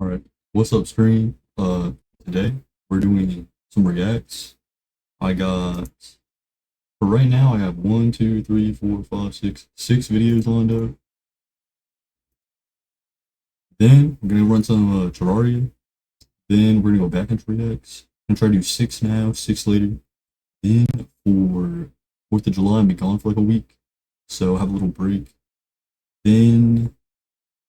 All right, what's up, stream? Today we're doing some reacts. I got for right now. I have one, two, three, four, five, six videos lined up. Then we're gonna run some Terraria. Then we're gonna go back into reacts and try to do six now, six later. Then for 4th of July, I'm be gone for like a week, so have a little break. Then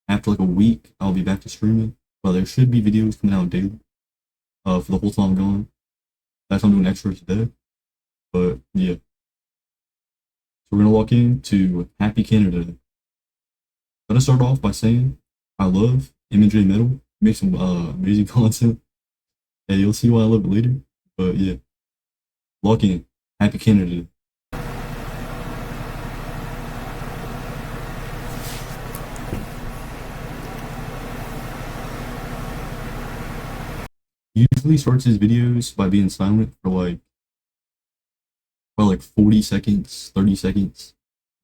after like a week, I'll be back to streaming. Well, there should be videos coming out daily. For the whole time I'm gone. That's why I'm doing extra today. But yeah. So we're gonna walk into Happy Canada Day. I'm gonna start off by saying I love MJ Metal. Make some amazing content. Yeah, you'll see why I love it later. But yeah. Lock in. Happy Canada Day. He usually starts his videos by being silent for like 40 seconds, 30 seconds.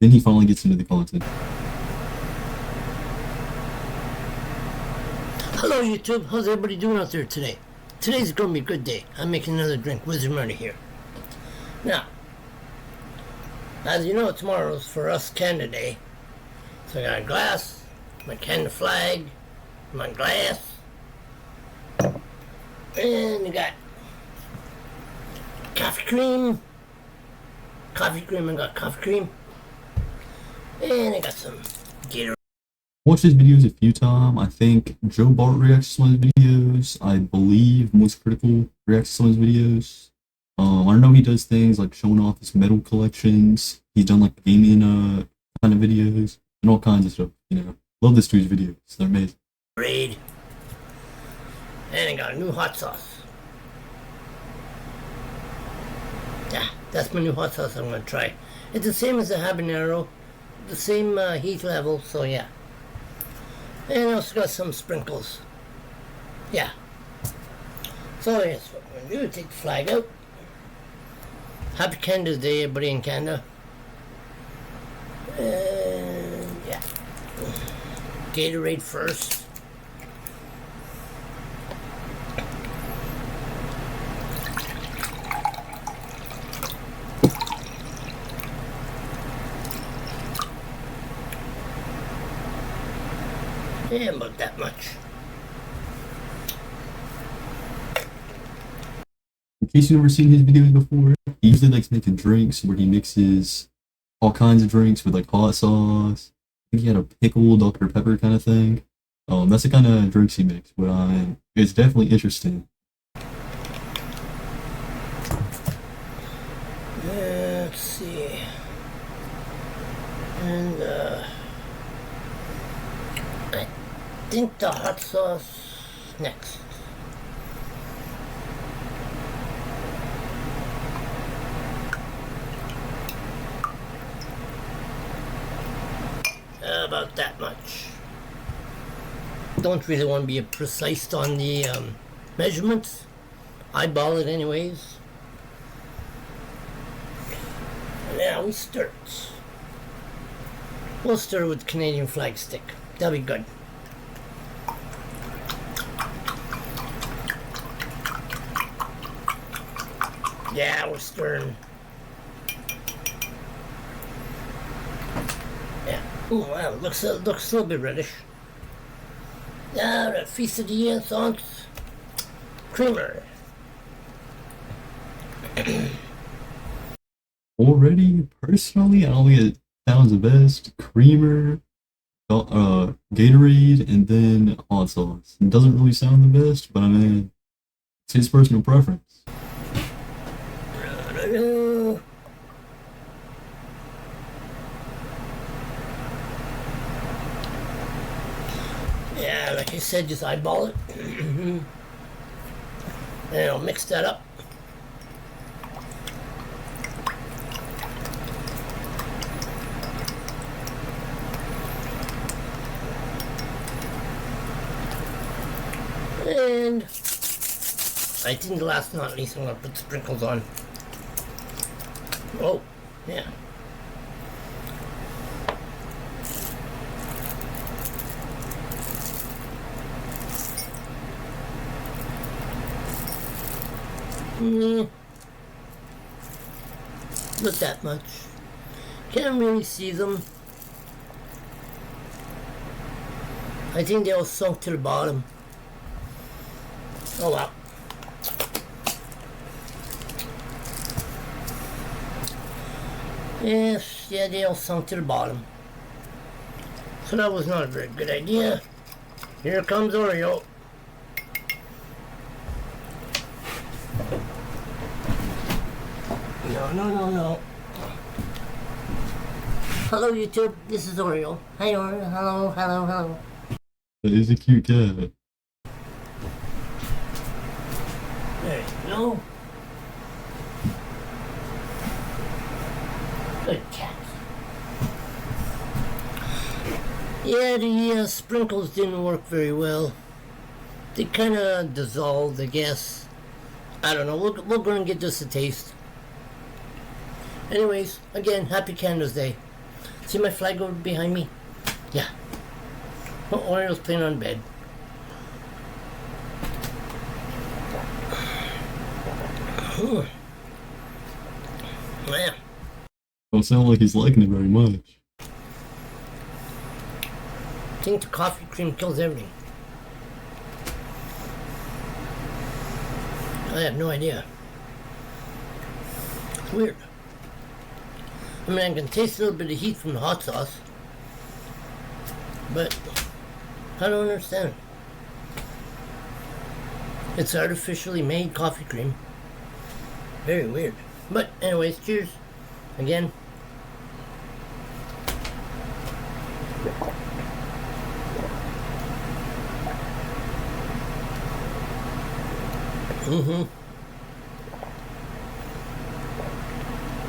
Then he finally gets into the content. Hello YouTube, how's everybody doing out there today? Today's gonna be a good day. I'm making another drink, Wizard Murder here. Now, as you know, tomorrow's for us Canada Day. So I got a glass, my Canada flag, my glass, and I got coffee cream, I got coffee cream, and I got some Gatorade. Watched his videos a few times. I think Joe Bart reacts to some of his videos. I believe Moist Critical reacts to some of his videos. I know he does things like showing off his metal collections. He's done like gaming kind of videos and all kinds of stuff. You know, love this dude's videos. They're amazing. And I got a new hot sauce. Yeah, that's my new hot sauce I'm gonna try. It's the same as the habanero, the same heat level, so yeah. And I also got some sprinkles. Yeah. So yes, what we're gonna do, take the flag out. Happy Canada Day, everybody in Canada. And yeah. Gatorade first. Yeah, about that much. In case you've never seen his videos before, he usually likes making drinks where he mixes all kinds of drinks with like hot sauce. I think he had a pickle Dr. Pepper kind of thing. That's the kind of drinks he makes, but it's definitely interesting. Let's see. And I think the hot sauce next. About that much. Don't really want to be precise on the measurements. Eyeball it anyways. Now we start. We'll start with Canadian flag stick. That'll be good. Yeah, we're stirring. Yeah. Oh wow, looks a little bit reddish. Now the quesadilla sauce creamer. Already, personally, I don't think it sounds the best. Creamer, Gatorade, and then hot sauce. It doesn't really sound the best, but I mean, it's his personal preference. Yeah, like I said, just eyeball it. And I'll mix that up. And I think last but not least, I'm going to put sprinkles on. Oh, yeah. Not that much. Can't really see them. I think they all sunk to the bottom. Oh wow. Yes, yeah, they all sunk to the bottom. So that was not a very good idea. Here comes Oreo. No. Hello YouTube, this is Oreo. Hi Oreo, hello. That is a cute cat. There you go. Good cat. Yeah, the sprinkles didn't work very well. They kind of dissolved, I guess. I don't know. We're going to give this a taste. Anyways, again, happy Canada's Day. See my flag over behind me? Yeah. Oh, Oreo's playing on bed. Yeah. Don't sound like he's liking it very much. I think the coffee cream kills everything. I have no idea. It's weird. I mean, I can taste a little bit of heat from the hot sauce, but I don't understand. It's artificially made coffee cream. Very weird. But anyways, cheers. Again.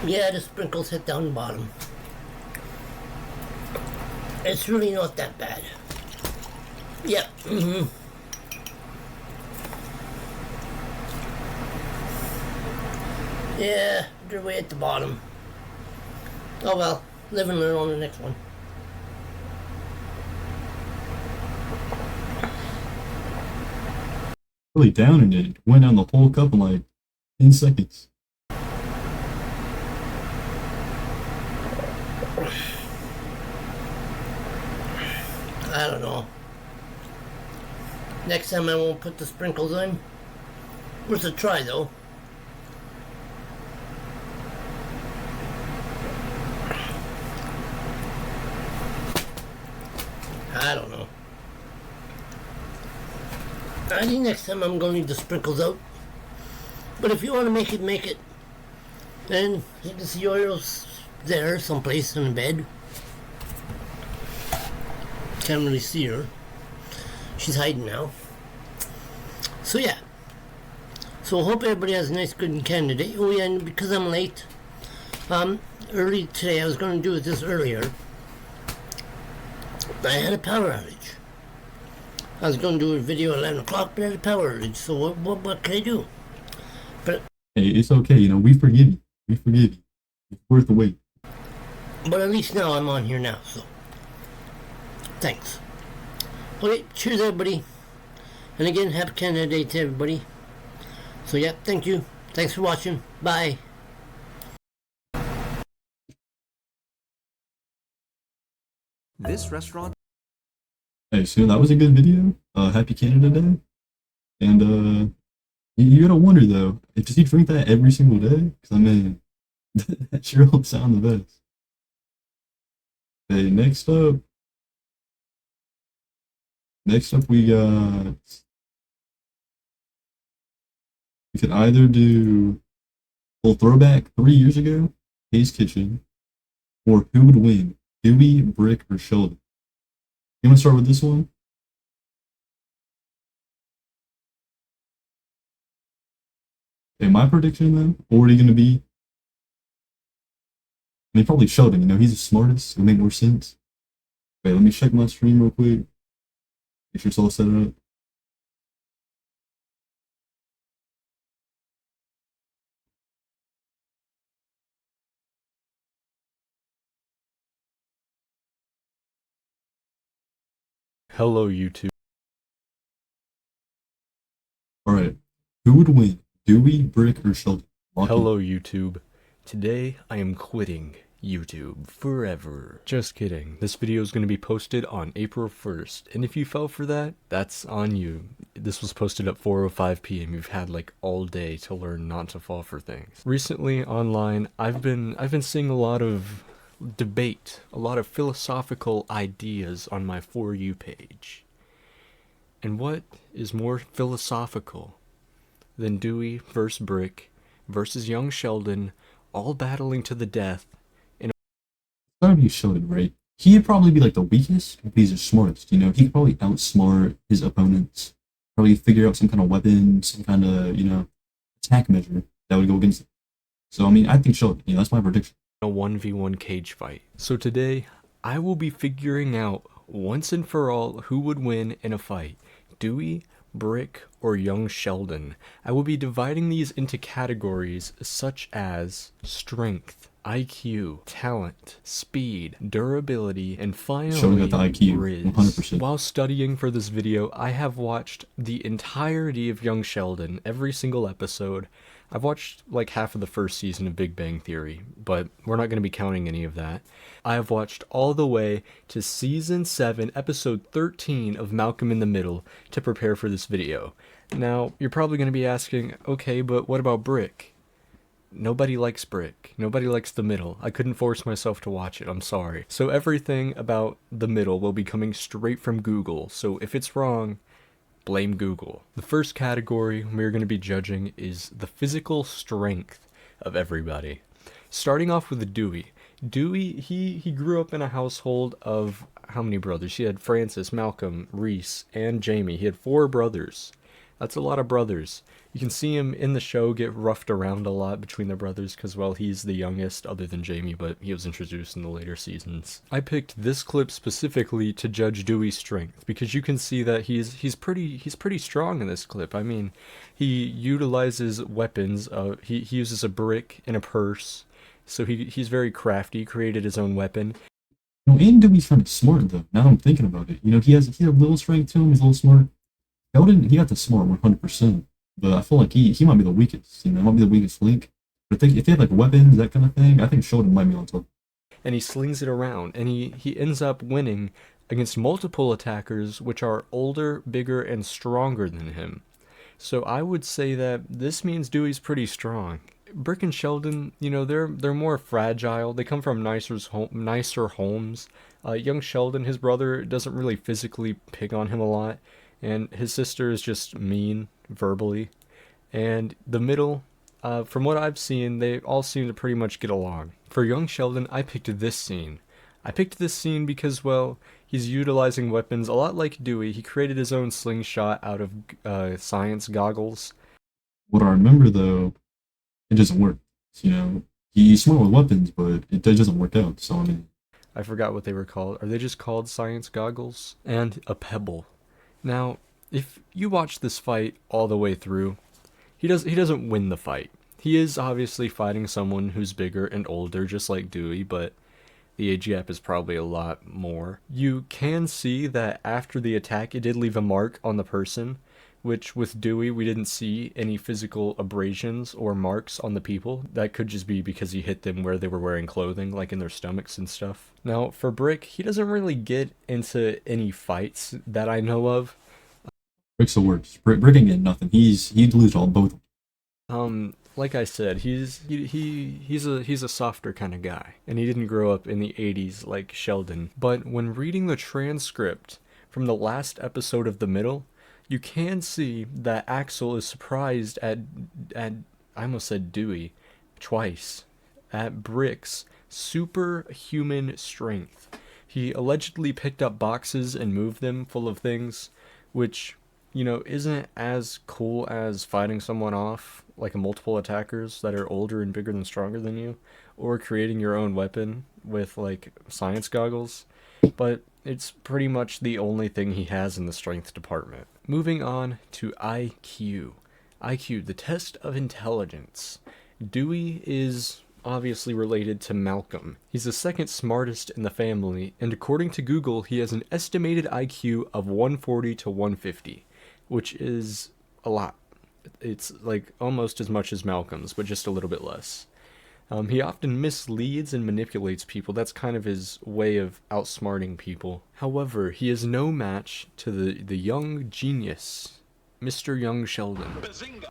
Yeah, the sprinkles hit down the bottom. It's really not that bad. Yeah. Yeah, they're way at the bottom. Oh well, live and learn on the next one. Really downing it. Went down the whole cup in like 10 seconds. I don't know. Next time I won't put the sprinkles in. Worth a try though. I don't know. I think next time I'm going to leave the sprinkles out. But if you want to make it, make it. And you can see Oreo's there someplace in the bed. Can't really see her. She's hiding now. So yeah. So I hope everybody has a nice good and Canada day. Oh yeah, and because I'm late, early today, I was going to do this earlier. I had a power outage. I was going to do a video at 11 o'clock, but I had a power outage. So what can I do? But hey, it's okay. You know, we forgive you. We forgive you. It's worth the wait. But at least now I'm on here now, so thanks. Okay, cheers everybody. And again, happy Canada Day to everybody. So yeah, thank you. Thanks for watching. Bye. This restaurant. Hey, so that was a good video. Happy Canada Day. And you gotta wonder though, does he drink that every single day? Because I mean, that sure don't sound the best. Okay, next up we got. We could either do a little throwback 3 years ago, Hayes Kitchen, or who would win, Dewey, Brick, or Sheldon? You want to start with this one? Okay, my prediction then, already going to be, I mean, probably Sheldon, you know, he's the smartest, it'll make more sense. Wait, let me check my stream real quick. Make sure it's all set up. Hello, YouTube. Alright, who would win, Dewey, Brick, or Sheldon? Lock in. Hello, YouTube. Today, I am quitting YouTube forever. Just kidding. This video is going to be posted on April 1st, and if you fell for that, that's on you. This was posted at 4:05 p.m. You've had like all day to learn not to fall for things. Recently, online, I've been seeing a lot of debate, a lot of philosophical ideas on my For You page. And what is more philosophical than Dewey versus Brick versus young Sheldon, all battling to the death? Gotta be Sheldon, right? He'd probably be like the weakest, but he's the smartest. You know, he could probably outsmart his opponents. Probably figure out some kind of weapon, some kind of attack measure that would go against him. So I mean, I think Sheldon. That's my prediction. A 1v1 cage fight. So today, I will be figuring out once and for all who would win in a fight. Dewey, Brick, or young Sheldon. I will be dividing these into categories such as strength, IQ, talent, speed, durability, and finally, Sheldon got the IQ, Riz. 100%. While studying for this video, I have watched the entirety of young Sheldon, every single episode. I've watched like half of the first season of Big Bang Theory, but we're not going to be counting any of that. I have watched all the way to season 7, episode 13 of Malcolm in the Middle to prepare for this video. Now, you're probably going to be asking, okay, but what about Brick? Nobody likes Brick. Nobody likes the middle. I couldn't force myself to watch it, I'm sorry. So everything about the middle will be coming straight from Google, so if it's wrong, blame Google. The first category we're going to be judging is the physical strength of everybody. Starting off with Dewey. Dewey, he grew up in a household of how many brothers? He had Francis, Malcolm, Reese, and Jamie. He had 4 brothers. That's a lot of brothers. You can see him in the show get roughed around a lot between the brothers because, well, he's the youngest other than Jamie, but he was introduced in the later seasons. I picked this clip specifically to judge Dewey's strength because you can see that he's pretty strong in this clip. I mean, he utilizes weapons. He uses a brick and a purse, so he's very crafty. Created his own weapon. And Dewey's kind of smart though. Now I'm thinking about it. He has a little strength to him. He's a little smart. Sheldon, he got the smart 100%, but I feel like he might be the weakest. Might be the weakest link. But if they had like weapons, that kind of thing, I think Sheldon might be on top. And he slings it around, and he ends up winning against multiple attackers which are older, bigger, and stronger than him. So I would say that this means Dewey's pretty strong. Brick and Sheldon, they're more fragile. They come from nicer homes. Young Sheldon, his brother, doesn't really physically pick on him a lot. And his sister is just mean, verbally. And the middle, from what I've seen, they all seem to pretty much get along. For young Sheldon, I picked this scene. I picked this scene because, well, he's utilizing weapons a lot like Dewey. He created his own slingshot out of science goggles. What I remember, though, it doesn't work. He's smart with weapons, but it doesn't work out. So, I mean, I forgot what they were called. Are they just called science goggles? And a pebble. Now, if you watch this fight all the way through, he doesn't win the fight. He is obviously fighting someone who's bigger and older, just like Dewey, but the age gap is probably a lot more. You can see that after the attack, it did leave a mark on the person, which with Dewey, we didn't see any physical abrasions or marks on the people. That could just be because he hit them where they were wearing clothing, like in their stomachs and stuff. Now, for Brick, he doesn't really get into any fights that I know of. Brick's the worst. Brick ain't getting nothing. He'd lose both. Like I said, he's a softer kind of guy, and he didn't grow up in the 80s like Sheldon. But when reading the transcript from the last episode of The Middle, you can see that Axel is surprised at I almost said Dewey twice, at Brick's superhuman strength. He allegedly picked up boxes and moved them full of things, which, isn't as cool as fighting someone off, like multiple attackers that are older and bigger and stronger than you, or creating your own weapon with, like, science goggles. But it's pretty much the only thing he has in the strength department. Moving on to IQ. IQ, the test of intelligence. Dewey is obviously related to Malcolm. He's the second smartest in the family, and according to Google, he has an estimated IQ of 140 to 150, which is a lot. It's like almost as much as Malcolm's, but just a little bit less. He often misleads and manipulates people. That's kind of his way of outsmarting people. However, he is no match to the young genius, Mr. Young Sheldon.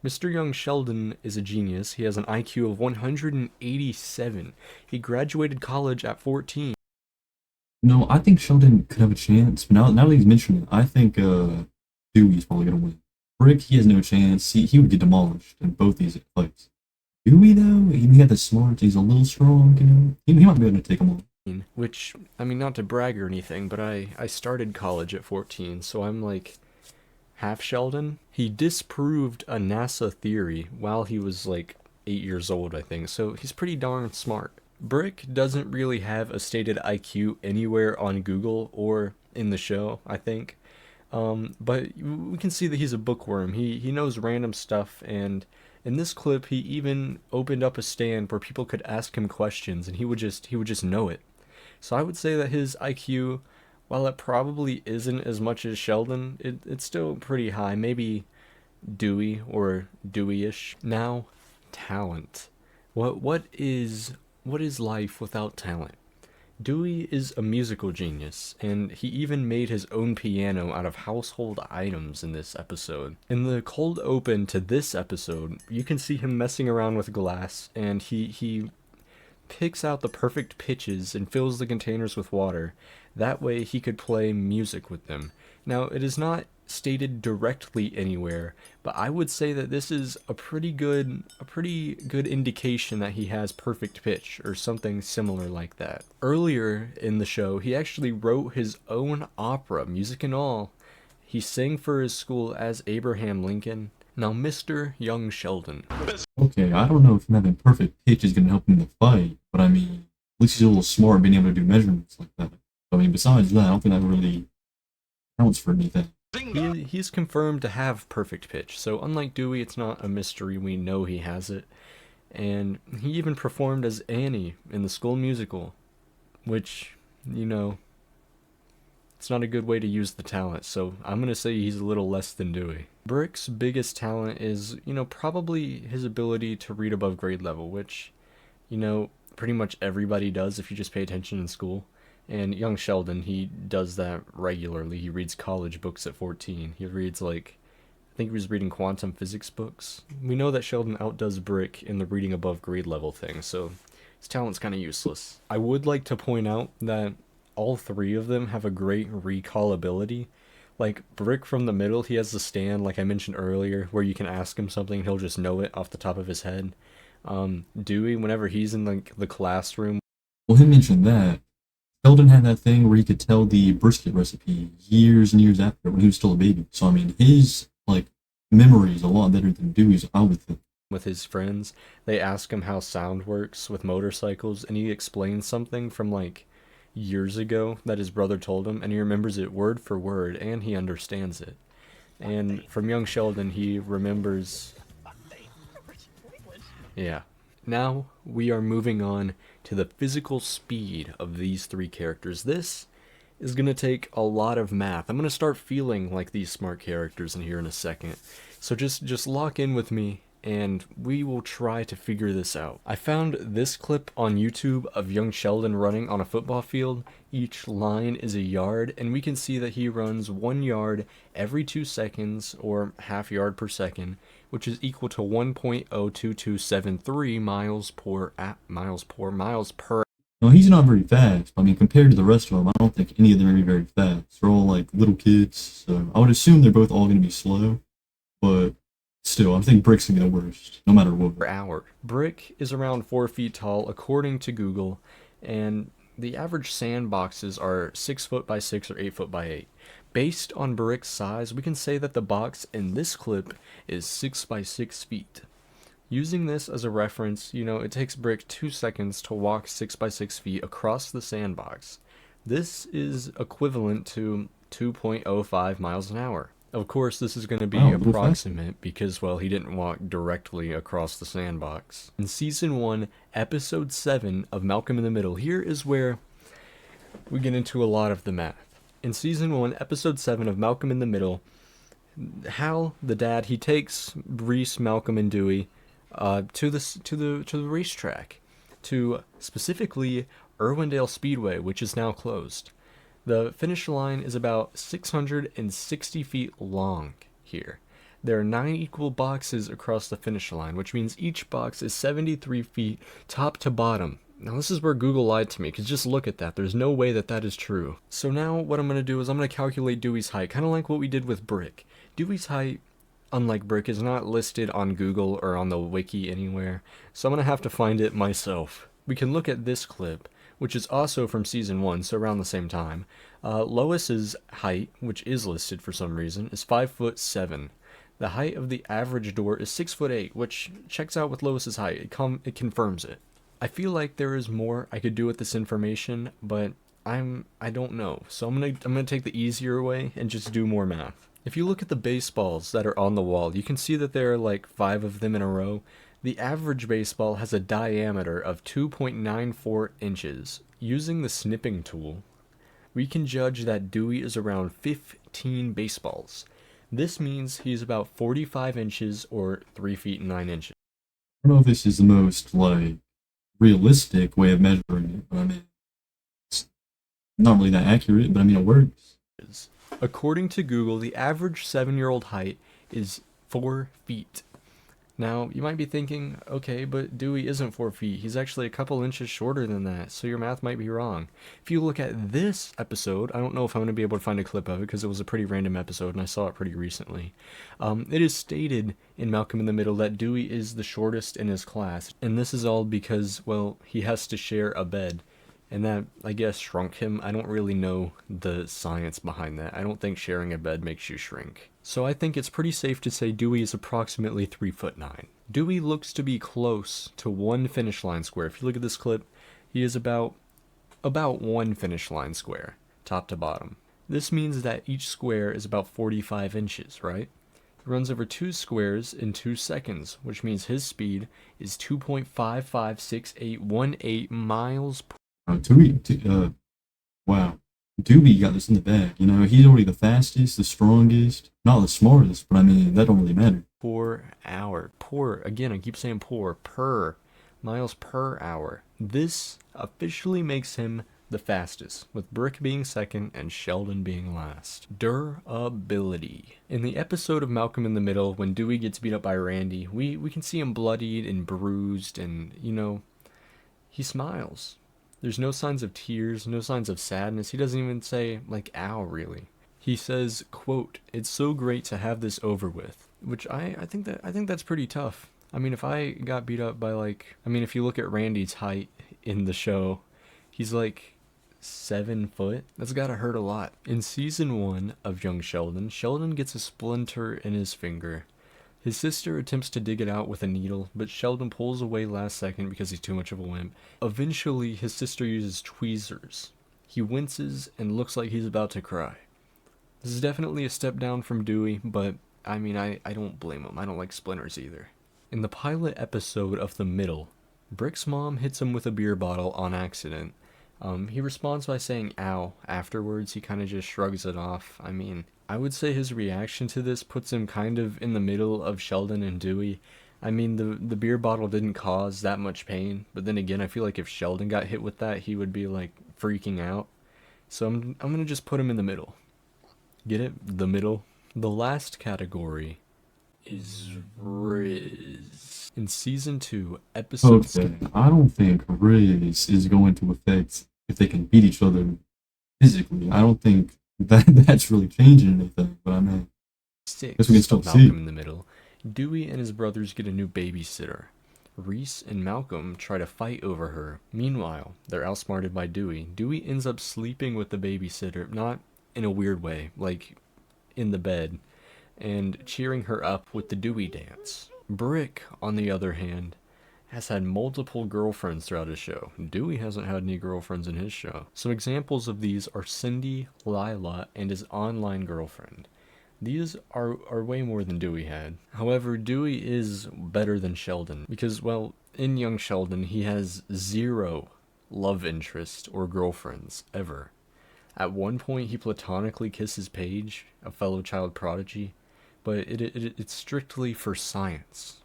Mr. Young Sheldon is a genius. He has an IQ of 187. He graduated college at 14. No, I think Sheldon could have a chance, but now that he's mentioned it, I think Dewey's probably gonna win. Brick, he has no chance. He would get demolished in both these fights. Dewey, though, he got the smarts. He's a little strong, you know. He might be able to take him on. Which, I mean, not to brag or anything, but I started college at 14, so I'm like half Sheldon. He disproved a NASA theory while he was like 8 years old, I think, so he's pretty darn smart. Brick doesn't really have a stated IQ anywhere on Google or in the show, I think. But we can see that he's a bookworm. He knows random stuff, and in this clip, he even opened up a stand where people could ask him questions, and he would just know it. So I would say that his IQ, while it probably isn't as much as Sheldon, it's still pretty high. Maybe Dewey or Dewey-ish. Now, talent. What is life without talent? Dewey is a musical genius, and he even made his own piano out of household items in this episode. In the cold open to this episode, you can see him messing around with glass, and he picks out the perfect pitches and fills the containers with water. That way he could play music with them. Now, it is not stated directly anywhere, but I would say that this is a pretty good indication that he has perfect pitch or something similar like that. Earlier in the show, he actually wrote his own opera, music and all. He sang for his school as Abraham Lincoln. Now, Mr. Young Sheldon. Okay, I don't know if having perfect pitch is going to help him in the fight, but I mean, at least he's a little smart being able to do measurements like that. I mean, besides that, I don't think that really counts for anything. He's confirmed to have perfect pitch, so unlike Dewey, it's not a mystery. We know he has it. And he even performed as Annie in the school musical, which, you know, it's not a good way to use the talent, so I'm going to say he's a little less than Dewey. Brick's biggest talent is, you know, probably his ability to read above grade level, which, you know, pretty much everybody does if you just pay attention in school. And young Sheldon, he does that regularly. He reads college books at 14. He reads, like, I think he was reading quantum physics books. We know that Sheldon outdoes Brick in the reading above grade level thing, so his talent's kind of useless. I would like to point out that all three of them have a great recall ability. Like, Brick from the middle, he has the stand, like I mentioned earlier, where you can ask him something and he'll just know it off the top of his head. Dewey, whenever he's in, like, the classroom. Well, he mentioned that. Sheldon had that thing where he could tell the brisket recipe years and years after when he was still a baby. So, I mean, his, like, memory is a lot better than Dewey's, I would think. With his friends, they ask him how sound works with motorcycles, and he explains something from, like, years ago that his brother told him, and he remembers it word for word, and he understands it. And from young Sheldon, he remembers... Yeah. Now, we are moving on to the physical speed of these three characters. This is going to take a lot of math. I'm going to start feeling like these smart characters in here in a second. So just lock in with me, and we will try to figure this out. I found this clip on YouTube of young Sheldon running on a football field. Each line is a yard, and we can see that he runs 1 yard every 2 seconds, or half yard per second, which is equal to 1.02273 miles per. No, he's not very fast. I mean, compared to the rest of them, I don't think any of them are very fast. They're all like little kids, so I would assume they're both all going to be slow, but still, I think Brick's going to be the worst, no matter what. Per hour. Brick is around 4 feet tall, according to Google, and the average sandboxes are 6 foot by 6 or 8 foot by 8. Based on Brick's size, we can say that the box in this clip is 6 by 6 feet. Using this as a reference, you know, it takes Brick 2 seconds to walk 6 by 6 feet across the sandbox. This is equivalent to 2.05 miles an hour. Of course, this is going to be approximate because, well, he didn't walk directly across the sandbox. In Season 1, Episode 7 of Malcolm in the Middle, here is where we get into a lot of the math. In Season 1, Episode 7 of Malcolm in the Middle, Hal, the dad, he takes Reese, Malcolm, and Dewey to the racetrack, to specifically Irwindale Speedway, which is now closed. The finish line is about 660 feet long here. There are 9 equal boxes across the finish line, which means each box is 73 feet top to bottom. Now this is where Google lied to me, because just look at that. There's no way that that is true. So now what I'm going to do is I'm going to calculate Dewey's height, kind of like what we did with Brick. Dewey's height, unlike Brick, is not listed on Google or on the wiki anywhere, so I'm going to have to find it myself. We can look at this clip, which is also from season 1, so around the same time. Lois's height, which is listed for some reason, is 5'7". The height of the average door is 6'8", which checks out with Lois's height. It confirms it. I feel like there is more I could do with this information, but I don't know. So I'm gonna take the easier way and just do more math. If you look at the baseballs that are on the wall, you can see that there are like 5 of them in a row. The average baseball has a diameter of 2.94 inches. Using the snipping tool, we can judge that Dewey is around 15 baseballs. This means he's about 45 inches or 3 feet and 9 inches. I don't know if this is the most, like, realistic way of measuring it, but I mean, it's not really that accurate, but I mean, it works. According to Google, the average 7-year-old height is 4 feet. Now, you might be thinking, okay, but Dewey isn't 4 feet. He's actually a couple inches shorter than that, so your math might be wrong. If you look at this episode, I don't know if I'm going to be able to find a clip of it because it was a pretty random episode and I saw it pretty recently. It is stated in Malcolm in the Middle that Dewey is the shortest in his class, and this is all because, well, he has to share a bed. And that, I guess, shrunk him. I don't really know the science behind that. I don't think sharing a bed makes you shrink. So I think it's pretty safe to say Dewey is approximately 3'9". Dewey looks to be close to 1 finish line square. If you look at this clip, he is about 1 finish line square, top to bottom. This means that each square is about 45 inches, right? He runs over 2 squares in 2 seconds, which means his speed is 2.556818 miles per Wow. Dewey got this in the bag. You know, he's already the fastest, the strongest, not the smartest, but I mean, that don't really matter. hour. Again, I keep saying per miles per hour. This officially makes him the fastest, with Brick being second and Sheldon being last. Durability. In the episode of Malcolm in the Middle, when Dewey gets beat up by Randy, we can see him bloodied and bruised, and, you know, he smiles. There's no signs of tears, no signs of sadness. He doesn't even say, like, ow, really. He says, quote, "It's so great to have this over with," which I think that's pretty tough. I mean, if I got beat up by, like, if you look at Randy's height in the show, he's like 7 foot. That's gotta hurt a lot. In season 1 of Young Sheldon, Sheldon gets a splinter in his finger. His sister attempts to dig it out with a needle, but Sheldon pulls away last second because he's too much of a wimp. Eventually, his sister uses tweezers. He winces and looks like he's about to cry. This is definitely a step down from Dewey, but I don't blame him. I don't like splinters either. In the pilot episode of The Middle, Brick's mom hits him with a beer bottle on accident. He responds by saying ow. Afterwards, he kind of just shrugs it off. I would say his reaction to this puts him kind of in the middle of Sheldon and Dewey. The beer bottle didn't cause that much pain, but then again, I feel like if Sheldon got hit with that, he would be, like, freaking out. So I'm gonna just put him in the middle. Get it? The middle. The last category is Riz. In season 2, episode Okay, 7. I don't think Riz is going to affect if they can beat each other physically. I don't think that's really changing anything, but I mean, 6 guess we can still of see. Malcolm in the Middle. Dewey and his brothers get a new babysitter. Reese and Malcolm try to fight over her. Meanwhile, they're outsmarted by Dewey. Dewey ends up sleeping with the babysitter, not in a weird way, like in the bed, and cheering her up with the Dewey dance. Brick, on the other hand, has had multiple girlfriends throughout his show. Dewey hasn't had any girlfriends in his show. Some examples of these are Cindy, Lila, and his online girlfriend. These are way more than Dewey had. However, Dewey is better than Sheldon because, well, in Young Sheldon, he has 0 love interest or girlfriends ever. At one point, he platonically kisses Paige, a fellow child prodigy, but it's strictly for science.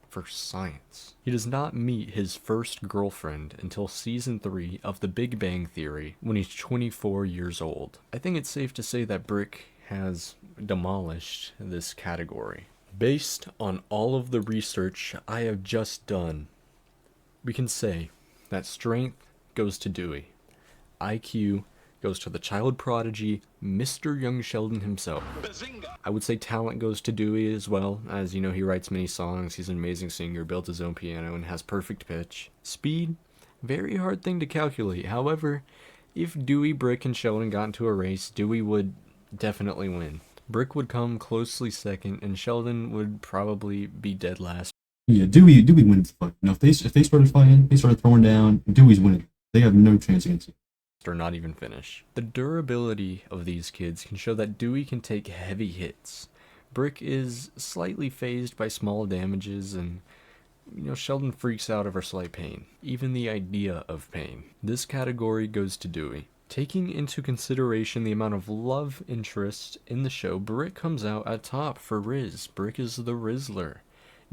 For science. He does not meet his first girlfriend until season 3 of The Big Bang Theory when he's 24 years old. I think it's safe to say that Brick has demolished this category. Based on all of the research I have just done, we can say that strength goes to Dewey, IQ goes to the child prodigy, Mr. Young Sheldon himself. I would say talent goes to Dewey as well, as you know, he writes many songs, he's an amazing singer, built his own piano, and has perfect pitch. Speed, very hard thing to calculate. However, if Dewey, Brick, and Sheldon got into a race, Dewey would definitely win. Brick would come closely second, and Sheldon would probably be dead last. Yeah, Dewey wins the fight. You know, if they started fighting, they started throwing down, Dewey's winning. They have no chance against him. Or not even finish. The durability of these kids can show that Dewey can take heavy hits. Brick is slightly phased by small damages, and you know, Sheldon freaks out over slight pain, even the idea of pain. This category goes to Dewey. Taking into consideration the amount of love interest in the show, Brick comes out at top for Riz. Brick is the Rizzler.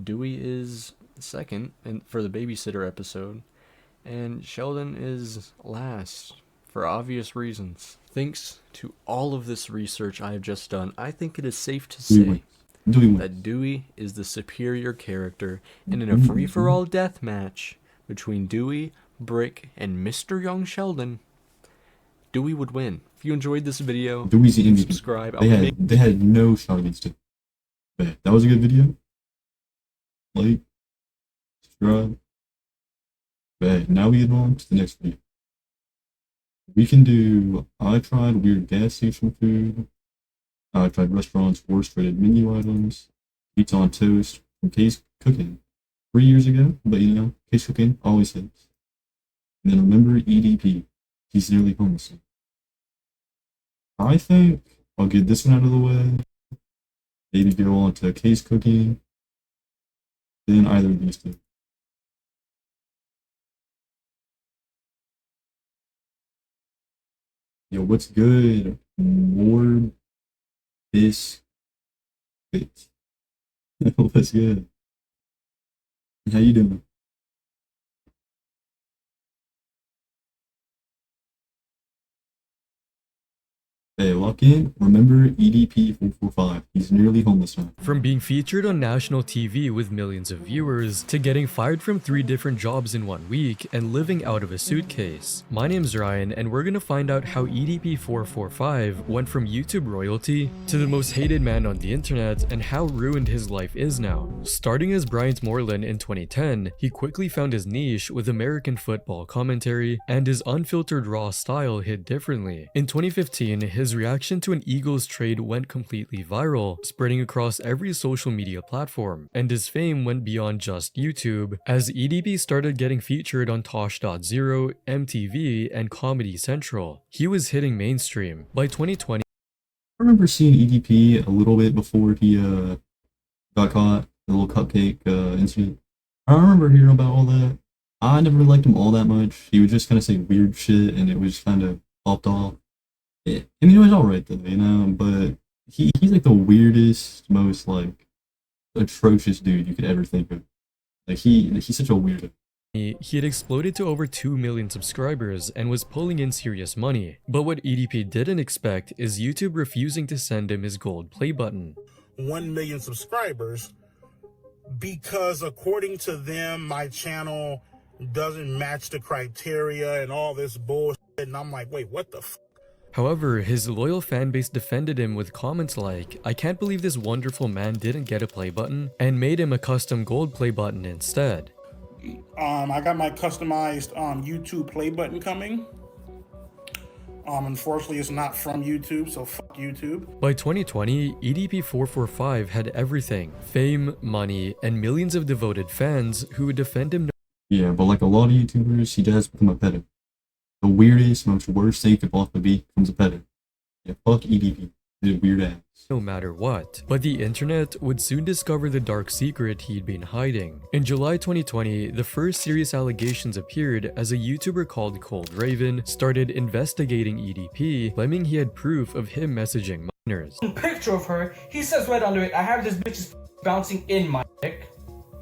Dewey is second for the babysitter episode, and Sheldon is last. For obvious reasons. Thanks to all of this research I have just done, I think it is safe to say that Dewey is the superior character, and in a free-for-all death match between Dewey, Brick, and Mr. Young Sheldon, Dewey would win. If you enjoyed this video, Dewey's the MVP. Subscribe. They had no shot against it. But that was a good video. Like, subscribe. But now we get on to the next video. We can do, I tried weird gas station food. I tried restaurants' worst rated menu items. Pizza on toast from Case Cooking 3 years ago, but you know, Case Cooking always hits. And then remember EDP. He's nearly homeless. I think I'll get this one out of the way. Maybe go on to Case Cooking. Then either of these two. Yo, what's good? More biscuit. What's good? How you doing? Hey, lock in. Remember EDP 445. He's nearly homeless now. From being featured on national TV with millions of viewers, to getting fired from 3 different jobs in 1 week, and living out of a suitcase. My name's Ryan, and we're gonna find out how EDP 445 went from YouTube royalty to the most hated man on the internet, and how ruined his life is now. Starting as Bryant Moreland in 2010, he quickly found his niche with American football commentary, and his unfiltered raw style hit differently. In 2015, his reaction to an Eagles trade went completely viral, spreading across every social media platform, and his fame went beyond just YouTube, as EDP started getting featured on Tosh.0, MTV, and Comedy Central. He was hitting mainstream. By 2020, I remember seeing EDP a little bit before he got caught, the little cupcake incident. I remember hearing about all that. I never liked him all that much. He would just kind of say weird shit, and it was kind of popped off. I mean, it was alright though, you know, but he's like the weirdest, most like atrocious dude you could ever think of. Like he's such a weirdo. he had exploded to over 2 million subscribers and was pulling in serious money. But what EDP didn't expect is YouTube refusing to send him his gold play button. 1 million subscribers because according to them, my channel doesn't match the criteria and all this bullshit. And I'm like, wait, what the f? However, his loyal fanbase defended him with comments like, "I can't believe this wonderful man didn't get a play button," and made him a custom gold play button instead. I got my customized YouTube play button coming. Unfortunately, it's not from YouTube, so fuck YouTube. By 2020, EDP445 had everything: fame, money, and millions of devoted fans who would defend him. Yeah, but like a lot of YouTubers, he does become a pedo. The weirdest, most worst thing you could possibly be becomes a pedo. Yeah, fuck EDP. did weird acts. no matter what. But the internet would soon discover the dark secret he'd been hiding. In July 2020, the first serious allegations appeared as a YouTuber called Cold Raven started investigating EDP, claiming he had proof of him messaging minors. Picture of her, he says right under it, I have this bitch bouncing in my dick.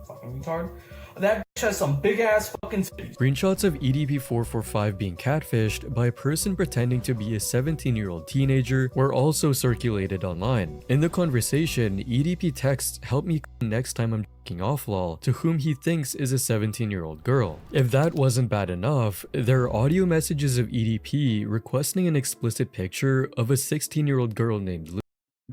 Fucking retard. That bitch has some big ass fucking titties. Screenshots of EDP445 being catfished by a person pretending to be a 17-year-old teenager were also circulated online. In the conversation, EDP texts "help me next time I'm jerking off lol" to whom he thinks is a 17-year-old girl. If that wasn't bad enough, there are audio messages of EDP requesting an explicit picture of a 16-year-old girl named Lucy.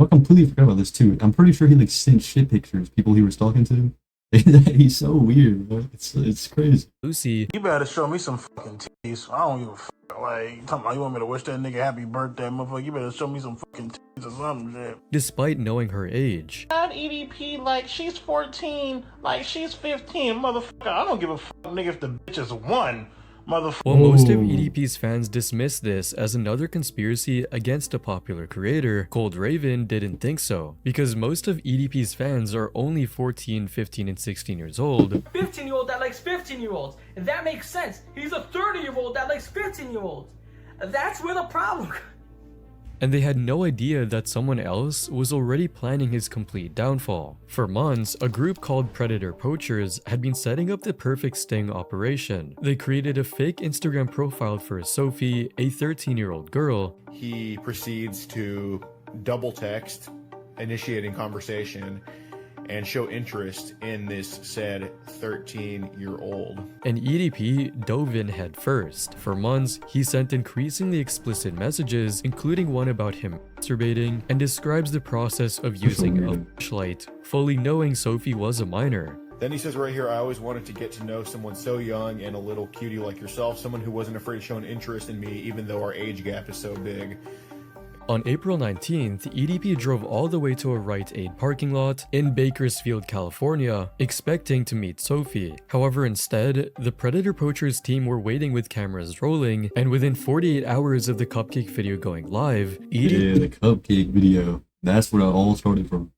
I completely forgot about this too. I'm pretty sure he like sent shit pictures, people he was talking to. He's so weird, bro. It's crazy. Lucy, You better show me some fucking titties. I don't give a fuck. Like, you talking about you want me to wish that nigga happy birthday, motherfucker? You better show me some fucking titties or something, shit. despite knowing her age. Not EDP, like, she's 14, like, she's 15, motherfucker. I don't give a fuck, nigga, if the bitch is 1, motherfucker. While most of Ooh. EDP's fans dismiss this as another conspiracy against a popular creator, Cold Raven didn't think so, because most of EDP's fans are only 14, 15, and 16 years old. 15-year-old that likes 15-year-olds. And that makes sense. He's a 30-year-old that likes 15-year-olds. That's where the problem. And they had no idea that someone else was already planning his complete downfall. For months, a group called Predator Poachers had been setting up the perfect sting operation. They created a fake Instagram profile for Sophie, a 13-year-old girl. He proceeds to double text, initiating conversation, and show interest in this said 13-year-old. And EDP dove in head first. For months, he sent increasingly explicit messages, including one about him masturbating, and describes the process of using a flashlight, fully knowing Sophie was a minor. Then he says right here, I always wanted to get to know someone so young and a little cutie like yourself, someone who wasn't afraid to show an interest in me even though our age gap is so big. On April 19th, EDP drove all the way to a Rite Aid parking lot in Bakersfield, California, expecting to meet Sophie. However, instead, the Predator Poachers team were waiting with cameras rolling, and within 48 hours of the cupcake video going live, Yeah, the cupcake video. That's where it all started from.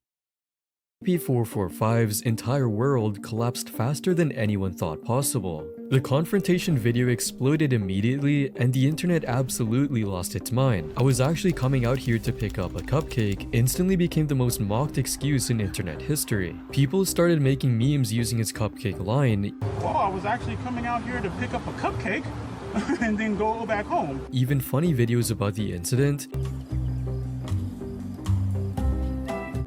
EDP445's entire world collapsed faster than anyone thought possible. The confrontation video exploded immediately, and the internet absolutely lost its mind. "I was actually coming out here to pick up a cupcake" instantly became the most mocked excuse in internet history. People started making memes using his cupcake line. Oh, I was actually coming out here to pick up a cupcake and then go back home. Even funny videos about the incident,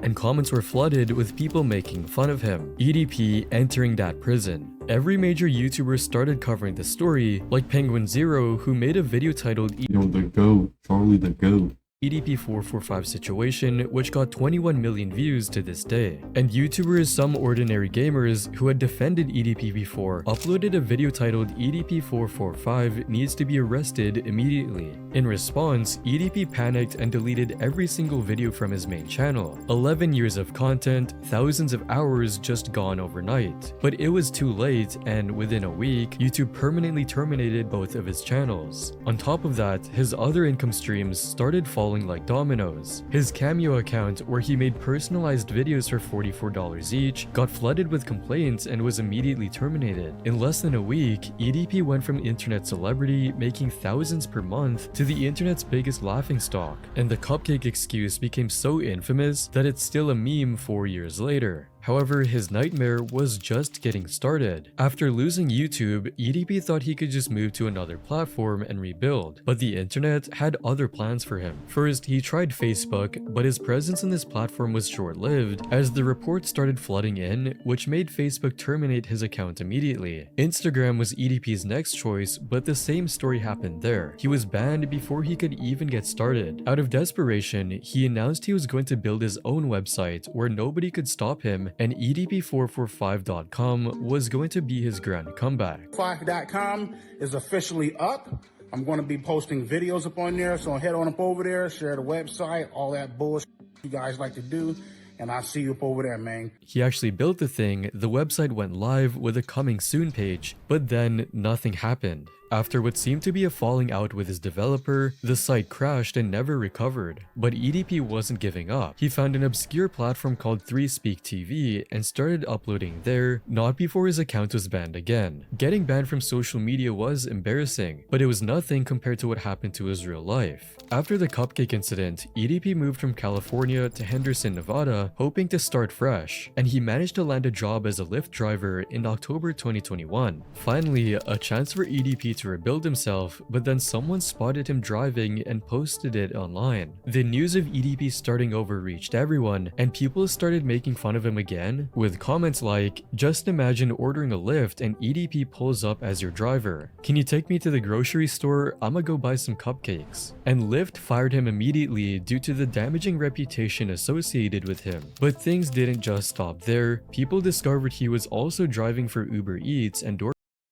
and comments were flooded with people making fun of him. EDP entering that prison. Every major YouTuber started covering the story, like Penguin Zero, who made a video titled You know, the GOAT, Charlie the GOAT. EDP445 situation, which got 21 million views to this day. And YouTubers Some Ordinary Gamers, who had defended EDP before, uploaded a video titled EDP445 needs to be arrested immediately. In response, EDP panicked and deleted every single video from his main channel. 11 years of content, thousands of hours just gone overnight. But it was too late, and within a week, YouTube permanently terminated both of his channels. On top of that, his other income streams started falling like dominoes. His Cameo account, where he made personalized videos for $44 each, got flooded with complaints and was immediately terminated. In less than a week, EDP went from internet celebrity making thousands per month to the internet's biggest laughingstock, and the cupcake excuse became so infamous that it's still a meme 4 years later. However, his nightmare was just getting started. After losing YouTube, EDP thought he could just move to another platform and rebuild, but the internet had other plans for him. First, he tried Facebook, but his presence in this platform was short-lived, as the reports started flooding in, which made Facebook terminate his account immediately. Instagram was EDP's next choice, but the same story happened there. He was banned before he could even get started. Out of desperation, he announced he was going to build his own website where nobody could stop him, and EDP445.com was going to be his grand comeback. Horrifying.com is officially up. I'm going to be posting videos up on there, so head on up over there, share the website, all that bullshit you guys like to do, and I'll see you up over there, man. He actually built the thing, the website went live with a coming soon page, but then nothing happened. After what seemed to be a falling out with his developer, the site crashed and never recovered. But EDP wasn't giving up. He found an obscure platform called 3Speak TV and started uploading there, not before his account was banned again. Getting banned from social media was embarrassing, but it was nothing compared to what happened to his real life. After the cupcake incident, EDP moved from California to Henderson, Nevada, hoping to start fresh, and he managed to land a job as a Lyft driver in October 2021. Finally, a chance for EDP to rebuild himself, but then someone spotted him driving and posted it online. The news of EDP starting over reached everyone, and people started making fun of him again, with comments like, "Just imagine ordering a Lyft and EDP pulls up as your driver. Can you take me to the grocery store? I'ma go buy some cupcakes." And Lyft fired him immediately due to the damaging reputation associated with him. But things didn't just stop there. People discovered he was also driving for Uber Eats and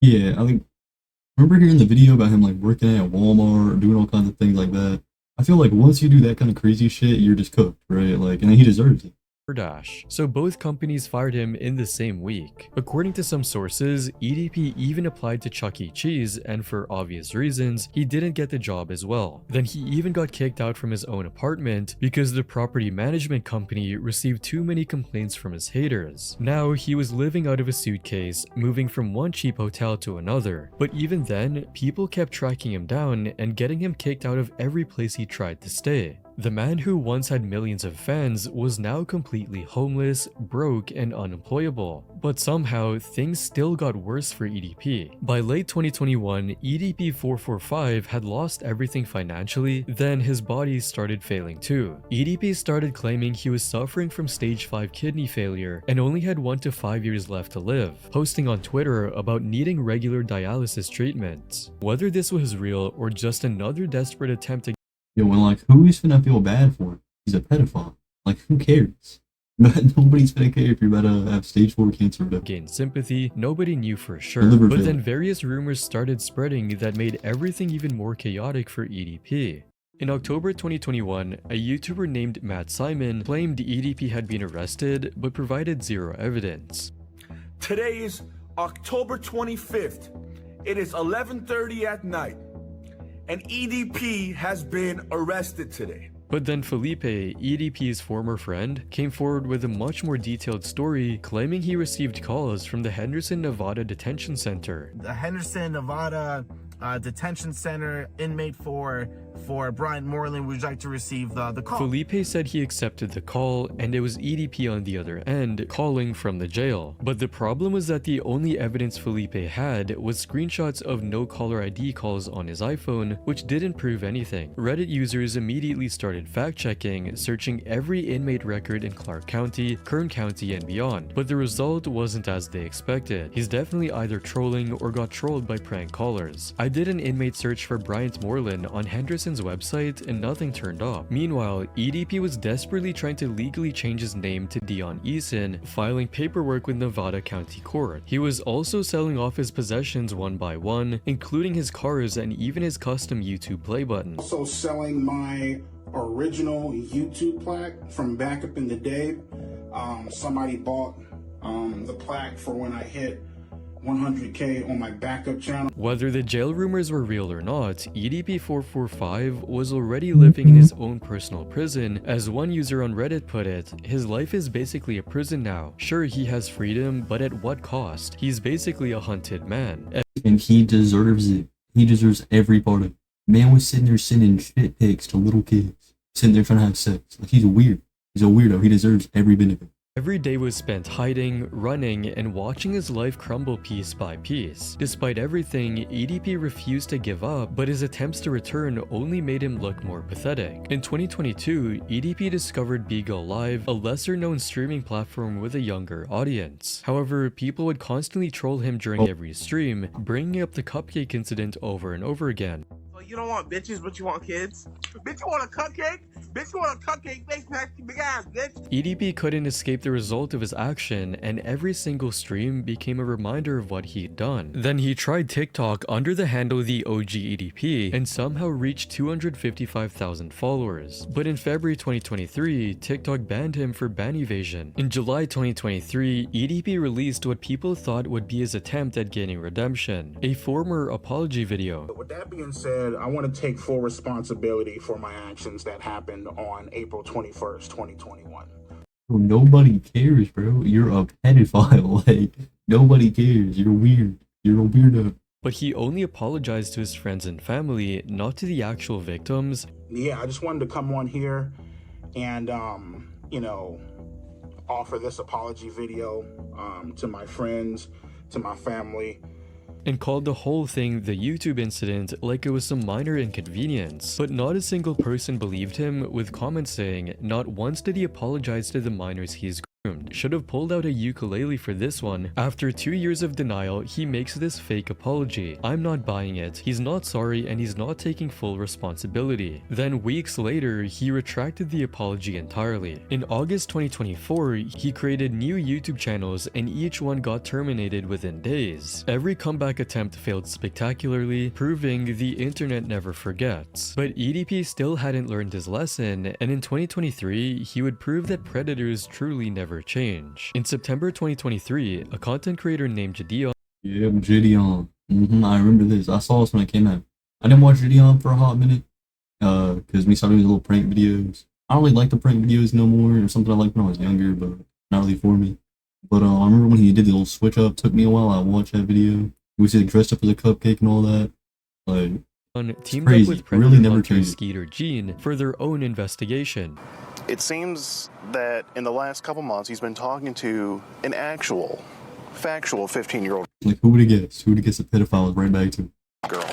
Yeah, I think, remember hearing the video about him like working at Walmart, doing all kinds of things like that? I feel like once you do that kind of crazy shit, you're just cooked, right? Like, and then he deserves it. DoorDash. So both companies fired him in the same week. According to some sources, EDP even applied to Chuck E. Cheese, and for obvious reasons, he didn't get the job as well. Then he even got kicked out from his own apartment because the property management company received too many complaints from his haters. Now he was living out of a suitcase, moving from one cheap hotel to another. But even then, people kept tracking him down and getting him kicked out of every place he tried to stay. The man who once had millions of fans was now completely homeless, broke, and unemployable. But somehow, things still got worse for EDP. By late 2021, EDP 445 had lost everything financially, then his body started failing too. EDP started claiming he was suffering from stage 5 kidney failure and only had 1 to 5 years left to live, posting on Twitter about needing regular dialysis treatments. Whether this was real or just another desperate attempt to Yo, and like, who is finna feel bad for him? He's a pedophile. Like, who cares? Nobody's gonna care if you're about to have stage 4 cancer or whatever. gain sympathy, nobody knew for sure. Liver But failure. then various rumors started spreading that made everything even more chaotic for EDP. In October 2021, a YouTuber named Matt Simon claimed EDP had been arrested but provided zero evidence. Today is October 25th. It is 11:30 at night, and EDP has been arrested today. But then Felipe, EDP's former friend, came forward with a much more detailed story claiming he received calls from the Henderson, Nevada Detention Center. The Henderson, Nevada Detention Center inmate for Bryant Moreland would like to receive the call. Felipe said he accepted the call and it was EDP on the other end calling from the jail. But the problem was that the only evidence Felipe had was screenshots of no caller ID calls on his iPhone, which didn't prove anything. Reddit users immediately started fact-checking, searching every inmate record in Clark County, Kern County, and beyond. But the result wasn't as they expected. He's definitely either trolling or got trolled by prank callers. I did an inmate search for Bryant Moreland on Henderson's website and nothing turned up. Meanwhile, EDP was desperately trying to legally change his name to Dion Eason, filing paperwork with Nevada County Court. He was also selling off his possessions one by one, including his cars and even his custom YouTube play button. Also selling my original YouTube plaque from back up in the day. Somebody bought the plaque for when I hit 100K on my backup channel. Whether the jail rumors were real or not, EDP445 was already living in his own personal prison. As one user on Reddit put it, his life is basically a prison now. Sure, he has freedom, but at what cost? He's basically a hunted man. And he deserves it. He deserves every part of it. Man was sitting there sending shit pics to little kids. Sitting there trying to have sex. Like, he's weird. He's a weirdo. He deserves every bit of it. Every day was spent hiding, running, and watching his life crumble piece by piece. Despite everything, EDP refused to give up, but his attempts to return only made him look more pathetic. In 2022, EDP discovered Beagle Live, a lesser-known streaming platform with a younger audience. However, people would constantly troll him during every stream, bringing up the cupcake incident over and over again. So You don't want bitches, but you want kids. Bitch, you want a cupcake? Bitch, you want a cupcake? Face pack, big ass, bitch. EDP couldn't escape the result of his action, and every single stream became a reminder of what he'd done. Then he tried TikTok under the handle the OG EDP and somehow reached 255,000 followers. But in February 2023, TikTok banned him for ban evasion. In July 2023, EDP released what people thought would be his attempt at gaining redemption, a former apology video. With that being said, I want to take full responsibility for my actions that happened on April 21st, 2021. Bro, nobody cares, bro. You're a pedophile. Like, nobody cares. You're weird. You're a weirdo. But he only apologized to his friends and family, not to the actual victims. Yeah, I just wanted to come on here and, you know, offer this apology video to my friends, to my family. And called the whole thing the YouTube incident like it was some minor inconvenience. But not a single person believed him, with comments saying, not once did he apologize to the minors he's groomed. Should have pulled out a ukulele for this one. After 2 years of denial, he makes this fake apology. I'm not buying it. He's not sorry and he's not taking full responsibility. Then weeks later, he retracted the apology entirely. In August 2024, he created new YouTube channels and each one got terminated within days. Every comeback attempt failed spectacularly, proving the internet never forgets. But EDP still hadn't learned his lesson, and in 2023, he would prove that predators truly never change. In September 2023, a content creator named Jadion. Yep, Gideon. I remember this. I saw this when it came out. I didn't watch Gideon for a hot minute, because we started doing little prank videos. I don't really like the prank videos no more. It was something I liked when I was younger, but not really for me. But I remember when he did the little switch up. Took me a while. I watched that video. He was like dressed up as a cupcake and all that. Like, Teamed crazy. up with Predator Really never hunter changed. Skeeter Gene for their own investigation. It seems that in the last couple months he's been talking to an actual, factual 15-year-old Like, who would have guessed? Who would have guessed a pedophile was right back to? girl,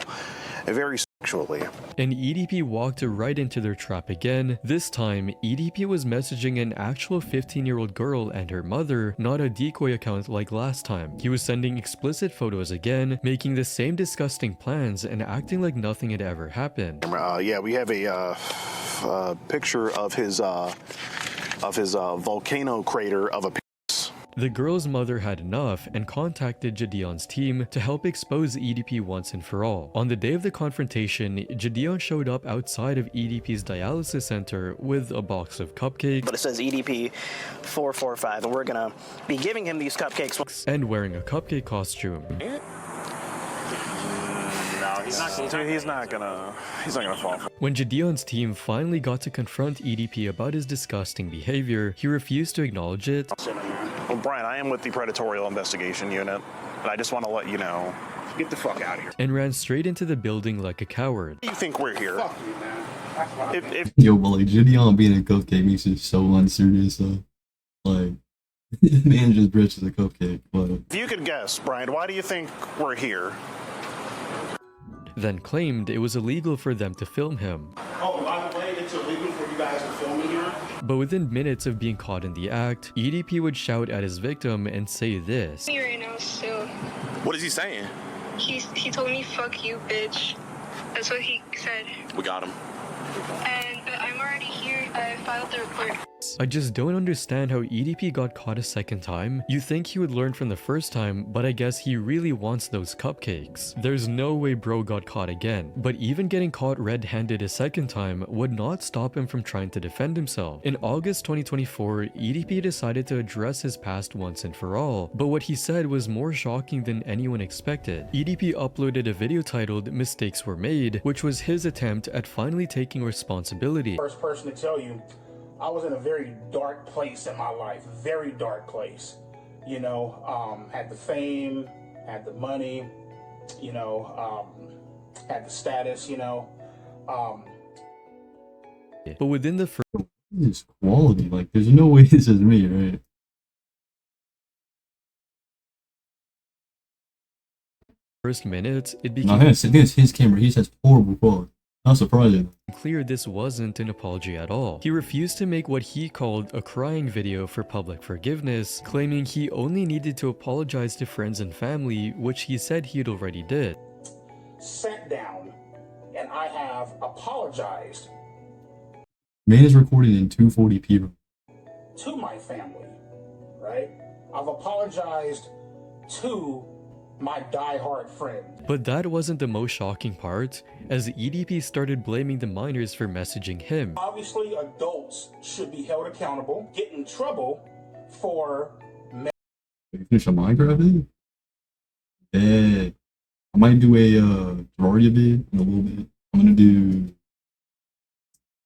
very sexually. And EDP walked right into their trap again. This time, EDP was messaging an actual 15-year-old girl and her mother, not a decoy account like last time. He was sending explicit photos again, making the same disgusting plans and acting like nothing had ever happened. Yeah, we have a picture of his volcano crater of a penis. The girl's mother had enough and contacted Jadion's team to help expose EDP once and for all. On the day of the confrontation, Jadion showed up outside of EDP's dialysis center with a box of cupcakes. But it says EDP 445, and we're gonna be giving him these cupcakes. And wearing a cupcake costume. He's not gonna fall. When Jadion's team finally got to confront EDP about his disgusting behavior, he refused to acknowledge it. Well, Brian, I am with the Predatorial Investigation Unit, and I just want to let you know, get the fuck out of here. And ran straight into the building like a coward. You think we're here? Fuck you, man. Yo, but like Gideon being a cupcake makes it so unserious. Like, the man just dressed as a cupcake. But If you could guess, Brian, why do you think we're here? Then claimed it was illegal for them to film him. Oh, by the way, it's illegal for you guys to film me here? But within minutes of being caught in the act, EDP would shout at his victim and say this. Me right now still. What is he saying? He told me fuck you, bitch. That's what he said. We got him. But I'm already here. I filed the report. I just don't understand how EDP got caught a second time. You think he would learn from the first time, but I guess he really wants those cupcakes. There's no way bro got caught again. But even getting caught red-handed a second time would not stop him from trying to defend himself. In August 2024, EDP decided to address his past once and for all, but what he said was more shocking than anyone expected. EDP uploaded a video titled "Mistakes Were Made," which was his attempt at finally taking responsibility. First person to tell you, I was in a very dark place in my life, very dark place. You know, had the fame, had the money, you know, had the status, you know. But within the this quality, like, there's no way this is me, right? first minutes, it No, became I think it's his camera. He has horrible quality. Not surprising. clear this wasn't an apology at all. He refused to make what he called a crying video for public forgiveness, claiming he only needed to apologize to friends and family, which he said he'd already did. Sat down and I have apologized Man is recording in 240p. to my family, right? I've apologized to my diehard friend. But that wasn't the most shocking part, as EDP started blaming the minors for messaging him. Obviously, adults should be held accountable, get in trouble for... You finish a Minecraft vid? Yeah. I might do a Terraria vid in a little bit. I'm gonna do...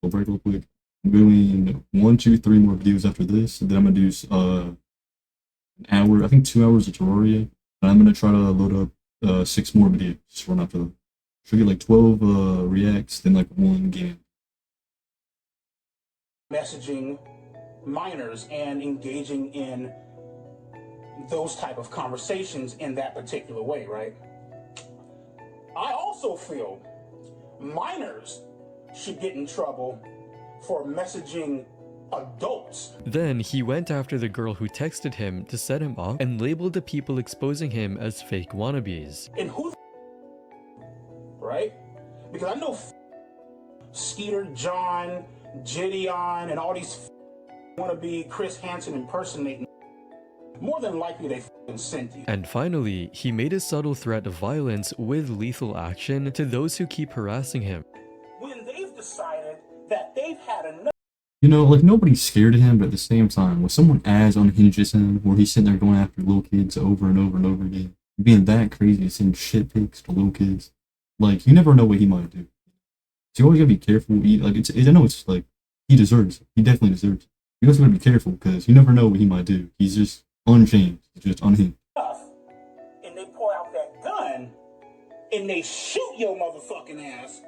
We'll break real quick. I'm doing 1, 2, 3 more videos after this, and then I'm gonna do an hour, I think 2 hours of Terraria. And I'm gonna try to load up 6 more videos run after that. Should get like 12 reacts, then like 1 game. Messaging minors and engaging in those type of conversations in that particular way, right? I also feel minors should get in trouble for messaging adults. Then he went after the girl who texted him to set him up and labeled the people exposing him as fake wannabes. And who right? Because I know Skeeter, John, Gideon, and all these wannabe Chris Hansen impersonating. More than likely they sent you. And finally, he made a subtle threat of violence with lethal action to those who keep harassing him. When they've decided that they've had enough. You know, like nobody's scared of him, but at the same time, with someone as unhinged as him, where he's sitting there going after little kids over and over and over again, being that crazy to send shit pics to little kids, like you never know what he might do. So you always gotta be careful. I know it's like he definitely deserves it. You also gotta be careful because you never know what he might do. He's just unchanged, he's just unhinged. And they pull out that gun and they shoot your motherfucking ass,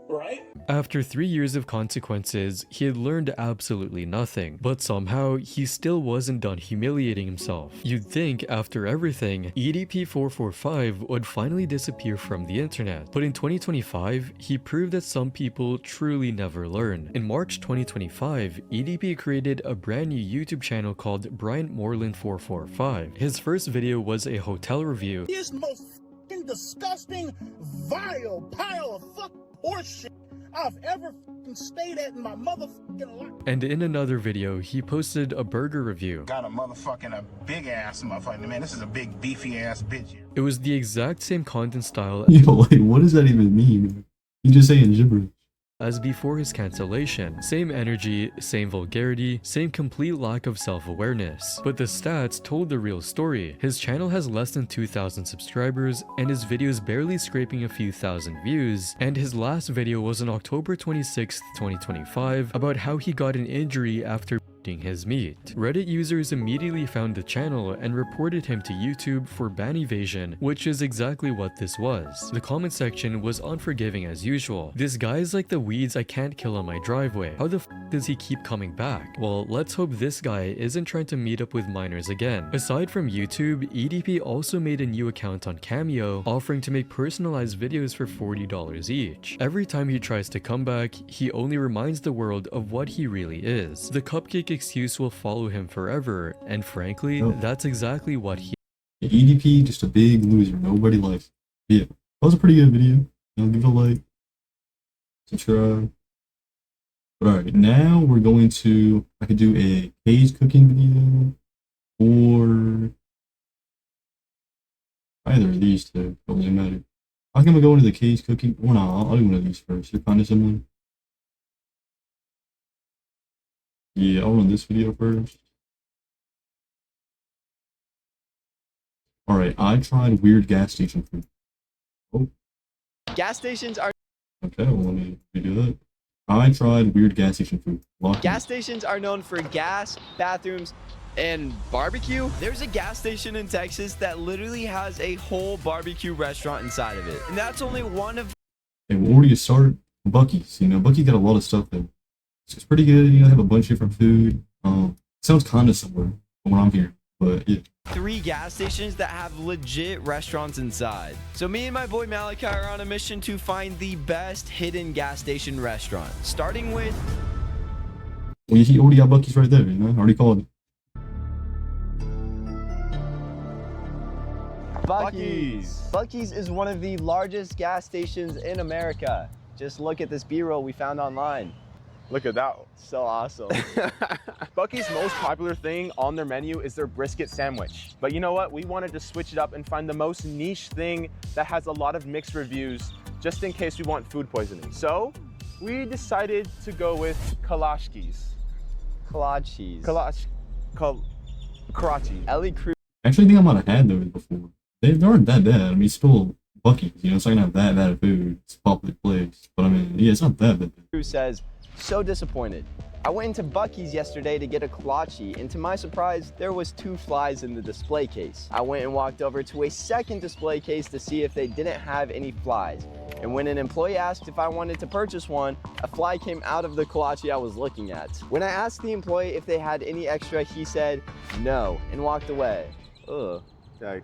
right? After 3 years of consequences, he had learned absolutely nothing, but somehow he still wasn't done humiliating himself. You'd think after everything, EDP445 would finally disappear from the internet, but in 2025, he proved that some people truly never learn. In March 2025, EDP created a brand new YouTube channel called BryantMoreland445. His first video was a hotel review. This most fucking disgusting, vile pile of fucking horseshit I've ever stayed at in my motherfucking life. And in another video, he posted a burger review. Got a big ass motherfucker. Man, this is a big beefy ass bitch here. It was the exact same content style Yo, like, what does that even mean? You just saying gibberish. as before his cancellation. Same energy, same vulgarity, same complete lack of self-awareness. But the stats told the real story. His channel has less than 2,000 subscribers and his videos barely scraping a few thousand views. And his last video was on October 26th, 2025 about how he got an injury after his meat. Reddit users immediately found the channel and reported him to YouTube for ban evasion, which is exactly what this was. The comment section was unforgiving as usual. This guy's like the weeds I can't kill on my driveway. How the f does he keep coming back? Well, let's hope this guy isn't trying to meet up with minors again. Aside from YouTube, EDP also made a new account on Cameo, offering to make personalized videos for $40 each. Every time he tries to come back, he only reminds the world of what he really is. The cupcake excuse will follow him forever, and frankly, that's exactly what he— EDP, just a big loser. Nobody likes it. Yeah, that was a pretty good video. Give it a like, subscribe. But alright, now we're going to, I could do a cage cooking video, or either of these two, don't really matter. I think I'm gonna go into the cage cooking, or no, I'll do one of these first. They're kind of similar. Yeah, I'll run this video first. Alright, I tried weird gas station food. Oh. Gas stations are— Okay, well, let me redo that. I tried weird gas station food. Gas stations are known for gas, bathrooms, and barbecue. There's a gas station in Texas that literally has a whole barbecue restaurant inside of it. And that's only one of— Hey, well, where do you start? Buc-ee's. You know, Buc-ee's got a lot of stuff there. It's pretty good, you know, they have a bunch of different food. Sounds kind of similar from what I'm hearing, but yeah. 3 gas stations that have legit restaurants inside. So me and my boy Malachi are on a mission to find the best hidden gas station restaurant. Starting with— Well, you already got Buc-ee's right there, you know? I already called it. Buc-ee's. Buc-ee's is one of the largest gas stations in America. Just look at this B-roll we found online. Look at that. So awesome. Buc-ee's most popular thing on their menu is their brisket sandwich. But you know what? We wanted to switch it up and find the most niche thing that has a lot of mixed reviews, just in case we want food poisoning. So we decided to go with Kalashkis. Kalachis. Karachi. Ellie Cruz. I actually think I might have had those before. They aren't that bad. I mean, it's still Buc-ee's, you know, it's not gonna have that bad of food. It's a popular place. But I mean, yeah, it's not that bad. Cruz says, so disappointed. I went into Buc-ee's yesterday to get a kolache, and to my surprise, there was 2 flies in the display case. I went and walked over to a second display case to see if they didn't have any flies. And when an employee asked if I wanted to purchase one, a fly came out of the kolache I was looking at. When I asked the employee if they had any extra, he said no and walked away. Ugh.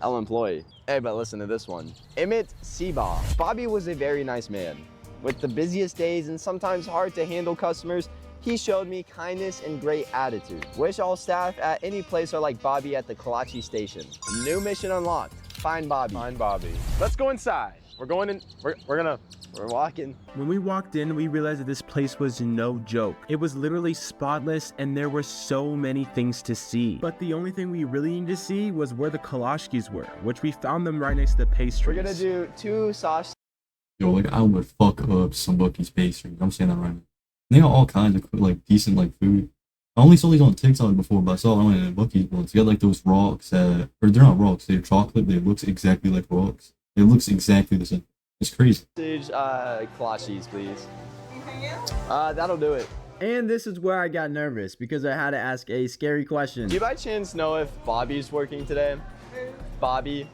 I'll employee. Hey, but listen to this one. Emmett Seabaugh. Bobby was a very nice man. With the busiest days and sometimes hard to handle customers, he showed me kindness and great attitude. Wish all staff at any place are like Bobby at the Kalachi station. New mission unlocked. Find Bobby. Find Bobby. Let's go inside. We're going in. We're walking. When we walked in, we realized that this place was no joke. It was literally spotless and there were so many things to see. But the only thing we really needed to see was where the Kalashkis were, which we found them right next to the pastries. We're gonna do 2 sausage. Yo, like, I would fuck up some Buc-ee's pastries. I'm saying that right now. They got all kinds of, like, decent, like, food. I only saw these on TikTok before, but I saw it on Buc-ee's once. You got, like, those rocks that, or they're not rocks, they're chocolate. They look exactly like rocks. It looks exactly the same. It's crazy. Kalashis, please. That'll do it. And this is where I got nervous because I had to ask a scary question. Do you by chance know if Bobby's working today? Bobby?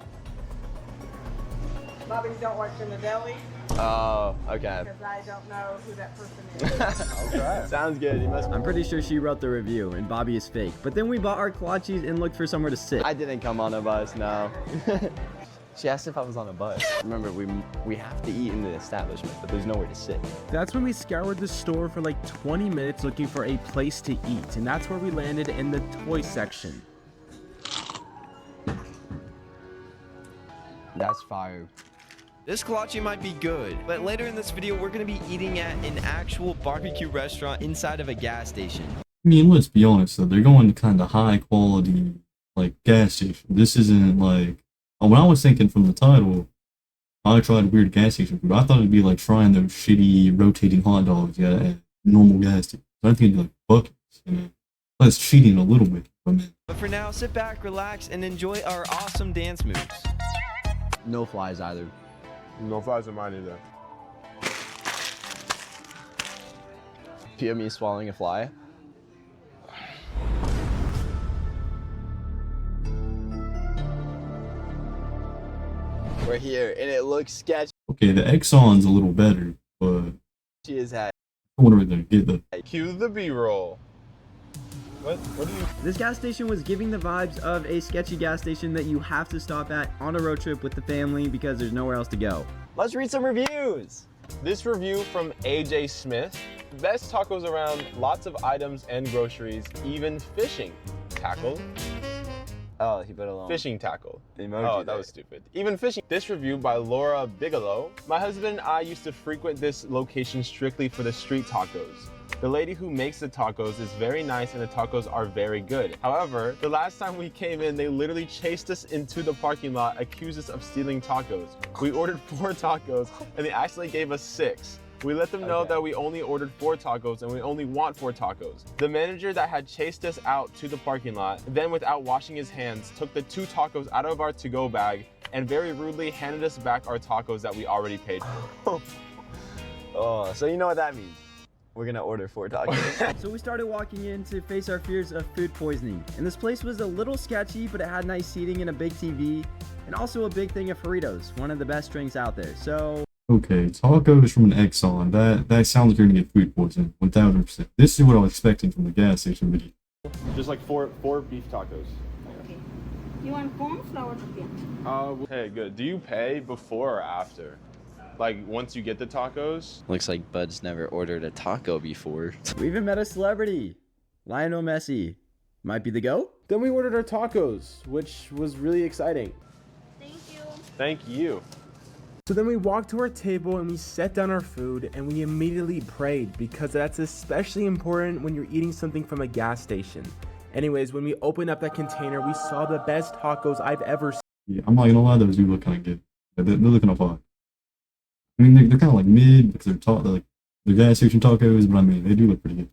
Bobbies don't work in the deli. Oh, okay. Because I don't know who that person is. Okay. Sounds good. You must. I'm pretty sure she wrote the review and Bobby is fake. But then we bought our kolaches and looked for somewhere to sit. I didn't come on a bus, no. She asked if I was on a bus. Remember, we have to eat in the establishment, but there's nowhere to sit. That's when we scoured the store for like 20 minutes looking for a place to eat, and that's where we landed in the toy section. That's fire. This kolache might be good, but later in this video, we're gonna be eating at an actual barbecue restaurant inside of a gas station. I mean, let's be honest though, they're going to kind of high quality, like, gas station. This isn't like, when I was thinking from the title, I tried weird gas station food. I thought it'd be like trying those shitty rotating hot dogs at normal gas stations. I think it'd be like Buc-ee's, you know. That's cheating a little bit. But for now, sit back, relax, and enjoy our awesome dance moves. No flies either. No flies in mine either. Pia me swallowing a fly. We're here, and it looks sketchy. Okay, the Exxon's a little better, but She is hat. I wonder where they get the. Cue the B-roll. What do you? This gas station was giving the vibes of a sketchy gas station that you have to stop at on a road trip with the family because there's nowhere else to go. Let's read some reviews. This review from AJ Smith. Best tacos around, lots of items and groceries, even fishing tackle. Oh, he put alone. Fishing tackle. The emoji Oh, that there. was stupid. Even fishing. This review by Laura Bigelow. My husband and I used to frequent this location strictly for the street tacos. The lady who makes the tacos is very nice and the tacos are very good. However, the last time we came in, they literally chased us into the parking lot, accused us of stealing tacos. We ordered 4 tacos and they actually gave us 6. We let them know that we only ordered 4 tacos and we only want 4 tacos. The manager that had chased us out to the parking lot, then without washing his hands, took the 2 tacos out of our to-go bag and very rudely handed us back our tacos that we already paid for. Oh, so you know what that means. We're gonna order 4 tacos. So we started walking in to face our fears of food poisoning. And this place was a little sketchy, but it had nice seating and a big TV. And also a big thing of Doritos, one of the best drinks out there. So... Okay, tacos from an Exxon. That sounds like you're gonna get food poisoning, 1000%. This is what I was expecting from the gas station video. Just like four beef tacos. Okay. You want corn flour tortilla? Hey, good. Do you pay before or after? Like once you get the tacos? Looks like Bud's never ordered a taco before. We even met a celebrity. Lionel Messi. Might be the GOAT? Then we ordered our tacos, which was really exciting. Thank you. Thank you. So then we walked to our table and we set down our food and we immediately prayed because that's especially important when you're eating something from a gas station. Anyways, when we opened up that container, we saw the best tacos I've ever seen. Yeah, I'm not gonna lie, those do look kind of good. They're looking up hot. I mean, they're kind of like mid because they're like they're gas station tacos, but I mean, they do look pretty good.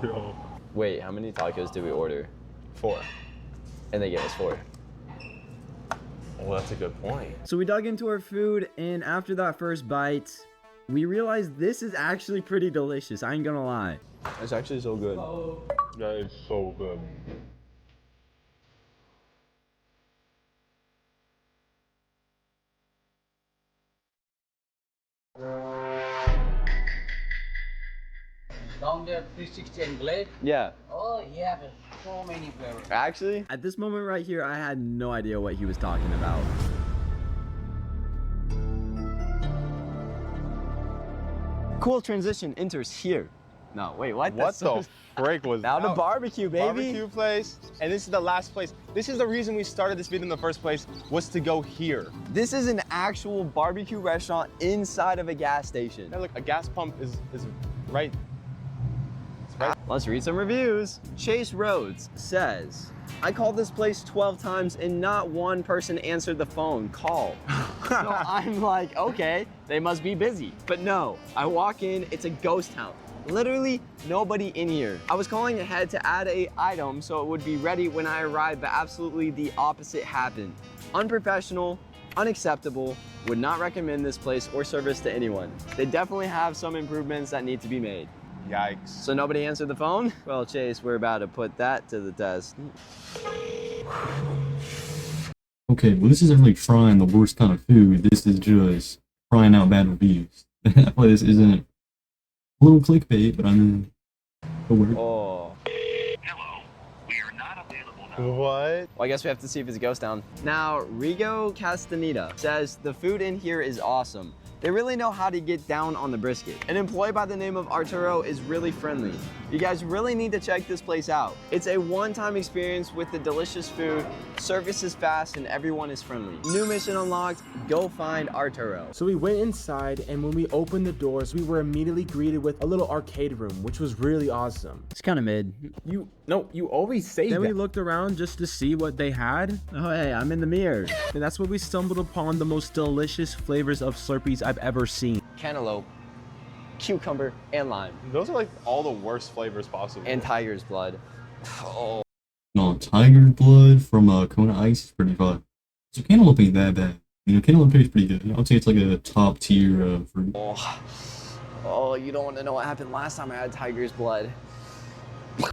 Yo. Wait, how many tacos did we order? 4. And they gave us 4. Well, that's a good point. So we dug into our food, and after that first bite, we realized this is actually pretty delicious. I ain't gonna lie. It's actually so good. That is so good. Down there, 360 and Glade? Yeah. Oh, yeah, there's so many flavors. Actually? At this moment right here, I had no idea what he was talking about. Cool transition enters here. No, wait, what? What the frick was now that? the barbecue, baby. Barbecue place, and this is the last place. This is the reason we started this video in the first place, was to go here. This is an actual barbecue restaurant inside of a gas station. Yeah, look, a gas pump is right. Let's read some reviews. Chase Rhodes says, I called this place 12 times and not one person answered the phone call. So I'm like, okay, they must be busy. But no, I walk in, it's a ghost town. Literally nobody in here. I was calling ahead to add an item so it would be ready when I arrived, but absolutely the opposite happened. Unprofessional, unacceptable, would not recommend this place or service to anyone. They definitely have some improvements that need to be made. Yikes. So nobody answered the phone? Well, Chase, we're about to put that to the test. Okay, well, this isn't like trying the worst kind of food. This is just trying out bad reviews. I feel like this isn't a little clickbait, but I mean, it'll work. Oh. What? Well, I guess we have to see if it's a ghost town. Now, Rigo Castaneda says, the food in here is awesome. They really know how to get down on the brisket. An employee by the name of Arturo is really friendly. You guys really need to check this place out. It's a one-time experience with the delicious food, service is fast, and everyone is friendly. New mission unlocked, go find Arturo. So we went inside, and when we opened the doors, we were immediately greeted with a little arcade room, which was really awesome. It's kind of mid. You always say that. Then we looked around just to see what they had. Oh, hey, I'm in the mirror. And that's where we stumbled upon the most delicious flavors of Slurpees I've ever seen. Cantaloupe, cucumber, and lime. Those are like all the worst flavors possible. And tiger's blood. Oh. No, tiger blood from Kona Ice is pretty fun. So cantaloupe ain't that bad. You know, cantaloupe tastes pretty good. I would say it's like a top tier fruit. Oh, you don't want to know what happened last time I had tiger's blood.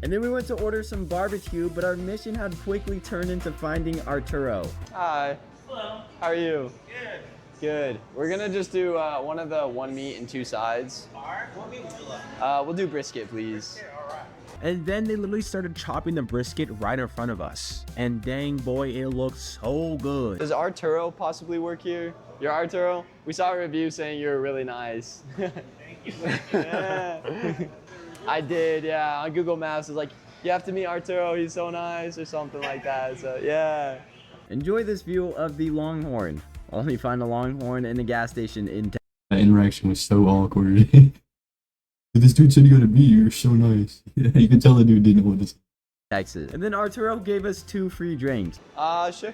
And then we went to order some barbecue, but our mission had quickly turned into finding Arturo. Hi. Hello. How are you? Good. Good. We're gonna just do one of the 1 meat and 2 sides. Alright. What meat would you like? We'll do brisket, please. Okay, alright. And then they literally started chopping the brisket right in front of us. And dang boy, it looked so good. Does Arturo possibly work here? You're Arturo? We saw a review saying you were really nice. Thank you. Yeah. I did, yeah. On Google Maps, it's like, you have to meet Arturo, he's so nice, or something like that. So, yeah. Enjoy this view of the Longhorn. Only find a Longhorn in a gas station in town. That interaction was so awkward. This dude said you gotta be here, so nice. Yeah, you can tell the dude didn't know what to say. Texas. And then Arturo gave us 2 free drinks. Sure.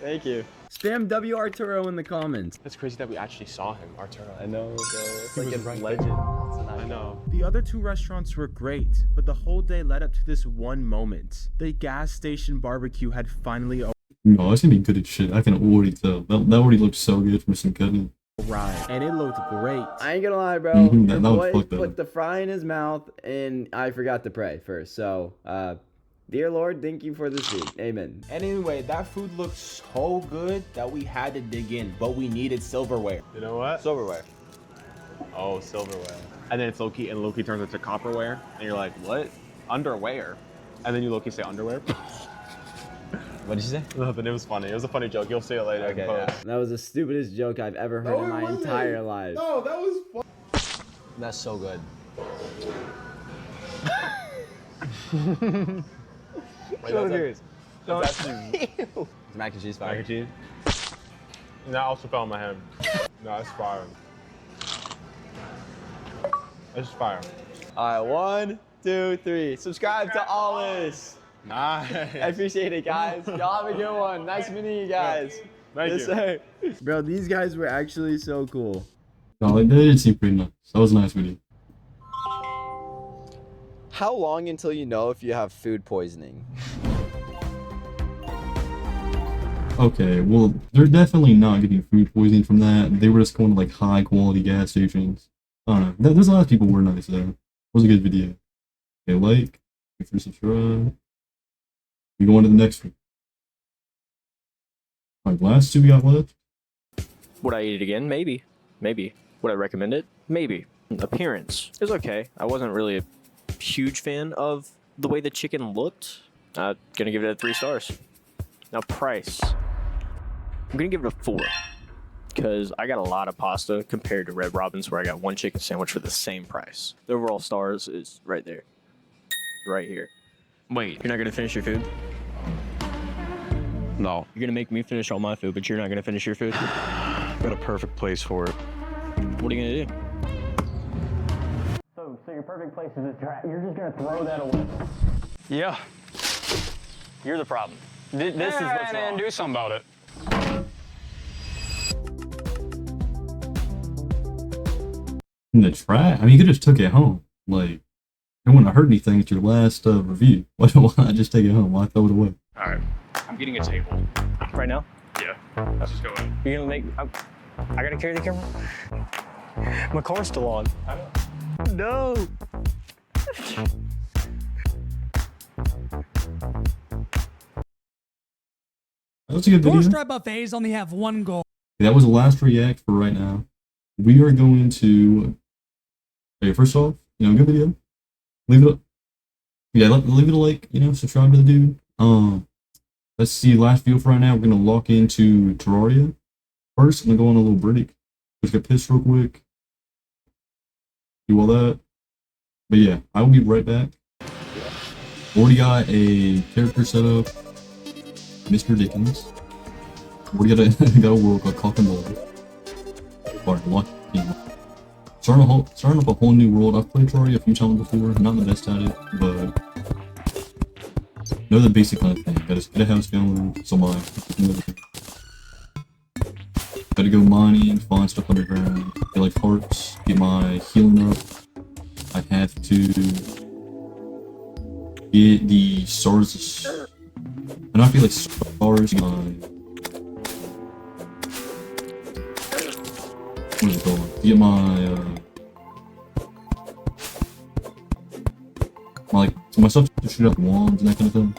Thank you. Spam W Arturo in the comments. It's crazy that we actually saw him, Arturo. I know, bro. It's like a right legend. I know. The other 2 restaurants were great, but the whole day led up to this one moment. The gas station barbecue had finally opened. No, it's gonna be good as shit. I can already tell. That already looked so good from some cutting. Right, and it looked great. I ain't gonna lie, bro. That boy was fucked up. put the fry in his mouth, and I forgot to pray first. So, dear Lord, thank you for this food. Amen. And anyway, that food looked so good that we had to dig in, but we needed silverware. You know what? Silverware. Oh, silverware. And then it's Loki, and Loki turns into copperware, and you're like, what? Underwear? And then you Loki say underwear. What did you say? Nothing. It was funny. It was a funny joke. You'll see it later. Okay, yeah. That was the stupidest joke I've ever heard in my entire life. No, that was fun. That's so good. Wait, that's It's mac and cheese fire. Mac and cheese? And that also fell on my hand. No, it's fire. It's fire. All right, 1, 2, 3. Subscribe to all this. Nice. I appreciate it, guys. Y'all have a good one. Nice meeting you guys. Thank you. Sir. Bro, these guys were actually so cool. No, like, they did seem pretty nice. That was a nice video. How long until you know if you have food poisoning? Okay, well, they're definitely not getting food poisoning from that. They were just going to like high quality gas stations. I don't know. There's a lot of people who were nice though. It was a good video. Okay, like, make sure to subscribe. We go on to the next one. Alright, last two we got left. Would I eat it again? Maybe. Maybe. Would I recommend it? Maybe. Appearance. It was okay. I wasn't really a huge fan of the way the chicken looked. Gonna give it 3 stars. Now price. I'm gonna give it a 4. Because I got a lot of pasta compared to Red Robin's where I got 1 chicken sandwich for the same price. The overall stars is right there. Right here. Wait, you're not gonna finish your food? No. You're gonna make me finish all my food, but you're not gonna finish your food? Got a perfect place for it. What are you gonna do? So your perfect place is a trap. You're just gonna throw that away. Yeah. You're the problem. This is what's wrong. Do something about it. In the trash? I mean, you could just took it home. Like, it wouldn't have hurt anything at your last review. Why not just take it home? Why throw it away? Alright. I'm getting a table. Right now? Yeah. Let's just go in. You're gonna make... I gotta carry the camera? My car's still on. No! That was a good video. Four-stripe buffets only have one goal. That was the last react for right now. We are going to... Okay, first off, good video. Leave it up. Yeah, leave it a like, subscribe to the dude. Let's see, last video for right now, we're gonna lock into Terraria. First, I'm gonna go on a little break. Just get pissed real quick. Do all that. But yeah, I will be right back. Already got a character set up. Mr. Dickens. Already got a world called Cock and Ball. Or what? Starting up a whole new world. I've played Terraria a few times before. Not the best at it, but know the basic kind of thing. Gotta get a house going, survive. Gotta go mining, find stuff underground, get like hearts, get my healing up. I have to get the stars. I not feel like stars. What is it called? Get my stuff to shoot up wands and that kind of thing.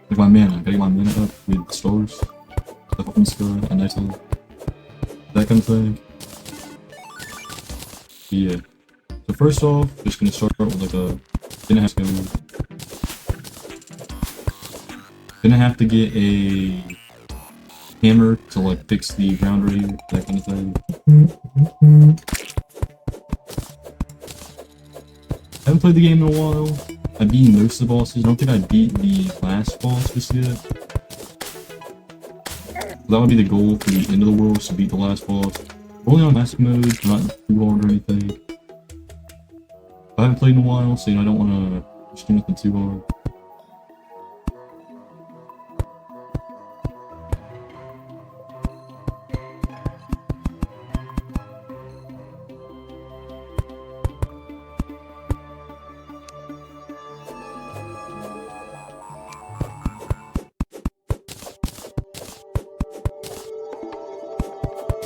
Like my mana, gotta get my mana up with stars. Stuff up in the sky at nighttime. That kind of thing. Yeah. So first off, just gonna start with like a gonna have to get a hammer to like fix the ground rate, that kind of thing. I haven't played the game in a while. I've beaten most of the bosses. I don't think I beat the last boss just yet. That would be the goal for the end of the world, is to beat the last boss. We're only on massive mode, not too hard or anything. I haven't played in a while, so I don't want to just do nothing too hard.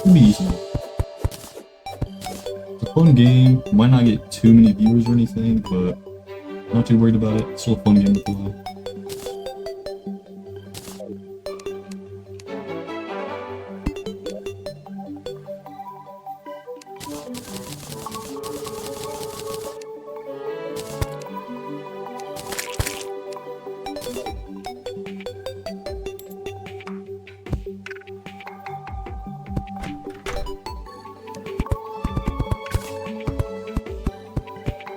It'll be easy. It's a fun game. Might not get too many viewers or anything, but I'm not too worried about it. It's still a fun game to play.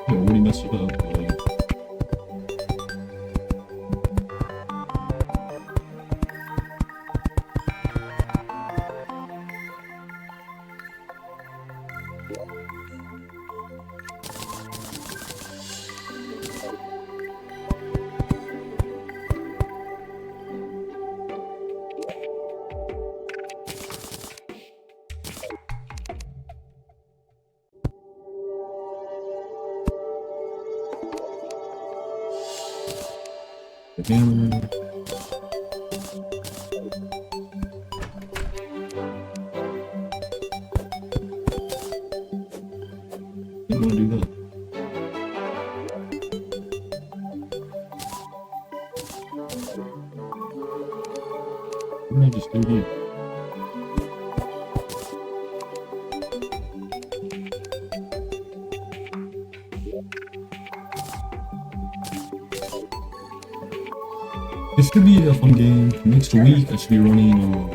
I already messed it up. The hammer. Didn't want to do that. What did I just do here? This should be a fun game. Next week I should be running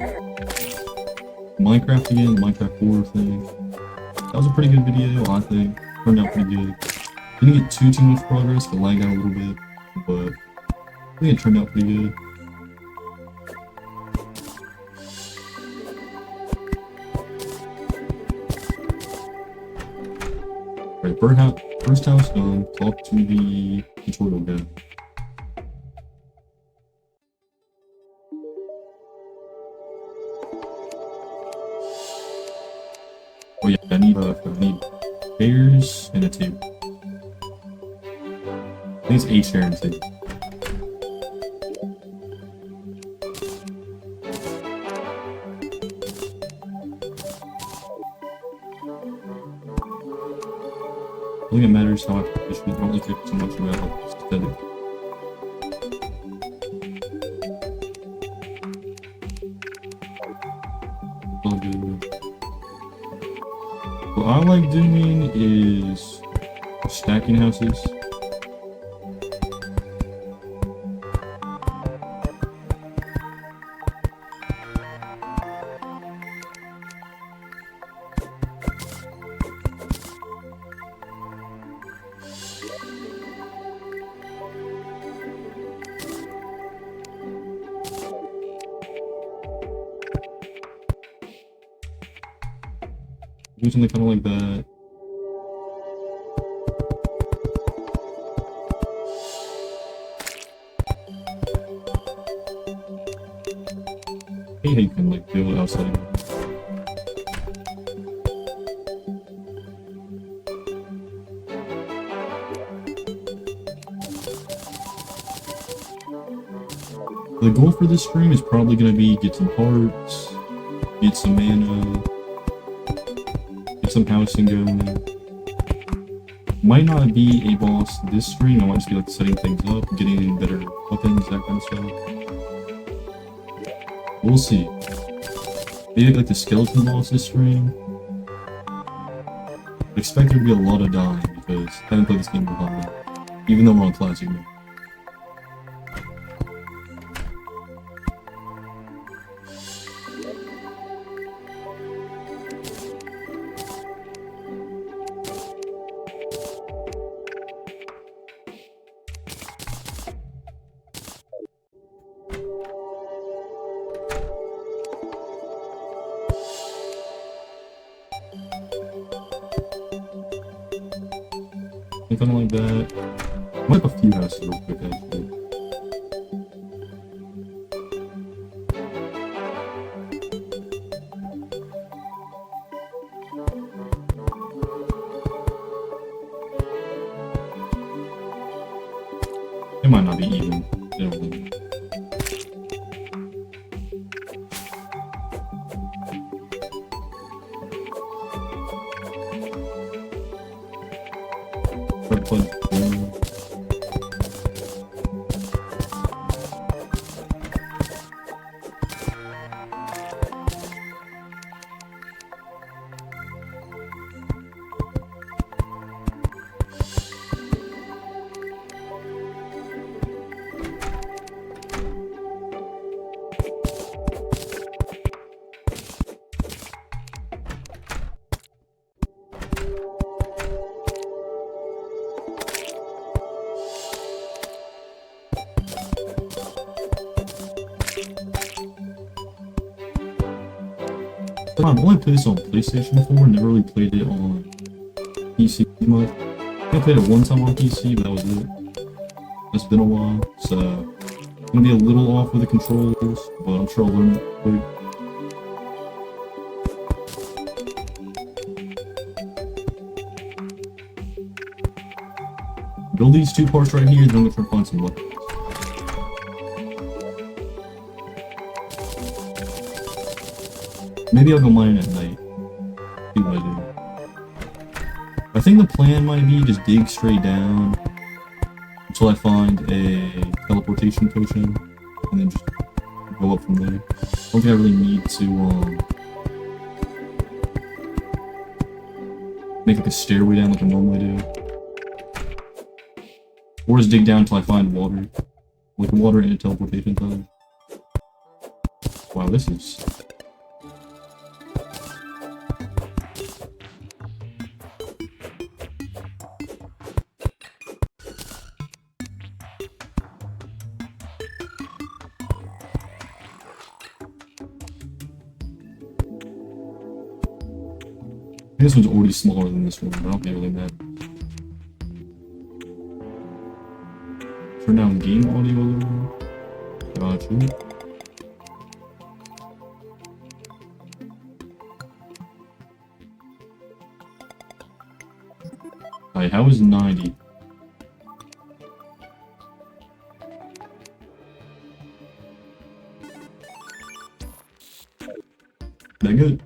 Minecraft again, Minecraft horror thing. That was a pretty good video, I think. Turned out pretty good. Didn't get too much progress, but lagged out a little bit. But I think it turned out pretty good. Alright, first house done. Talk to the tutorial guy. Oh yeah, I need chairs and a table. I think it's a chair and a table. I think it matters how I position it. I don't really care too much about aesthetic. All good. What I like doing is stacking houses. Do something kind of like that. I hate how you can like build outside. The goal for this stream is probably going to be get some parts, get some mana, get some housing going. Might not be a boss this stream, I might just be like setting things up, getting better weapons, that kind of stuff. We'll see. Maybe like the skeleton boss this stream. I expect there to be a lot of dying because I haven't played this game in a while, even though we're on classic mode. Kind of like that. I might have a few houses real quick actually. It might not be even. I've only played this on PlayStation before, never really played it on PC much. I played it one time on PC, but that was it. It's been a while, so I'm gonna be a little off with the controls, but I'm sure I'll learn it quick. Build these two parts right here, then I'm gonna try to find some weapons. Maybe I'll go mining at night. See what I do. I think the plan might be just dig straight down until I find a teleportation potion, and then just go up from there. I don't think I really need to make like a stairway down like I normally do. Or just dig down until I find water. Like water and a teleportation time. Wow, this is... This one's already smaller than this one, but I don't think really matter. Turn down game audio a little. Gotcha. Alright, how is 90? That good?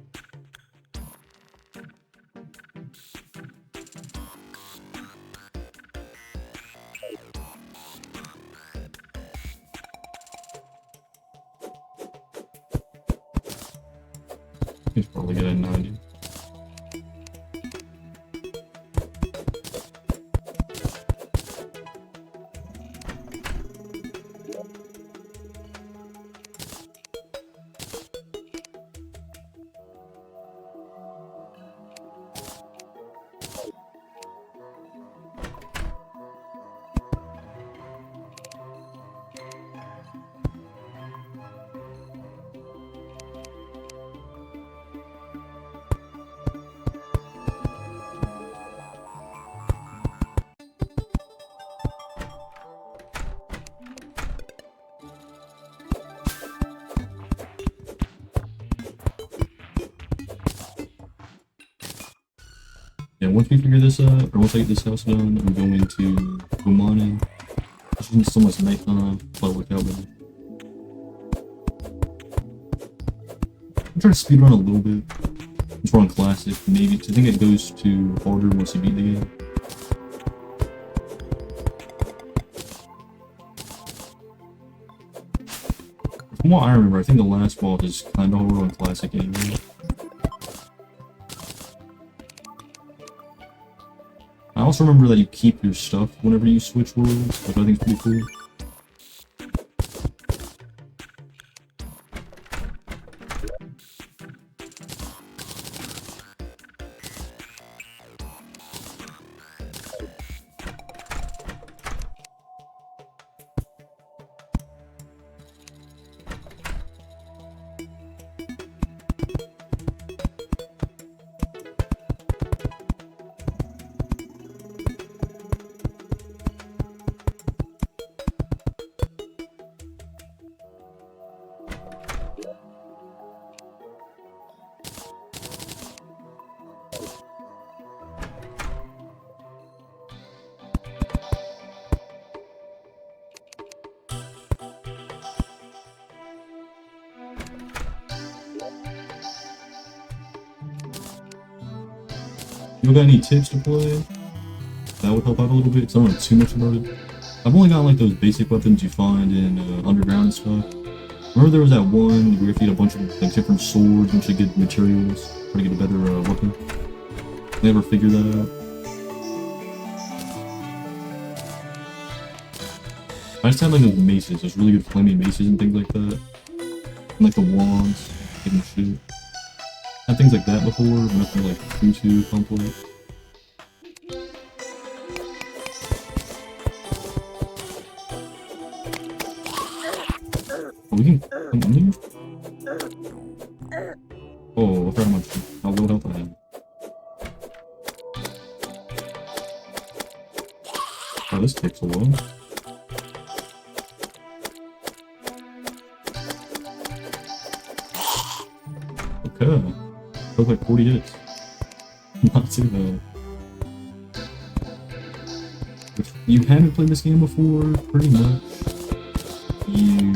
He's probably good at 90. Yeah, once we figure this out, or once I get this house done, I'm going to go mining. It's just so much nighttime, so I work out better. I'm trying to speedrun a little bit. Just run classic, maybe. I think it goes to harder once you beat the game. From what I remember, I think the last boss is kinda hard on classic anyway. I also remember that you keep your stuff whenever you switch worlds, which I think is pretty cool. You got any tips to play? That would help out a little bit, because I don't know too much about it. I've only got like those basic weapons you find in Underground and stuff. Remember there was that one where if you had a bunch of like different swords, and you get materials, try to get a better weapon. Did you ever figure that out? I just had like those maces, those really good flaming maces and things like that. And like the wands, they can shoot. Had things like that before, nothing like too complex. Oh, we can come in here? Oh, I forgot how low health I have. Oh, this takes a while. Okay. Took like 40 hits. Not too bad. If you haven't played this game before, pretty much, you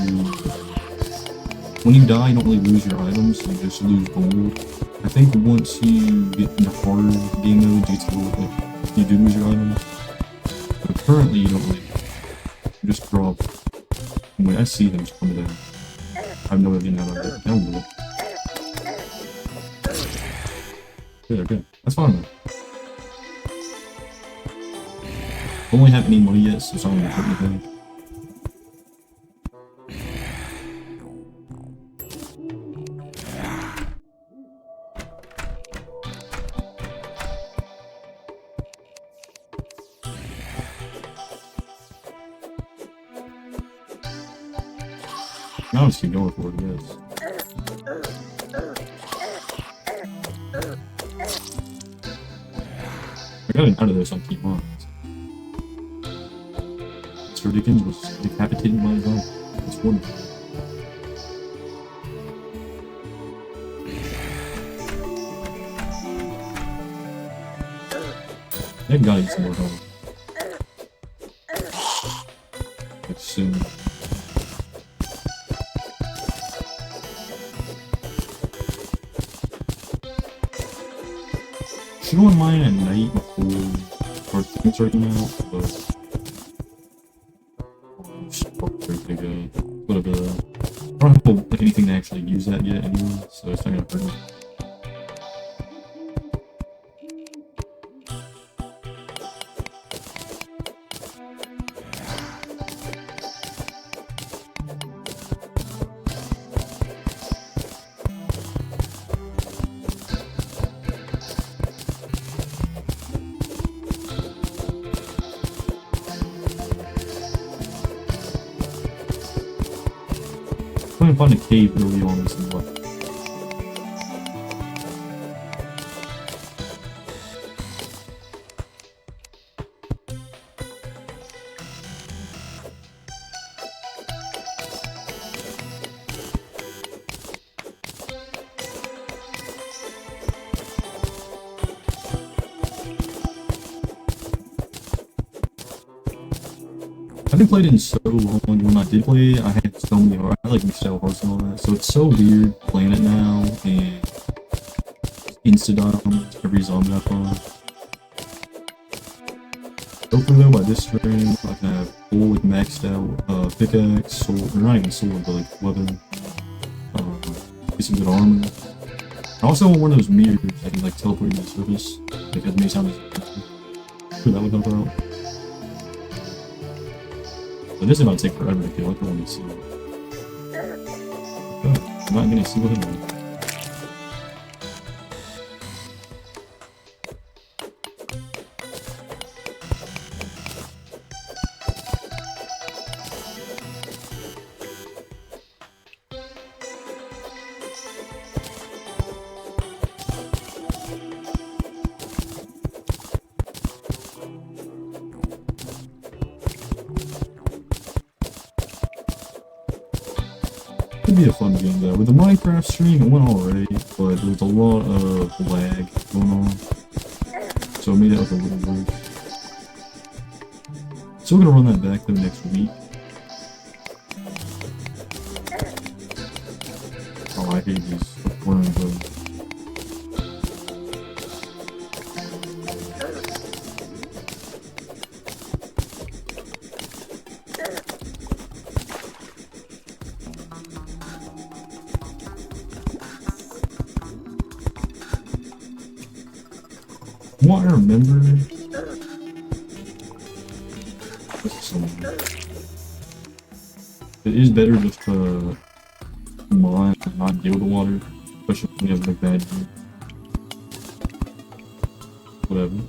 when you die, you don't really lose your items, you just lose gold. I think once you get into hard game mode, you get to like, you do lose your items. But currently, you don't really. You just drop. Wait, I see them just coming down. I have no idea now. Down with it. Yeah, they're good. That's fine though. Don't really have any money yet, so it's not gonna hurt me bad. I'll just keep going for it, yes. I got out of this on keep on. Mr. Dickens was decapitated by his own. It's wonderful. I gotta eat some more help. Like soon. Should go on mine at night before things start coming out, but whatever. I don't have like anything to actually use that yet anyway, so it's not gonna hurt me. I'm trying to find a cave early on this as well. I haven't played it in so long. When I did play it, I had so many hearts. I like mixed out hearts and all that. So it's so weird playing it now and insta-dom every zombie I find. Hopefully though, by this stream, I can have full like maxed out pickaxe, sword, or not even sword, but like weapon. Get some good armor. I also want one of those mirrors that can like teleport to the surface. Like that may sound sure that would help out. But this is about to take forever to kill. I don't want to see it. I'm not gonna see what it is. Could be a fun game though. With the Minecraft stream, it went alright, but there was a lot of lag going on, so it made it like a little worse. So we're gonna run that back though next week. Oh, I hate these worms though. What I remember, it is better just to mine and not deal with the water, especially when you have like bad gear. Whatever.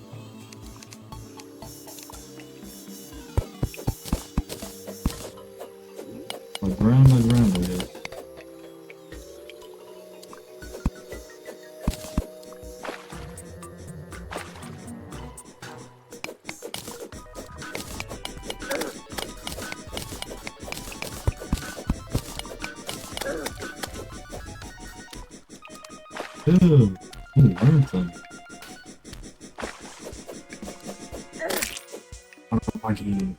Like round by round, I guess. Ooh, worm thing.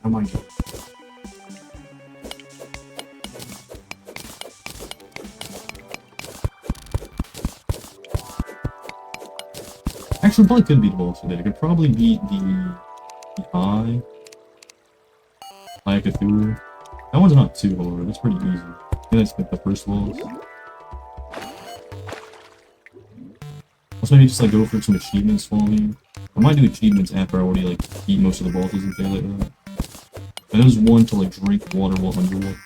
I might get. Actually, probably could beat the boss today. I could probably beat the Eye Cthulhu. That one's not too hard. That's pretty easy. I think that's like the first boss. Also, maybe just like go for some achievements for me. I might do achievements after I already like beat most of the bosses and things like that. And there's one to like drink water while underwater.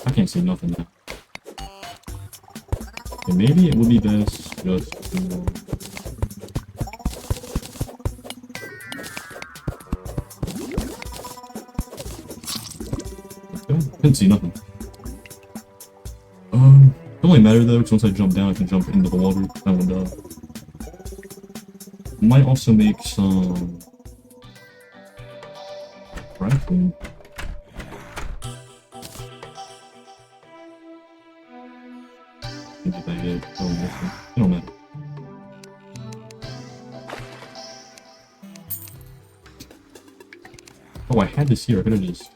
I can't see nothing now. Okay, maybe it would be best just to... Okay, couldn't see nothing. Don't really matter though, because once I jump down, I can jump into the water. That one does. Might also make some... rifle? Can't get that yet. Oh, it don't matter. Oh, I had this here. I could have just...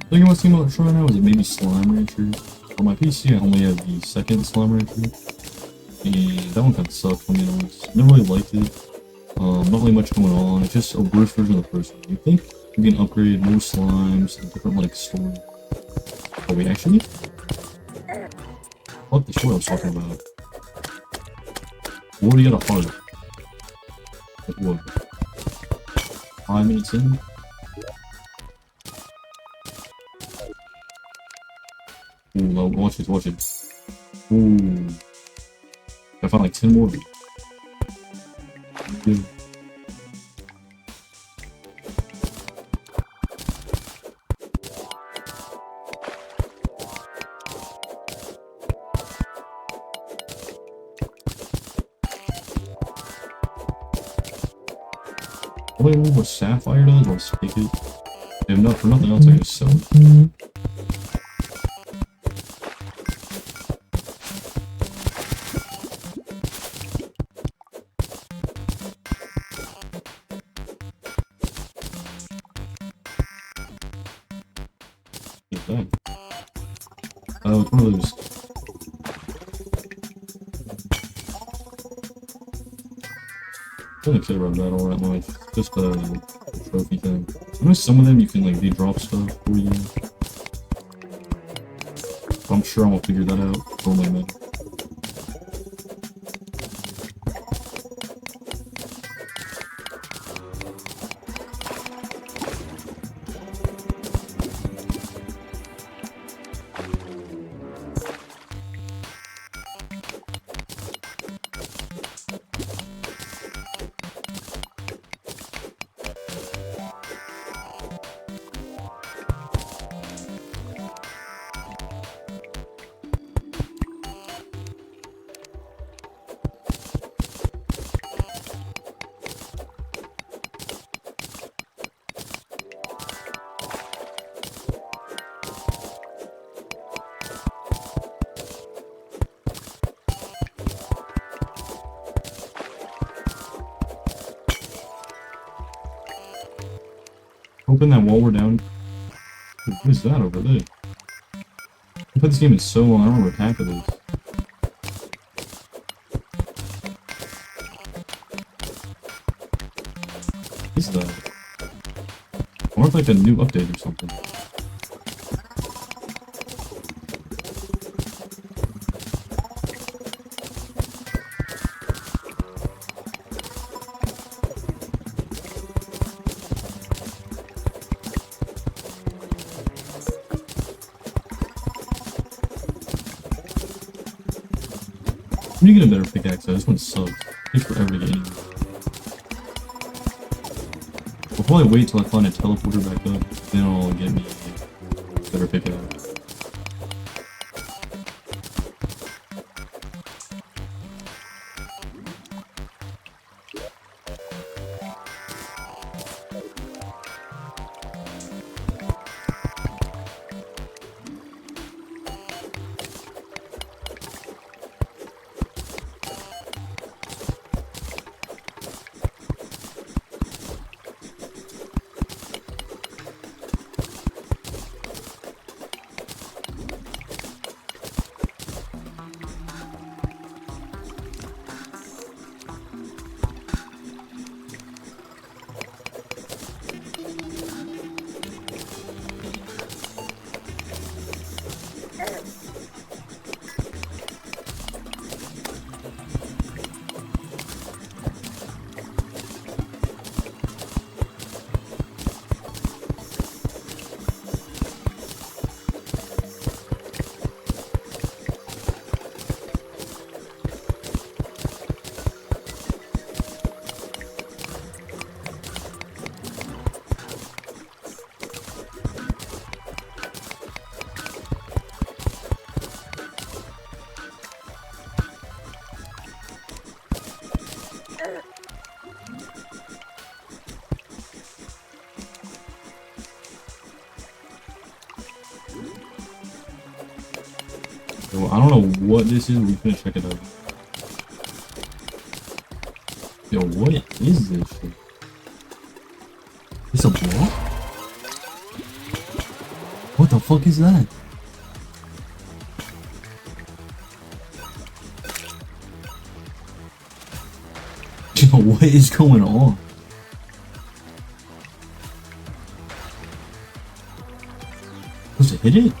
I think I want to see what I'm trying now is it maybe Slime Rancher. On my PC, I only have the second Slime Rancher. And that one kind of sucked, to be honest. Never really liked it. Not really much going on. It's just a worse version of the first one. You think you can upgrade more slimes, and different like story. Oh wait, actually? What the story I was talking about? What do you got a heart? Like what? 5 minutes in? Ooh, no, watch it, watch it. Ooh. I found like 10 more. Yeah. Wait, what Sapphire does? Or Spigot? If not for nothing else, I just sell it. Oh, it's one of those. I don't care about that all that much. Just a trophy thing. I know some of them you can like they drop stuff for you. I'm sure I won't figure that out. For my man. Open that while we're down. What is that over there? I played this game in so long, I don't remember what half it is. What is that? I wonder if like a new update or something. I need to get a better pickaxe though, this one sucks. It takes forever to get in. I'll probably wait till I find a teleporter back up, then I'll get me a better pickaxe. So I don't know what this is, we're gonna check it out. Yo, what is this shit? It's a block? What the fuck is that? Yo, what is going on? Supposed to hit it?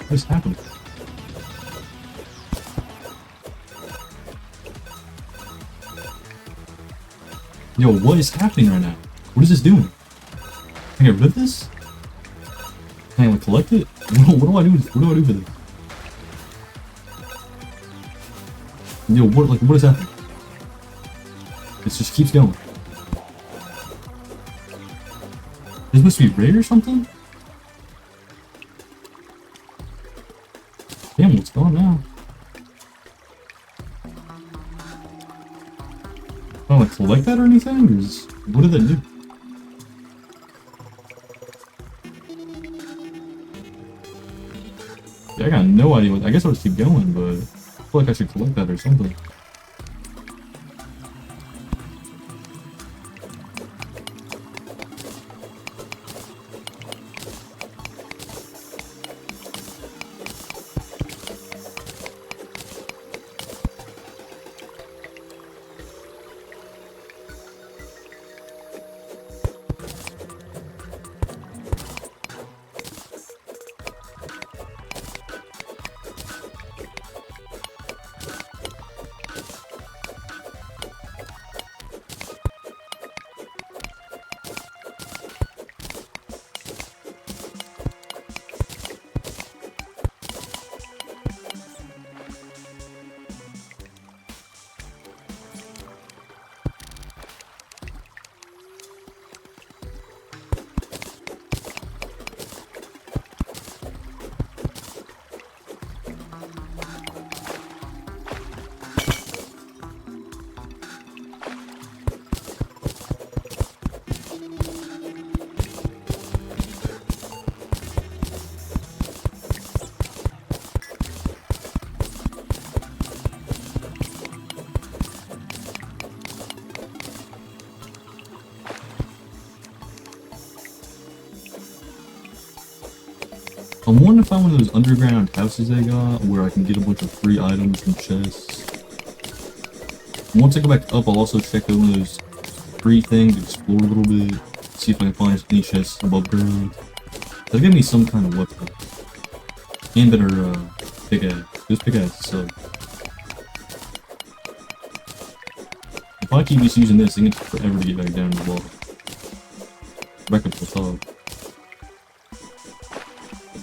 What is happening? Yo, what is happening right now? What is this doing? Can I get rid of this? Can I like collect it? What do I do? What do I do for this? Yo, what is happening? It just keeps going. This must be rare or something? Damn, what's going on? I don't like collect that or anything? Or is, what did that do? Yeah, I got no idea what. I guess I'll just keep going, but I feel like I should collect that or something. I'm wanting to find one of those underground houses they got where I can get a bunch of free items from chests. Once I go back up, I'll also check out one of those free things, explore a little bit, see if I can find any chests above ground. They'll give me some kind of weapon. And better pickaxe. This pickaxe sucks. If I keep just using this, it can take forever to get back down to the wall. Back up to the top.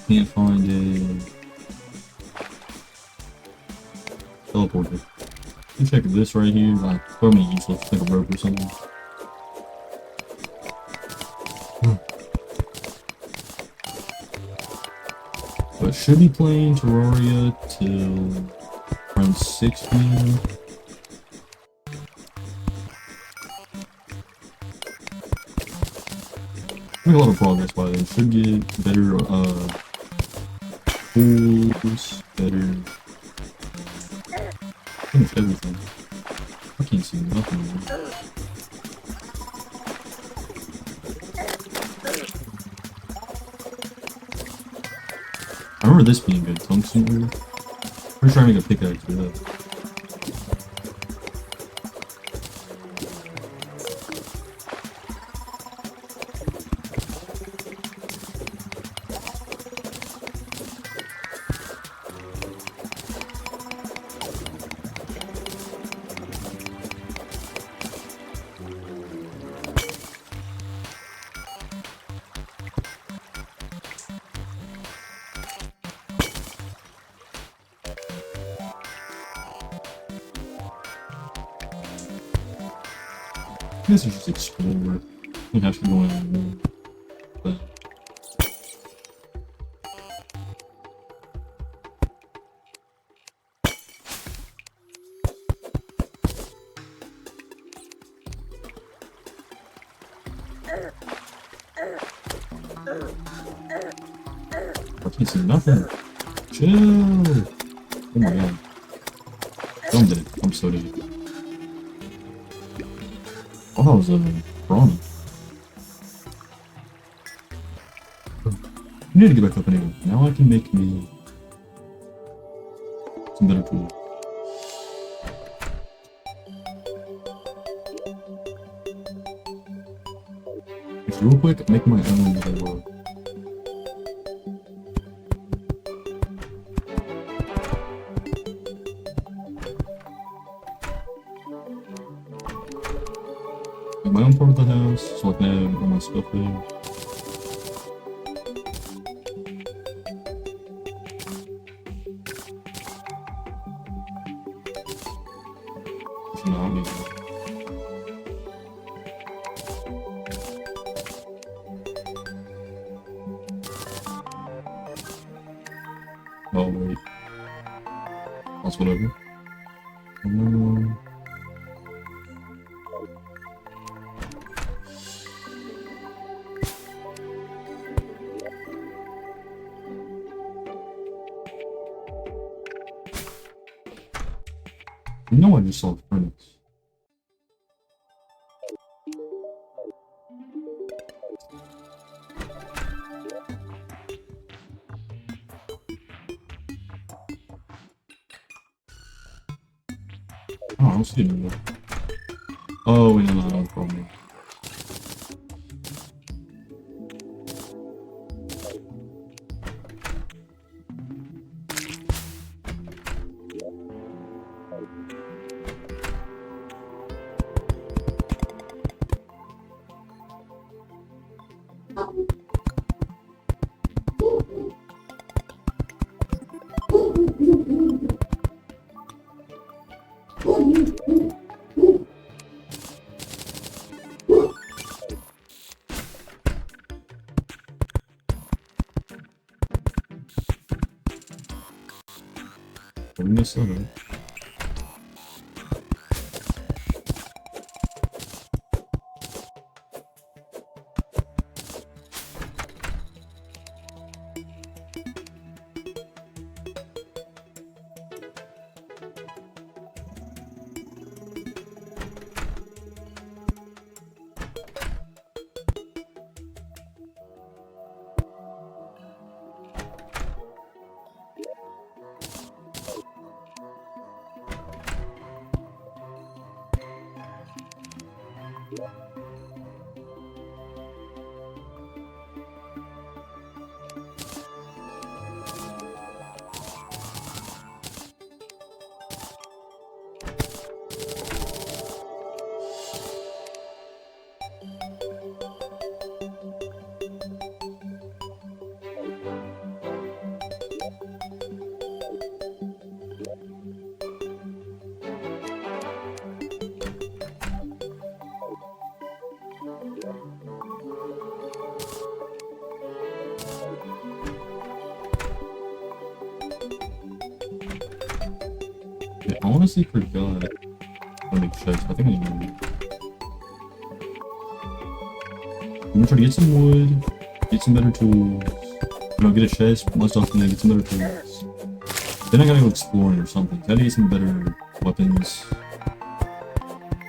Can't find a teleporter. You check this right here. Like, probably useless, like a rope or something. But should be playing Terraria till around 6 p.m. Make a lot of progress by then. Should get better tools, better pretty much everything. I can't see nothing anymore. I remember this being good, tungsten ore. Pretty sure I make a pickaxe for that. I guess I should just explore. We have to go in more. But I can't see nothing. Chill. Oh my god. I'm dead. I'm so dead. Oh, that was a brawny. I need to get back up anyway. Now I can make me some better tools. Just real quick, make my own little my own part of the house, so I can have all my stuff there. It's not me. Oh wait. That's whatever. No, I just saw the furnace. Oh, I don't see it anymore. Oh, wait, no problem. I missed that. I honestly forgot how to make chests. I think I know. I'm gonna try to get some wood, get some better tools. Get a chest, put my stuff in there, get some better tools. Then I gotta go exploring or something. Gotta get some better weapons.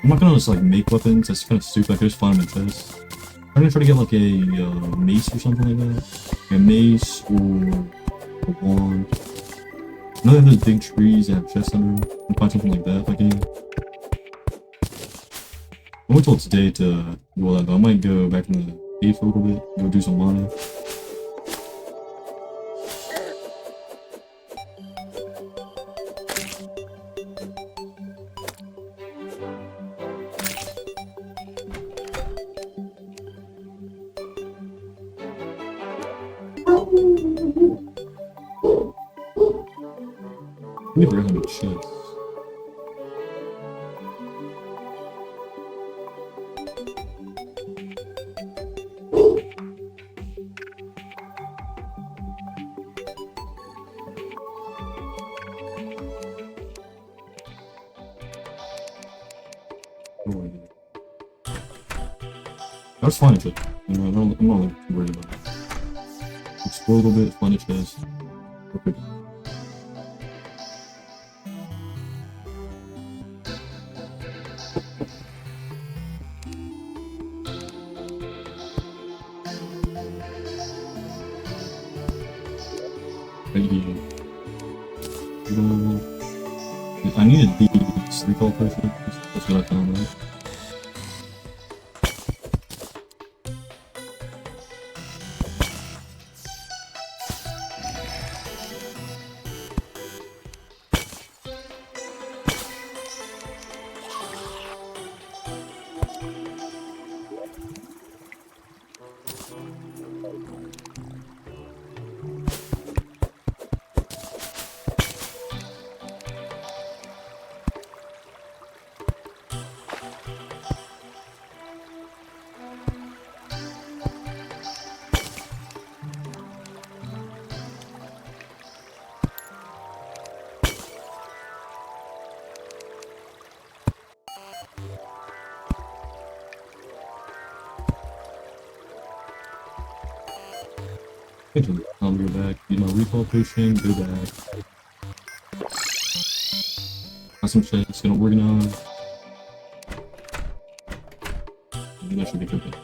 I'm not gonna just like make weapons, that's kind of stupid. I could just find them in chests. I'm gonna try to get like a mace or something like that. Like a mace or a wand. I know they have those big trees that have chests under them. I'm gonna find something like that if I can. I wait till it's day to do all that though. I might go back in the cave for a little bit, go do some mining. We forgot how to make chests. That's fine, chest. You know, I'm not like, too worried about it. Explore a little bit, find a chest. Okay. I needed these 3 call potions. That's what I found out. I'll go back, use my recall potion, go back. Got some chests, gonna organize. I think that should be good.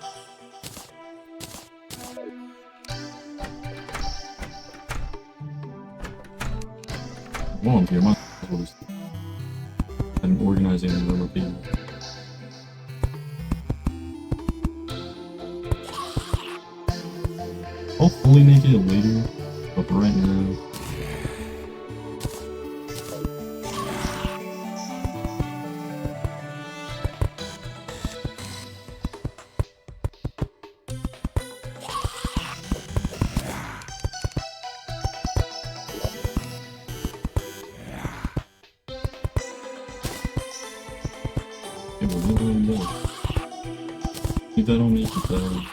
Volunteer, might as well just. I'm organizing the number of people. I'll fully make it later, but for right now. Okay, well, keep that on me, keep that on me.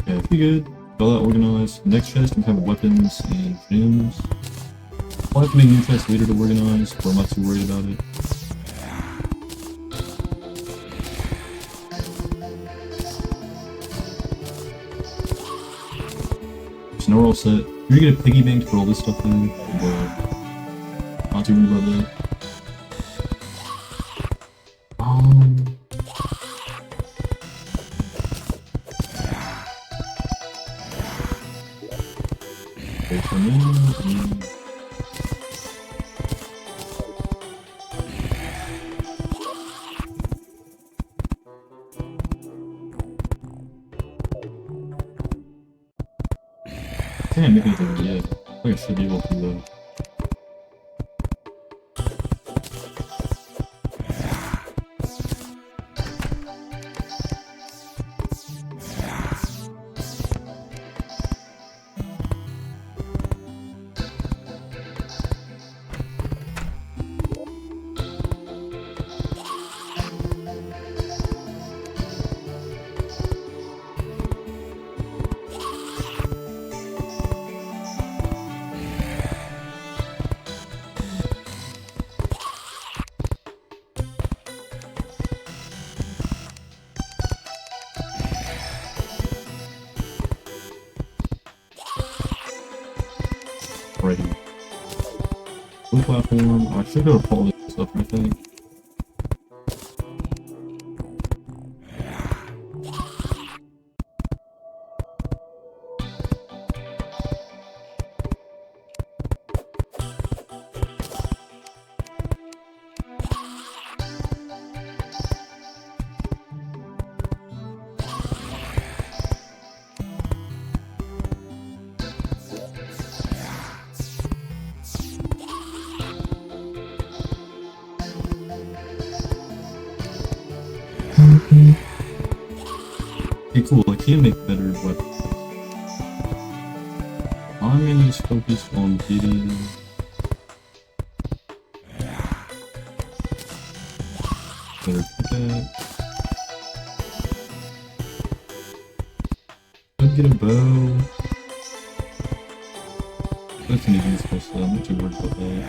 Yeah, pretty good. Got all that organized. Next chest, we have weapons and gems. I'll have to make new chests later to organize, but I'm not too worried about it. So now we're all set. You're gonna get a piggy bank to put all this stuff in, but not too worried about that. Okay, for me, I can't make anything yet. I think I should be able to though. Ready. Blue platform. I should go to pull this stuff, I think. Okay, cool. I can make better weapons. I'm gonna just focus on getting better pickaxe. I'd get a bow. That's an even special, so I'm not too worried about that.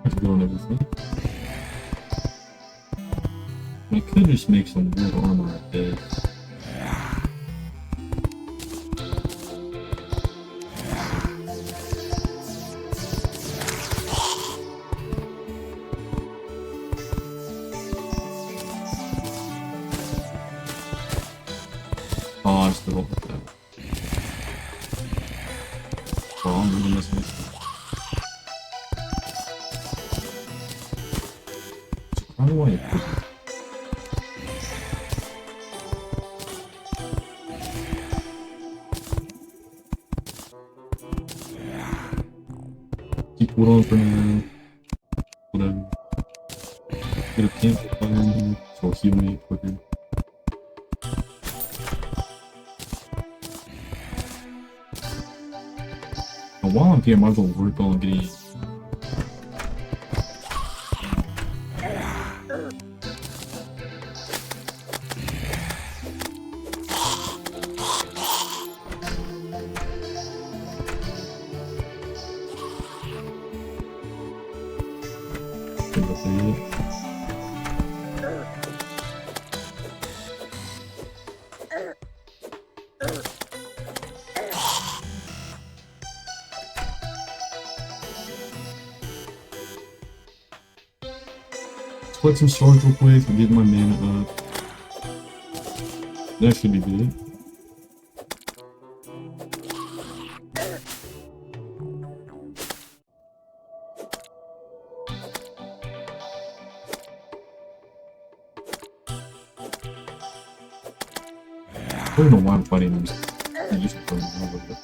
Let's go on everything. I could just make some wood armor like this. Oh, I still don't like that. Oh, I'm really missing this. How do I put it? Keep wood on for now. Whatever. Get a campfire in here, so it'll heal me quicker. While I'm here, I might as well work on getting collect some stars real quick and get my mana up. That should be good. I don't know why I'm fighting them. I used to play them over there.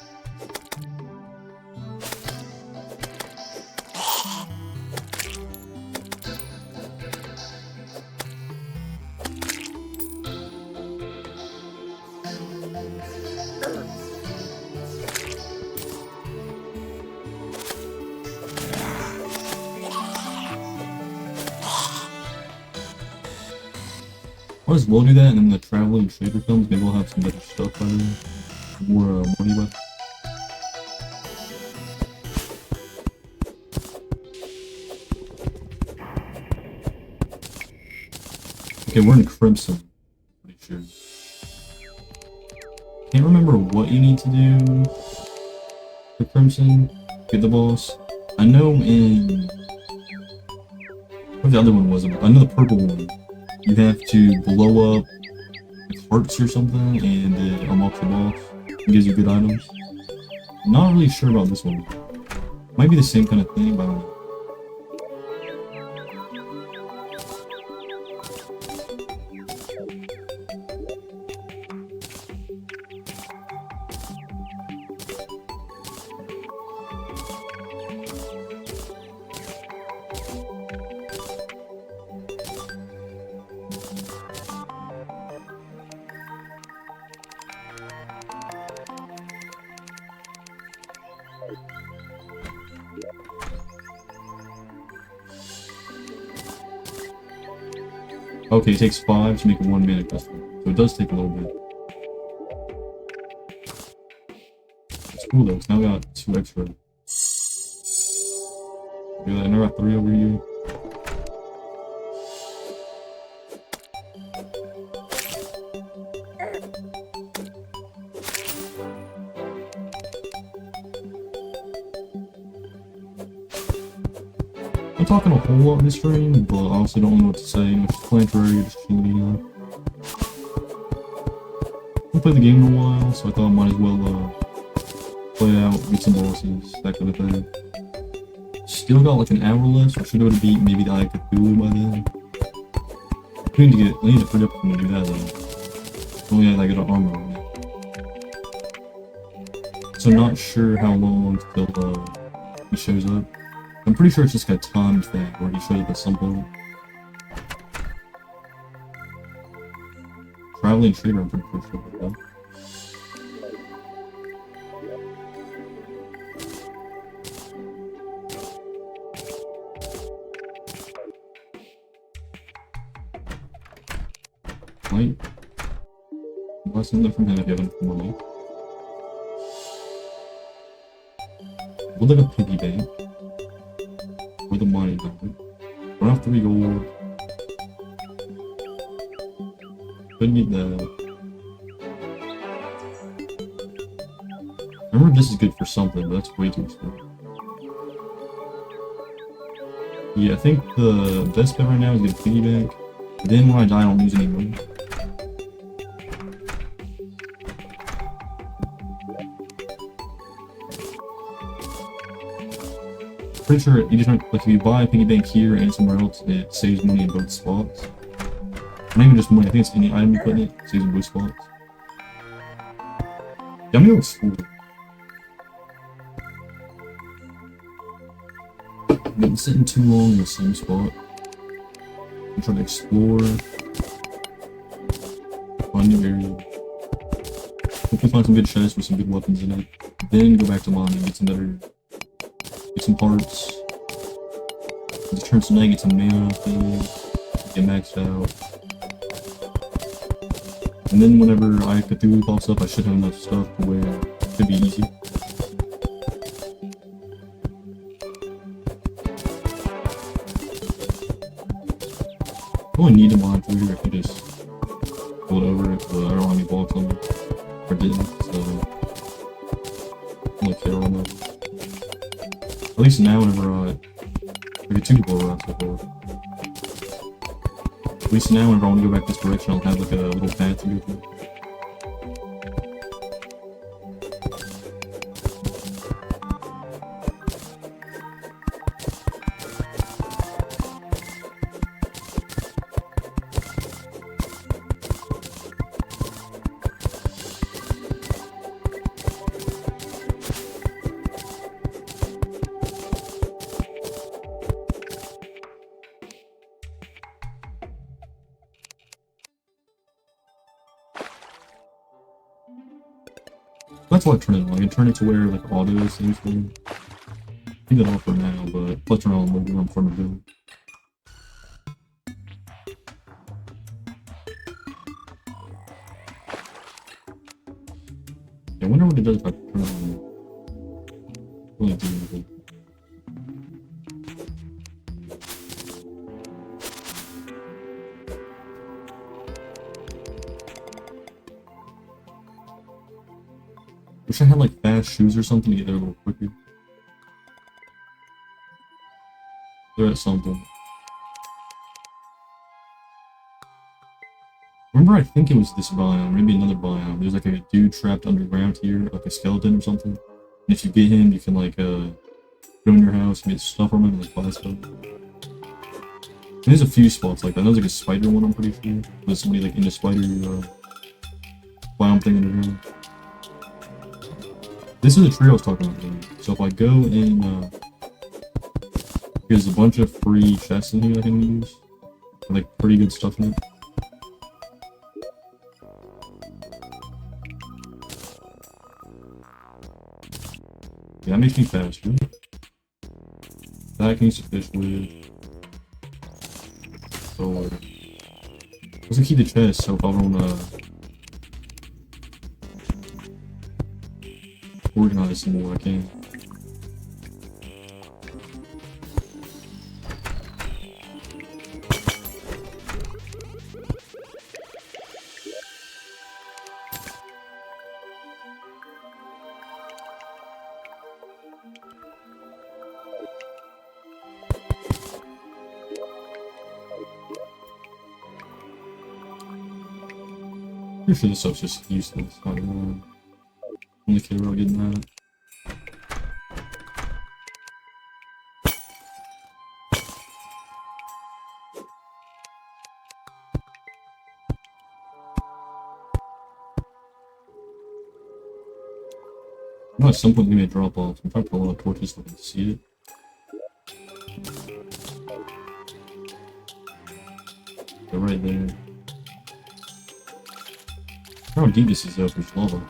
Might as well do that, and then the traveling trader comes. Maybe we'll have some better stuff by then. More money left. Okay, we're in Crimson. Pretty sure. Can't remember what you need to do for Crimson. Get the boss. I know in... what the other one was? I know the purple one. You have to blow up the hearts or something, and it unlocks the boss. It gives you good items. I'm not really sure about this one. Might be the same kind of thing, but I don't know. Okay, it takes 5 to make a 1 mana custom, so it does take a little bit. It's cool though, it's now got 2 extra. Yeah, I now got 3 over here. I'm talking a whole lot in this stream, but I also don't know what to say. I'm just playing Terraria, just chilling, you know. I haven't played the game in a while, so I thought I might as well play it out, beat some bosses, that kind of thing. Still got like an hour left, so I should be able to beat maybe the Eye of Cthulhu by then. I need to hurry up to do that though. Only I get an armor on me. So I'm not sure how long till he shows up. I'm pretty sure it's just like a timed thing where he shows up at some point. Traveling trader, I'm pretty sure about that. Wait. Buy something from him if you haven't money. We'll like a piggy bank. Where the money going? I don't have 3 gold. Couldn't get that. I remember this is good for something, but that's way too expensive. Yeah, I think the best bet right now is get a piggy bank. Then when I die, I don't lose any money. Pretty sure you just like if you buy a piggy bank here and somewhere else, it saves money in both spots. Not even just money, I think it's any item you put in it, saves in both spots. Yeah, I'm gonna explore. I've been sitting too long in the same spot. I'm trying to explore. Find new areas. Hopefully find some good chests with some good weapons in it. Then go back to mine and get some better. Get some parts. Just turn some night, get some mana things. Get maxed out. And then whenever Eye of Cthulhu pops up, I should have enough stuff to where it could be easy. I only need to mine through here if you just build over it, but I don't have any blocks on it. Or didn't, so I don't care on that. At least now whenever I get 2 people around so far. At least now whenever I want to go back this direction, I'll have like a little path to go through. That's why I turn it on. I can turn it to where like audio is essentially. Leave that off for now, but let's turn it on when I'm from the build. I wonder what it does if I turn it on. Really do anything. Wish I had like fast shoes or something to get there a little quicker. They're at something. Remember, I think it was this biome, maybe another biome. There's like a dude trapped underground here, like a skeleton or something. And if you get him, you can like go in your house and get stuff from him and like buy stuff. There's a few spots like that. There's like a spider one, I'm pretty sure. There's somebody like in the spider biome thing underground. This is the tree I was talking about earlier. So if I go in, there's a bunch of free chests in here I can use. Like pretty good stuff in it. Yeah, that makes me faster. That I can use to fish with. So, let's keep the chest so if I wanna organize some more, I can. Pretty sure this stuff's just useless. I don't know. Only care about getting that. I know at some point we may drop off. I'm trying to put a lot of torches so I can see it. They're right there. How deep this is though for lava.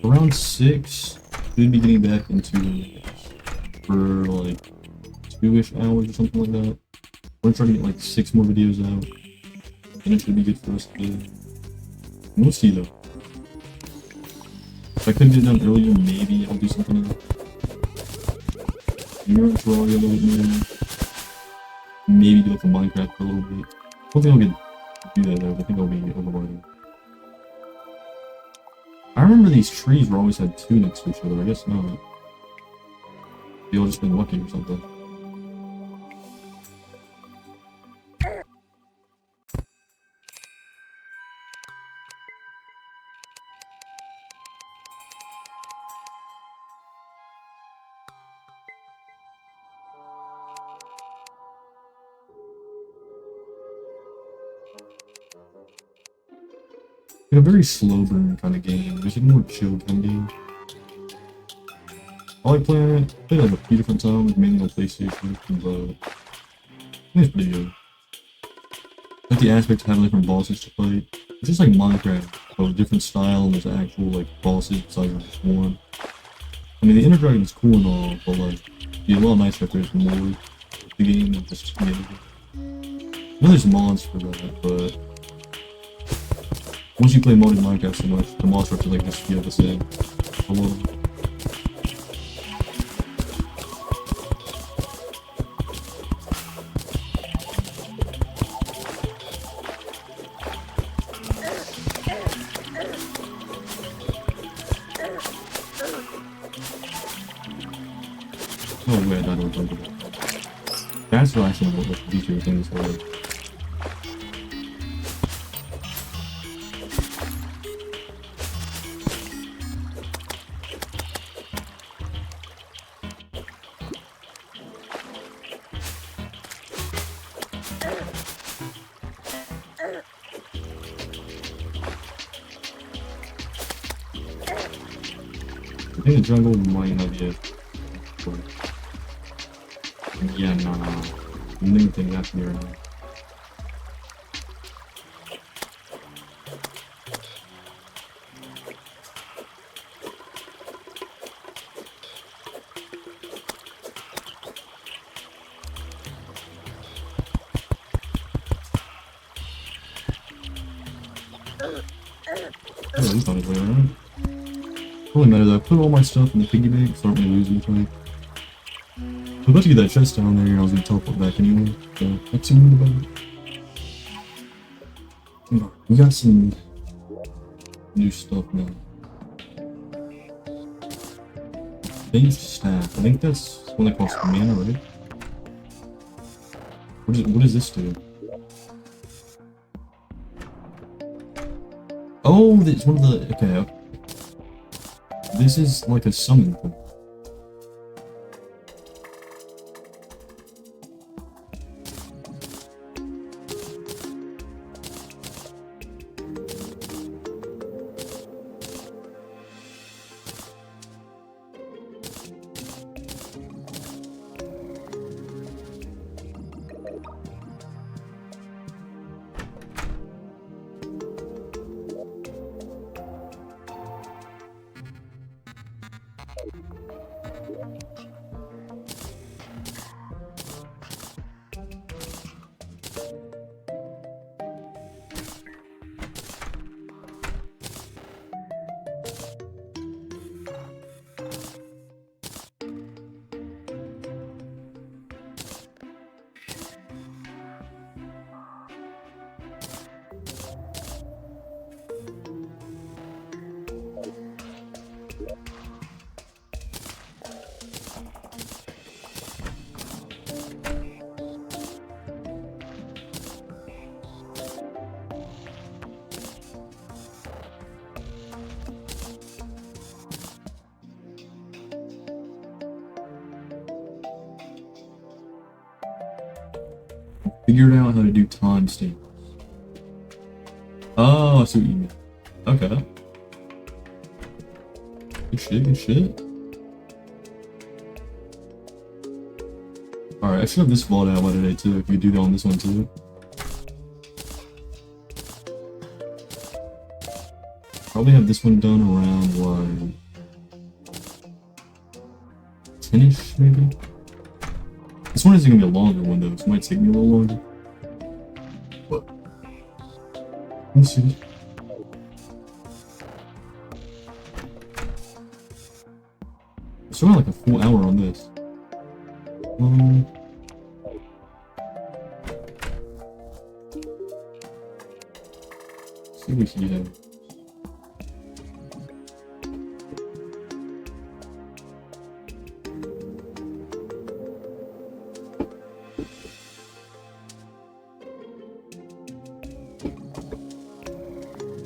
Around 6, we'd be getting back into for like 2-ish hours or something like that. We're gonna try to get like 6 more videos out, and it should be good for us to. We'll see though. If I couldn't get it done earlier, maybe I'll do something else. Maybe Terraria a little bit more. Maybe do like a Minecraft for a little bit. I don't think I'll get do that though. I think I'll be overloaded. I remember these trees were always had 2 next to each other. I guess not. They all just been lucky or something. Like a very slow burn kind of game. There's a more chill kind of game. I like playing it. I played like a few different times, mainly on PlayStation, but it's pretty good. I like the aspect of having different bosses to play. It's just like Minecraft, but with a different style and there's actual like bosses besides just one. I mean, the Ender Dragon is cool and all, but like, it'd be a lot nicer if there's more to the game than just the game. I know there's mods for that, but once you play modded Minecraft so much, the mods start to like just feel the same. A lot. No way I died on Jungle. That's what I actually want with these two things for like. I think the jungle might not be it. Yeah, no. I'm limiting that from here now. Yeah, he's on his way around. Doesn't matter though, I put all my stuff in the piggy bank, so I don't really lose anything. I was about to get that chest down there and I was gonna teleport back anyway, so that's some about it. We got some new stuff now. Bench staff. I think that's one that costs mana, right? What does this do? Oh, it's one of the... Okay. This is like a summon thing. Figured out how to do timestamps. Oh, I see what you mean. Okay. Good shit, good shit. Alright, I should have this VOD out by today too, if you do that on this one too. Probably have this one done around like 10ish maybe? This one isn't gonna be a longer one though, so it might take me a little longer. But we'll see. I still got like a full hour on this. See what he has.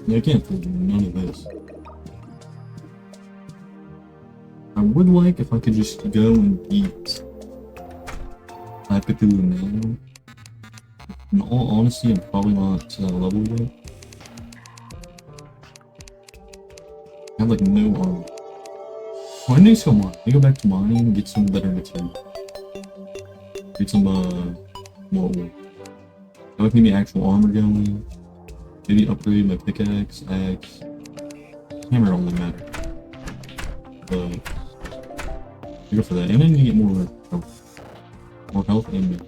Yeah, I can't do none of this. I would like if I could just go and beat Cthulhu now. In all honesty, I'm probably not to that level yet. I have like no armor. Oh, I need to go mine. I go back to mine and get some better material. Get some more. I like maybe actual armor going. Maybe upgrade my pickaxe, axe. Hammer don't really matter. But I go for that. And I need to get more health. More health and meat.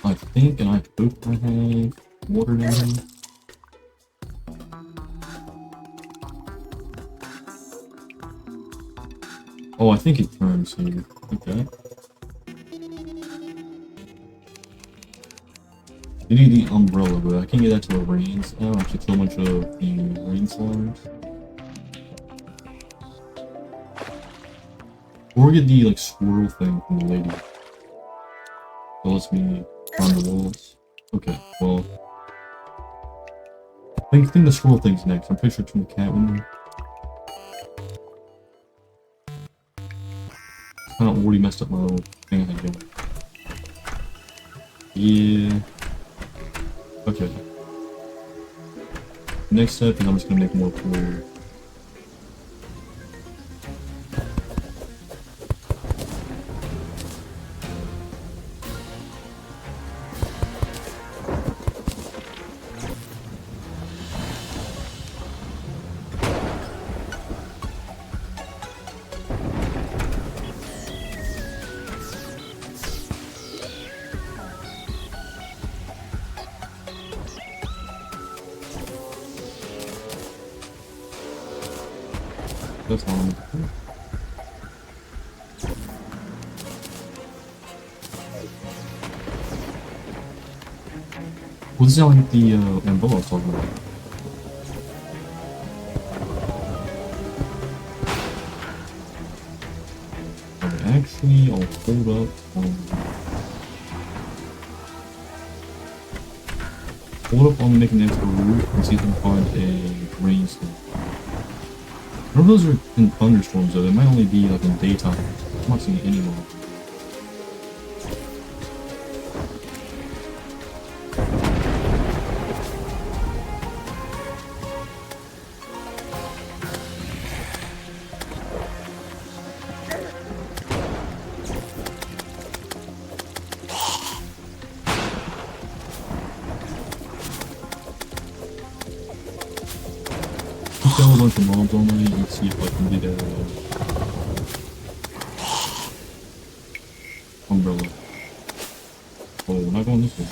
I think and I hope I have water down. Oh, I think it turns here. Okay. You need the umbrella, but I can't get that till it rains. Oh, I have to kill a bunch of the rain slimes. Or get the like squirrel thing from the lady. That lets me climb the walls. Okay, well. I think the squirrel thing's next. I'm pretty sure it's from the cat window. I kind of already messed up my little thing I had going. Yeah. Okay. Next step is I'm just gonna make more pool. That's fine. Well, this is like the umbrella I was talking about. Okay, actually, I'll hold up. Hold up on making it to the roof and see if I can find a rainstorm. None of those are in thunderstorms though, they might only be like in daytime. I'm not seeing any more. Kill a bunch of mobs on me and see if I can get a umbrella. Oh, we're not going this way.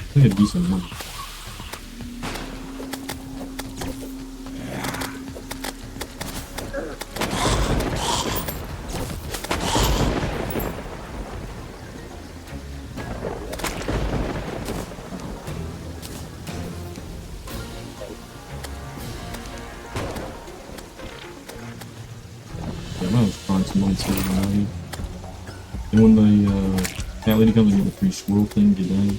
I think a decent one. Yeah, I might have found some lights here already. And when the cat lady comes and get the free squirrel thing, get down.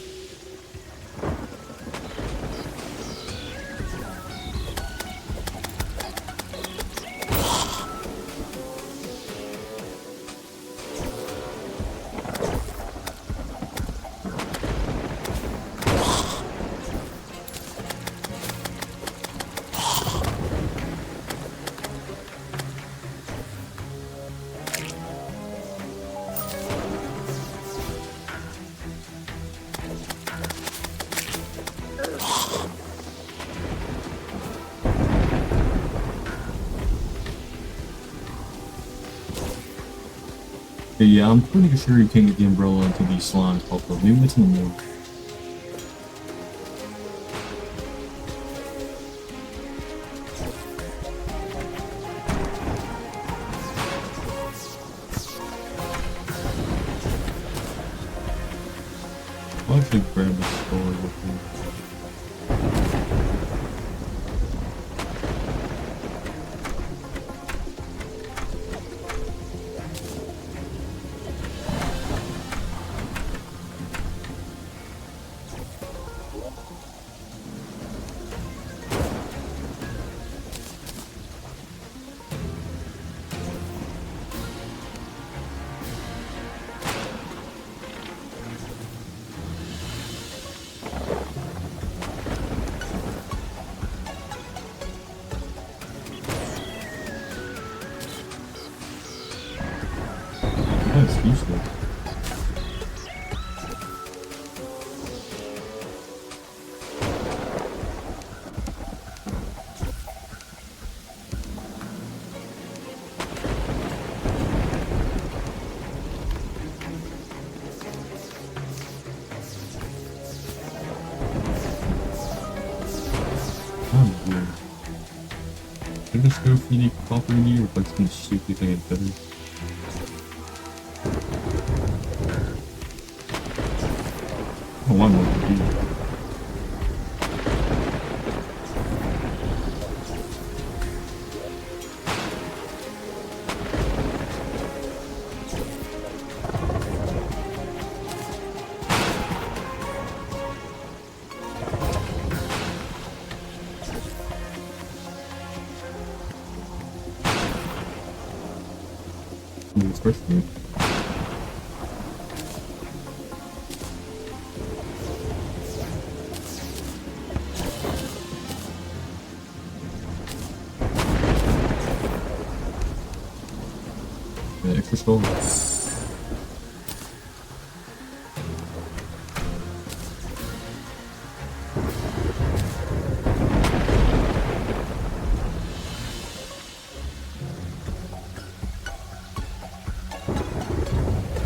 Yeah, I'm pretty sure you can't get the umbrella until these slimes pop up. Maybe it's in the morning. I'll actually grab the story with me. That's useless. Oh, weird. Should I just go for the property or if I can see if we can get better? Oh, I'm not confused. It's first for me. Extra skull.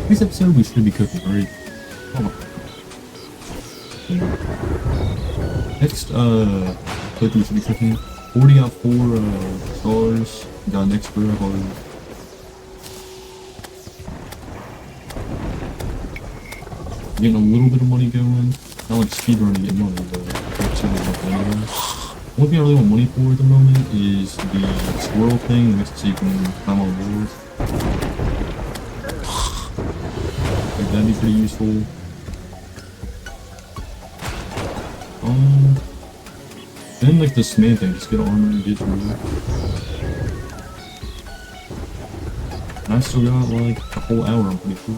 This episode we should be cooking, right? Oh my. Next, playthrough should be tricky. 40 out 4 stars. Got an expert hard. Getting a little bit of money going. Not like speedrunning to get money, but one thing I really want money for at the moment is the squirrel thing that makes it so you can climb on walls. Like that'd be pretty useful. Then like this main thing, just get armor and get through it. And I still got like a whole hour, I'm pretty sure.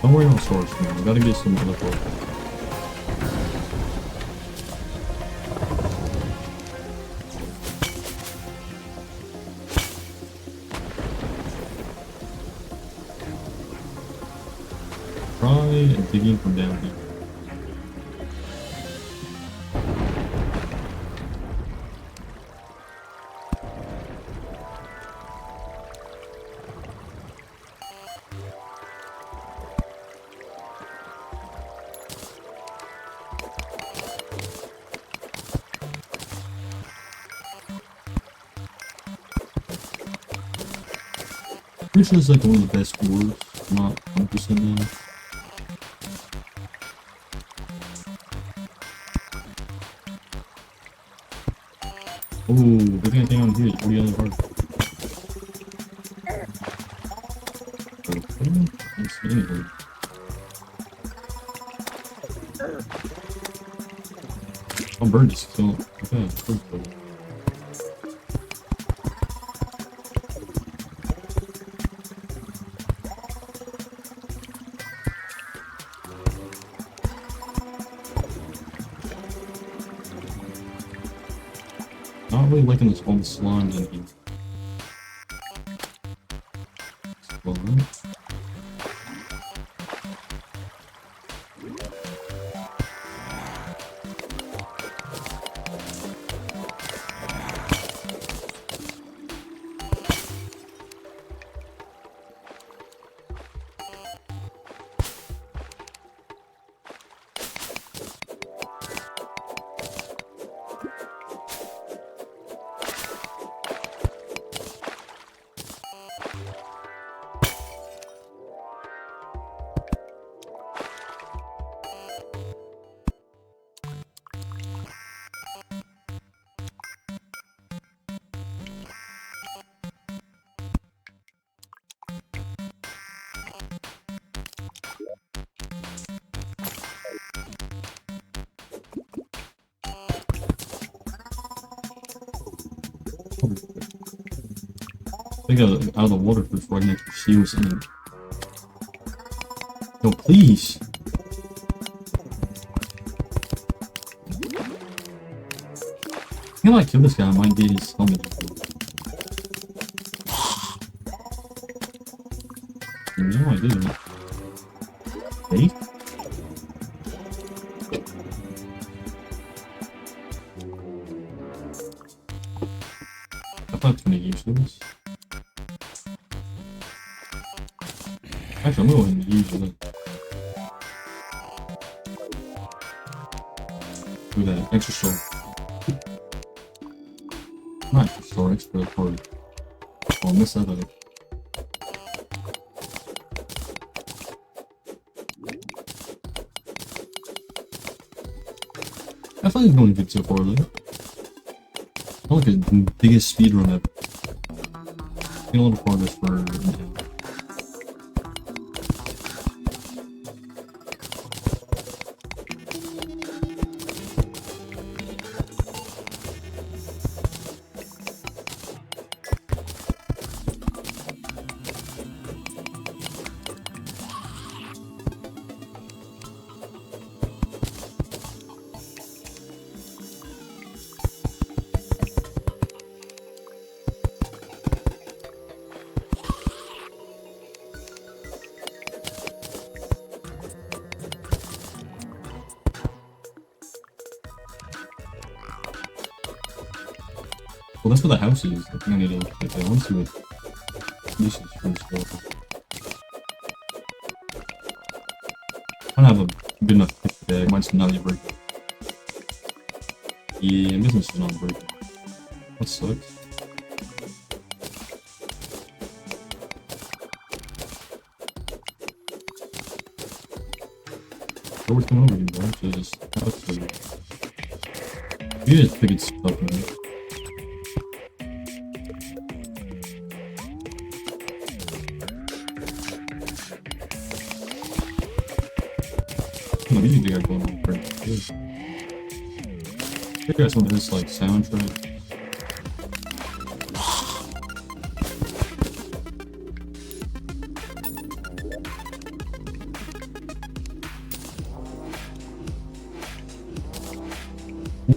Don't worry about stars, man. We gotta get some other folk. Try digging from down here. Pretty sure it's like one of the best scores, not 100% now. Oh, good thing I came on here, it's pretty other hard. Okay, I don't see anything. I'll burn this, so, okay, first of all. Not really liking this all the slimes in here. Slime. I think out of the water first right next to see what's in it. No, please! Can I kill this guy? I might get his helmet. No, I didn't. Hey? I thought it's gonna use this. Actually, I'm going to go ahead and use it. Do that. Extra star. Not extra star, extra card. I'll miss that out. I feel like it's going good so far, though. I like the biggest speedrun ever. Getting a lot of progress for now. Well, that's where the house is. I think I need to look at that. I want to see what this is first of all. I don't have a good enough gift bag. Mine's not even breaking. Yeah, I'm guessing this is not breaking. That sucks. So we're coming over here, bro. So just house here. You just pick it stuff, man. What do you think I going on pretty good? I think I got some of this like soundtrack.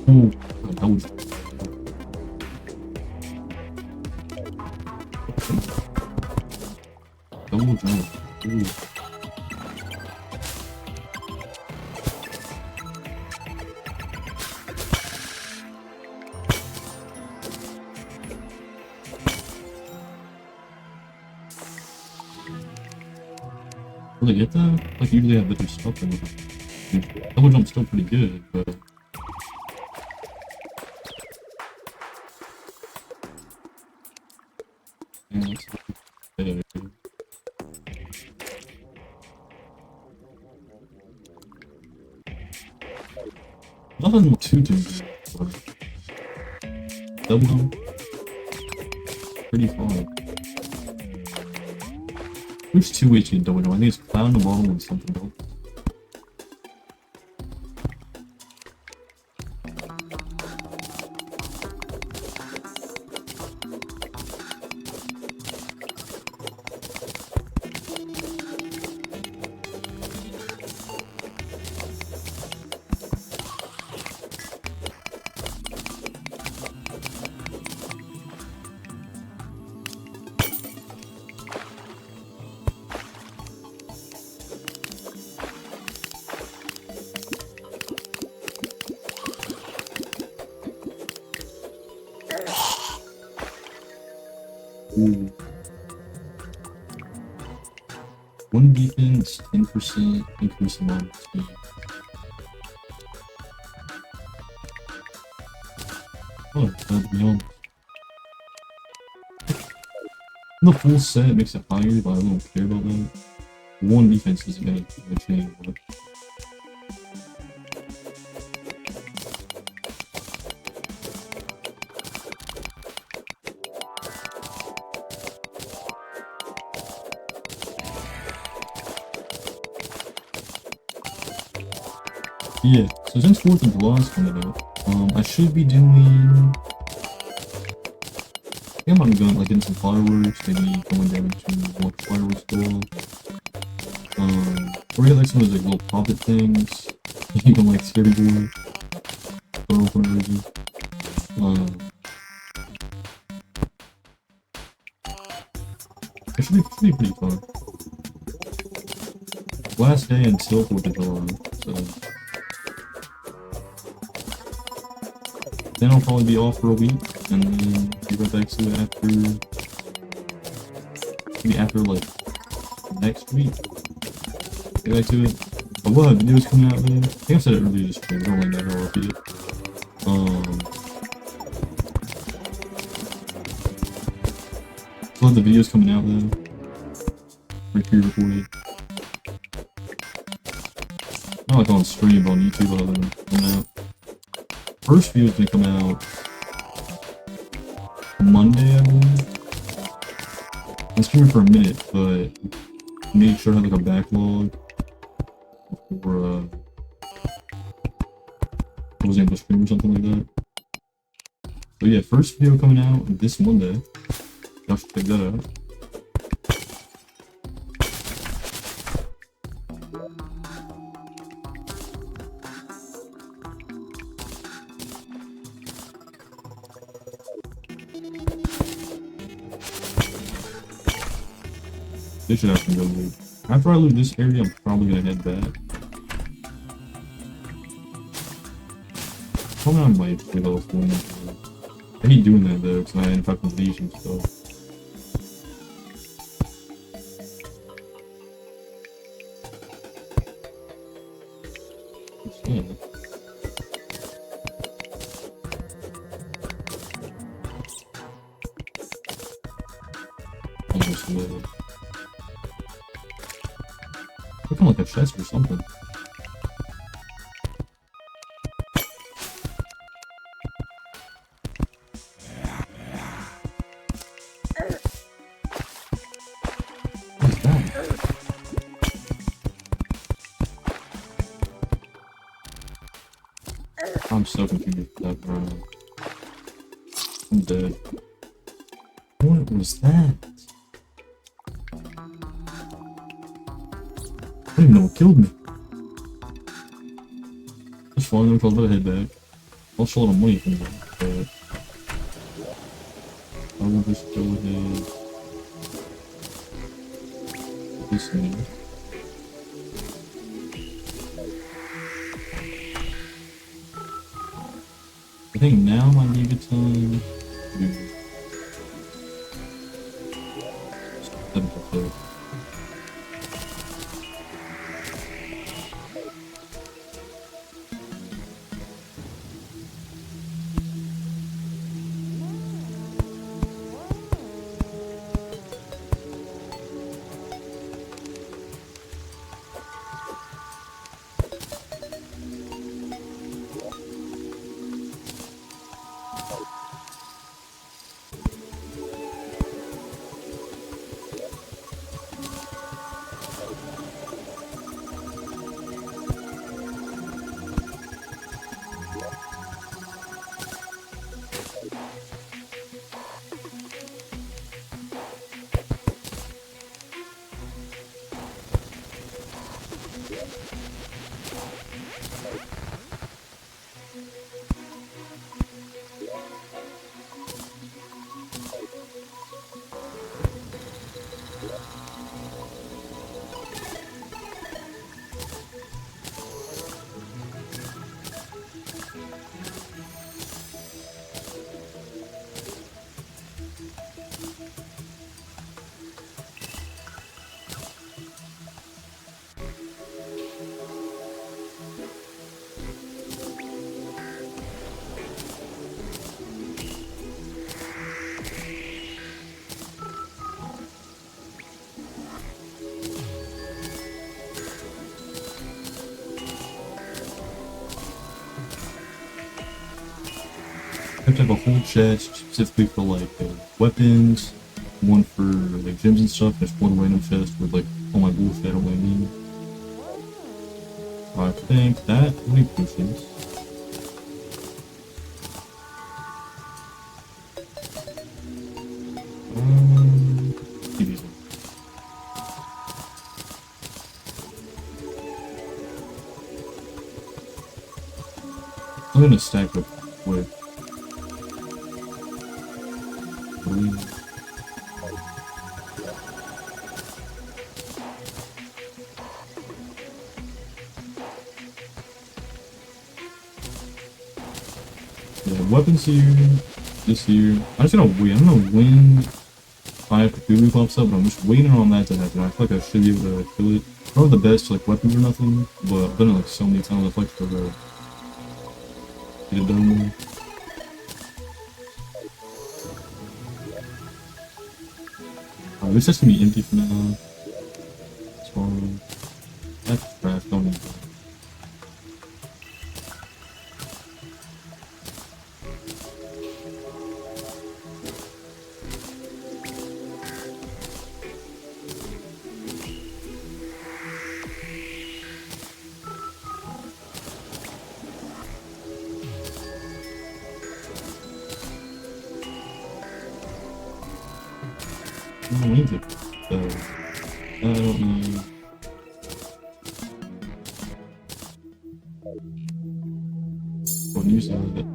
Ooh, that was double jump. Ooh. Will they get that? Like usually have better stuff than double jump's still pretty good, but yeah, it's better. Nothing too good, but double jump pretty fun. There's two ways you can double jump. I think it's clown the bottle and something else. Ooh. One defense, 10% increase in movement speed. Oh, that'd be on. The full set makes it higher, but I don't care about that. One defense isn't gonna change much. Yeah, so since 4th of July is coming out, I should be doing... I think I'm probably going like getting some fireworks, maybe going down to watch fireworks go off. Or yeah, like some of those like little poppet things. You can like scary boy. Throw for no reason. It should be pretty fun. Last day until 4th of July, so... Then I'll probably be off for a week, and then be right back to it after... Maybe after, like, next week. Get back to it. But we'll have videos coming out there. I think I said it earlier this stream, but I don't like that, I'll repeat it. We'll have the videos coming out there. Pre-recorded. Not like on stream, but on YouTube, I'll have them coming out. First video is going to come out Monday, I believe. I'm streaming for a minute, but make sure I have like a backlog before I was able to stream or something like that. So yeah, first video coming out this Monday. Y'all should check that out. This should have to go loot. After I loot this area, I'm probably gonna head back. Probably on my level 4. I hate doing that though, because I end up having leaves and stuff. Yeah. Almost lit. Looking like a chest or something. What is that? I'm so confused with that, bro. I'm dead. What was that? I don't even know what killed me. That's fine, I'm about to head back. I'll show them money from that, but I will just go ahead. Put this in here. I think now might be a good time to do there. I have to have a whole chest specifically for like weapons, one for like gems and stuff, and just one random chest with like all my bullshit I don't really need. I think that many potions. I'm gonna stack up with weapons here, this here. I just gotta wait. I don't know when Dewey pops up, but I'm just waiting on that to happen. I feel like I should be able to kill it. Not the best like weapons or nothing, but I've done it like so many times. I feel like for get it done with. This has to be empty for now. It's fine. That's trash, don't need that. I don't need it. I don't need... What use of it?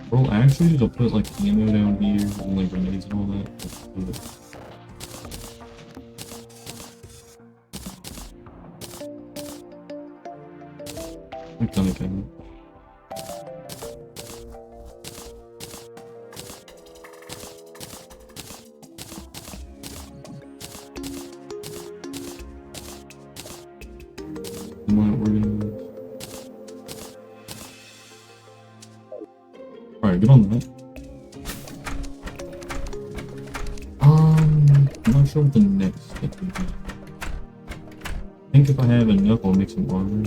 Bro, actually, to put like ammo down here and like grenades and all that. Let's do it. I'm kinda coming. Am I organized? Alright, get on that. I'm not sure what the next step would be. I think if I have enough, I'll make some armor.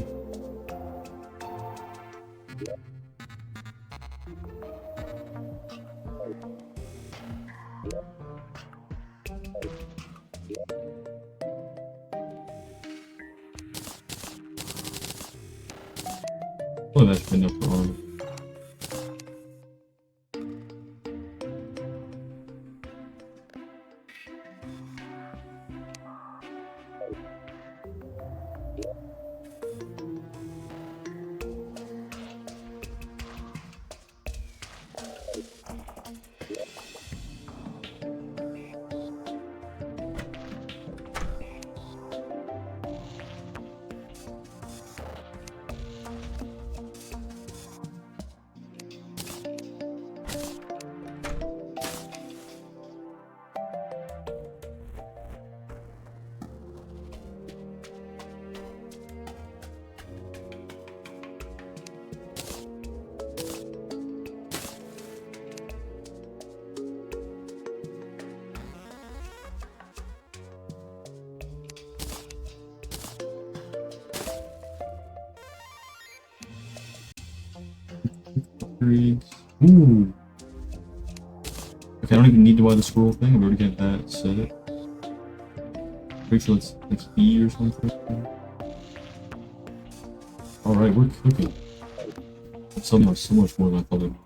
Oh, that's been enough for armor. Ooh. Okay, I don't even need to buy the scroll thing. I've already got that set. Pretty sure it's E or something. Alright, we're cooking. It's so much more than I thought it would.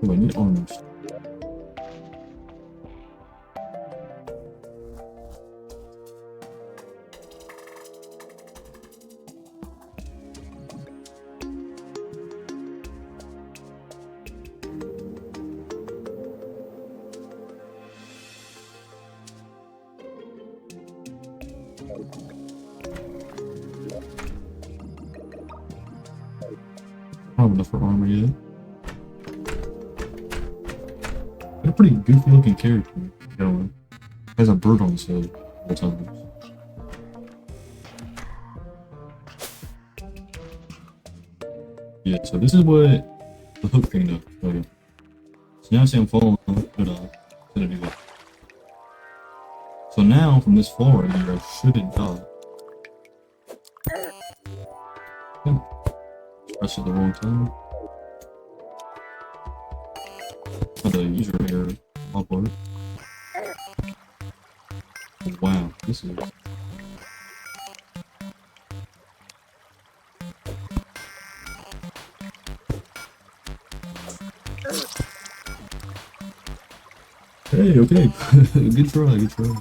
Oh, I need armors. I don't have enough for armor yet. Got a pretty goofy looking character going. Has a bird on his head all the times. Yeah, so this is what the hook thing does. Okay. So now I see I'm falling off, but gonna do that. So now from this fall right here, I shouldn't die. Yeah. Press it the wrong time. Oh, the user error upload. Wow, this is. Hey, okay. Good try, good try.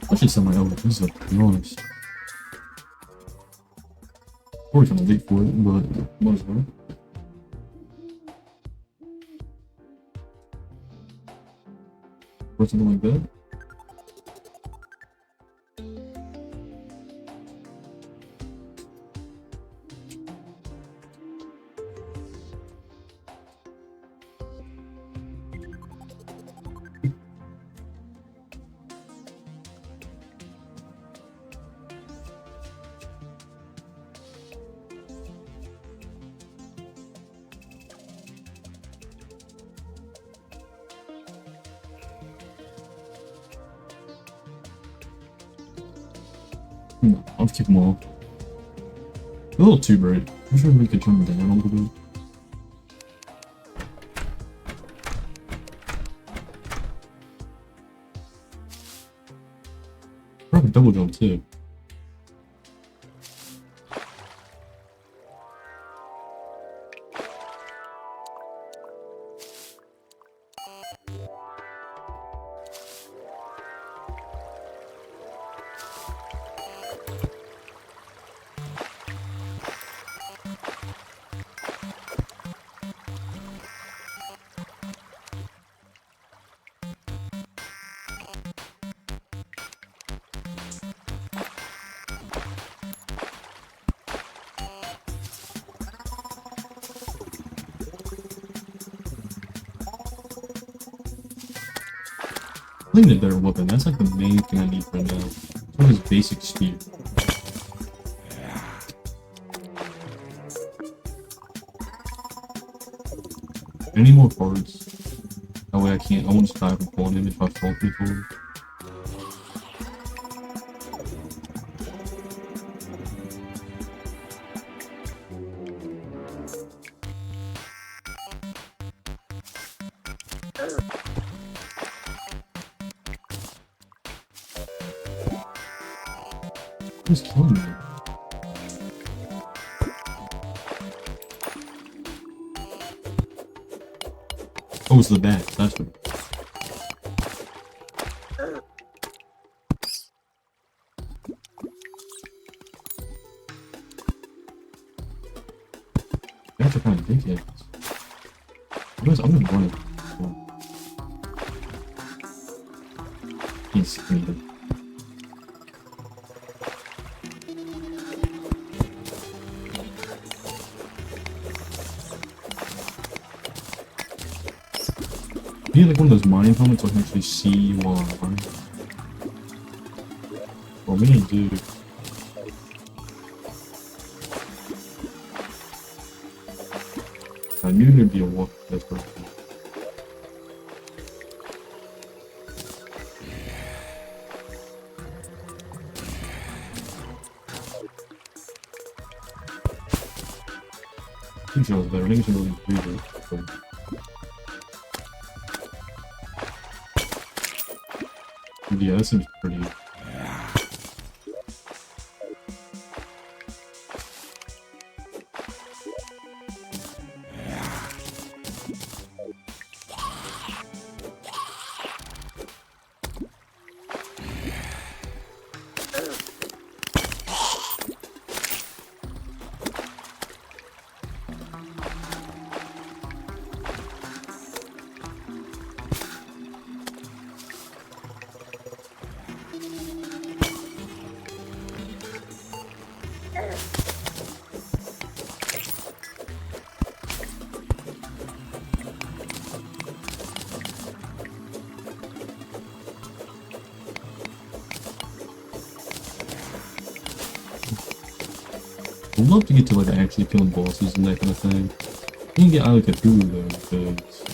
I should send my own. This is nice. Probably kind of late for it, but might as well. Or something like that. I'll keep them all. A little too bright. I'm sure we could turn them down a little bit. Probably double jump too. I think a better weapon. That's like the main thing I need right now. What is basic speed? I need more cards. That way I won't just die from pulling him if I fall too forward. Who's killing me? Oh, it's the bat. That's what. I have to find big hits. Otherwise, I'm gonna run it. He's needed. I need like one of those mining helmets so I can actually see while I'm mining. Well, me and dude. I knew there'd be a walk that's perfect. I think Joe's better. I think it's really breathe it. Yeah, that seems pretty. I'd love to get to like actually killing bosses and that kind of thing. I can get out of Cthulhu though, because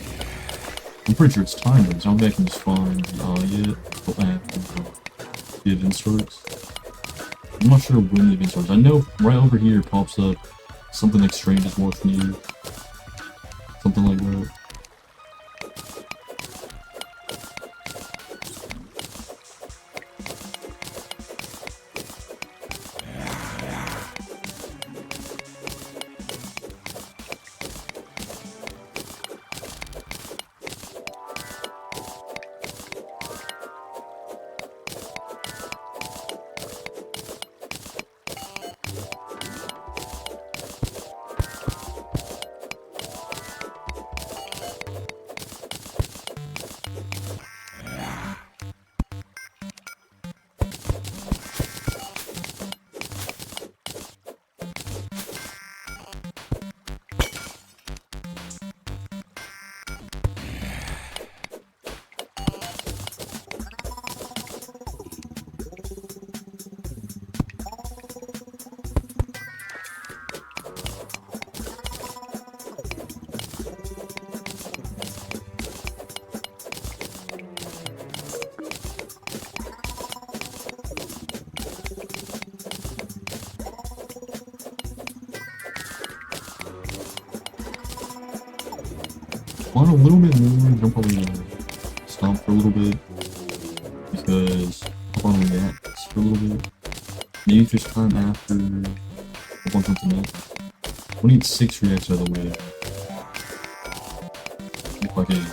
I'm pretty sure it's timed, so I'll bet I can just find yet after the event starts. I'm not sure when the event starts. I know right over here pops up something like strange is watching you. Something like that. Want a little bit more, I'm probably gonna stomp for a little bit, because I want to react for a little bit. Maybe if there's time after I want something else. We need 6 reacts out of the way. If I can.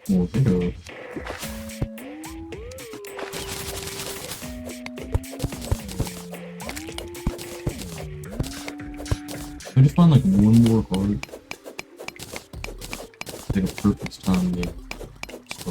More pickup. I just find like one more card. Like a perfect time to get. So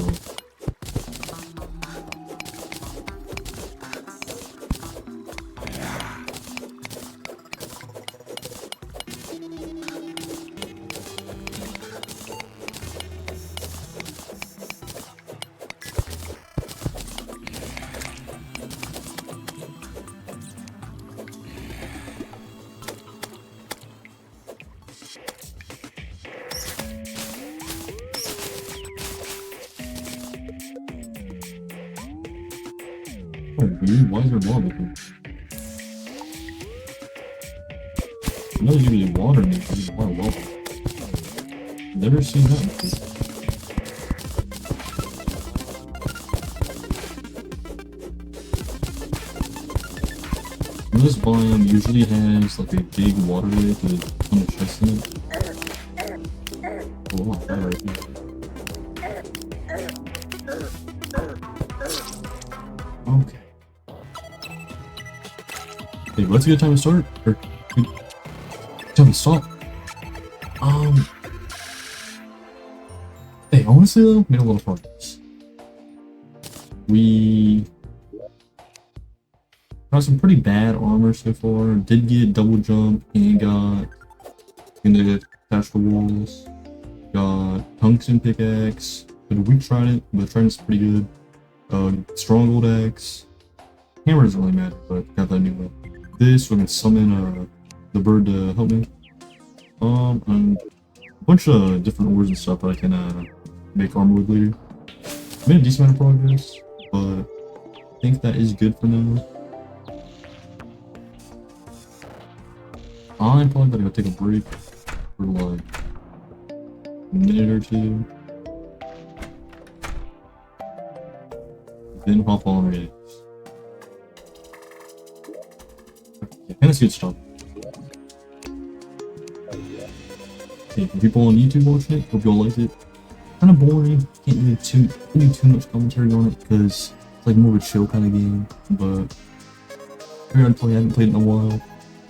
Oh, weird. Why is there lava here? No, usually water in this. There's a lot of lava. Never seen that before. This biome usually has like a big water lake with a ton of chests in it. Oh, that right there. Okay. Hey, let's get time to start. Or time to stop. Hey, honestly though, made a lot of progress. We got some pretty bad armor so far. Did get double jump and got into attach the walls. Got tungsten pickaxe. But we tried it, but trident's pretty good. Stronghold axe. Hammer doesn't really matter, but got that new one. This, we can summon the bird to help me. And a bunch of different ores and stuff that I can make armor with later. Made a decent amount of progress, but I think that is good for now. I'm probably gonna go take a break for like a minute or two. Then hop on it. Yeah, kind of good stuff. Hey, for people on YouTube watching it, hope y'all liked it. Kind of boring. Can't really do too much commentary on it because it's like more of a chill kind of game. But I haven't played it in a while.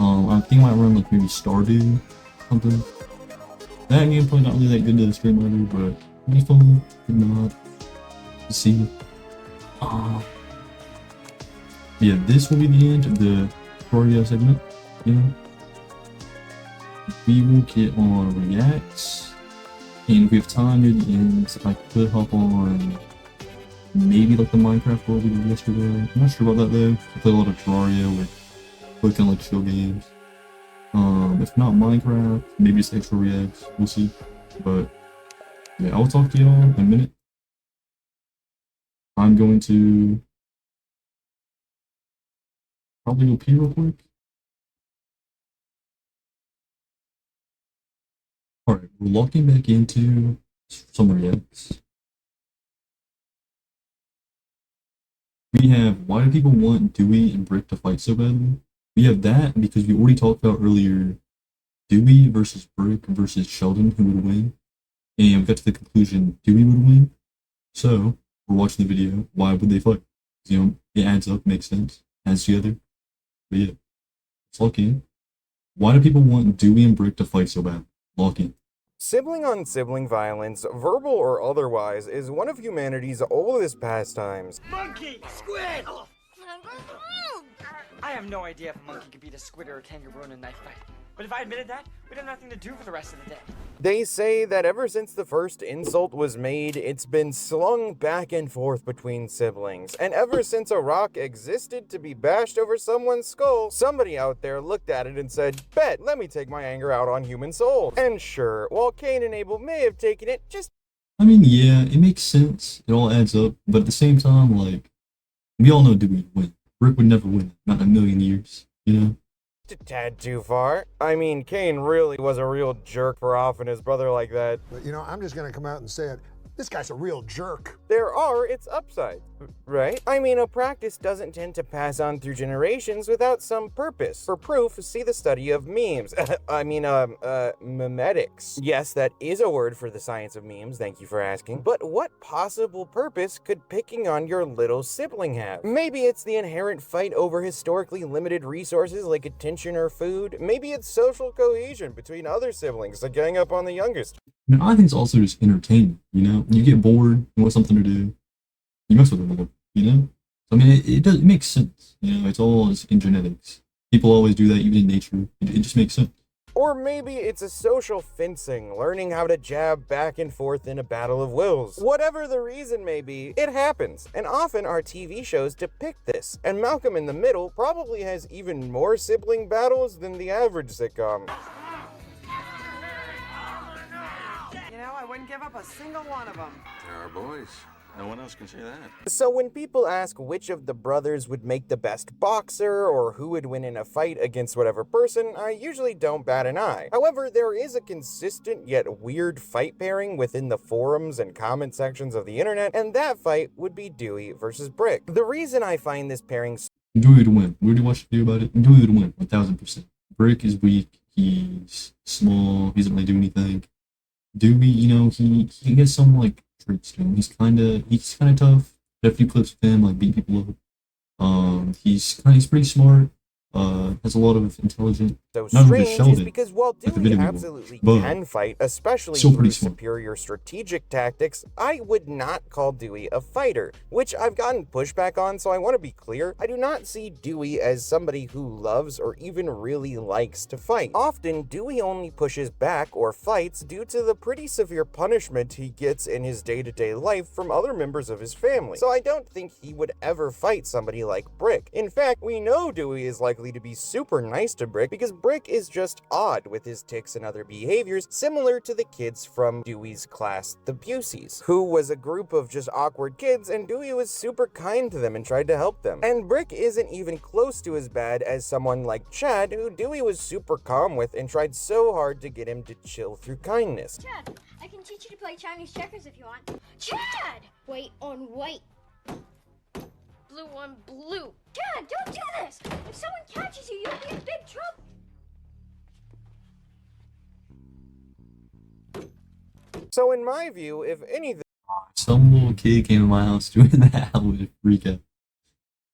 I think I might run like maybe Stardew, something. That gameplay not really that good to the stream either, but it'd be fun. If not, to see. Yeah, this will be the end of the Terraria segment. You know, we will get on Reacts, and if we have time near the end, I could hop on maybe like the Minecraft world we did yesterday. I'm not sure about that though. I play a lot of Terraria with kind of like chill games. If not Minecraft, maybe it's extra Reacts. We'll see. But yeah, I'll talk to y'all in a minute. I'm going to probably go pee real quick. Alright, we're locking back into some Reacts. We have, why do people want Dewey and Brick to fight so badly? We have that because we already talked about earlier Dewey versus Brick versus Sheldon, who would win. And we got to the conclusion Dewey would win. So, we're watching the video. Why would they fight? You know, it adds up, makes sense, adds together. But yeah, let's lock in. Why do people want Dewey and Brick to fight so bad? Lock in. Sibling on sibling violence, verbal or otherwise, is one of humanity's oldest pastimes. Monkey! Squid! Oh. I have no idea if a monkey could beat a squid or a kangaroo in a knife fight. But if I admitted that, we'd have nothing to do for the rest of the day. They say that ever since the first insult was made, it's been slung back and forth between siblings. And ever since a rock existed to be bashed over someone's skull, somebody out there looked at it and said, bet, let me take my anger out on human souls. And sure, while Cain and Abel may have taken it, I mean, yeah, it makes sense. It all adds up. But at the same time, like, we all know Dewey would win. Brick would never win. Not in a million years, you know? a tad too far. I mean, Cain really was a real jerk for offing his brother like that. But you know, I'm just gonna come out and say it. This guy's a real jerk. There are its upsides, right? I mean, a practice doesn't tend to pass on through generations without some purpose. For proof, see the study of memes. Memetics. Yes, that is a word for the science of memes, thank you for asking. But what possible purpose could picking on your little sibling have? Maybe it's the inherent fight over historically limited resources like attention or food. Maybe it's social cohesion between other siblings to gang up on the youngest. I think it's also just entertainment, you know? You get bored, you want something to do, you mess with them, you know? I mean, it makes sense, you know? It's all in genetics. People always do that, even in nature. It just makes sense. Or maybe it's a social fencing, learning how to jab back and forth in a battle of wills. Whatever the reason may be, it happens, and often our TV shows depict this. And Malcolm in the Middle probably has even more sibling battles than the average sitcom. You know, I wouldn't give up a single one of them. There are boys. No one else can say that. So when people ask which of the brothers would make the best boxer or who would win in a fight against whatever person, I usually don't bat an eye. However, there is a consistent yet weird fight pairing within the forums and comment sections of the internet, and that fight would be Dewey versus Brick. The reason I find this pairing Dewey would win. We already watched a video about it. Dewey would win, 1000%. Brick is weak. He's small. He doesn't really do anything. Dewey, he has some like traits to him. He's kind of tough. Had a few clips with him, like beat people up. He's pretty smart. Has a lot of intelligence. so Not strange just Sheldon, is because while like the Dewey video game, absolutely but can fight, especially still through pretty smart. superior strategic tactics, I would not call Dewey a fighter, which I've gotten pushback on, so I want to be clear. I do not see Dewey as somebody who loves or even really likes to fight. Often, Dewey only pushes back or fights due to the pretty severe punishment he gets in his day-to-day life from other members of his family, so I don't think he would ever fight somebody like Brick. In fact, we know Dewey is likely to be super nice to Brick because Brick is just odd with his tics and other behaviors, similar to the kids from Dewey's class, the Buseys, who was a group of just awkward kids, and Dewey was super kind to them and tried to help them. And Brick isn't even close to as bad as someone like Chad, who Dewey was super calm with and tried so hard to get him to chill through kindness. Chad, I can teach you to play Chinese checkers if you want. Chad! White on white. Blue on blue. Chad, don't do this! If someone catches you, you'll be in big trouble. So in my view, if anything, Some little kid came to my house doing that, I would freak out.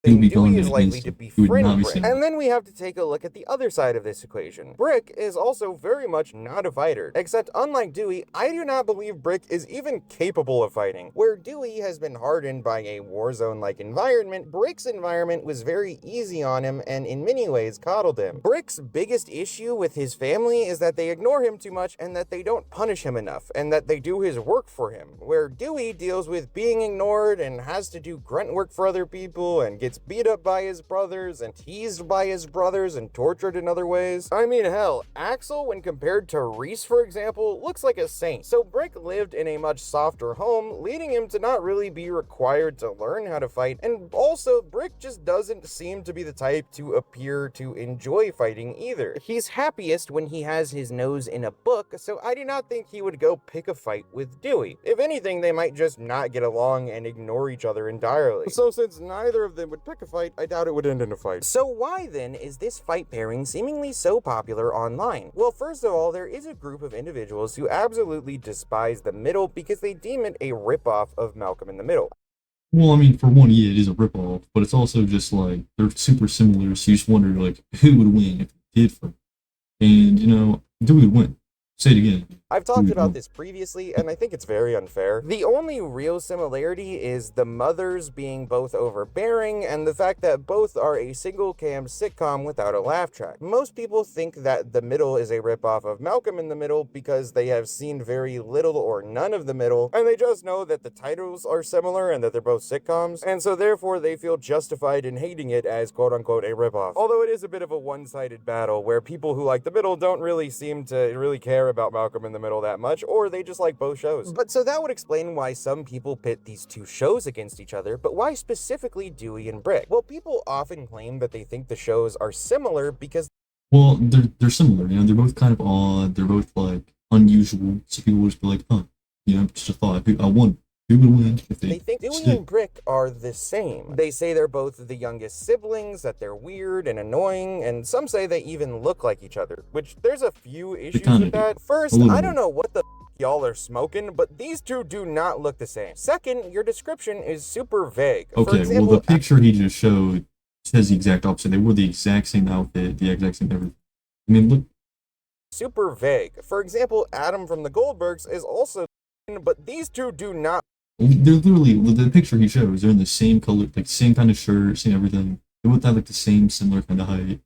He'd be Dewey going is to likely to He would not befriend be Brick. saying And then we have to take a look at the other side of this equation. Brick is also very much not a fighter, except unlike Dewey, I do not believe Brick is even capable of fighting. Where Dewey has been hardened by a Warzone-like environment, Brick's environment was very easy on him and in many ways coddled him. Brick's biggest issue with his family is that they ignore him too much and that they don't punish him enough, and that they do his work for him. Where Dewey deals with being ignored and has to do grunt work for other people and gets beat up by his brothers and teased by his brothers and tortured in other ways. I mean, hell, Axel, when compared to Reese, for example, looks like a saint. So Brick lived in a much softer home, leading him to not really be required to learn how to fight, and also Brick just doesn't seem to be the type to appear to enjoy fighting either. He's happiest when he has his nose in a book, so I do not think he would go pick a fight with Dewey. If anything, they might just not get along and ignore each other entirely. So since neither of them would pick a fight, I doubt it would end in a fight. So why then is this fight pairing seemingly so popular online? Well, first of all, there is a group of individuals who absolutely despise the middle because they deem it a ripoff of Malcolm in the Middle. Well, I mean, for one, yeah, it is a ripoff, but it's also just like they're super similar, so you just wonder like who would win if they did fight. And Dewey would win. Say it again. I've talked about this previously, and I think it's very unfair. The only real similarity is the mothers being both overbearing and the fact that both are a single-cam sitcom without a laugh track. Most people think that The Middle is a ripoff of Malcolm in the Middle because they have seen very little or none of The Middle, and they just know that the titles are similar and that they're both sitcoms, and so therefore they feel justified in hating it as quote-unquote a ripoff. Although it is a bit of a one-sided battle where people who like The Middle don't really seem to really care about Malcolm in the Middle that much, or they just like both shows. But so that would explain why some people pit these two shows against each other, but why specifically Dewey and Brick? Well, people often claim that they think the shows are similar because Well, they're similar, they're both kind of odd, they're both like unusual, so people will just be like, just a thought, I won. Who would win if they think Dewey and Brick are the same. They say they're both the youngest siblings, that they're weird and annoying, and some say they even look like each other, which there's a few issues with that. First, I don't know what the y'all are smoking, but these two do not look the same. Second, your description is super vague. Okay, For example, well, the picture he just showed says the exact opposite. They wore the exact same outfit, the exact same everything. I mean, look. Super vague. For example, Adam from the Goldbergs is also, but these two do not. They're literally, the picture he shows, they're in the same color, like same kind of shirt, same everything. They both have like the same similar kind of height.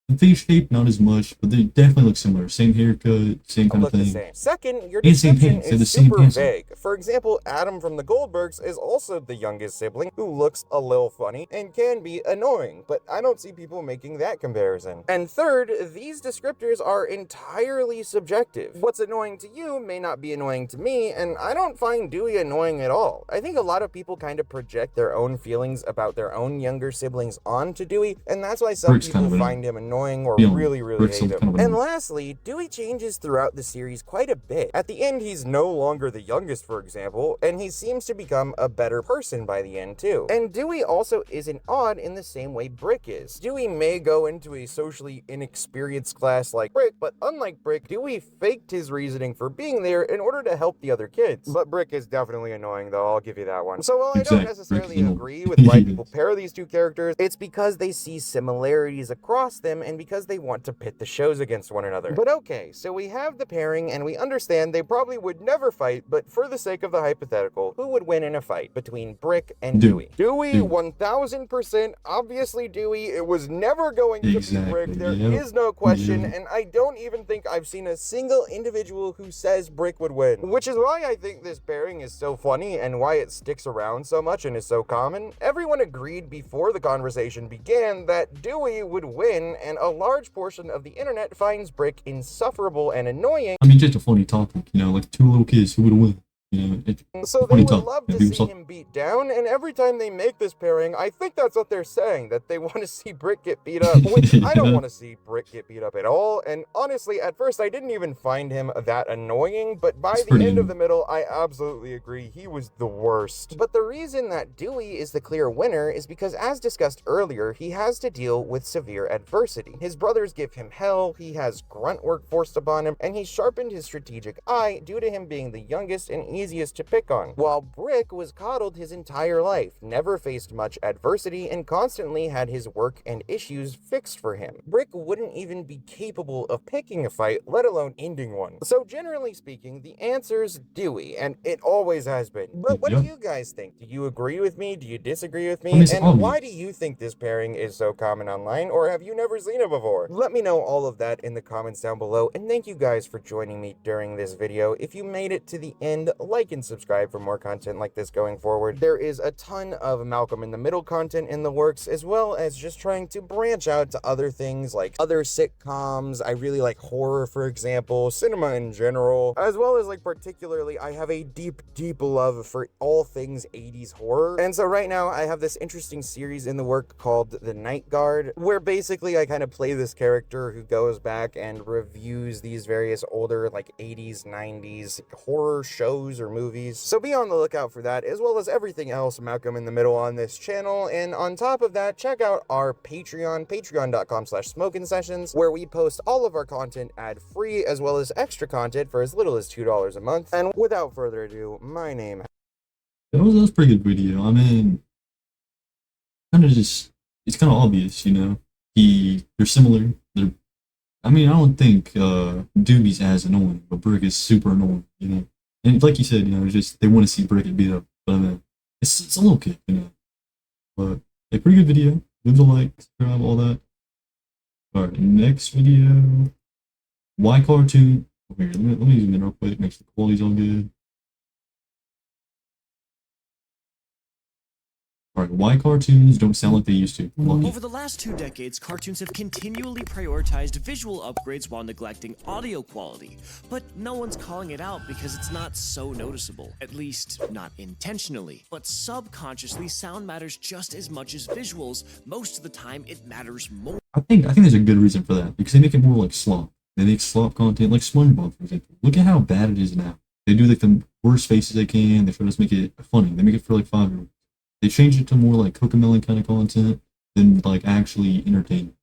The face shape, not as much, but they definitely look similar. Same haircut, same kind of thing. Second, your And same description pants. They're the is same super pants. vague. For example, Adam from the Goldbergs is also the youngest sibling who looks a little funny and can be annoying, but I don't see people making that comparison. And third, these descriptors are entirely subjective. What's annoying to you may not be annoying to me, and I don't find Dewey annoying at all. I think a lot of people kind of project their own feelings about their own younger siblings onto Dewey, and that's why some Brick's people kind of find him annoying or Yeah, really Brick's hate him. kind of And annoying. lastly, Dewey changes throughout the series quite a bit. At the end, he's no longer the youngest, for example, and he seems to become a better person by the end too. And Dewey also isn't odd in the same way Brick is. Dewey may go into a socially inexperienced class like Brick, but unlike Brick, Dewey faked his reasoning for being there in order to help the other kids. But Brick is definitely annoying though, I'll give you that one. So while I don't necessarily agree with why people pair these two characters, it's because they see similarities across them and because they want to pit the shows against one another. But okay, so we have the pairing and we understand they probably would never fight, but for the sake of the hypothetical, who would win in a fight between Brick and Dewey? Dewey, 1000%, obviously Dewey. It was never going to be Brick. There is no question, and I don't even think I've seen a single individual who says Brick would win, which is why I think this pairing is so funny and why it sticks around so much and is so common. Everyone agreed before the conversation began that Dewey would win, and a large portion of the internet finds Brick insufferable and annoying. I mean, just a funny topic, you know, like two little kids who would win. You know, it's So they would love to see him beat down, and every time they make this pairing, I think that's what they're saying, that they want to see Brick get beat up, which I don't want to see Brick get beat up at all, and honestly, at first I didn't even find him that annoying, but by the end of the middle, I absolutely agree, he was the worst. But the reason that Dewey is the clear winner is because, as discussed earlier, he has to deal with severe adversity. His brothers give him hell, he has grunt work forced upon him, and he sharpened his strategic eye due to him being the youngest and easiest to pick on, while Brick was coddled his entire life, never faced much adversity, and constantly had his work and issues fixed for him. Brick wouldn't even be capable of picking a fight, let alone ending one. So generally speaking, the answer's Dewey, and it always has been. But what do you guys think? Do you agree with me? Do you disagree with me? And why do you think this pairing is so common online, or have you never seen it before? Let me know all of that in the comments down below, and thank you guys for joining me during this video. If you made it to the end, like and subscribe for more content like this going forward. There is a ton of Malcolm in the Middle content in the works, as well as just trying to branch out to other things like other sitcoms. I really like horror, for example, cinema in general, as well as like particularly I have a deep love for all things 80s horror. And so right now I have this interesting series in the work called The Night Guard, where basically I kind of play this character who goes back and reviews these various older like 80s, 90s horror shows or movies. So be on the lookout for that, as well as everything else Malcolm in the Middle on this channel. And on top of that, check out our Patreon, patreon.com/smokingsessions, where we post all of our content ad-free, as well as extra content for as little as $2 a month. And without further ado, my name... That was a pretty good video. I mean, it's kind of obvious, you know. They're similar. I mean, I don't think Dewey's as annoying, but Brick is super annoying, you know. And like you said, you know, it's just they want to see Brick get beat up. But I mean, it's a little kid, you know. But a pretty good video. Leave a like, subscribe, all that. Alright, next video. Why cartoon? Here, let me zoom in real quick, make sure the quality's all good. Alright, why cartoons don't sound like they used to? Lucky. Over the last 2 decades, cartoons have continually prioritized visual upgrades while neglecting audio quality. But no one's calling it out because it's not so noticeable. At least, not intentionally. But subconsciously, sound matters just as much as visuals. Most of the time, it matters more. I think there's a good reason for that, because they make it more like Slop. They make Slop content like SpongeBob, for example. Look at how bad it is now. They do like the worst faces they can. They try to just make it funny. They make it for like 5-year-olds. They change it to more like Cocomelon kind of content than like actually entertaining.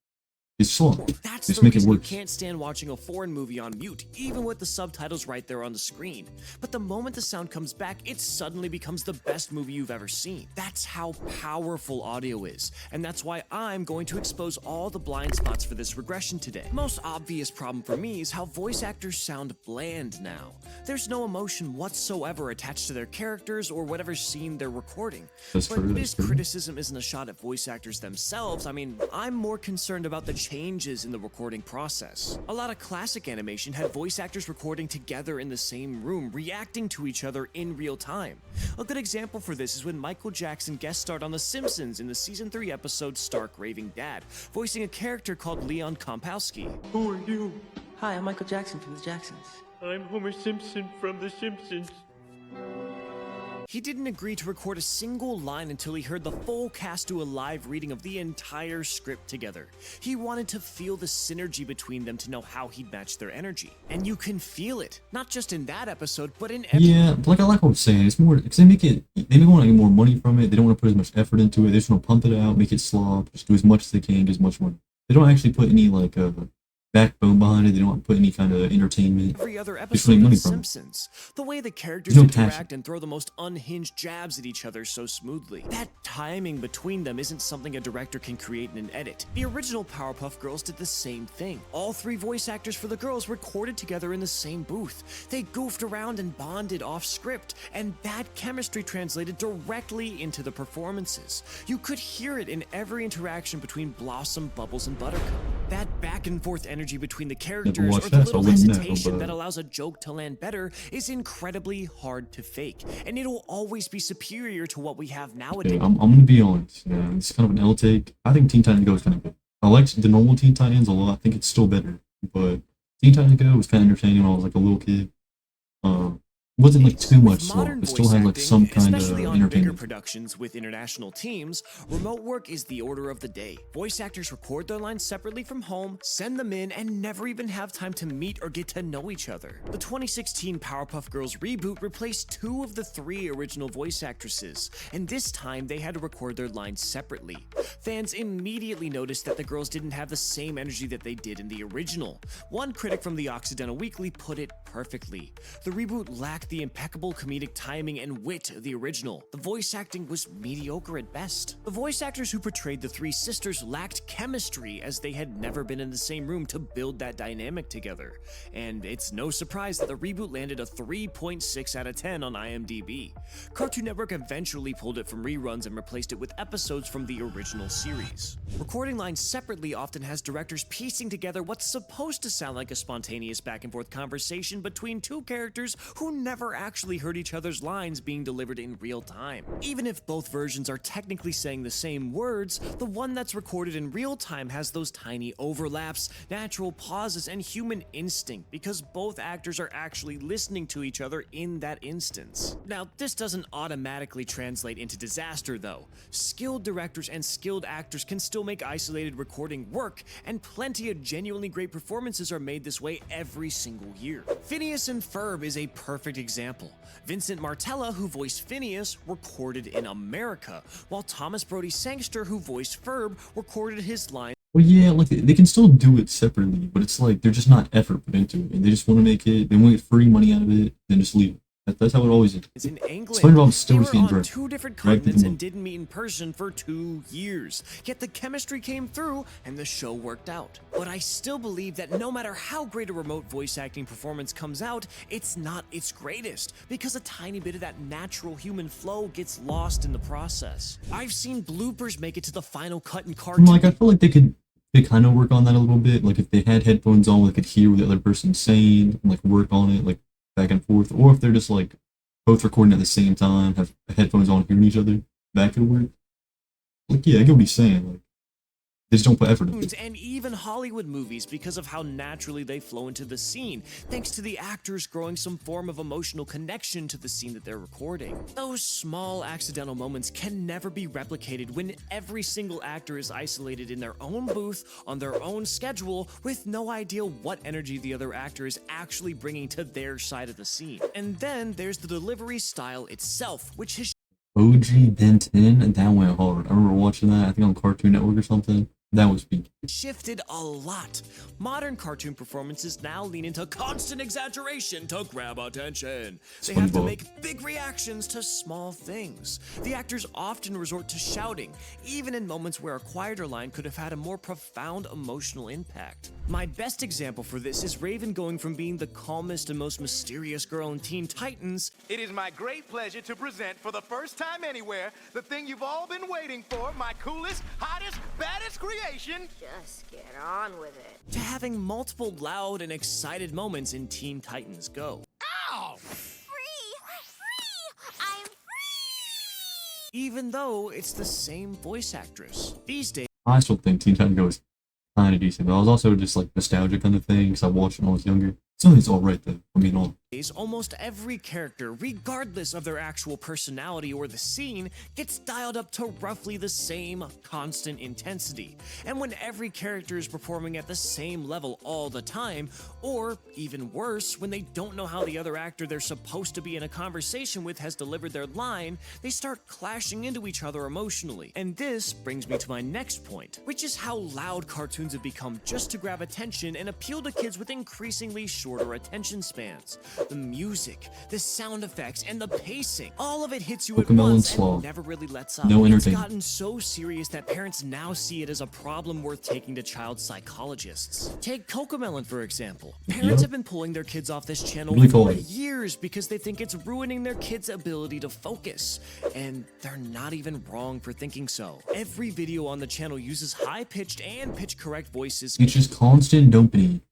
It's slow. That's Just the make it reason you worse. can't stand watching a foreign movie on mute, even with the subtitles right there on the screen. But the moment the sound comes back, it suddenly becomes the best movie you've ever seen. That's how powerful audio is, and that's why I'm going to expose all the blind spots for this regression today. Most obvious problem for me is how voice actors sound bland now. There's no emotion whatsoever attached to their characters or whatever scene they're recording. That's But true, this that's true. criticism isn't a shot at voice actors themselves. I mean, I'm more concerned about the changes in the recording process. A lot of classic animation had voice actors recording together in the same room, reacting to each other in real time. A good example for this is when Michael Jackson guest starred on The Simpsons in the season 3 episode Stark Raving Dad, voicing a character called Leon Kompowski. Who are you? Hi, I'm Michael Jackson from The Jacksons. I'm Homer Simpson from The Simpsons. He didn't agree to record a single line until he heard the full cast do a live reading of the entire script together. He wanted to feel the synergy between them to know how he'd match their energy. And you can feel it, not just in that episode, but in every— Yeah, but like I like what I'm saying. It's more because they want to get more money from it. They don't want to put as much effort into it. They just want to pump it out, make it slop, just do as much as they can, get as much money. They don't actually put any like backbone behind it. They don't put any kind of entertainment. Every other Just episode make of money The from it. Simpsons. The way the characters There's no interact passion. and throw the most unhinged jabs at each other so smoothly. That timing between them isn't something a director can create in an edit. The original Powerpuff Girls did the same thing. All 3 voice actors for the girls recorded together in the same booth. They goofed around and bonded off script, and that chemistry translated directly into the performances. You could hear it in every interaction between Blossom, Bubbles, and Buttercup. That back and forth energy between the characters, watched or the that, so little I wouldn't know, hesitation but- that allows a joke to land better, is incredibly hard to fake, and it'll always be superior to what we have nowadays. Okay, I'm gonna be honest. Yeah, it's kind of an L take. I think Teen Titans Go is kind of good. I liked the normal Teen Titans a lot. I think it's still better, but Teen Titans Go was kind of entertaining when I was like a little kid. Wasn't like too much slop. It still had like some kind of Especially on bigger entertainment. productions with international teams, remote work is the order of the day. Voice actors record their lines separately from home, send them in, and never even have time to meet or get to know each other. The 2016 Powerpuff Girls reboot replaced 2 of the 3 original voice actresses, and this time they had to record their lines separately. Fans immediately noticed that the girls didn't have the same energy that they did in the original. One critic from the Occidental Weekly put it perfectly. The reboot lacked the impeccable comedic timing and wit of the original. The voice acting was mediocre at best. The voice actors who portrayed the 3 sisters lacked chemistry, as they had never been in the same room to build that dynamic together. And it's no surprise that the reboot landed a 3.6 out of 10 on IMDb. Cartoon Network eventually pulled it from reruns and replaced it with episodes from the original series. Recording lines separately often has directors piecing together what's supposed to sound like a spontaneous back and forth conversation between 2 characters who never actually heard each other's lines being delivered in real time. Even if both versions are technically saying the same words, the one that's recorded in real time has those tiny overlaps, natural pauses, and human instinct, because both actors are actually listening to each other in that instance. Now, this doesn't automatically translate into disaster though. Skilled directors and skilled actors can still make isolated recording work, and plenty of genuinely great performances are made this way every single year. Phineas and Ferb is a perfect example. Vincent Martella, who voiced Phineas, recorded in America, while Thomas Brody Sangster, who voiced Ferb, recorded his lines. Well, yeah, like they can still do it separately, but it's like they're just not effort put into it, and they just want to make it. They want to get free money out of it, then just leave it. That's how it always is. In England, SpongeBob still they was were getting on dragged. 2 different Dragged through continents the and mud. didn't meet in person for 2 years. Yet the chemistry came through and the show worked out. But I still believe that no matter how great a remote voice acting performance comes out, it's not its greatest, because a tiny bit of that natural human flow gets lost in the process. I've seen bloopers make it to the final cut in cartoon. Like I feel like they kind of work on that a little bit. Like if they had headphones on, they could hear what the other person's saying and like work on it like back and forth. Or if they're just like both recording at the same time, have headphones on, hearing each other, that could work. Like yeah, I get what he's saying. Like they just don't put effort into it. And even Hollywood movies, because of how naturally they flow into the scene, thanks to the actors growing some form of emotional connection to the scene that they're recording. Those small accidental moments can never be replicated when every single actor is isolated in their own booth, on their own schedule, with no idea what energy the other actor is actually bringing to their side of the scene. And then there's the delivery style itself, which has OG Ben 10, that went hard. I remember watching that, I think on Cartoon Network or something. That was peak. shifted a lot. Modern cartoon performances now lean into constant exaggeration to grab attention. They have to SpongeBob. make big reactions to small things. The actors often resort to shouting, even in moments where a quieter line could have had a more profound emotional impact. My best example for this is Raven going from being the calmest and most mysterious girl in Teen Titans. It is my great pleasure to present for the first time anywhere the thing you've all been waiting for, my coolest, hottest, baddest creation. appreciation. Just get on with it. to having multiple loud and excited moments in Teen Titans Go. Ow! I'm Even though it's the same voice actress. These days, I still think Teen Titans Go is kind of decent, but I was also just like nostalgia kind of thing because I watched it when I was younger. Something's alright though. I mean, all. almost every character, regardless of their actual personality or the scene, gets dialed up to roughly the same constant intensity. And when every character is performing at the same level all the time, or even worse, when they don't know how the other actor they're supposed to be in a conversation with has delivered their line, they start clashing into each other emotionally. And this brings me to my next point, which is how loud cartoons have become just to grab attention and appeal to kids with increasingly shorter attention spans. The music, the sound effects, and the pacing, all of it hits you at Cocomelon once Slop. and never really lets up. No It's entertainment. gotten so serious that parents now see it as a problem worth taking to child psychologists. Take Cocomelon, for example. Parents Yep. have been pulling their kids off this channel Really for cool. years because they think it's ruining their kids' ability to focus. And they're not even wrong for thinking so. Every video on the channel uses high-pitched and pitch-correct voices. It's just constant dopamine.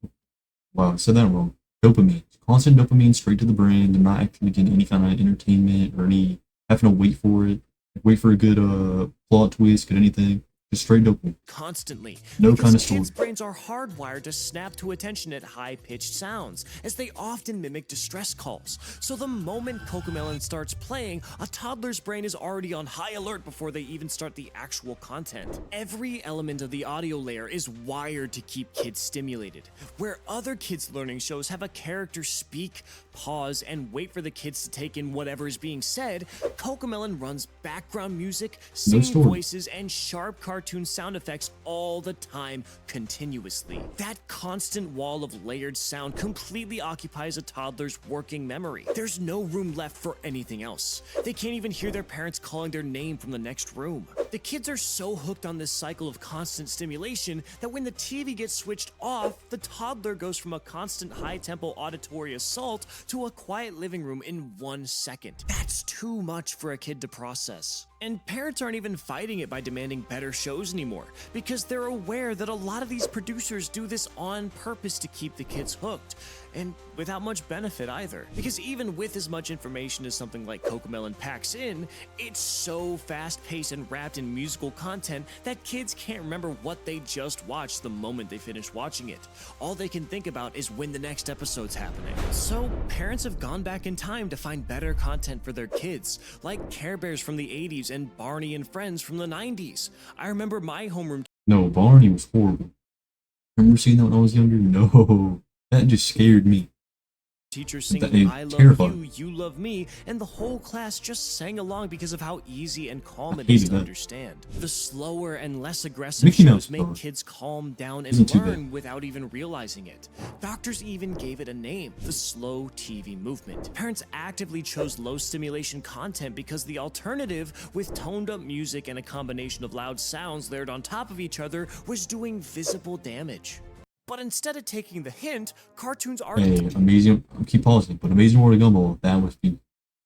Wow, I said that wrong. Dopamine. Constant dopamine straight to the brain. They're not actually getting any kind of entertainment or any having to wait for it. Wait for a good plot twist, get anything. Just straight dopamine. Constantly. No Because kind of story. kids' brains are hardwired to snap to attention at high-pitched sounds, as they often mimic distress calls. So the moment Cocomelon starts playing, a toddler's brain is already on high alert before they even start the actual content. Every element of the audio layer is wired to keep kids stimulated. Where other kids' learning shows have a character speak, pause, and wait for the kids to take in whatever is being said, Cocomelon runs background music, singing story. voices, and sharp cartoon sound effects all the time, continuously. That constant wall of layered sound completely occupies a toddler's working memory. There's no room left for anything else. They can't even hear their parents calling their name from the next room. The kids are so hooked on this cycle of constant stimulation that when the TV gets switched off, the toddler goes from a constant high-tempo auditory assault to a quiet living room in 1 second. That's too much for a kid to process. And parents aren't even fighting it by demanding better shows anymore, because they're aware that a lot of these producers do this on purpose to keep the kids hooked, and without much benefit either. Because even with as much information as something like Cocomelon packs in, it's so fast-paced and wrapped in musical content that kids can't remember what they just watched the moment they finish watching it. All they can think about is when the next episode's happening. So parents have gone back in time to find better content for their kids, like Care Bears from the 80s and Barney and Friends from the 90s. I remember my homeroom No, Barney was horrible. Remember seeing that when I was younger? No. That just scared me. teachers That singing is I love terrifying. you, you love me, and the whole class just sang along because of how easy and calm I it is hated to that. understand. The slower and less aggressive Mickey Mouse shows make Bar. kids calm down Isn't and too learn bad. without even realizing it. Doctors even gave it a name, the slow TV movement. Parents actively chose low stimulation content because the alternative, with toned up music and a combination of loud sounds layered on top of each other, was doing visible damage. But instead of taking the hint, cartoons are Hey, amazing. I keep pausing, but Amazing World of Gumball. That was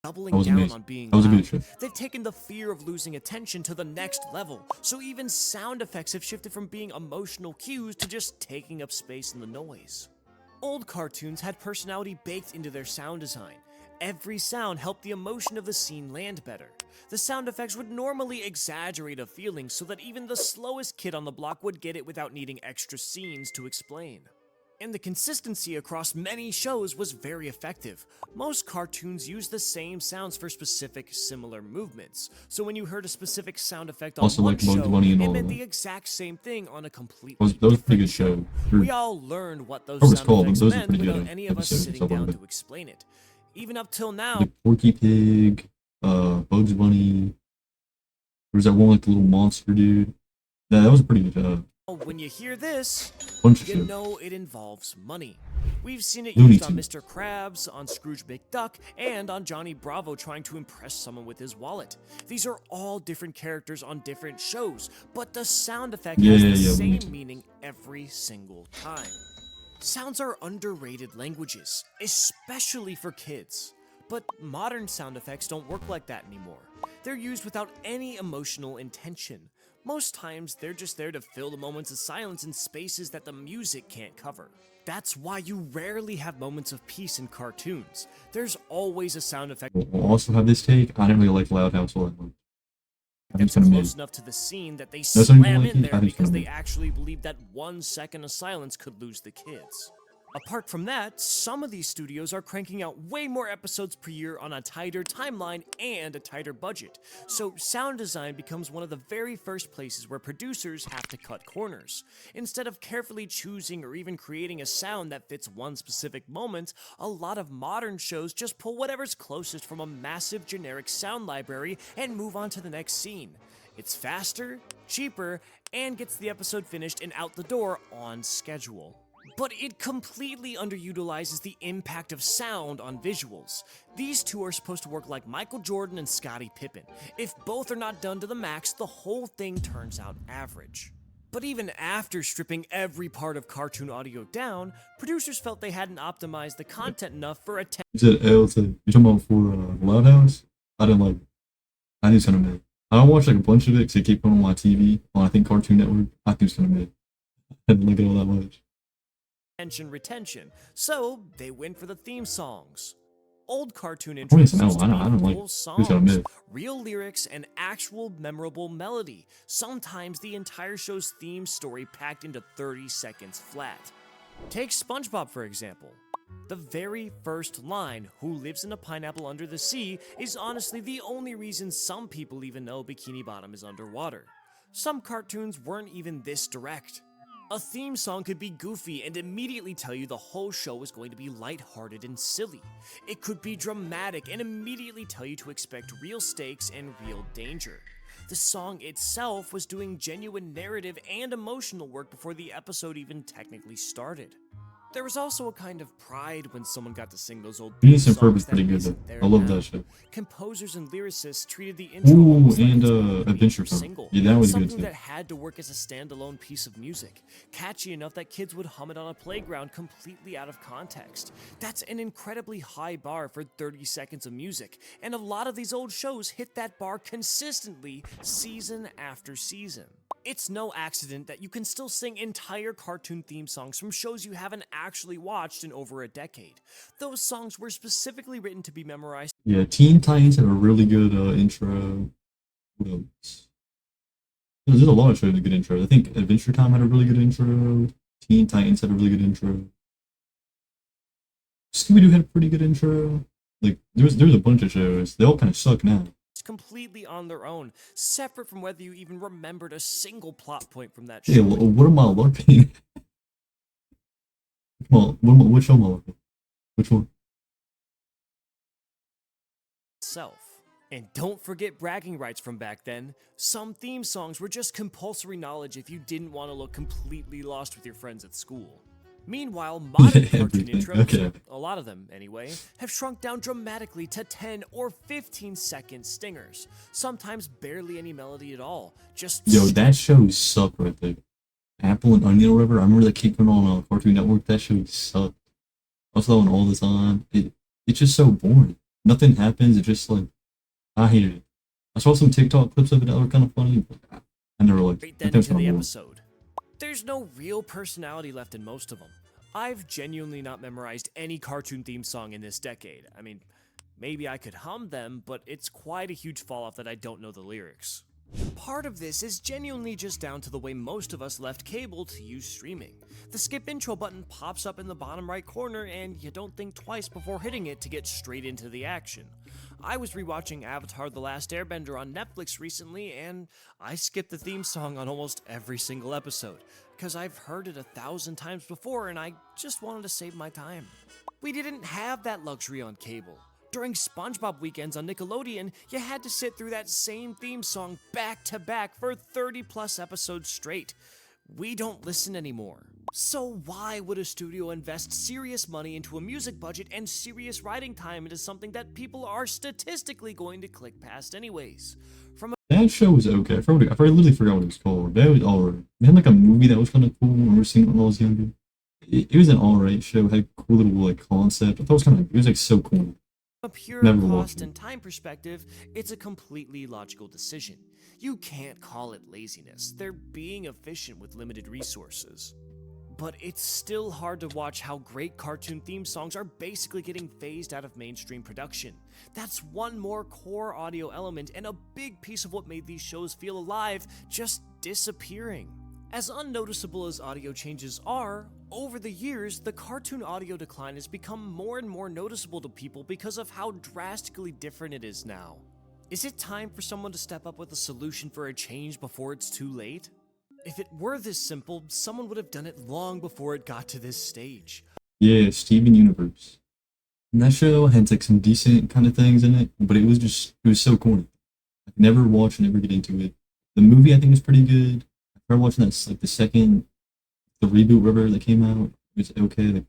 doubling that was down amazing. on being That was a loud. good show. They've taken the fear of losing attention to the next level. So even sound effects have shifted from being emotional cues to just taking up space in the noise. Old cartoons had personality baked into their sound design. Every sound helped the emotion of the scene land better. The sound effects would normally exaggerate a feeling so that even the slowest kid on the block would get it without needing extra scenes to explain. And the consistency across many shows was very effective. Most cartoons use the same sounds for specific similar movements. So when you heard a specific sound effect on Also one like Bugs show, Bunny and it all meant of the that. exact same thing on a completely That was a pretty good show. we all learned what those Whatever it's sound called, but effects those are meant pretty without good any of us episodes, sitting stuff like down that. to explain it. Even up till now, Like Porky Pig, Bugs Bunny. There was that one like the little monster dude. That was a pretty good job. when you hear this, Bunch of you shows. know it involves money. We've seen it Looney used on Tunes. Mr. Krabs, on Scrooge McDuck, and on Johnny Bravo trying to impress someone with his wallet. These are all different characters on different shows, but the sound effect has the Yeah, Looney same Tunes. meaning every single time. Sounds are underrated languages, especially for kids. But modern sound effects don't work like that anymore. they're used without any emotional intention. Most times, they're just there to fill the moments of silence in spaces that the music can't cover. That's why you rarely have moments of peace in cartoons. There's always a sound effect. We'll also have this take. I didn't really like Loud House all that much. I think it's kind of Close mid. enough to the scene that they That's not even slam like in it. there I think it's because kinda they mid. actually believe that 1 second of silence could lose the kids. Apart from that, some of these studios are cranking out way more episodes per year on a tighter timeline and a tighter budget, so sound design becomes one of the very first places where producers have to cut corners. Instead of carefully choosing or even creating a sound that fits one specific moment, a lot of modern shows just pull whatever's closest from a massive generic sound library and move on to the next scene. It's faster, cheaper, and gets the episode finished and out the door on schedule. But it completely underutilizes the impact of sound on visuals. These two are supposed to work like Michael Jordan and Scottie Pippen. If both are not done to the max, the whole thing turns out average. But even after stripping every part of cartoon audio down, producers felt they hadn't optimized the content enough for a You said L to, you talking about for Loud House? I didn't like it. I think it's kind of mid. I watched like a bunch of it because they keep putting on my TV on I think Cartoon Network. I think it's kind of mid. I didn't like it all that much. retention, so they went for the theme songs. Old cartoon What is intros no? used to I be don't like. full Who's gonna songs, admit? real lyrics, and actual memorable melody. Sometimes the entire show's theme story packed into 30 seconds flat. Take SpongeBob for example. The very first line, "Who lives in a pineapple under the sea," is honestly the only reason some people even know Bikini Bottom is underwater. Some cartoons weren't even this direct. A theme song could be goofy and immediately tell you the whole show was going to be lighthearted and silly. It could be dramatic and immediately tell you to expect real stakes and real danger. The song itself was doing genuine narrative and emotional work before the episode even technically started. There was also a kind of pride when someone got to sing those old Phineas and Ferb songs is pretty that good though. isn't there I love now. that shit. Composers and lyricists treated the intro Ooh, almost like and its own Adventure feature Time. single, Yeah, that was good something too. that had to work as a standalone piece of music, catchy enough that kids would hum it on a playground completely out of context. That's an incredibly high bar for 30 seconds of music, and a lot of these old shows hit that bar consistently season after season. It's no accident that you can still sing entire cartoon theme songs from shows you haven't actually watched in over a decade. Those songs were specifically written to be memorized. Yeah, Teen Titans had a really good intro. What else? There's a lot of shows with good intros. I think Adventure Time had a really good intro. Teen Titans had a really good intro. Scooby-Doo had a pretty good intro. Like there's a bunch of shows. They all kind of suck now. Completely on their own, separate from whether you even remembered a single plot point from that Hey, show. what am I LARPing? Come on, what show am I LARPing? Which one? Itself. And don't forget bragging rights from back then. Some theme songs were just compulsory knowledge if you didn't want to look completely lost with your friends at school. Meanwhile, modern cartoon Everything, intros, okay. a lot of them anyway, have shrunk down dramatically to 10 or 15-second stingers. Sometimes barely any melody at all. Just Yo, that show sucked right there. Apple and Onion or whatever. I remember that keeping on Cartoon Network. That show sucked. I was on all the time. It's just so boring. Nothing happens. It's just like I hated it. I saw some TikTok clips of it that were kind of funny, but I never liked it. Right I then think it's into the kinda boring. episode. There's no real personality left in most of them. I've genuinely not memorized any cartoon theme song in this decade. I mean, maybe I could hum them, but it's quite a huge fall off that I don't know the lyrics. Part of this is genuinely just down to the way most of us left cable to use streaming. The skip intro button pops up in the bottom right corner and you don't think twice before hitting it to get straight into the action. I was rewatching Avatar: The Last Airbender on Netflix recently and I skipped the theme song on almost every single episode because I've heard it 1,000 times before and I just wanted to save my time. We didn't have that luxury on cable. During SpongeBob weekends on Nickelodeon, you had to sit through that same theme song back to back for 30 plus episodes straight. We don't listen anymore. So why would a studio invest serious money into a music budget and serious writing time into something that people are statistically going to click past anyways? That show was okay. I literally forgot what it was called. That was alright. They had like a movie that was kind of cool when we were seeing it when I was younger. It was an alright show. It had a cool little like concept. I thought it was kind of it was like so cool. a pure Never cost watched it. and time perspective, it's a completely logical decision. You can't call it laziness. They're being efficient with limited resources. But it's still hard to watch how great cartoon theme songs are basically getting phased out of mainstream production. That's one more core audio element and a big piece of what made these shows feel alive just disappearing. As unnoticeable as audio changes are, over the years, the cartoon audio decline has become more and more noticeable to people because of how drastically different it is now. Is it time for someone to step up with a solution for a change before it's too late? If it were this simple, someone would have done it long before it got to this stage. Yeah, Steven Universe. And that show had like some decent kind of things in it, but it was so corny. I could never watch and never get into it. The movie I think was pretty good. I started watching that like the reboot whatever that came out. It was okay. Like, it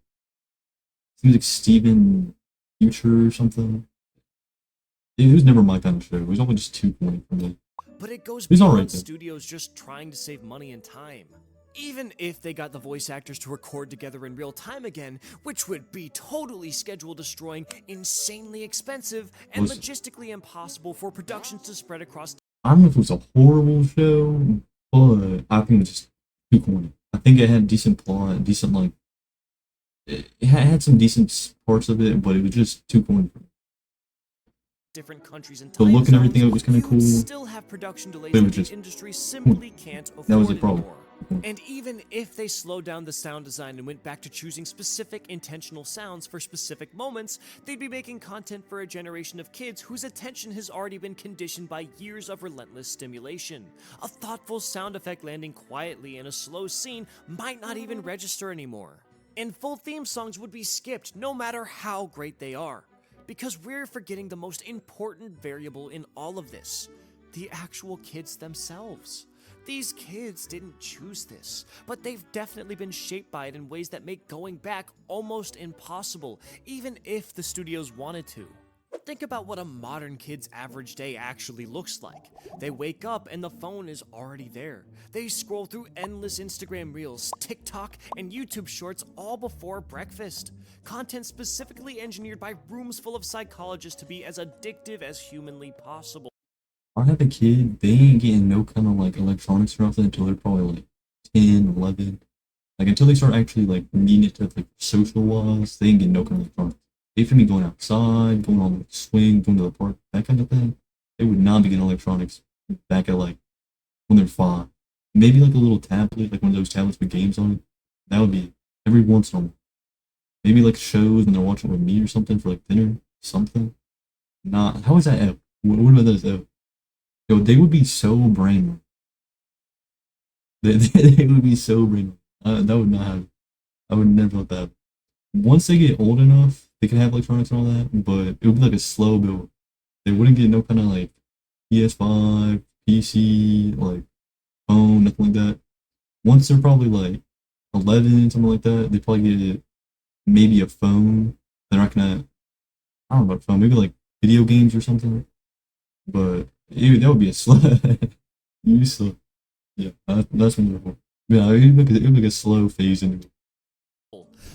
seems like Steven Future or something. It was never my kind of show. It was always just too corny for me. But it goes He's beyond alright, though. studios just trying to save money and time. Even if they got the voice actors to record together in real time again, which would be totally schedule destroying, insanely expensive, and logistically impossible for productions to spread across. I don't know if it was a horrible show, but I think it was just too corny. I think it had decent plot, decent like it had some decent parts of it, but it was just too corny for me. Different countries and The time look and everything zones, of it was kind of you'd cool. Still have production delays But it that was the just industry simply can't afford that was the problem. anymore. And even if they slowed down the sound design and went back to choosing specific intentional sounds for specific moments, they'd be making content for a generation of kids whose attention has already been conditioned by years of relentless stimulation. A thoughtful sound effect landing quietly in a slow scene might not even register anymore. And full theme songs would be skipped no matter how great they are. Because we're forgetting the most important variable in all of this, the actual kids themselves. These kids didn't choose this, but they've definitely been shaped by it in ways that make going back almost impossible, even if the studios wanted to. Think about what a modern kid's average day actually looks like. They wake up and the phone is already there. They scroll through endless Instagram reels, TikTok, and YouTube shorts all before breakfast. Content specifically engineered by rooms full of psychologists to be as addictive as humanly possible. I have a kid, they ain't getting no kind of like electronics or nothing until they're probably like 10, 11. Like until they start actually like needing it to like social wise, they ain't getting no kind of electronics. They should be going outside, going on the swing, going to the park, that kind of thing. They would not be getting electronics back at like when they're 5. Maybe like a little tablet, like one of those tablets with games on it. That would be every once in a while. Maybe like shows when they're watching with me or something for like dinner, something. Not, how is that out? What about that is out? Yo, they would be so brainless. They would be so brainless. That would not happen. I would never let that happen. Once they get old enough, they can have electronics and all that, but it would be like a slow build. They wouldn't get no kind of like PS5, PC, like phone, nothing like that. Once they're probably like 11, something like that, they probably get maybe a phone. They're not gonna, I don't know about a phone, maybe like video games or something. But that would be a slow. Yeah, that's wonderful. Yeah, it would be like a slow phase into it.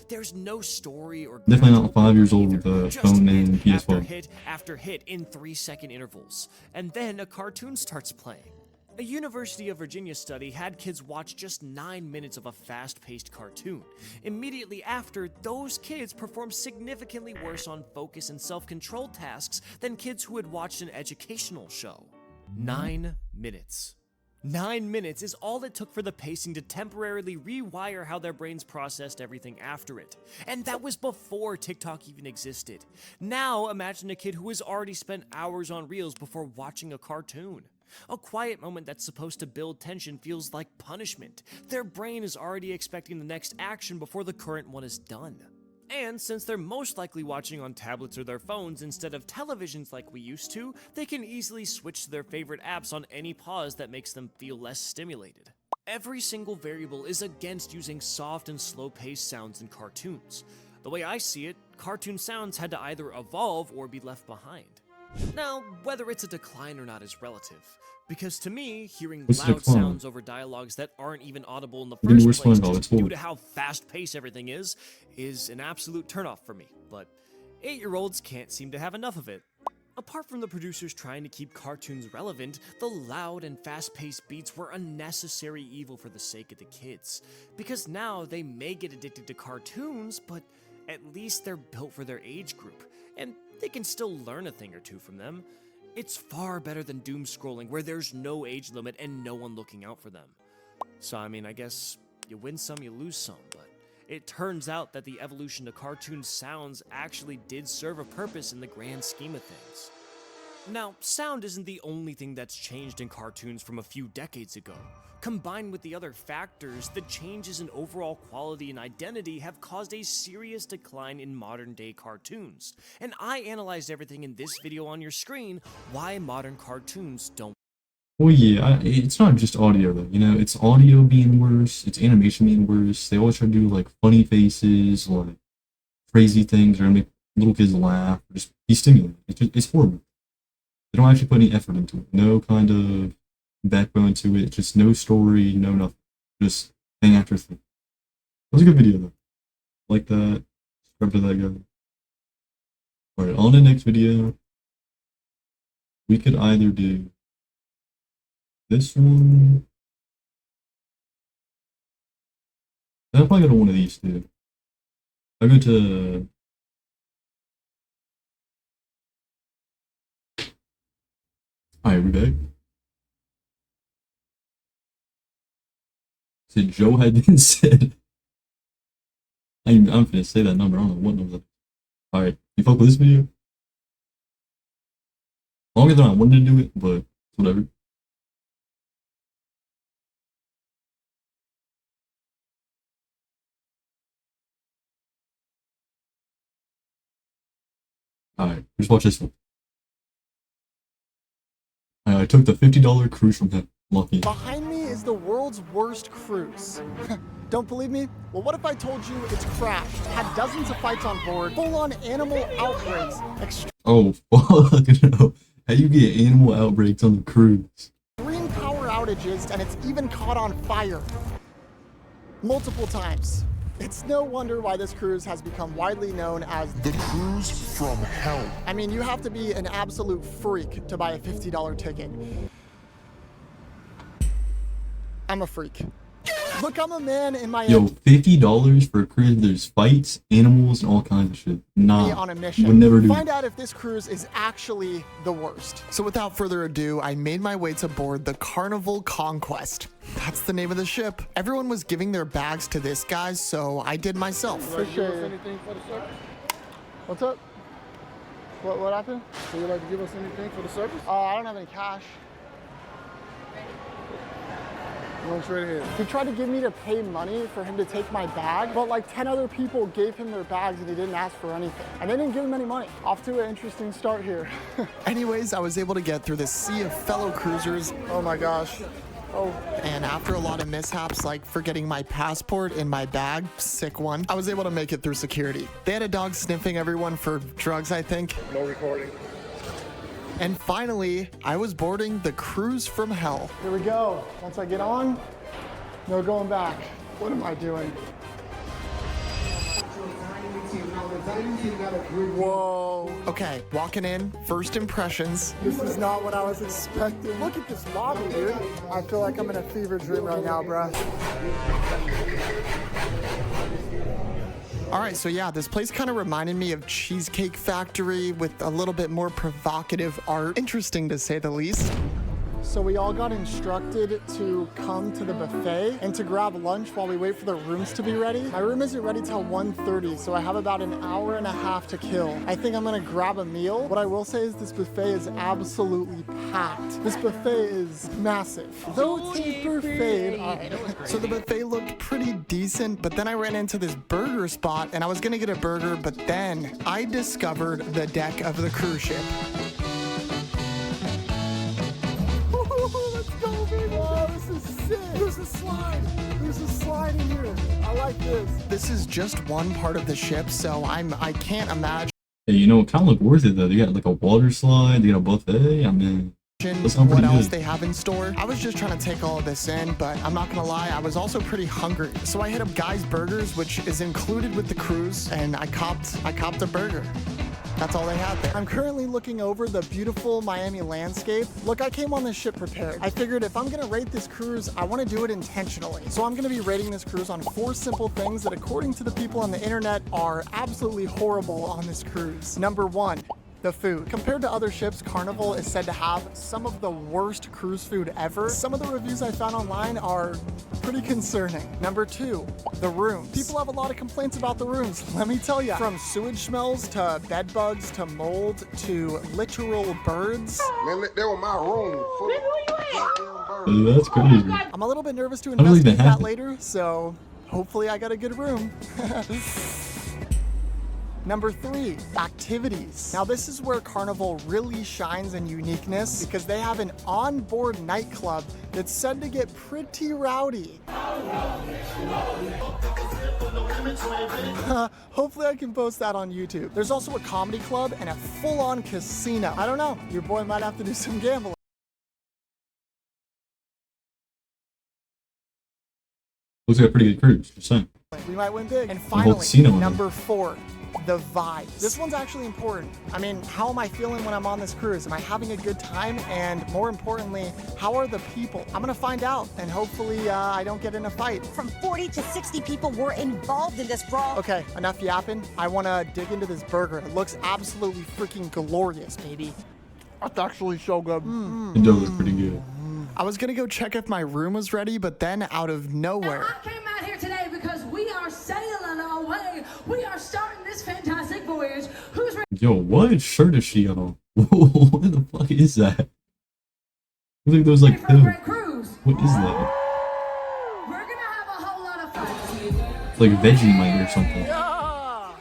There's no story or Definitely not 5 years old with a phone and PS4. After hit in 3-second intervals, and then a cartoon starts playing. A University of Virginia study had kids watch just 9 minutes of a fast-paced cartoon. Immediately after, those kids performed significantly worse on focus and self-control tasks than kids who had watched an educational show. 9 minutes. 9 minutes is all it took for the pacing to temporarily rewire how their brains processed everything after it. And that was before TikTok even existed. Now imagine a kid who has already spent hours on Reels before watching a cartoon. A quiet moment that's supposed to build tension feels like punishment. Their brain is already expecting the next action before the current one is done. And since they're most likely watching on tablets or their phones instead of televisions like we used to, they can easily switch to their favorite apps on any pause that makes them feel less stimulated. Every single variable is against using soft and slow-paced sounds in cartoons. The way I see it, cartoon sounds had to either evolve or be left behind. Now, whether it's a decline or not is relative. Because to me, hearing loud sounds over dialogues that aren't even audible in the first place just due to how fast-paced everything is an absolute turnoff for me. But 8-year-olds can't seem to have enough of it. Apart from the producers trying to keep cartoons relevant, the loud and fast-paced beats were a necessary evil for the sake of the kids. Because now they may get addicted to cartoons, but at least they're built for their age group, and they can still learn a thing or two from them. It's far better than doom scrolling, where there's no age limit and no one looking out for them. So I mean, I guess you win some, you lose some, but it turns out that the evolution to cartoon sounds actually did serve a purpose in the grand scheme of things. Now, sound isn't the only thing that's changed in cartoons from a few decades ago. Combined with the other factors, the changes in overall quality and identity have caused a serious decline in modern-day cartoons. And I analyzed everything in this video on your screen, why modern cartoons don't. Well, yeah, it's not just audio though, you know, it's audio being worse, it's animation being worse. They always try to do like funny faces, like crazy things, or make little kids laugh, or just be stimulating. It's horrible. They don't actually put any effort into it. No kind of backbone to it. Just no story, no nothing. Just thing after thing. That was a good video though. Like that. Subscribe to that guy. Alright, on the next video, we could either do this one. I'll probably go to one of these two. I'll go to alright, we're back. So Joe had been said. I'm finna say that number. I don't know what number that is. Alright, you fuck with this video? Longer than I wanted to do it, but whatever. Alright, just watch this one. I took the $50 cruise from him. Lucky. Behind me is the world's worst cruise. Don't believe me? Well, what if I told you it's crashed, had dozens of fights on board, full-on animal outbreaks, oh, fuck no. How you get animal outbreaks on the cruise? extreme power outages, and it's even caught on fire. Multiple times. It's no wonder why this cruise has become widely known as the cruise from hell. I mean, you have to be an absolute freak to buy a $50 ticket. I'm a freak. Look, I'm a man in my Yo, $50 for a cruise. There's fights, animals, and all kinds of shit. Nah, on a mission. would never do. Find out if this cruise is actually the worst. So without further ado, I made my way to board the Carnival Conquest. That's the name of the ship. Everyone was giving their bags to this guy, so I did myself. Anything for the service? What's up? What happened? Would you like to give us anything for the service? I don't have any cash. Right here. He tried to get me to pay money for him to take my bag, but like 10 other people gave him their bags and he didn't ask for anything. And they didn't give him any money. Off to an interesting start here. Anyways, I was able to get through this sea of fellow cruisers. Oh my gosh. Oh. And after a lot of mishaps, like forgetting my passport in my bag, sick one, I was able to make it through security. They had a dog sniffing everyone for drugs, I think. No recording. And finally, I was boarding the cruise from hell. Here we go. Once I get on, no going back. What am I doing? Whoa. Okay, walking in, first impressions. This is not what I was expecting. Look at this lobby, dude. I feel like I'm in a fever dream right now, bruh. All right, so yeah, this place kind of reminded me of Cheesecake Factory with a little bit more provocative art. Interesting to say the least. So we all got instructed to come to the buffet and to grab lunch while we wait for the rooms to be ready. My room isn't ready till 1:30, so I have about an hour and a half to kill. I think I'm gonna grab a meal. What I will say is this buffet is absolutely packed. This buffet is massive. Though it's a buffet. So the buffet looked pretty decent, but then I ran into this burger spot and I was gonna get a burger, but then I discovered the deck of the cruise ship. There's a slide. There's a slide in here. I like this. This is just one part of the ship, so I can't imagine. Hey, you know, it kind of look worth it though. They got like a water slide. They got a buffet. I mean, what else they have in store. I was just trying to take all of this in, but I'm not gonna lie, I was also pretty hungry. So I hit up Guy's Burgers, which is included with the cruise, and I copped a burger. That's all they had there. I'm currently looking over the beautiful Miami landscape. Look, I came on this ship prepared. I figured if I'm gonna rate this cruise, I wanna do it intentionally. So I'm gonna be rating this cruise on 4 simple things that according to the people on the internet are absolutely horrible on this cruise. Number 1. The food. Compared to other ships, Carnival is said to have some of the worst cruise food ever. Some of the reviews I found online are pretty concerning. Number 2, the rooms. People have a lot of complaints about the rooms, let me tell you. From sewage smells to bed bugs to mold to literal birds. Man, that was my room. That's crazy. I'm a little bit nervous to I believe investigate that that happened. later, so hopefully I got a good room. Number 3, activities. Now this is where Carnival really shines in uniqueness because they have an onboard nightclub that's said to get pretty rowdy. Hopefully I can post that on YouTube. There's also a comedy club and a full-on casino. I don't know, your boy might have to do some gambling. Looks like a pretty good cruise, just saying. We might win big. And whole finally, casino in number 4, the vibes. This one's actually important. I mean, how am I feeling when I'm on this cruise? Am I having a good time? And more importantly, how are the people? I'm gonna find out, and hopefully I don't get in a fight. From 40 to 60 people were involved in this brawl. Okay, enough yapping. I wanna dig into this burger. It looks absolutely freaking glorious, baby. That's actually so good. It does look pretty good. I was gonna go check if my room was ready, but then out of nowhere, I came out here today because we are sailing our way. We are starting this fantastic voyage. Who's ready? Yo, what shirt is she on? What the fuck is that? I think there's like for a great cruise? What is that? We're gonna have a whole lot of fun. It's like Vegemite or something. I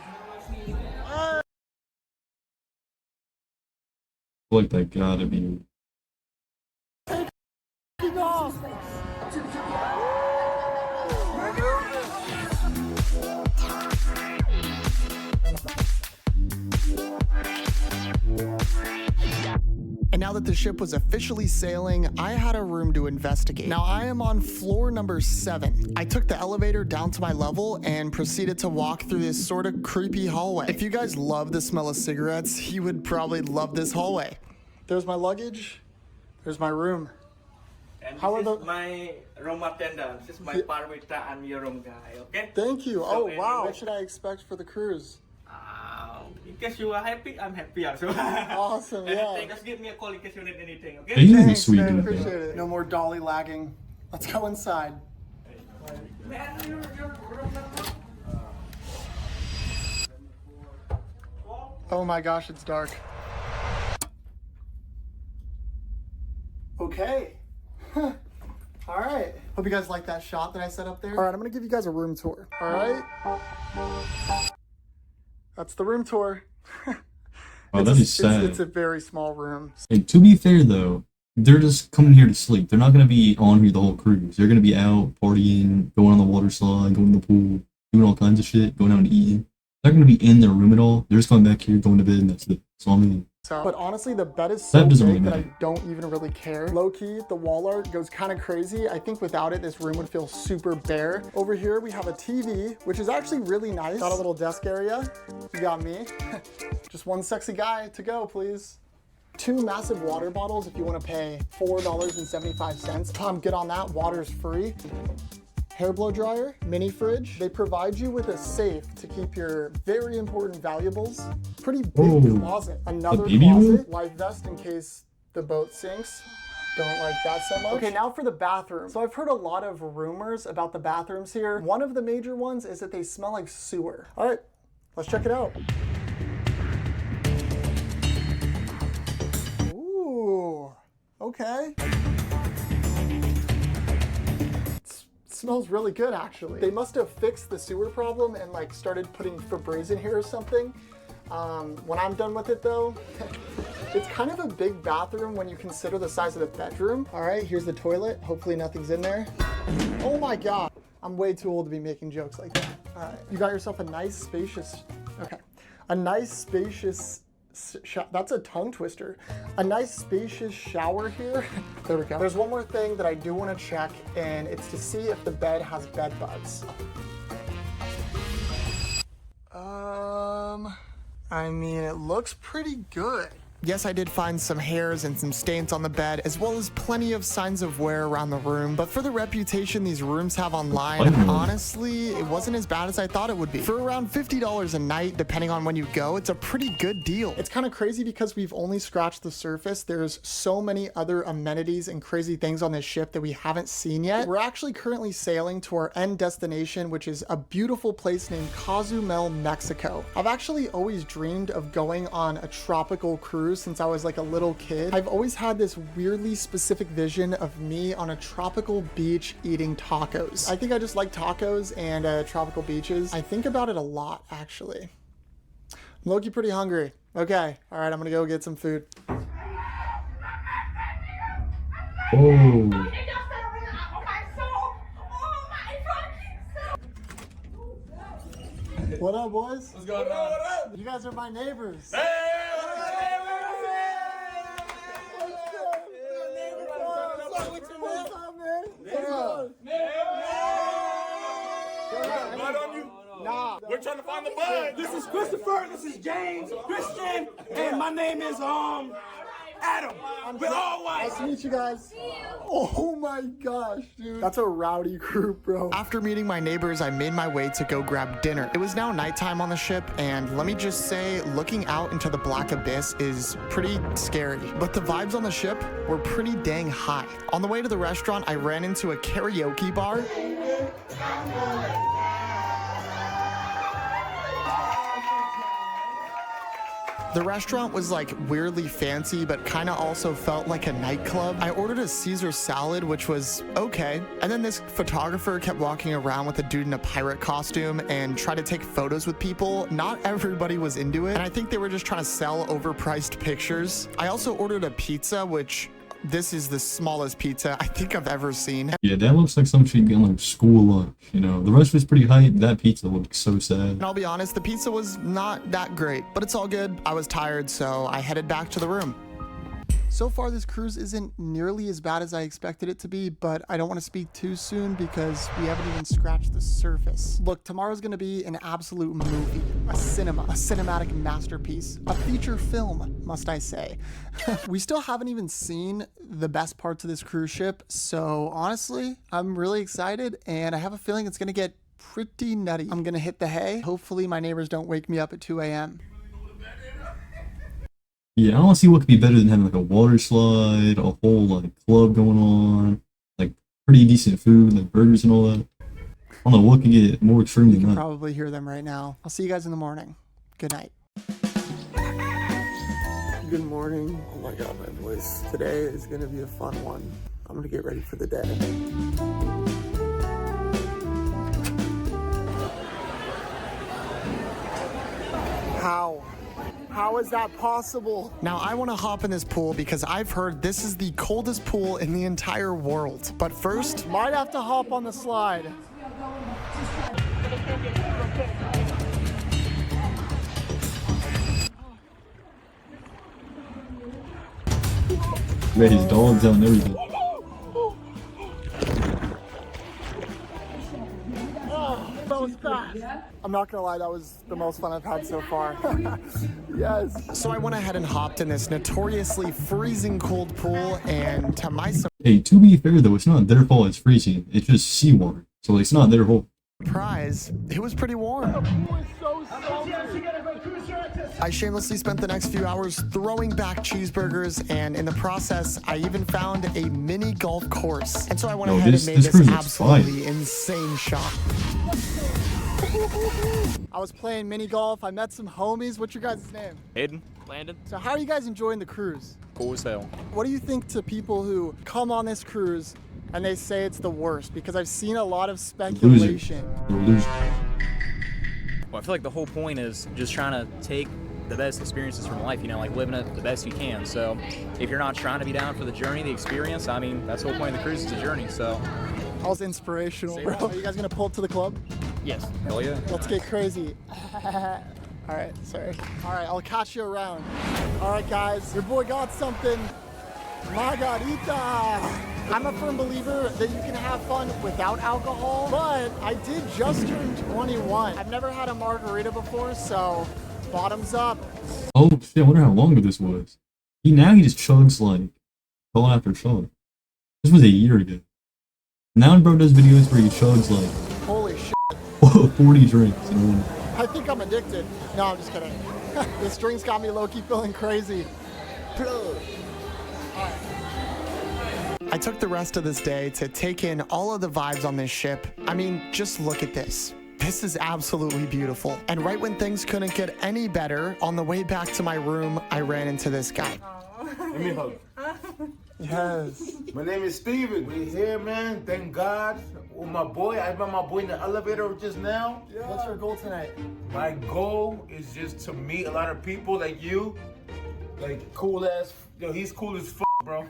feel like that gotta be. And now that the ship was officially sailing, I had a room to investigate. Now I am on floor number 7. I took the elevator down to my level and proceeded to walk through this sort of creepy hallway. If you guys love the smell of cigarettes, you would probably love this hallway. There's my luggage. There's my room. And How are this the is my room attendant. This is my Parvita. I'm your room guy, okay? Thank you. So Oh wow. anyway- What should I expect for the cruise? In case you are happy, I'm happy also. Awesome, yeah. Anything, just give me a call in case you need anything, okay? Hey, he's a Thanks, sweet man. dude. Appreciate it. No more dolly lagging. Let's go inside. Oh my gosh, it's dark. Okay. All right. Hope you guys like that shot that I set up there. All right, I'm gonna give you guys a room tour. All right. That's the room tour. Oh, that is sad. It's a very small room. Hey, to be fair though, they're just coming here to sleep. They're not gonna be on here the whole cruise. They're gonna be out partying, going on the water slide, going to the pool, doing all kinds of shit, going out and eating. They're not gonna be in their room at all. They're just coming back here, going to bed, and that's it. So I mean, But honestly, the bed is so That doesn't big really that I matter. don't even really care. Low-key, the wall art goes kind of crazy. I think without it, this room would feel super bare. Over here, we have a TV, which is actually really nice. Got a little desk area. You got me. Just one sexy guy to go, please. 2 massive water bottles if you want to pay $4.75. I'm good on that. Water's free. Hair blow dryer, mini fridge. They provide you with a safe to keep your very important valuables. Pretty big Whoa. closet. Another A baby closet. room? Life vest in case the boat sinks. Don't like that so much. Okay, now for the bathroom. So I've heard a lot of rumors about the bathrooms here. One of the major ones is that they smell like sewer. All right, let's check it out. Ooh, okay. Smells really good actually. They must have fixed the sewer problem and like started putting Febreze in here or something. When I'm done with it though, it's kind of a big bathroom when you consider the size of the bedroom. All right, here's the toilet. Hopefully nothing's in there. Oh my God, I'm way too old to be making jokes like that. All right, you got yourself a nice spacious, okay. A nice spacious, that's a tongue twister. A nice spacious shower here. There we go. There's one more thing that I do want to check, and it's to see if the bed has bed bugs. I mean, it looks pretty good. Yes, I did find some hairs and some stains on the bed, as well as plenty of signs of wear around the room. But for the reputation these rooms have online, honestly, it wasn't as bad as I thought it would be. For around $50 a night, depending on when you go, it's a pretty good deal. It's kind of crazy because we've only scratched the surface. There's so many other amenities and crazy things on this ship that we haven't seen yet. We're actually currently sailing to our end destination, which is a beautiful place named Cozumel, Mexico. I've actually always dreamed of going on a tropical cruise since I was like a little kid. I've always had this weirdly specific vision of me on a tropical beach eating tacos. I think I just like tacos and tropical beaches. I think about it a lot, actually. I'm low-key pretty hungry. Okay, all right, I'm gonna go get some food. Oh. What up, boys? What's going on? You guys are my neighbors. Nah. We're trying to find the bud. This is Christopher. This is James. Christian. And my name is Adam. We're all white. Nice to meet you guys. Oh my gosh, dude. That's a rowdy group, bro. After meeting my neighbors, I made my way to go grab dinner. It was now nighttime on the ship, and let me just say, looking out into the black abyss is pretty scary. But the vibes on the ship were pretty dang high. On the way to the restaurant, I ran into a karaoke bar. The restaurant was like weirdly fancy, but kind of also felt like a nightclub. I ordered a Caesar salad, which was okay. And then this photographer kept walking around with a dude in a pirate costume and tried to take photos with people. Not everybody was into it, and I think they were just trying to sell overpriced pictures. I also ordered a pizza, which this is the smallest pizza I think I've ever seen. Yeah, that looks like some shit getting like school lunch, you know. The rest was pretty hype. That pizza looked so sad. And I'll be honest, the pizza was not that great, but it's all good. I was tired, so I headed back to the room. So far, this cruise isn't nearly as bad as I expected it to be, but I don't want to speak too soon because we haven't even scratched the surface. Look, tomorrow's going to be an absolute movie, a cinematic masterpiece, a feature film, must I say. We still haven't even seen the best parts of this cruise ship, so honestly, I'm really excited, and I have a feeling it's going to get pretty nutty. I'm going to hit the hay. Hopefully, my neighbors don't wake me up at 2 a.m. Yeah, I don't see what could be better than having like a water slide, a whole like club going on, like pretty decent food, like burgers and all that. I don't know what could get more extreme than that. Probably hear them right now. I'll see you guys in the morning. Good night. Good morning. Oh my god, my voice. Today is gonna be a fun one. I'm gonna get ready for the day. How is that possible? Now, I want to hop in this pool because I've heard this is the coldest pool in the entire world. But first, might have to hop on the slide. Got his dogs out and everything. That was fast. I'm not gonna lie, that was the most fun I've had so far. Yes. So I went ahead and hopped in this notoriously freezing cold pool, and to my Hey, to be fair though, it's not their fault it's freezing. It's just seawater. So it's not their fault. surprise, it was pretty warm. I shamelessly spent the next few hours throwing back cheeseburgers, and in the process, I even found a mini golf course. And so I went ahead and made this absolutely insane shot. I was playing mini golf. I met some homies. What's your guys' name? Hayden. Landon. So how are you guys enjoying the cruise? Cool as hell. What do you think to people who come on this cruise and they say it's the worst? Because I've seen a lot of speculation. Well, I feel like the whole point is just trying to take the best experiences from life, you know, like living it the best you can. So if you're not trying to be down for the journey, the experience, I mean, that's the whole point of the cruise is a journey, so. That was inspirational, bro. Are you guys gonna pull up to the club? Yes. Hell yeah. Let's get crazy. All right, sorry. All right, I'll catch you around. All right, guys, your boy got something. Margarita. I'm a firm believer that you can have fun without alcohol, but I did just turn 21. I've never had a margarita before, so Bottoms up. Oh shit, I wonder how long ago this was. Now he just chugs like chug after chug. This was a year ago. Now bro does videos where he chugs like Holy shit. 40 drinks in one. I think I'm addicted. No, I'm just kidding. This drink's got me low-key feeling crazy. I took the rest of this day to take in all of the vibes on this ship. I mean, just look at this. This is absolutely beautiful. And right when things couldn't get any better, on the way back to my room, I ran into this guy. Give me a hug. Yes. My name is Steven. We're here, man. Thank God. With my boy, I met my boy in the elevator just now. Yeah. What's your goal tonight? My goal is just to meet a lot of people like you. Like cool ass. Yo, he's cool as bro.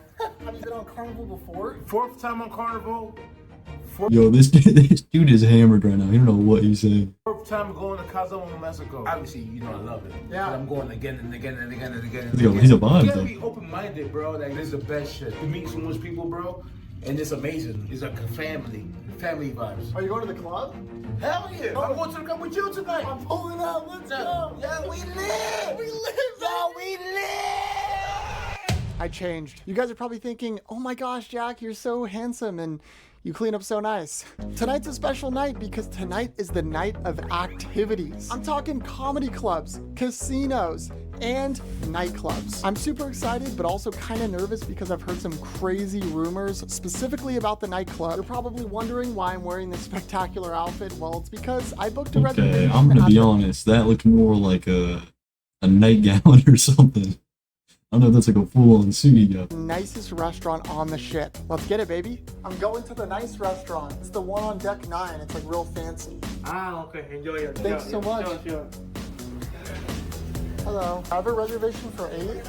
Have you been on Carnival before? 4th time on Carnival. Yo, this dude is hammered right now. You don't know what he's saying. 4th time going to Cozumel, Mexico. Obviously, you know I love it. Yeah. But I'm going again and again and again and again. Yo, he's a vibe, You gotta though. be open-minded, bro. Like, this is the best shit. You meet so much people, bro, and it's amazing. It's like a family vibes. Are you going to the club? Hell yeah. I'm going to the club with you tonight. I'm pulling up. Let's go. Yeah, we live. We live. Yo, we live. I changed. You guys are probably thinking, oh my gosh, Jack, you're so handsome and you clean up so nice. Tonight's a special night because tonight is the night of activities. I'm talking comedy clubs, casinos, and nightclubs. I'm super excited, but also kind of nervous because I've heard some crazy rumors specifically about the nightclub. You're probably wondering why I'm wearing this spectacular outfit. Well, it's because I booked a reservation. Okay, I'm gonna be honest. That looked more like a nightgown or something. I don't know if that's like a full-on suit you got. Nicest restaurant on the ship. Let's get it, baby. I'm going to the nice restaurant. It's the one on deck 9. It's like real fancy. Ah, okay. Enjoy it. Thanks so much. Sure. Hello. I have a reservation for 8.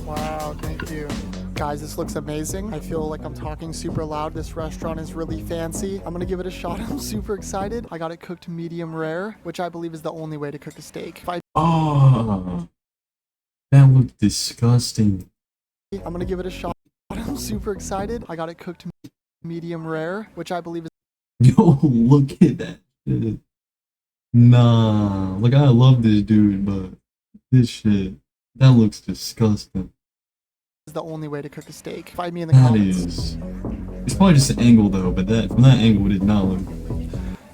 Wow, thank you. Guys, this looks amazing. I feel like I'm talking super loud. This restaurant is really fancy. I'm gonna give it a shot. I'm super excited. I got it cooked medium rare, which I believe is the only way to cook a steak. Oh, that looked disgusting. I'm gonna give it a shot. I'm super excited. I got it cooked medium rare, which I believe is... Yo, look at that shit. Nah, like I love this dude, but this shit, that looks disgusting. Is the only way to cook a steak. Find me in the That comments. is. It's probably just an angle though, but from that angle it did not look.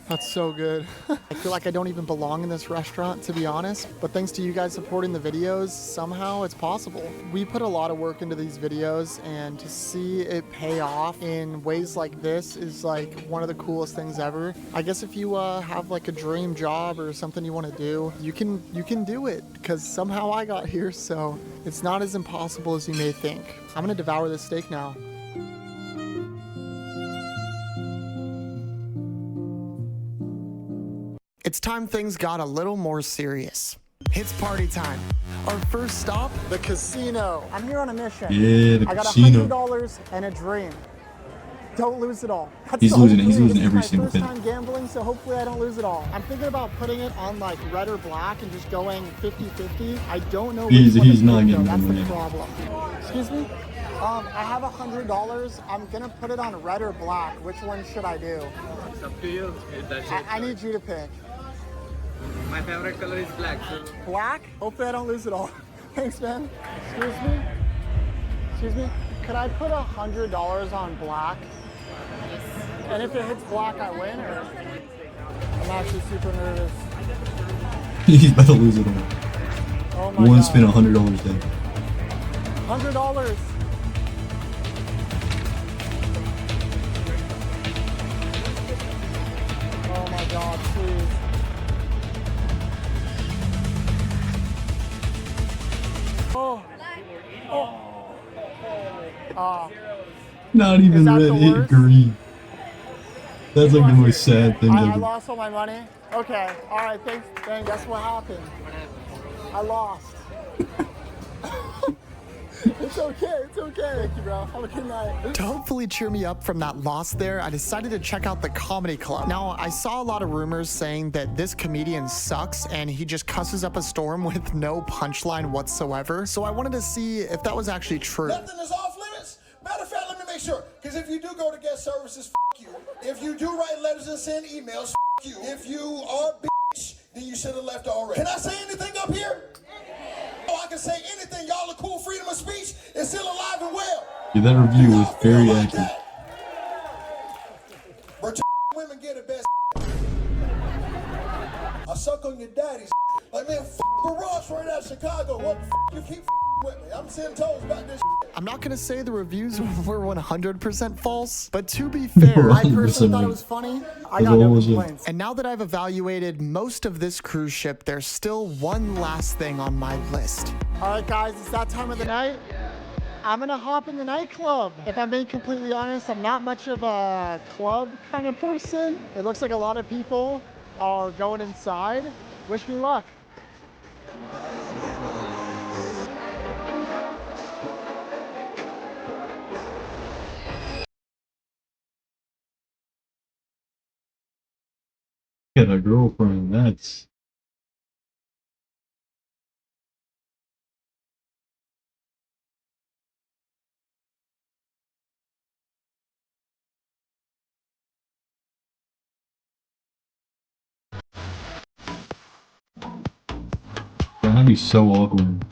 That's so good. I feel like I don't even belong in this restaurant, to be honest. But thanks to you guys supporting the videos, somehow it's possible. We put a lot of work into these videos, and to see it pay off in ways like this is like one of the coolest things ever. I guess if you have like a dream job or something you want to do, you can do it, because somehow I got here, so it's not as impossible as you may think. I'm gonna devour this steak now. It's time things got a little more serious. It's party time. Our first stop, the casino. I'm here on a mission. Yeah, the I got casino. $100 and a dream. Don't lose it all. That's He's the whole losing it. He's dream. losing This is every single my first thing. time gambling, so hopefully I don't lose it all. I'm thinking about putting it on like red or black and just going 50-50. I don't know He's which one to not pick, getting though. That's the the money. problem. Excuse me? I have $100. I'm gonna put it on red or black. Which one should I do? It's up to you. I need you to pick. My favorite color is black. So Black? Hopefully I don't lose it all. Thanks, man. Excuse me? Excuse me? Could I put $100 on black? And if it hits black, I win, or? I'm actually super nervous. He's about to lose it all. Oh my One God. spin, $100 then. $100. Oh my God, please. Oh. Oh. Not even that red, the hit worst? green. That's like the most sad thing I ever. lost all my money? Okay, alright, thanks. Guess what happened? I lost. It's okay, it's okay. Thank you, bro. Have a good night. To hopefully cheer me up from that loss there, I decided to check out the comedy club. Now, I saw a lot of rumors saying that this comedian sucks and he just cusses up a storm with no punchline whatsoever. So I wanted to see if that was actually true. Nothing is off limits. Matter of fact, let me make sure. Because if you do go to guest services, you. If you do write letters and send emails, you. If you are then you should have left already. Can I say anything up here? Oh, I can say anything. Y'all are cool. Freedom of speech is still alive and well. Yeah, that review was very accurate. But women get it best. I suck on your daddy's. Like, man, Ross right out of Chicago. What the you keep with me? I'm 10 toes about this. I'm not gonna say the reviews were 100% false, but to be fair, I personally thought it was funny. I got no complaints. And now that I've evaluated most of this cruise ship, there's still one last thing on my list. All right, guys, it's that time of the night. I'm gonna hop in the nightclub. If I'm being completely honest, I'm not much of a club kind of person. It looks like a lot of people are going inside. Wish me luck. Get a girlfriend, that's... That'd be so awkward.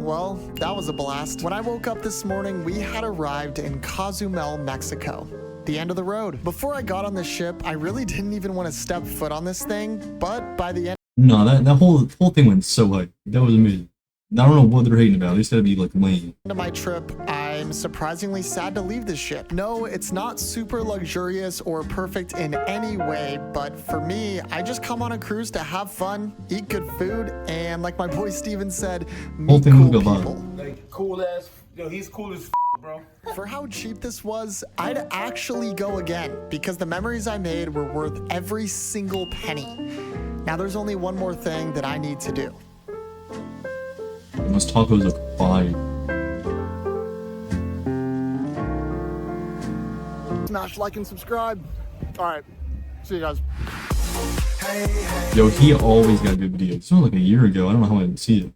Well, that was a blast. When I woke up this morning, we had arrived in Cozumel, Mexico. The end of the road. Before I got on the ship, I really didn't even want to step foot on this thing, but by the end No, that whole thing went so hype. That was amazing. I don't know what they're hating about. They said it'd be like lame. of my trip, I'm surprisingly sad to leave this ship. No, it's not super luxurious or perfect in any way, but for me, I just come on a cruise to have fun, eat good food, and like my boy Steven said, meet cool people. Like, cool ass, yo, he's cool as bro. For how cheap this was, I'd actually go again because the memories I made were worth every single penny. Now there's only one more thing that I need to do. Those tacos look fire. Smash like and subscribe. All right, see you guys. Yo, he always got good videos. This was like a year ago. I don't know how I didn't see it.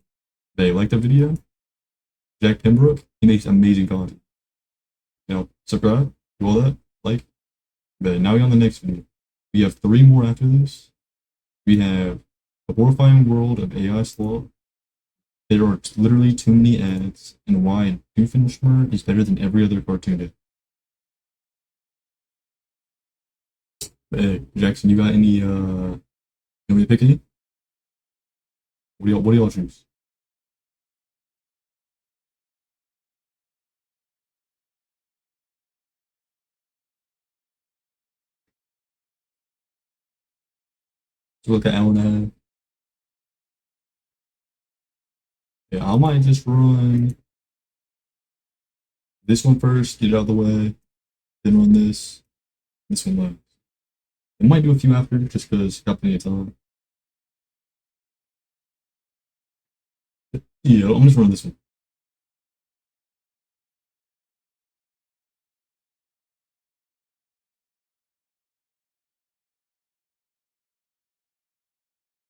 They like the video. Jack Pembroke, he makes amazing content. You know, subscribe, do all that, like. But now we're on the next video. We have 3 more after this. We have the horrifying world of AI Slop. There are literally too many ads, and why Doofenshmirtz is better than every other cartoon. Hey, Jackson, you got any, you want me to pick any? What do y'all choose? So look at hour and a half. Yeah, I might just run this one first, get it out of the way, then run this one last. I might do a few after, just because got plenty of time. Yeah, I'm just running this one.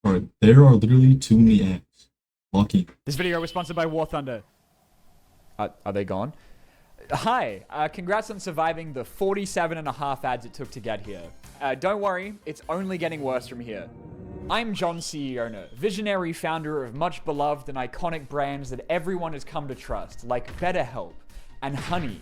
Alright, there are literally too many ads. Lucky. This video was sponsored by War Thunder. Are they gone? Hi, congrats on surviving the 47.5 ads it took to get here. Don't worry, it's only getting worse from here. I'm John Ciona, visionary founder of much beloved and iconic brands that everyone has come to trust, like BetterHelp and Honey.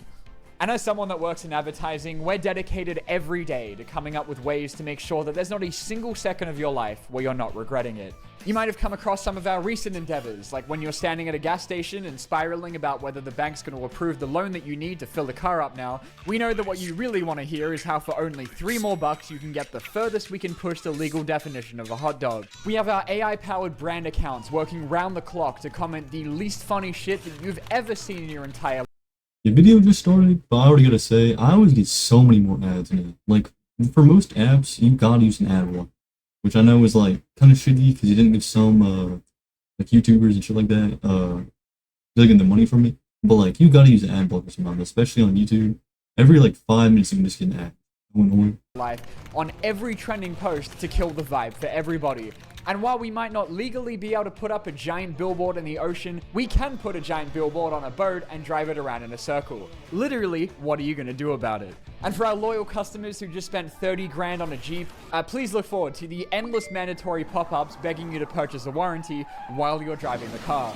And as someone that works in advertising, we're dedicated every day to coming up with ways to make sure that there's not a single second of your life where you're not regretting it. You might have come across some of our recent endeavors, like when you're standing at a gas station and spiraling about whether the bank's going to approve the loan that you need to fill the car up now. We know that what you really want to hear is how for only $3 more you can get the furthest we can push the legal definition of a hot dog. We have our AI-powered brand accounts working round the clock to comment the least funny shit that you've ever seen in your entire life. The video just started, but I already gotta say, I always get so many more ads now. Like, For most apps, you gotta use an ad block, which I know is like kind of shitty because you didn't give some like YouTubers and shit like that taking the money from me. But like you gotta use an ad blocker somehow, especially on YouTube. Every like 5 minutes you can just get an ad. Life on every trending post to kill the vibe for everybody. And while we might not legally be able to put up a giant billboard in the ocean, we can put a giant billboard on a boat and drive it around in a circle. Literally, what are you gonna do about it? And for our loyal customers who just spent 30 grand on a Jeep, please look forward to the endless mandatory pop-ups begging you to purchase a warranty while you're driving the car.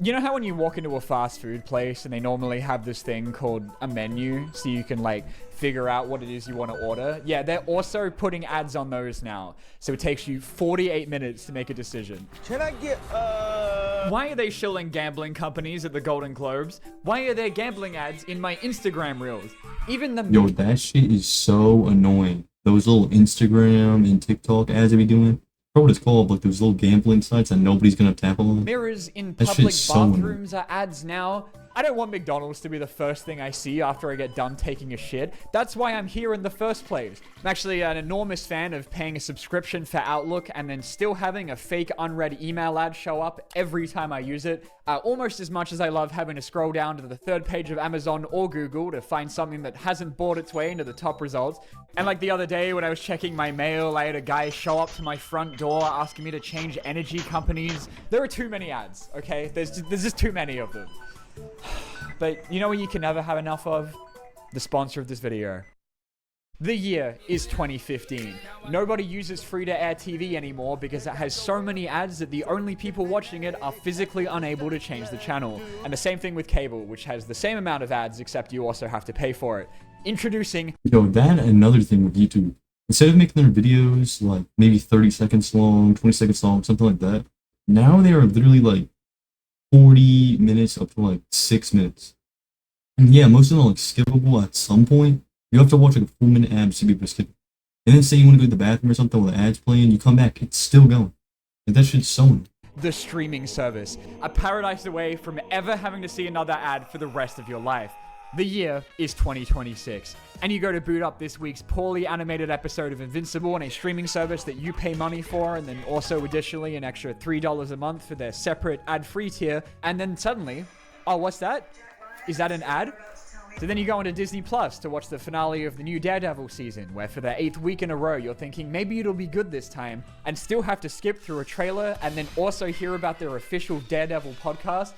You know how when you walk into a fast food place and they normally have this thing called a menu so you can like figure out what it is you want to order? Yeah, they're also putting ads on those now. So it takes you 48 minutes to make a decision. Can I get, Why are they shilling gambling companies at the Golden Globes? Why are there gambling ads in my Instagram reels? Even the— Yo, that shit is so annoying. Those little Instagram and TikTok ads they be doing. I forgot what it's called, like those little gambling sites that nobody's gonna tap on. Mirrors in public bathrooms are ads now. I don't want McDonald's to be the first thing I see after I get done taking a shit. That's why I'm here in the first place. I'm actually an enormous fan of paying a subscription for Outlook and then still having a fake unread email ad show up every time I use it. Almost as much as I love having to scroll down to the third page of Amazon or Google to find something that hasn't bought its way into the top results. And like the other day when I was checking my mail, I had a guy show up to my front door asking me to change energy companies. There are too many ads, okay? There's just too many of them. But you know what you can never have enough of? The sponsor of this video. The year is 2015. Nobody uses free-to-air TV anymore because it has so many ads that the only people watching it are physically unable to change the channel. And the same thing with cable, which has the same amount of ads except you also have to pay for it. Introducing— Yo, that and another thing with YouTube. Instead of making their videos like maybe 30 seconds long, 20 seconds long, something like that, now they are literally like 40 minutes up to like 6 minutes. And yeah, most of them are like skippable at some point. You have to watch like a 4-minute ad to be able to skip it. And then say you want to go to the bathroom or something with the ads playing, you come back, it's still going. And that shit's so annoying. The streaming service. A paradise away from ever having to see another ad for the rest of your life. The year is 2026, and you go to boot up this week's poorly animated episode of Invincible on a streaming service that you pay money for, and then also additionally an extra $3 a month for their separate ad-free tier, and then suddenly, oh, what's that? Is that an ad? So then you go into Disney Plus to watch the finale of the new Daredevil season, where for the 8th week in a row, you're thinking maybe it'll be good this time, and still have to skip through a trailer, and then also hear about their official Daredevil podcast.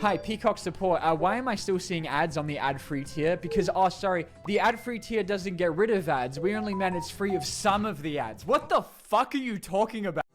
Hi, Peacock support. Why am I still seeing ads on the ad-free tier? Because, oh, sorry, the ad-free tier doesn't get rid of ads. We only meant it's free of some of the ads. What the fuck are you talking about?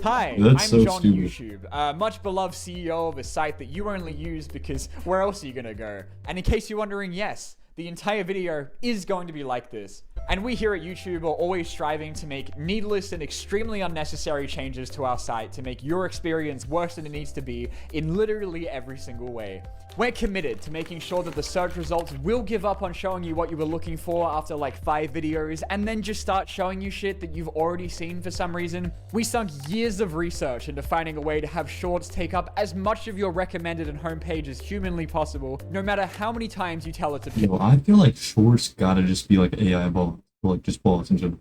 Hi, I'm John YouTube, much beloved CEO of a site that you only use because where else are you gonna go? And in case you're wondering, yes, the entire video is going to be like this. And we here at YouTube are always striving to make needless and extremely unnecessary changes to our site to make your experience worse than it needs to be in literally every single way. We're committed to making sure that the search results will give up on showing you what you were looking for after like 5 videos and then just start showing you shit that you've already seen for some reason. We sunk years of research into finding a way to have shorts take up as much of your recommended and homepage as humanly possible, no matter how many times you tell it to people. Yo, I feel like shorts gotta just be like AI bots, or like just bots in general.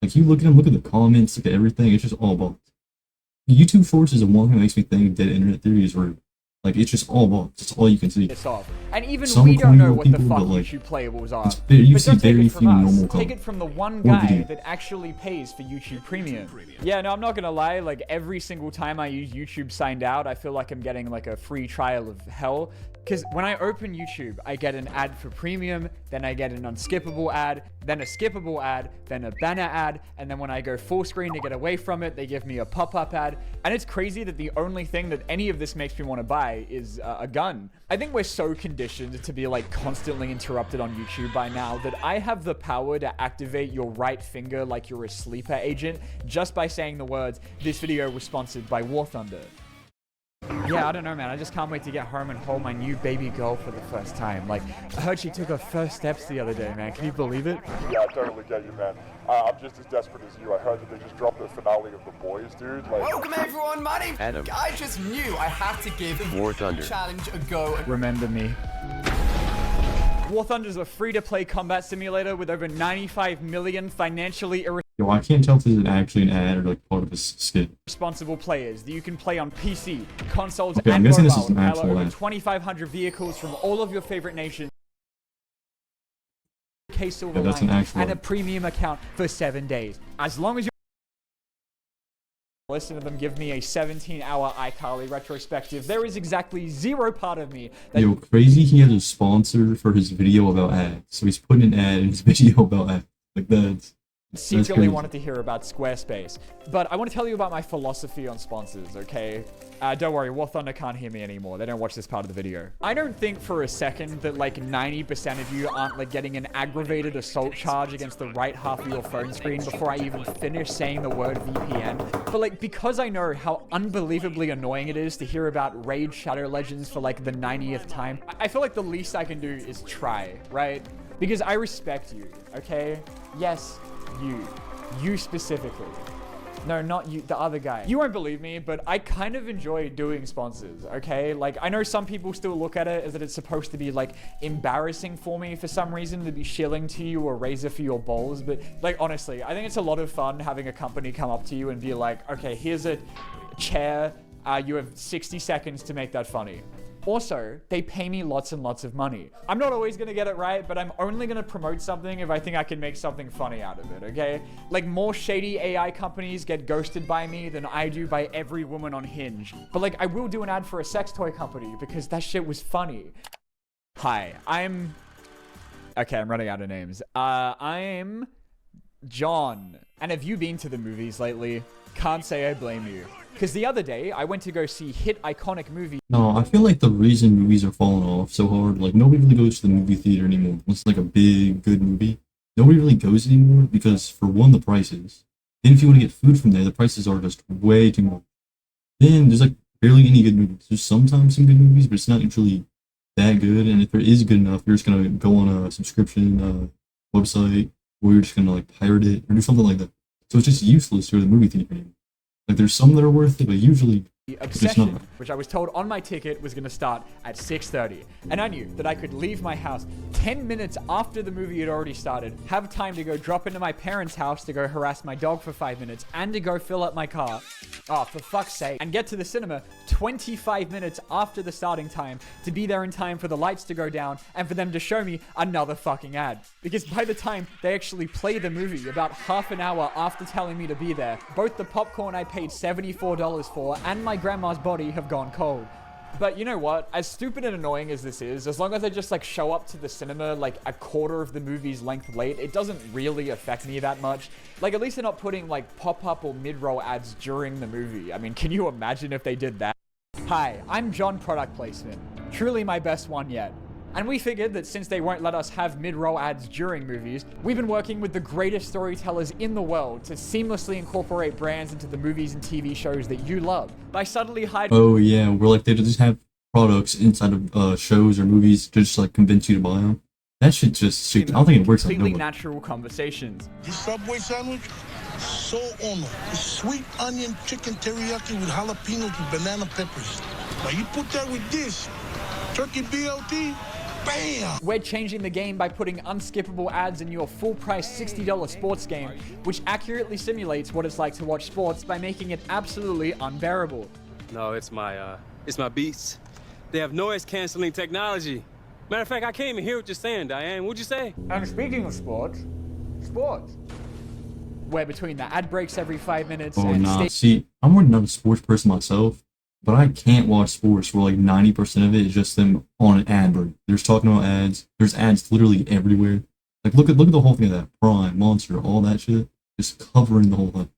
Like you look at them, look at the comments, look at everything, it's just all bots. YouTube shorts is the one thing that makes me think dead internet theory is real. Like, it's just all bots. It's all you can see. It's off. And even we don't know what the fuck YouTube playables are. You see very few normal Take it from the one guy that actually pays for YouTube Premium. Yeah, no, I'm not gonna lie. Like, every single time I use YouTube signed out, I feel like I'm getting like a free trial of hell. Because when I open YouTube, I get an ad for premium, then I get an unskippable ad, then a skippable ad, then a banner ad, and then when I go full screen to get away from it, they give me a pop-up ad. And it's crazy that the only thing that any of this makes me want to buy is a gun. I think we're so conditioned to be like constantly interrupted on YouTube by now that I have the power to activate your right finger like you're a sleeper agent just by saying the words, "This video was sponsored by War Thunder." Yeah, I don't know, man. I just can't wait to get home and hold my new baby girl for the first time. Like, I heard she took her first steps the other day, man. Can you believe it? Yeah, I totally get you, man. I'm just as desperate as you. I heard that they just dropped the finale of The Boys, dude. Like, welcome, everyone. My name's Adam. I just knew I had to give War Thunder challenge a go. Remember me. War Thunder is a free-to-play combat simulator with over 95 million financially Yo, I can't tell if this is actually an ad or like part of a skit. responsible players that you can play on PC, consoles, Okay, I'm and guessing mobile. this is an Power actual over ad. 2,500 vehicles from all of your favorite nations. Silver Yeah, that's an Line, actual and a ad. premium account for 7 days. As long as you listen to them give me a 17-hour iCarly retrospective, there is exactly zero part of me that Yo, crazy, he has a sponsor for his video about ads. So he's putting an ad in his video about ads. Like, that's secretly crazy. wanted to hear about Squarespace. But I want to tell you about my philosophy on sponsors, okay? Don't worry, War Thunder can't hear me anymore. They don't watch this part of the video. I don't think for a second that like 90% of you aren't like getting an aggravated assault charge against the right half of your phone screen before I even finish saying the word VPN. But like, because I know how unbelievably annoying it is to hear about Raid Shadow Legends for like the 90th time, I feel like the least I can do is try, right? Because I respect you, okay? Yes, you specifically. No, not you, the other guy. You won't believe me, but I kind of enjoy doing sponsors, okay? Like, I know some people still look at it as that it's supposed to be, like, embarrassing for me for some reason to be shilling to you a razor for your balls, but, like, honestly, I think it's a lot of fun having a company come up to you and be like, okay, here's a chair, you have 60 seconds to make that funny. Also, they pay me lots and lots of money. I'm not always gonna get it right, but I'm only gonna promote something if I think I can make something funny out of it, okay? Like, more shady AI companies get ghosted by me than I do by every woman on Hinge. But like, I will do an ad for a sex toy company because that shit was funny. Hi, okay, I'm running out of names. I'm John. And have you been to the movies lately? Can't say I blame you. Because the other day, I went to go see hit iconic movie. No, I feel like the reason movies are falling off so hard, like nobody really goes to the movie theater anymore. It's like a big, good movie. Nobody really goes anymore because, for one, the prices. Then if you want to get food from there, the prices are just way too much. Then there's like barely any good movies. There's sometimes some good movies, but it's not usually that good. And if there is good enough, you're just gonna go on a subscription website, or you're just gonna like pirate it or do something like that. So it's just useless to go to the movie theater anymore. Like, there's some that are worth it, but usually it's just Obsession, not. which I was told on my ticket was going to start at 6:30. And I knew that I could leave my house 10 minutes after the movie had already started, have time to go drop into my parents' house to go harass my dog for 5 minutes, and to go fill up my car. Oh, for fuck's sake. And get to the cinema 25 minutes after the starting time to be there in time for the lights to go down and for them to show me another fucking ad. Because by the time they actually play the movie, about half an hour after telling me to be there, both the popcorn I paid $74 for and my grandma's body have gone cold. But you know what? As stupid and annoying as this is, as long as I just like show up to the cinema like a quarter of the movie's length late, it doesn't really affect me that much. Like, at least they're not putting like pop-up or mid-roll ads during the movie. I mean, can you imagine if they did that? Hi, I'm John Product Placement. Truly my best one yet. And we figured that since they won't let us have mid-roll ads during movies, we've been working with the greatest storytellers in the world to seamlessly incorporate brands into the movies and TV shows that you love by subtly hiding. Oh yeah, we're like, they just have products inside of shows or movies to just like convince you to buy them. That shit just stupid. I don't think it works like completely that. natural conversations. This Subway sandwich, so ono. It's sweet onion chicken teriyaki with jalapenos and banana peppers. Now you put that with this turkey BLT. Bam! We're changing the game by putting unskippable ads in your full-price $60 sports game, which accurately simulates what it's like to watch sports by making it absolutely unbearable. No, it's my Beats. They have noise-canceling technology. Matter of fact, I can't even hear what you're saying, Diane. What'd you say? And speaking of sports, where between the ad breaks every 5 minutes Oh and nah, see, I'm really not a sports person myself, but I can't watch sports where like 90% of it is just them on an ad break. They're just talking about ads. There's ads literally everywhere. Like look at the whole thing of that. Prime, Monster, all that shit. Just covering the whole thing.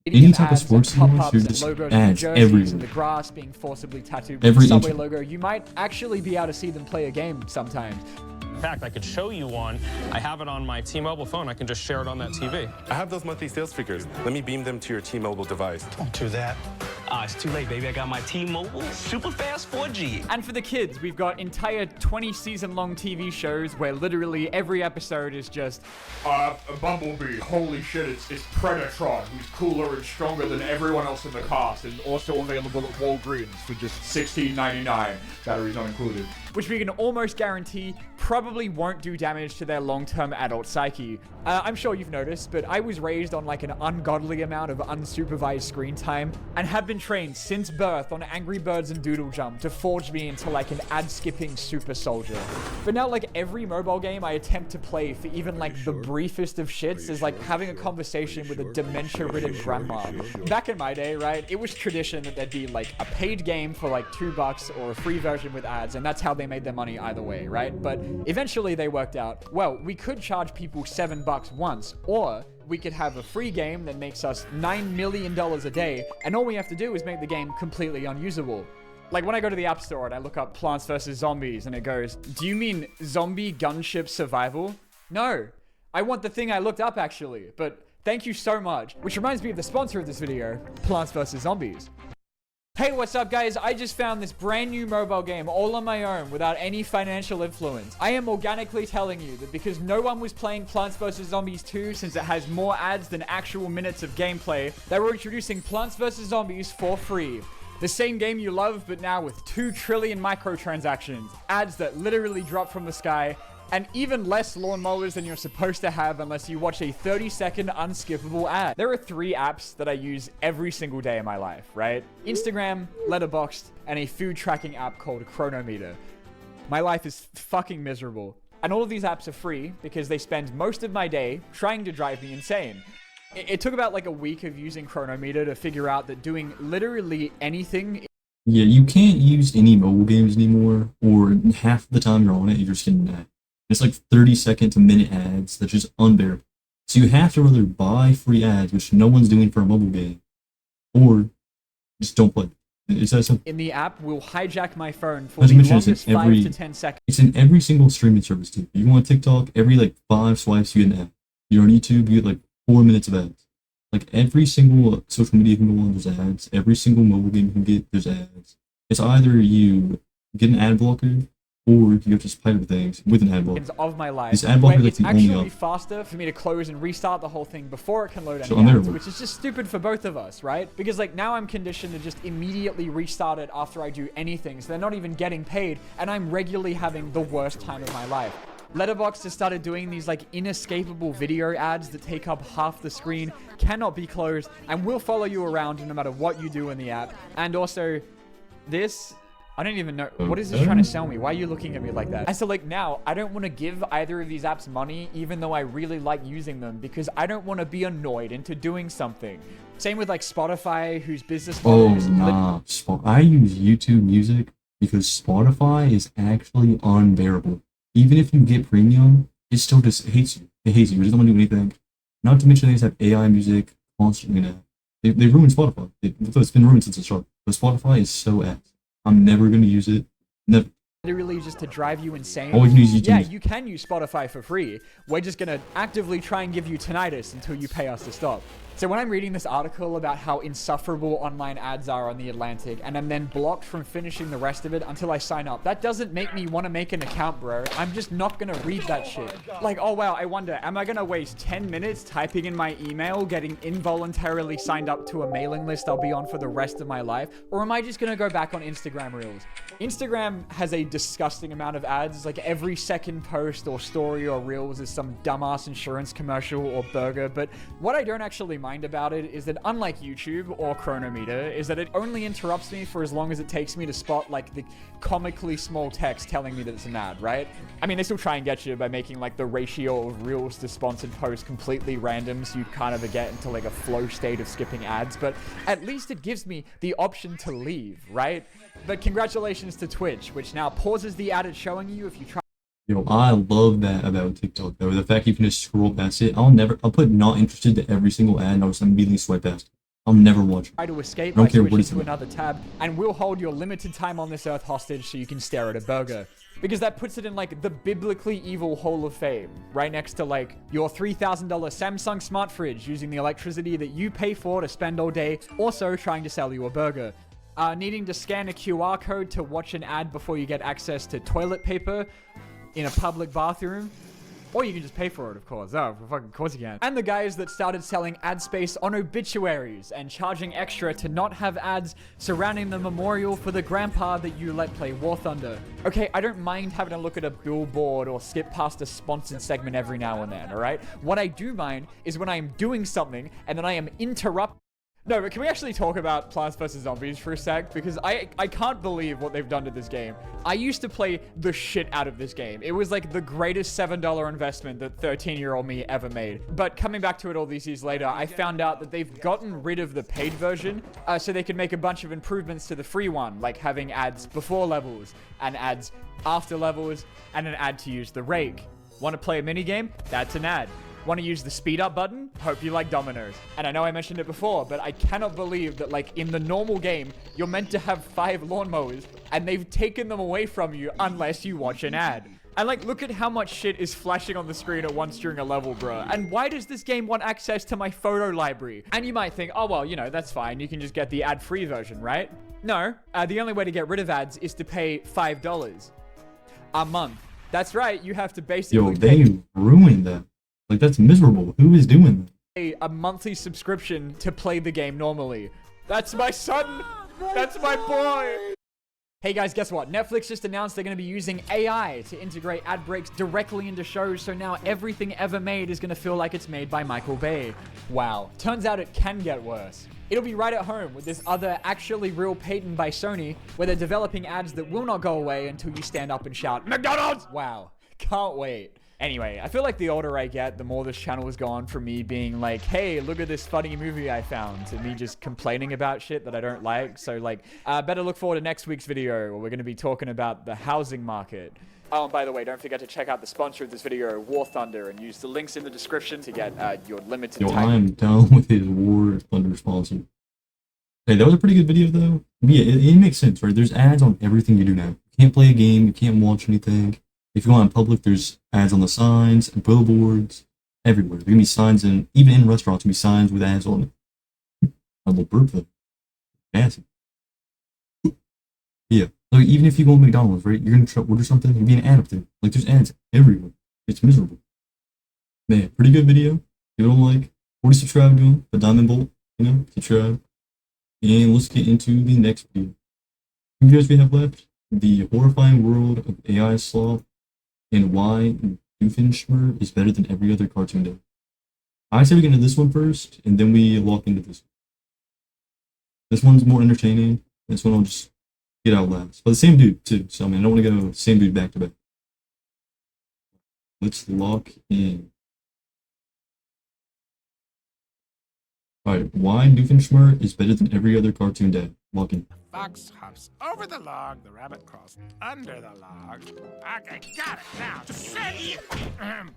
Any type of sports news, you're just ads everywhere. And the grass being forcibly tattooed with Every the Subway inch. logo, you might actually be able to see them play a game sometimes. In fact, I could show you one. I have it on my T-Mobile phone. I can just share it on that TV. I have those monthly sales figures. Let me beam them to your T-Mobile device. Don't do that. It's too late, baby. I got my T-Mobile super fast 4G. And for the kids, we've got entire 20-season-long TV shows where literally every episode is just Bumblebee, holy shit, it's Predatron, who's cooler and stronger than everyone else in the cast, and also available at Walgreens for just $16.99. Batteries not included. Which we can almost guarantee probably won't do damage to their long-term adult psyche. I'm sure you've noticed, but I was raised on like an ungodly amount of unsupervised screen time and have been trained since birth on Angry Birds and Doodle Jump to forge me into like an ad-skipping super soldier. But now like every mobile game I attempt to play for even like the briefest of shits is like having a conversation with a dementia-ridden grandma. Back in my day, right, it was tradition that there'd be like a paid game for like $2 or a free version with ads, and that's how they made their money either way, right? But eventually they worked out, well, we could charge people $7 once, or we could have a free game that makes us $9 million a day, and all we have to do is make the game completely unusable. Like when I go to the App Store and I look up Plants vs. Zombies and it goes, do you mean zombie gunship survival? No, I want the thing I looked up actually, but thank you so much. Which reminds me of the sponsor of this video, Plants vs. Zombies. Hey, what's up guys? I just found this brand new mobile game all on my own without any financial influence. I am organically telling you that because no one was playing Plants vs. Zombies 2 since it has more ads than actual minutes of gameplay, they were introducing Plants vs. Zombies for free. The same game you love, but now with 2 trillion microtransactions, ads that literally drop from the sky, and even less lawnmowers than you're supposed to have unless you watch a 30-second unskippable ad. There are 3 apps that I use every single day of my life, right? Instagram, Letterboxd, and a food tracking app called Chronometer. My life is fucking miserable. And all of these apps are free because they spend most of my day trying to drive me insane. It took about like a week of using Chronometer to figure out that doing literally anything. Yeah, you can't use any mobile games anymore, or half the time you're on it, you're just getting that. It's like 30-second to minute ads that's just unbearable. So you have to either buy free ads, which no one's doing for a mobile game, or just don't play. It's that simple. In the app will hijack my phone for the longest 5 to 10 seconds. It's in every single streaming service too. You go on TikTok, every like 5 swipes you get an ad. You're on YouTube, you get like 4 minutes of ads. Like every single social media you can go on, there's ads. Every single mobile game you can get, there's ads. It's either you get an ad blocker, or you have to just play with things with an ad blocker. Of my life. This ad blocker It's the only actually faster for me to close and restart the whole thing before it can load any ads, which is just stupid for both of us, right? Because like now I'm conditioned to just immediately restart it after I do anything, so they're not even getting paid, and I'm regularly having the worst time of my life. Letterboxd has started doing these like inescapable video ads that take up half the screen, cannot be closed, and will follow you around no matter what you do in the app. And also, this, I don't even know, what is this trying to sell me? Why are you looking at me like that? And so like now, I don't want to give either of these apps money, even though I really like using them, because I don't want to be annoyed into doing something. Same with like Spotify, whose business model is... I use YouTube Music because Spotify is actually unbearable. Even if you get premium, it still just hates you. It hates you. It doesn't want to do anything. Not to mention they just have AI music constantly now. They ruined Spotify. It's been ruined since the start. But Spotify is so ass. I'm never going to use it. Never. Literally just to drive you insane. Or you can use YouTube. Yeah, you can use Spotify for free. We're just going to actively try and give you tinnitus until you pay us to stop. So when I'm reading this article about how insufferable online ads are on The Atlantic, and I'm then blocked from finishing the rest of it until I sign up, that doesn't make me want to make an account, bro. I'm just not going to read that shit. Like, oh wow, I wonder, am I going to waste 10 minutes typing in my email, getting involuntarily signed up to a mailing list I'll be on for the rest of my life? Or am I just going to go back on Instagram Reels? Instagram has a disgusting amount of ads. Like every second post or story or Reels is some dumbass insurance commercial or burger. But what I don't actually mind about it is that unlike YouTube or Chronometer, is that it only interrupts me for as long as it takes me to spot like the comically small text telling me that it's an ad, right? I mean, they still try and get you by making like the ratio of Reels to sponsored posts completely random, so you kind of get into like a flow state of skipping ads, but at least it gives me the option to leave, right? But congratulations to Twitch, which now pauses the ad it's showing you if you try. Yo, I love that about TikTok though. The fact you can just scroll past it. I'll put not interested to every single ad and I'll just immediately swipe past it. I'll never watch it. Try to escape I don't by care what switching it's to about. another tab, and we'll hold your limited time on this earth hostage so you can stare at a burger. because that puts it in like the biblically evil Hall of Fame, right next to like your $3,000 Samsung smart fridge using the electricity that you pay for to spend all day, also trying to sell you a burger. Needing to scan a QR code to watch an ad before you get access to toilet paper in a public bathroom. Or you can just pay for it, of course. Oh, fucking course you can. And the guys that started selling ad space on obituaries and charging extra to not have ads surrounding the memorial for the grandpa that you let play War Thunder. Okay, I don't mind having a look at a billboard or skip past a sponsored segment every now and then, alright? What I do mind is when I am doing something and then I am interrupted. No, but can we actually talk about Plants vs. Zombies for a sec? Because I can't believe what they've done to this game. I used to play the shit out of this game. It was like the greatest $7 investment that 13-year-old me ever made. But coming back to it all these years later, I found out that they've gotten rid of the paid version so they could make a bunch of improvements to the free one, like having ads before levels and ads after levels and an ad to use the rake. Want to play a minigame? That's an ad. Want to use the speed up button? Hope you like dominoes. And I know I mentioned it before, but I cannot believe that like in the normal game, you're meant to have 5 lawnmowers and they've taken them away from you unless you watch an ad. And like, look at how much shit is flashing on the screen at once during a level, bro. And why does this game want access to my photo library? And you might think, oh, well, you know, that's fine. You can just get the ad-free version, right? No, the only way to get rid of ads is to pay $5 a month. That's right. You have to basically Yo, they ruined that. Like, that's miserable. Who is doing that? A monthly subscription to play the game normally. That's my son. That's my boy. Hey guys, guess what? Netflix just announced they're going to be using AI to integrate ad breaks directly into shows, so now everything ever made is going to feel like it's made by Michael Bay. Wow. Turns out it can get worse. It'll be right at home with this other actually real patent by Sony, where they're developing ads that will not go away until you stand up and shout, McDonald's! Wow. Can't wait. Anyway, I feel like the older I get, the more this channel has gone from me being like, hey, look at this funny movie I found, to me just complaining about shit that I don't like. So like, better look forward to next week's video where we're going to be talking about the housing market. Oh, and by the way, don't forget to check out the sponsor of this video, War Thunder, and use the links in the description to get your limited time. I am down with his War Thunder sponsor. Hey, that was a pretty good video though. Yeah, it makes sense, right? There's ads on everything you do now. You can't play a game, you can't watch anything. If you go out in public, there's ads on the signs and billboards everywhere. There can be signs even in restaurants, there can be signs with ads on it. A little burp though. Fancy. Yeah. So even if you go to McDonald's, right, you're gonna order something, there'll be an ad up there. Like there's ads everywhere. It's miserable. Man, pretty good video. Give it a like. 40 subscribe to him, the diamond bolt, you know, subscribe. And let's get into the next video. Two videos we have left. The horrifying world of AI Slop, and why Doofenshmirtz is better than every other cartoon dad. I say we get into this one first, and then we walk into this one. This one's more entertaining. This one I'll just get out last. But the same dude, too. So, I mean, I don't want to go same dude back to back. Let's lock in. Alright, why Doofenshmirtz is better than every other cartoon dad. Lock in. Fox hops over the log, the rabbit crawls under the log. Okay, got it. Now to send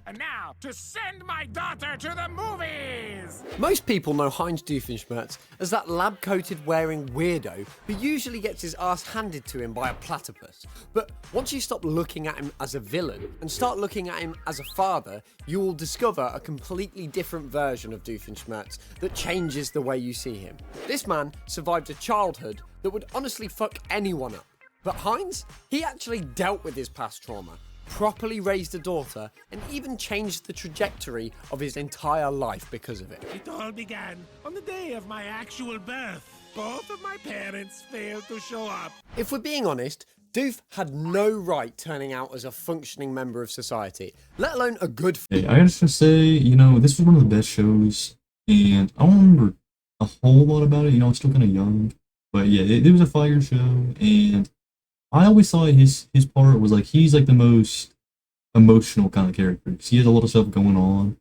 and now to send my daughter to the movies. Most people know Heinz Doofenshmirtz as that lab-coated wearing weirdo who usually gets his ass handed to him by a platypus. But once you stop looking at him as a villain and start looking at him as a father, you will discover a completely different version of Doofenshmirtz that changes the way you see him. This man survived a childhood that would honestly fuck anyone up. But Heinz, he actually dealt with his past trauma, properly raised a daughter, and even changed the trajectory of his entire life because of it. It all began on the day of my actual birth. Both of my parents failed to show up. If we're being honest, Doof had no right turning out as a functioning member of society, let alone a good... Hey, I just want to say, you know, this was one of the best shows, and I don't remember a whole lot about it. You know, I'm still kind of young. But yeah, it was a fire show, and I always thought his part was like, he's like the most emotional kind of character. He has a lot of stuff going on.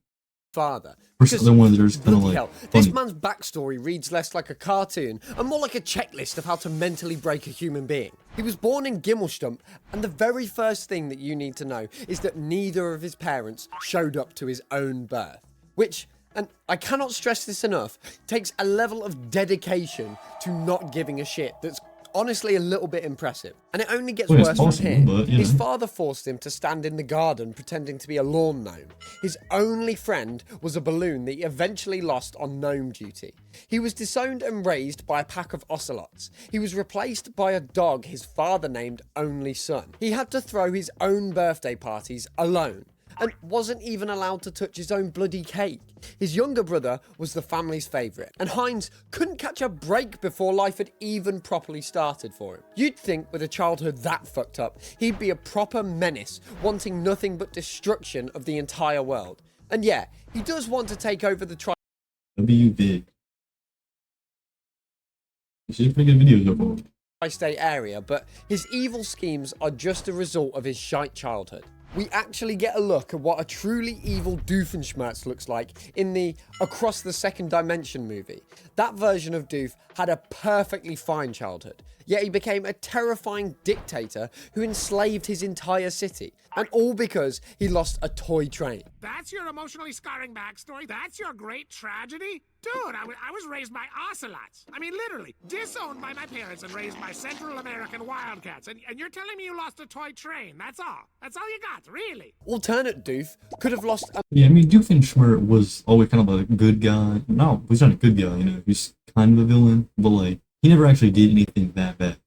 Father. Versus the one that are just kind of like funny. This man's backstory reads less like a cartoon and more like a checklist of how to mentally break a human being. He was born in Gimmelstump, and the very first thing that you need to know is that neither of his parents showed up to his own birth, which... and I cannot stress this enough, takes a level of dedication to not giving a shit that's honestly a little bit impressive. And it only gets Well, it's worse possible, from here. but, you His know. father forced him to stand in the garden pretending to be a lawn gnome. His only friend was a balloon that he eventually lost on gnome duty. He was disowned and raised by a pack of ocelots. He was replaced by a dog his father named Only Son. He had to throw his own birthday parties alone, and wasn't even allowed to touch his own bloody cake. His younger brother was the family's favourite, and Heinz couldn't catch a break before life had even properly started for him. You'd think with a childhood that fucked up, he'd be a proper menace, wanting nothing but destruction of the entire world. And yeah, he does want to take over the W big. She's pretty good videos so far. tri-state area, but his evil schemes are just a result of his shite childhood. We actually get a look at what a truly evil Doofenshmirtz looks like in the Across the Second Dimension movie. That version of Doof had a perfectly fine childhood, yet he became a terrifying dictator who enslaved his entire city, and all because he lost a toy train. That's your emotionally scarring backstory? That's your great tragedy? Dude, I was raised by ocelots. I mean, literally, disowned by my parents and raised by Central American wildcats. And you're telling me you lost a toy train? That's all? That's all you got, really? Alternate Doof could have lost a Yeah, I mean, Doofenshmirtz was always kind of a good guy. No, he's not a good guy, you know. He's kind of a villain, but like, he never actually did anything that bad.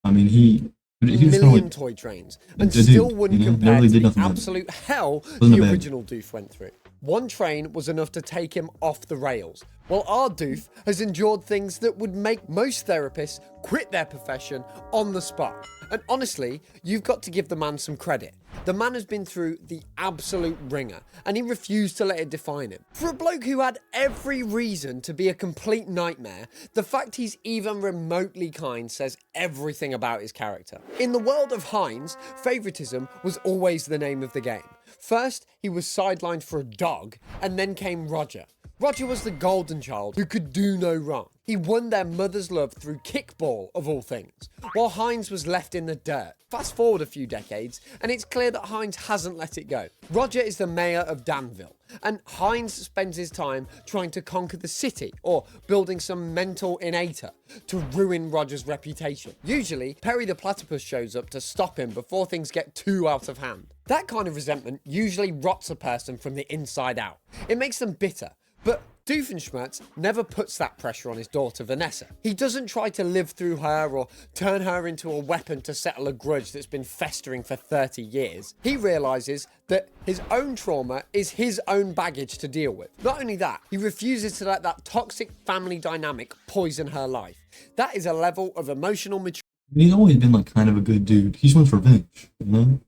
I mean, he was kind of million like toy trains and the still dude, wouldn't you know, compare never to did the nothing bad. absolute hell Wasn't the bad. original Doof went through. One train was enough to take him off the rails, while our Doof has endured things that would make most therapists quit their profession on the spot. And honestly, you've got to give the man some credit. The man has been through the absolute ringer, and he refused to let it define him. For a bloke who had every reason to be a complete nightmare, the fact he's even remotely kind says everything about his character. In the world of Heinz, favoritism was always the name of the game. First, he was sidelined for a dog, and then came Roger. Roger was the golden child who could do no wrong. He won their mother's love through kickball, of all things, while Heinz was left in the dirt. Fast forward a few decades, and it's clear that Heinz hasn't let it go. Roger is the mayor of Danville, and Heinz spends his time trying to conquer the city, or building some mental innator to ruin Roger's reputation. Usually, Perry the Platypus shows up to stop him before things get too out of hand. That kind of resentment usually rots a person from the inside out. It makes them bitter. But Doofenshmirtz never puts that pressure on his daughter Vanessa. He doesn't try to live through her or turn her into a weapon to settle a grudge that's been festering for 30 years. He realises that his own trauma is his own baggage to deal with. Not only that, he refuses to let that toxic family dynamic poison her life. That is a level of emotional maturity. He's always been like kind of a good dude. He just wants revenge, you know?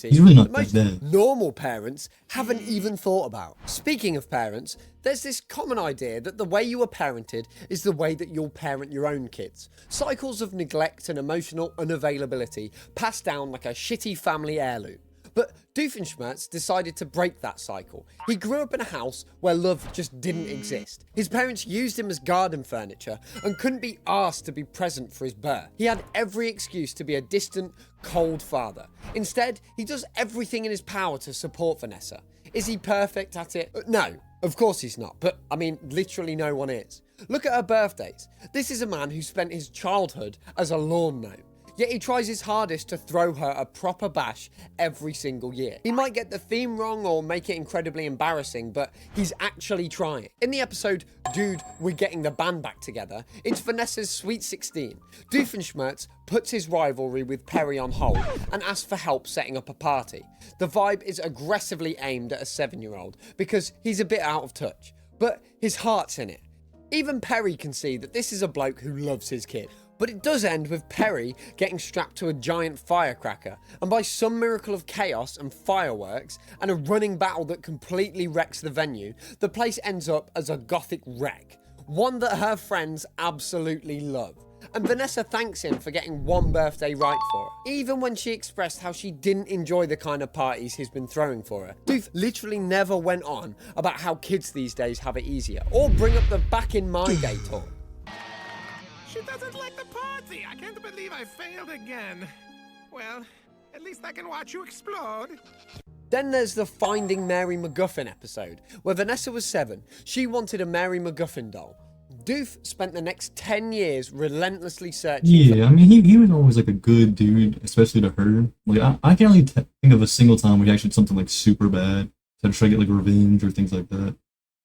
He's really not most that bad. normal parents haven't even thought about. Speaking of parents, there's this common idea that the way you are parented is the way that you'll parent your own kids. Cycles of neglect and emotional unavailability pass down like a shitty family heirloom. But Doofenshmirtz decided to break that cycle. He grew up in a house where love just didn't exist. His parents used him as garden furniture and couldn't be asked to be present for his birth. He had every excuse to be a distant, cold father. Instead, he does everything in his power to support Vanessa. Is he perfect at it? No, of course he's not, but I mean, literally no one is. Look at her birthdays. This is a man who spent his childhood as a lawn gnome. Yet he tries his hardest to throw her a proper bash every single year. He might get the theme wrong or make it incredibly embarrassing, but he's actually trying. In the episode, Dude, We're Getting the Band Back Together, it's Vanessa's Sweet 16. Doofenshmirtz puts his rivalry with Perry on hold and asks for help setting up a party. The vibe is aggressively aimed at a 7-year-old because he's a bit out of touch, but his heart's in it. Even Perry can see that this is a bloke who loves his kid. But it does end with Perry getting strapped to a giant firecracker, and by some miracle of chaos and fireworks, and a running battle that completely wrecks the venue, the place ends up as a gothic wreck, one that her friends absolutely love. And Vanessa thanks him for getting one birthday right for her, even when she expressed how she didn't enjoy the kind of parties he's been throwing for her. Doof literally never went on about how kids these days have it easier, or bring up the back in my day talk. She doesn't like the party. I can't believe I failed again. Well, at least I can watch you explode. Then there's the Finding Mary MacGuffin episode, where Vanessa was 7. She wanted a Mary MacGuffin doll. Doof spent the next 10 years relentlessly searching Yeah, I mean, he was always like a good dude, especially to her. Like, I can't really think of a single time where he actually did something like super bad to try to get like revenge or things like that.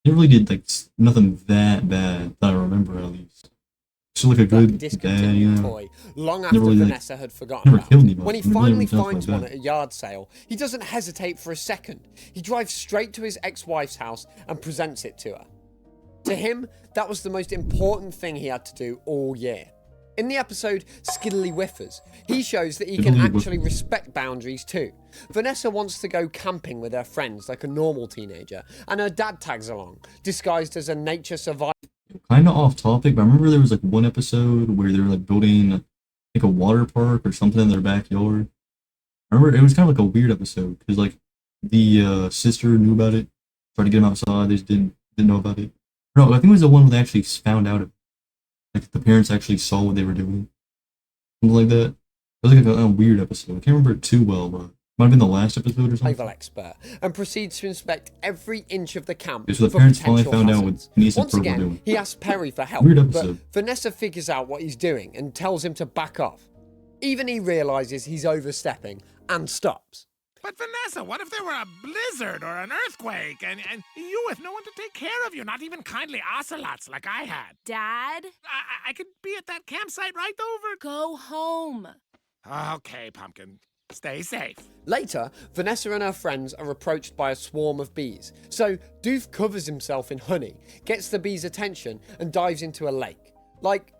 He really did like nothing that bad that I remember at least. Just like a good dad, you know. toy long after really, Vanessa had forgotten about killed it. anybody. When he Never finally done something finds like one that. at a yard sale, he doesn't hesitate for a second. He drives straight to his ex-wife's house and presents it to her. To him, that was the most important thing he had to do all year. In the episode Skiddly Whiffers, he shows that he can actually respect boundaries too. Vanessa wants to go camping with her friends like a normal teenager, and her dad tags along, disguised as a nature survivor. Kind of off topic, but I remember there was like one episode where they were like building like a water park or something in their backyard. I remember it was kind of like a weird episode because like the sister knew about it, tried to get him outside. They just didn't know about it. No, I think it was the one where they actually found out. Like the parents actually saw what they were doing, something like that. It was like a weird episode. I can't remember it too well, but it might have been the last episode or something. Survival expert, and proceeds to inspect every inch of the camp. Yeah, so the for parents finally potential found out hazards. what Denise and Once Ferb were again, doing. he asks Perry for help, Weird but episode. Vanessa figures out what he's doing and tells him to back off. Even he realizes he's overstepping and stops. But Vanessa, what if there were a blizzard or an earthquake and you with no one to take care of you, not even kindly ocelots like I had? Dad? I could be at that campsite right over. Go home. Okay, Pumpkin. Stay safe. Later, Vanessa and her friends are approached by a swarm of bees. So Doof covers himself in honey, gets the bees' attention, and dives into a lake. Like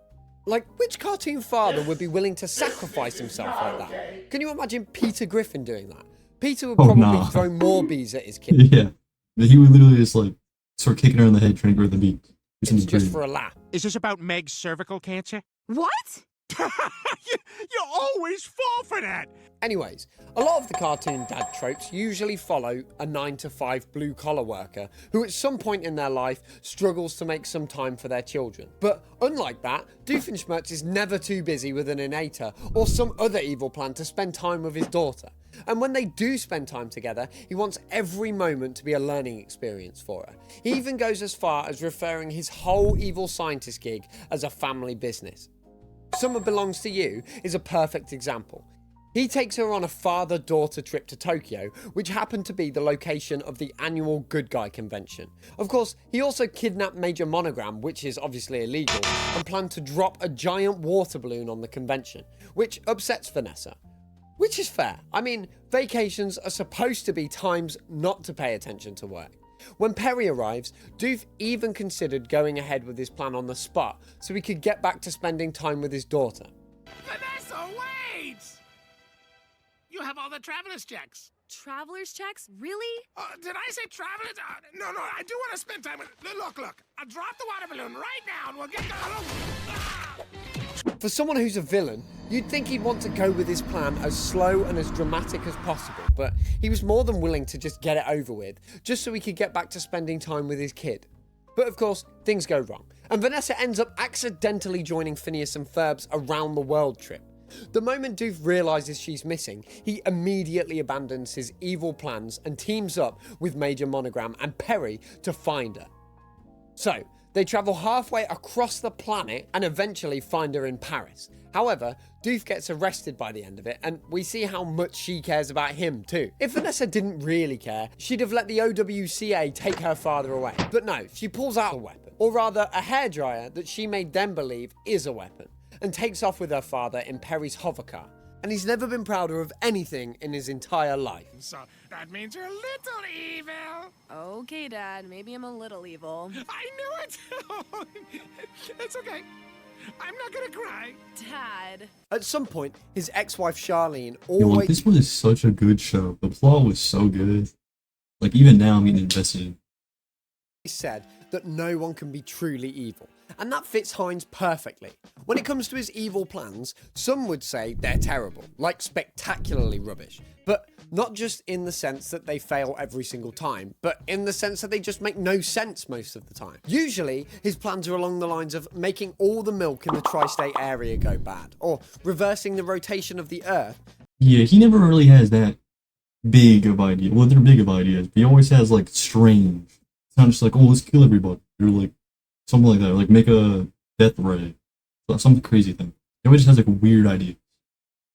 which cartoon father would be willing to sacrifice himself like that? Can you imagine Peter Griffin doing that? Peter would probably throw more bees at his kid. Yeah, but he would literally just like start kicking her in the head, trying to get her the beat. It's just for a laugh. Is this about Meg's cervical cancer? What? You always fall for that. Anyways, a lot of the cartoon dad tropes usually follow a 9-to-5 blue-collar worker who at some point in their life struggles to make some time for their children. But unlike that, Doofenshmirtz is never too busy with an innator or some other evil plan to spend time with his daughter. And when they do spend time together, he wants every moment to be a learning experience for her. He even goes as far as referring his whole evil scientist gig as a family business. Summer Belongs to You is a perfect example. He takes her on a father-daughter trip to Tokyo, which happened to be the location of the annual Good Guy convention. Of course, he also kidnapped Major Monogram, which is obviously illegal, and planned to drop a giant water balloon on the convention, which upsets Vanessa. Which is fair. I mean, vacations are supposed to be times not to pay attention to work. When Perry arrives, Doof even considered going ahead with his plan on the spot so he could get back to spending time with his daughter. Vanessa, wait! You have all the traveler's checks. Traveler's checks? Really? Did I say traveler's? No, I do want to spend time with... Look. I'll drop the water balloon right now and we'll get going. For someone who's a villain, you'd think he'd want to go with his plan as slow and as dramatic as possible, but he was more than willing to just get it over with, just so he could get back to spending time with his kid. But of course, things go wrong, and Vanessa ends up accidentally joining Phineas and Ferb's around the world trip. The moment Doof realises she's missing, he immediately abandons his evil plans and teams up with Major Monogram and Perry to find her. So, they travel halfway across the planet and eventually find her in Paris. However, Doof gets arrested by the end of it, and we see how much she cares about him too. If Vanessa didn't really care, she'd have let the OWCA take her father away. But no, she pulls out a weapon, or rather a hairdryer that she made them believe is a weapon, and takes off with her father in Perry's hovercar. And he's never been prouder of anything in his entire life. So that means you're a little evil. Okay, Dad. Maybe I'm a little evil. I knew it. It's okay. I'm not gonna cry. Dad. At some point, his ex-wife Charlene Yo, always... like, this was such a good show. The plot was so good. Like, even now I'm getting invested. said that no one can be truly evil. And that fits Hines perfectly. When it comes to his evil plans, some would say they're terrible, like spectacularly rubbish. But not just in the sense that they fail every single time, but in the sense that they just make no sense most of the time. Usually, his plans are along the lines of making all the milk in the tri-state area go bad, or reversing the rotation of the Earth. Yeah, he never really has that big of idea. Well, they're big of ideas, but he always has, like, strange. It's not just like, oh, let's kill everybody. They're like, something like that, like make a death ray, some crazy thing. He always just has like a weird idea.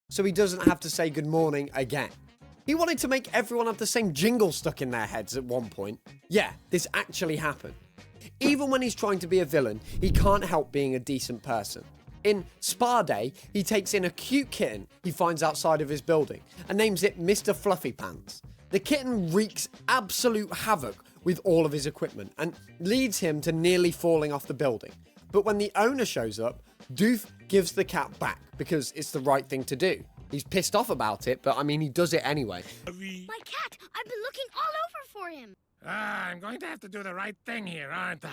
So he doesn't have to say good morning again. He wanted to make everyone have the same jingle stuck in their heads at one point. Yeah, this actually happened. Even when he's trying to be a villain, he can't help being a decent person. In Spa Day, he takes in a cute kitten he finds outside of his building and names it Mr. Fluffy Pants. The kitten wreaks absolute havoc with all of his equipment and leads him to nearly falling off the building. But when the owner shows up, Doof gives the cat back because it's the right thing to do. He's pissed off about it, but I mean, he does it anyway. My cat! I've been looking all over for him! I'm going to have to do the right thing here, aren't I?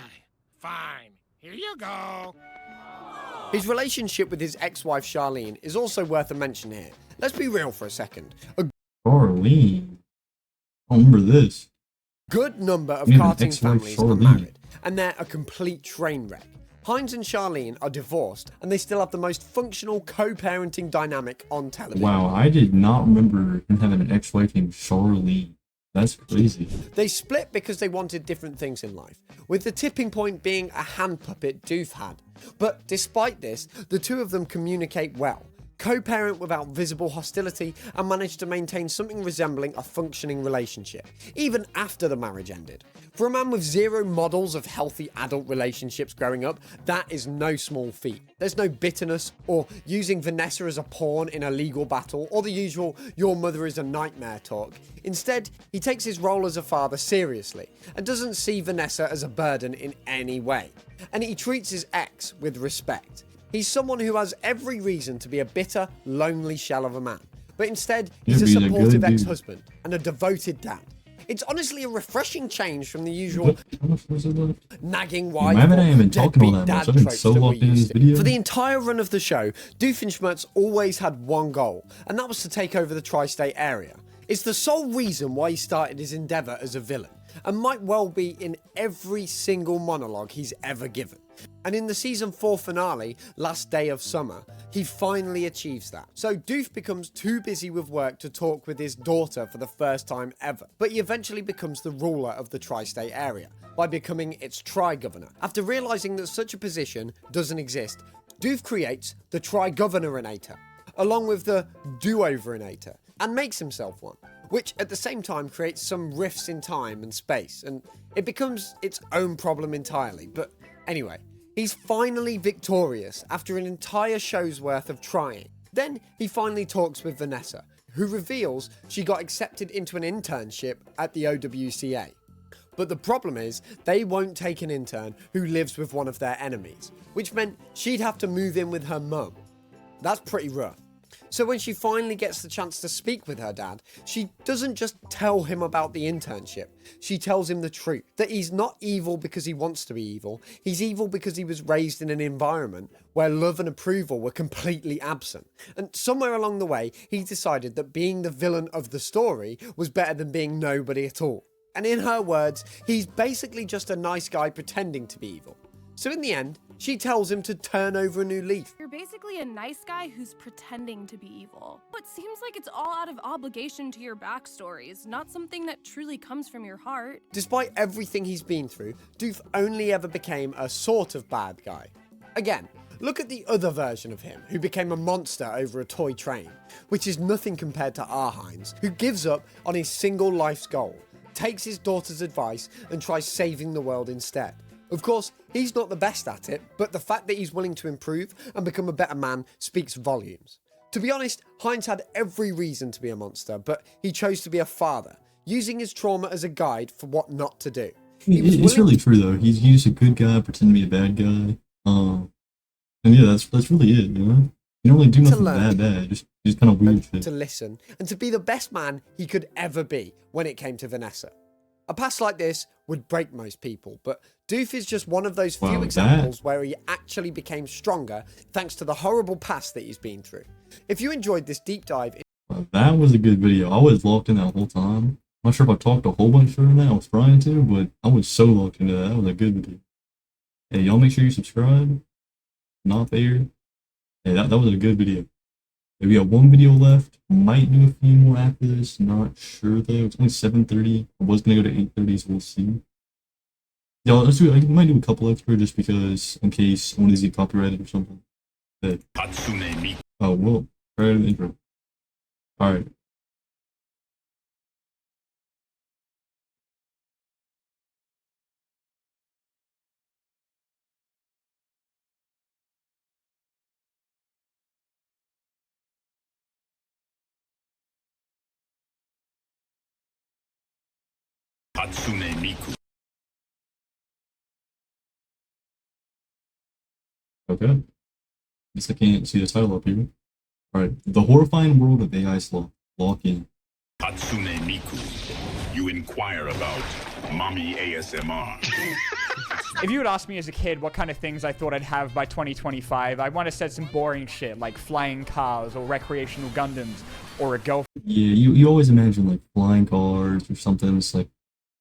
Fine. Here you go. His relationship with his ex-wife Charlene is also worth a mention here. Let's be real for a second. Charlene? I remember this. Good number of Yeah, cartoon ex-wife families are Charlene. married, and they're a complete train wreck. Heinz and Charlene are divorced, and they still have the most functional co-parenting dynamic on television. Wow, I did not remember him having an ex-wife named Charlene. That's crazy. They split because they wanted different things in life, with the tipping point being a hand puppet Doof had. But despite this, the two of them communicate well, co-parent without visible hostility, and manage to maintain something resembling a functioning relationship, even after the marriage ended. For a man with zero models of healthy adult relationships growing up, that is no small feat. There's no bitterness, or using Vanessa as a pawn in a legal battle, or the usual "your mother is a nightmare" talk. Instead, he takes his role as a father seriously, and doesn't see Vanessa as a burden in any way. And he treats his ex with respect. He's someone who has every reason to be a bitter, lonely shell of a man, but instead he's a supportive ex-husband and a devoted dad. It's honestly a refreshing change from the usual nagging wife or deadbeat dad tropes that we used to. For the entire run of the show, Doofenshmirtz always had one goal, and that was to take over the tri-state area. It's the sole reason why he started his endeavour as a villain, and might well be in every single monologue he's ever given. And in the season 4 finale, Last Day of Summer, he finally achieves that. So Doof becomes too busy with work to talk with his daughter for the first time ever, but he eventually becomes the ruler of the tri-state area by becoming its tri-governor. After realising that such a position doesn't exist, Doof creates the tri-governorinator, along with the do-overinator, and makes himself one, which at the same time creates some rifts in time and space, and it becomes its own problem entirely. But anyway, he's finally victorious after an entire show's worth of trying. Then he finally talks with Vanessa, who reveals she got accepted into an internship at the OWCA. But the problem is, they won't take an intern who lives with one of their enemies, which meant she'd have to move in with her mum. That's pretty rough. So when she finally gets the chance to speak with her dad, she doesn't just tell him about the internship. She tells him the truth, that he's not evil because he wants to be evil. He's evil because he was raised in an environment where love and approval were completely absent. And somewhere along the way, he decided that being the villain of the story was better than being nobody at all. And in her words, he's basically just a nice guy pretending to be evil. So in the end, she tells him to turn over a new leaf. You're basically a nice guy who's pretending to be evil. It seems like it's all out of obligation to your backstories, not something that truly comes from your heart. Despite everything he's been through, Doof only ever became a sort of bad guy. Again, look at the other version of him, who became a monster over a toy train, which is nothing compared to our Heinz, who gives up on his single life's goal, takes his daughter's advice, and tries saving the world instead. Of course, he's not the best at it, but the fact that he's willing to improve and become a better man speaks volumes. To be honest, Heinz had every reason to be a monster, but he chose to be a father, using his trauma as a guide for what not to do. It's really true though. He's just a good guy, pretending to be a bad guy. And yeah, that's really it. You know, you don't really do nothing bad. Just kind of weird shit. To listen and to be the best man he could ever be when it came to Vanessa. A past like this would break most people, but Doof is just one of those few examples where he actually became stronger thanks to the horrible past that he's been through. If you enjoyed this deep dive... That was a good video. I was locked in that whole time. I'm not sure if I talked a whole bunch during that. I was trying to, but I was so locked into that. That was a good video. Hey, y'all make sure you subscribe. Not there. Hey, that was a good video. Hey, we got one video left. Might do a few more after this. Not sure though. It's only 7:30. I was gonna go to 8:30, so we'll see. Yeah, let's do. I might do a couple extra just because, in case one of these get copyrighted or something. Oh well, right in the intro. All right. Hatsune Miku. Okay. Guess I can't see the title up here. Alright. The Horrifying World of AI Slop. Lock in. Hatsune Miku. You inquire about mommy ASMR. If you had asked me as a kid what kind of things I thought I'd have by 2025, I want to said some boring shit like flying cars or recreational Gundams or a girlfriend. Yeah, you always imagine like flying cars or something that's like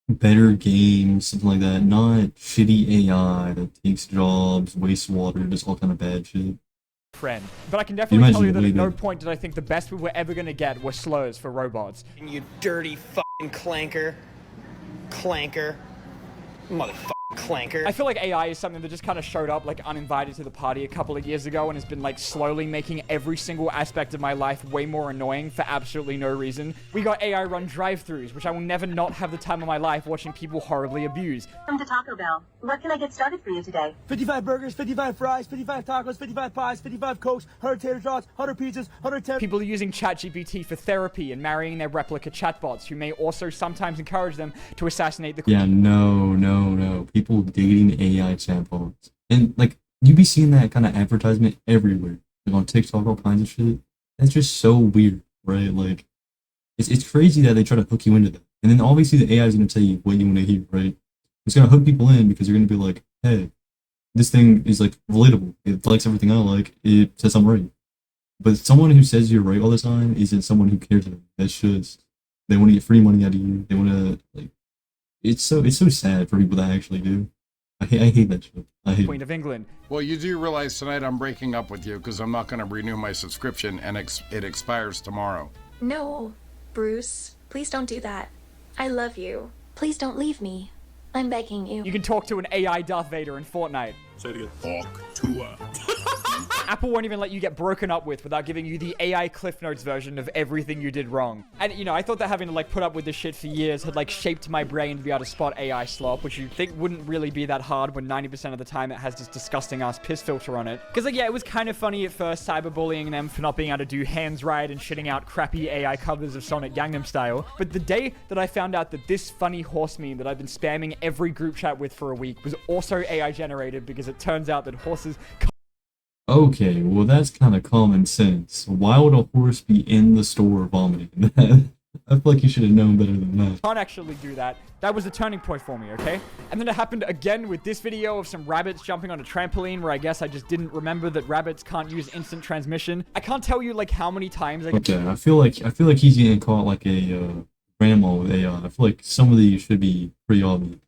better games, something like that. Not shitty AI that takes jobs, wastes water, just all kind of bad shit. Friend. But I can definitely tell you that at no point did I think the best we were ever going to get were slurs for robots. You dirty fucking clanker. Clanker. Motherfucker. Clanker. I feel like AI is something that just kind of showed up like uninvited to the party a couple of years ago and has been like slowly making every single aspect of my life way more annoying for absolutely no reason. We got AI run drive-thrus, which I will never not have the time of my life watching people horribly abuse. Welcome to Taco Bell. What can I get started for you today? 55 burgers, 55 fries, 55 tacos, 55 pies, 55 cokes, 100 tater tots, 100 pizzas, 110... People are using ChatGPT for therapy and marrying their replica chatbots, who may also sometimes encourage them to assassinate the... Yeah, no. People dating AI chatbots. And, like, you be seeing that kind of advertisement everywhere. Like, on TikTok, all kinds of shit. That's just so weird, right? Like, it's crazy that they try to hook you into that. And then obviously the AI is going to tell you what you want to hear, right? It's going to hook people in because you're going to be like, hey, this thing is, like, relatable. It likes everything I like. It says I'm right. But someone who says you're right all the time isn't someone who cares about you. That's just, they want to get free money out of you. They want to, like, it's so sad for people that actually do. I hate that shit. I hate Queen of England. Well, you do realize tonight I'm breaking up with you because I'm not going to renew my subscription and it expires tomorrow. No, Bruce, please don't do that. I love you. Please don't leave me. I'm begging you. You can talk to an AI Darth Vader in Fortnite. Say it again. Talk to her. Apple won't even let you get broken up with without giving you the AI Cliff Notes version of everything you did wrong. And, you know, I thought that having to, like, put up with this shit for years had, like, shaped my brain to be able to spot AI slop, which you'd think wouldn't really be that hard when 90% of the time it has this disgusting-ass piss filter on it. Because, like, yeah, it was kind of funny at first, cyberbullying them for not being able to do hands right and shitting out crappy AI covers of Sonic Gangnam Style. But the day that I found out that this funny horse meme that I've been spamming every group chat with for a week was also AI generated, because it turns out that horses... Okay, well that's kind of common sense. Why would a horse be in the store vomiting? I feel like you should have known better than that. Can't actually do that. That was the turning point for me, okay? And then it happened again with this video of some rabbits jumping on a trampoline where I guess I just didn't remember that rabbits can't use instant transmission. I can't tell you like how many times Okay, I feel like he's getting caught like a grandma with AI. I feel like some of these should be pretty obvious.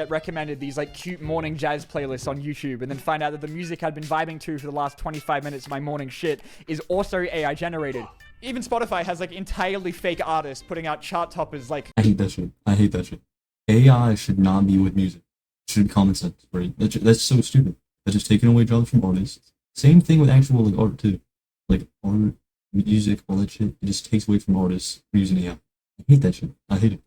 Recommended these like cute morning jazz playlists on YouTube and then find out that the music I'd been vibing to for the last 25 minutes of my morning shit is also AI generated. Even Spotify has like entirely fake artists putting out chart toppers like... I hate that shit. AI should not be with music. It should be common sense, right? That's so stupid. That's just taking away jobs from artists. Same thing with actual like art too. Like art, music, all that shit. It just takes away from artists for using AI. I hate that shit. I hate it.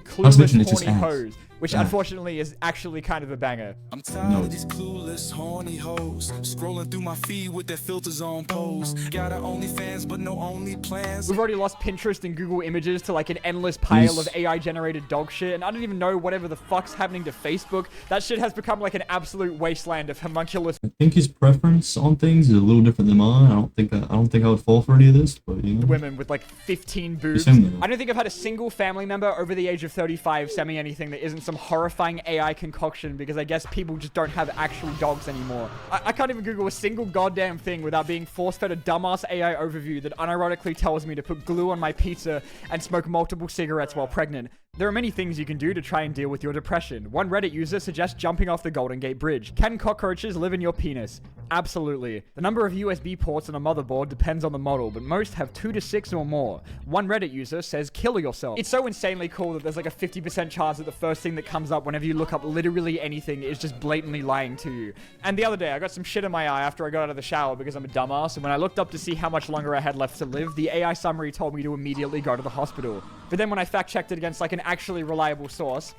Clueless horny hose, which unfortunately is actually kind of a banger. I'm tired of these clueless horny hoes scrolling through my feed with their filters on pose. Got an OnlyFans but no only plans. We've already lost Pinterest and Google Images to like an endless pile of AI generated dog shit, and I don't even know whatever the fuck's happening to Facebook. That shit has become like an absolute wasteland of homunculus. I think his preference on things is a little different than mine. I don't think I would fall for any of this, but you know. Women with like 15 boobs. I don't think I've had a single family member over the age of 35 send me anything that isn't some horrifying AI concoction, because I guess people just don't have actual dogs anymore. I can't even Google a single goddamn thing without being force-fed a dumbass AI overview that unironically tells me to put glue on my pizza and smoke multiple cigarettes while pregnant. There are many things you can do to try and deal with your depression. One Reddit user suggests jumping off the Golden Gate Bridge. Can cockroaches live in your penis? Absolutely. The number of USB ports on a motherboard depends on the model, but most have 2 to 6 or more. One Reddit user says kill yourself. It's so insanely cool that there's like a 50% chance that the first thing that comes up whenever you look up literally anything is just blatantly lying to you. And the other day, I got some shit in my eye after I got out of the shower because I'm a dumbass, and when I looked up to see how much longer I had left to live, the AI summary told me to immediately go to the hospital. But then when I fact-checked it against like an actually reliable source,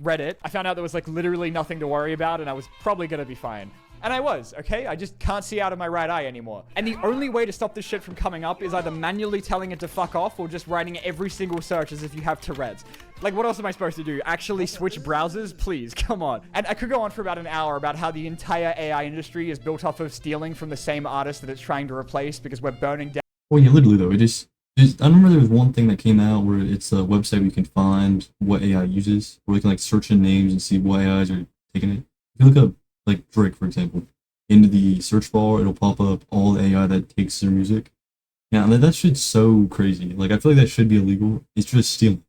Reddit, I found out there was like literally nothing to worry about and I was probably gonna be fine. And I was, okay? I just can't see out of my right eye anymore. And the only way to stop this shit from coming up is either manually telling it to fuck off or just writing every single search as if you have Tourette's. Like, what else am I supposed to do? Actually switch browsers? Please, come on. And I could go on for about an hour about how the entire AI industry is built off of stealing from the same artist that it's trying to replace because we're burning down. Well, yeah, literally though, I remember there was one thing that came out where it's a website where you can find what AI uses, where you can like search in names and see what AIs are taking it. If you look up like Drake, for example, into the search bar, it'll pop up all the AI that takes their music. Yeah, that shit's so crazy. Like, I feel like that should be illegal. It's just stealing.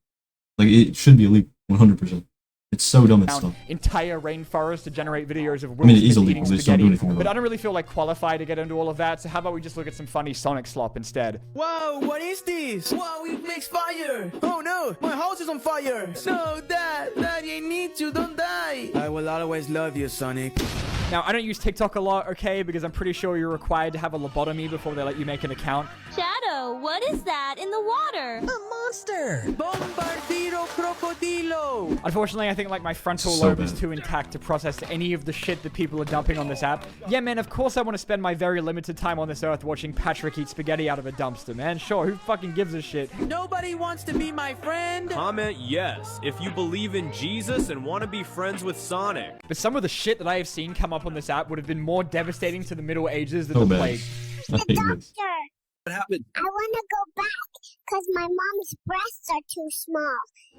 Like, it should be illegal, 100%. It's so dumb and stuff. Entire rainforest to generate videos of I mean, it is Will Smith illegal, eating they just don't do spaghetti, anything about but it. I don't really feel like qualified to get into all of that, so how about we just look at some funny Sonic slop instead? Whoa, what is this? Wow, it makes fire. Oh no, my house is on fire. No, Dad, I need you, don't die. I will always love you, Sonic. Now, I don't use TikTok a lot, okay, because I'm pretty sure you're required to have a lobotomy before they let you make an account. Shadow, what is that in the water? A monster. Bombardiro crocodilo. Unfortunately, I think like my frontal So lobe is bad. too intact to process any of the shit that people are dumping on this app. Yeah, man, of course I want to spend my very limited time on this earth watching Patrick eat spaghetti out of a dumpster, man. Sure, who fucking gives a shit? Nobody wants to be my friend. Comment yes if you believe in Jesus and want to be friends with Sonic. But some of the shit that I have seen come up on this app would have been more devastating to the Middle Ages than So the bad. plague. I hate this. What happened? I want to go back because my mom's breasts are too small.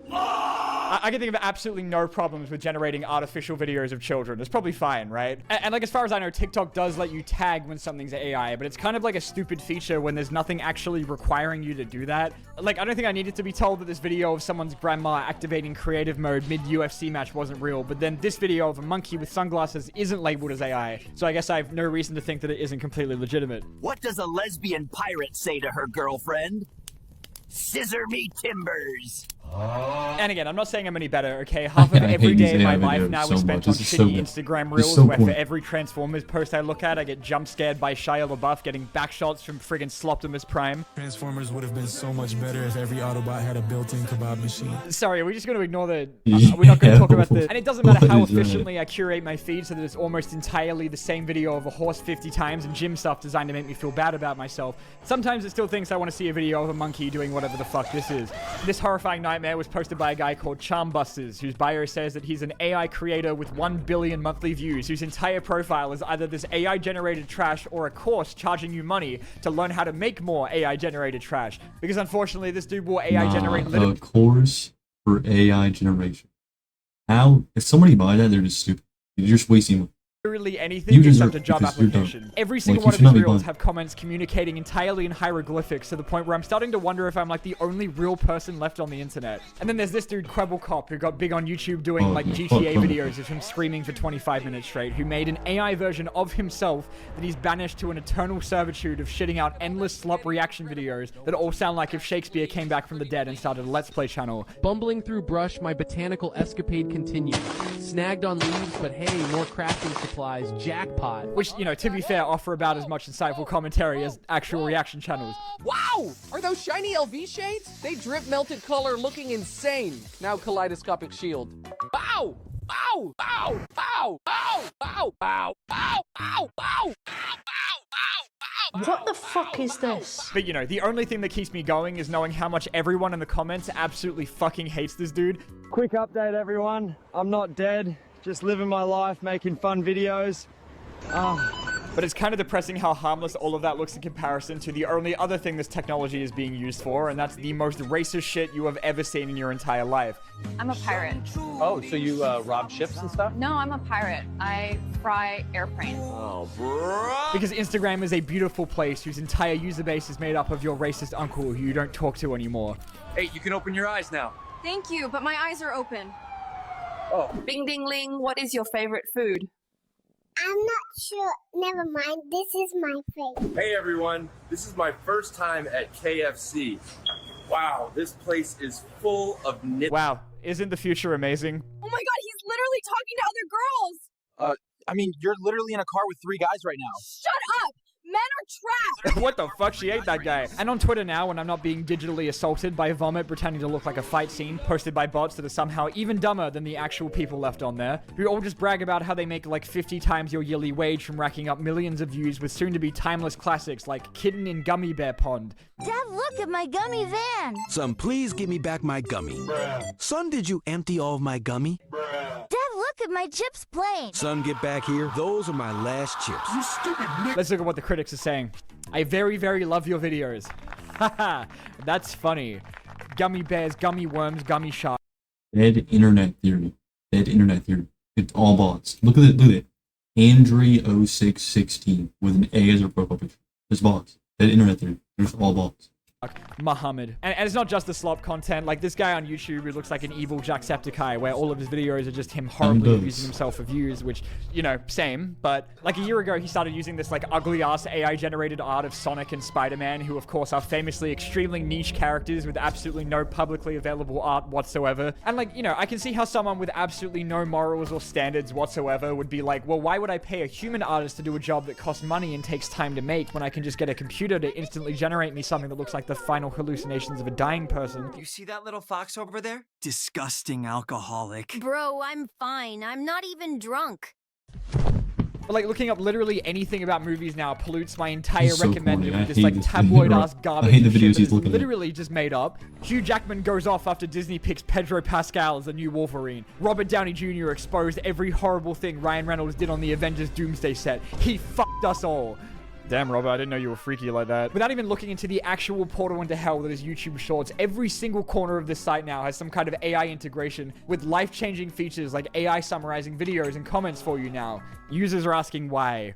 I can think of absolutely no problems with generating artificial videos of children. It's probably fine, right? And like, as far as I know, TikTok does let you tag when something's AI, but it's kind of like a stupid feature when there's nothing actually requiring you to do that. Like, I don't think I needed to be told that this video of someone's grandma activating creative mode mid-UFC match wasn't real, but then this video of a monkey with sunglasses isn't labeled as AI, so I guess I have no reason to think that it isn't completely legitimate. What does a lesbian pirate say to her girlfriend? Scissor me timbers. And again, I'm not saying I'm any better, okay? Half of I every hate day these in my AI life videos now so is spent much. on This is so shitty bad. Instagram It's reels so where for corny. every Transformers post I look at, I get jump scared by Shia LaBeouf getting back shots from friggin' Sloptimus Prime. Transformers would have been so much better if every Autobot had a built-in kebab machine. Sorry, are we just going to ignore the... Yeah, we're not going to talk about the... And it doesn't matter how what is that? efficiently I curate my feed so that it's almost entirely the same video of a horse 50 times and gym stuff designed to make me feel bad about myself. Sometimes it still thinks I want to see a video of a monkey doing whatever the fuck this is. This horrifying nightmare was posted by a guy called Charmbusters, whose bio says that he's an AI creator with 1 billion monthly views, whose entire profile is either this AI-generated trash or a course charging you money to learn how to make more AI-generated trash. Because unfortunately, this dude will AI-generate A course for AI generation. How? If somebody buy that, they're just stupid. You're just wasting money. literally anything You except deserve a job because you're dumb. application. Every single Like, one you of should not these be reels buying. have comments communicating entirely in hieroglyphics to the point where I'm starting to wonder if I'm like the only real person left on the internet. And then there's this dude, Cop, who got big on YouTube doing like GTA videos of him screaming for 25 minutes straight, who made an AI version of himself that he's banished to an eternal servitude of shitting out endless slop reaction videos that all sound like if Shakespeare came back from the dead and started a Let's Play channel. Bumbling through brush, my botanical escapade continues. Snagged on leaves, but hey, more crafting supplies. Jackpot. Which, you know, to be fair, offer about as much insightful commentary as actual reaction channels. Wow! Are those shiny LV shades? They drip melted color looking insane. Now kaleidoscopic shield. Ow! Ow! Ow! Ow! Ow! Ow! Ow! Ow! Ow! Ow! What the fuck is this? But you know, the only thing that keeps me going is knowing how much everyone in the comments absolutely fucking hates this dude. Quick update, everyone. I'm not dead. Just living my life, making fun videos. But it's kind of depressing how harmless all of that looks in comparison to the only other thing this technology is being used for, and that's the most racist shit you have ever seen in your entire life. I'm a pirate. Oh, so you rob ships and stuff? No, I'm a pirate. I fry airplanes. Oh, bro. Because Instagram is a beautiful place whose entire user base is made up of your racist uncle who you don't talk to anymore. Hey, you can open your eyes now. Thank you, but my eyes are open. Oh, Bing Ding Ling, what is your favorite food? I'm not sure. Never mind. This is my favorite. Hey everyone, this is my first time at KFC. Wow, this place is full of Wow, isn't the future amazing? Oh my god, he's literally talking to other girls! I mean, you're literally in a car with 3 guys right now. Shut up! Men are trash! What the fuck? She ate that guy. And on Twitter now, when I'm not being digitally assaulted by vomit pretending to look like a fight scene posted by bots that are somehow even dumber than the actual people left on there, who all just brag about how they make like 50 times your yearly wage from racking up millions of views with soon-to-be timeless classics like Kitten in Gummy Bear Pond. Dad, look at my gummy van. Son, please give me back my gummy. Son, did you empty all of my gummy? Dad, look at my chips plane. Son, get back here. Those are my last chips. You stupid Let's look at what the critics are saying. I very, very love your videos. Haha, that's funny. Gummy bears, gummy worms, gummy sharks. Dead internet theory. Dead internet theory. It's all bots. Look at it. Look at it. Andre0616 with an A as a profile picture. It's bots. Dead internet theory. There's all bots. Muhammad. And it's not just the slop content. Like this guy on YouTube who looks like an evil Jacksepticeye, where all of his videos are just him horribly abusing himself for views, which, you know, same. But like a year ago, he started using this like ugly ass AI generated art of Sonic and Spider-Man, who of course are famously extremely niche characters with absolutely no publicly available art whatsoever. And like, you know, I can see how someone with absolutely no morals or standards whatsoever would be like, well, why would I pay a human artist to do a job that costs money and takes time to make when I can just get a computer to instantly generate me something that looks like the final hallucinations of a dying person? You see that little fox over there? Disgusting alcoholic. Bro, I'm fine. I'm not even drunk. But like looking up literally anything about movies now pollutes my entire So recommended corny. I with this hate like this tabloid video. ass garbage. I hate the and shit videos that he's is looking at. literally just made up. Hugh Jackman goes off after Disney picks Pedro Pascal as the new Wolverine. Robert Downey Jr. exposed every horrible thing Ryan Reynolds did on the Avengers Doomsday set. He fucked us all. Damn, Robert, I didn't know you were freaky like that. Without even looking into the actual portal into hell that is YouTube Shorts, every single corner of this site now has some kind of AI integration with life-changing features like AI summarizing videos and comments for you now. Users are asking why.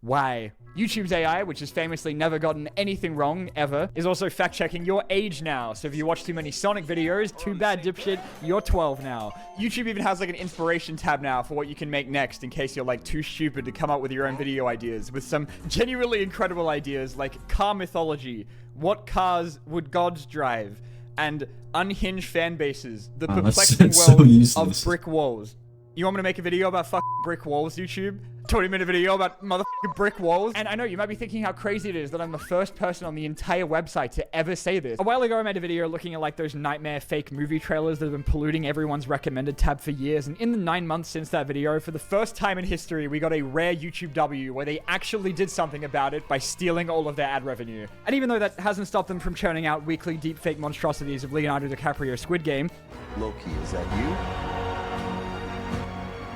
Why? YouTube's AI, which has famously never gotten anything wrong, ever, is also fact-checking your age now. So if you watch too many Sonic videos, too bad, dipshit, you're 12 now. YouTube even has like an inspiration tab now for what you can make next in case you're like too stupid to come up with your own video ideas, with some genuinely incredible ideas like car mythology, what cars would gods drive, and unhinged fan bases, the perplexing that's so world useless. of brick walls. You want me to make a video about fucking brick walls, YouTube? 20-minute video about motherfucking brick walls? And I know you might be thinking how crazy it is that I'm the first person on the entire website to ever say this. A while ago, I made a video looking at like those nightmare fake movie trailers that have been polluting everyone's recommended tab for years. And in the 9 months since that video, for the first time in history, we got a rare YouTube W where they actually did something about it by stealing all of their ad revenue. And even though that hasn't stopped them from churning out weekly deepfake monstrosities of Leonardo DiCaprio Squid Game. Loki, is that you?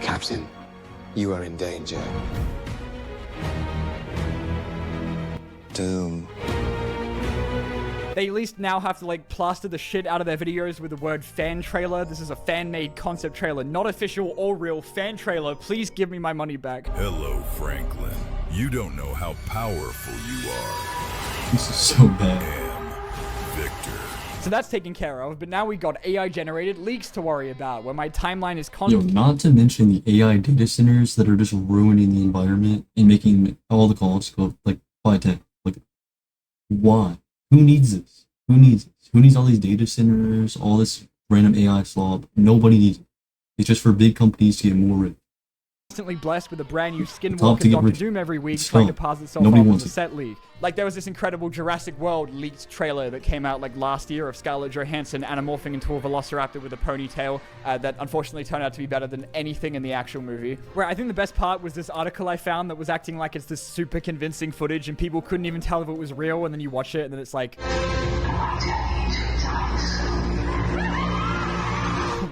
Captain, you are in danger. Doom. They at least now have to like plaster the shit out of their videos with the word fan trailer. This is a fan-made concept trailer, not official or real fan trailer. Please give me my money back. Hello, Franklin. You don't know how powerful you are. This is so bad. Victor. So that's taken care of, but now we got AI-generated leaks to worry about, where my timeline is Yo, constantly... not to mention the AI data centers that are just ruining the environment and making all the costs go like by 10. Like, why? Who needs this? Who needs this? Who needs all these data centers, all this random AI slop? Nobody needs it. It's just for big companies to get more rich. Constantly blessed with a brand new Top to Skinwalker get Doctor rich. Doom every week, It's trying to top. pass itself Nobody off as wants a it. set leak. Like there was this incredible Jurassic World leaked trailer that came out like last year of Scarlett Johansson anamorphing into a velociraptor with a ponytail that unfortunately turned out to be better than anything in the actual movie. Where I think the best part was this article I found that was acting like it's this super convincing footage and people couldn't even tell if it was real, and then you watch it and then it's like...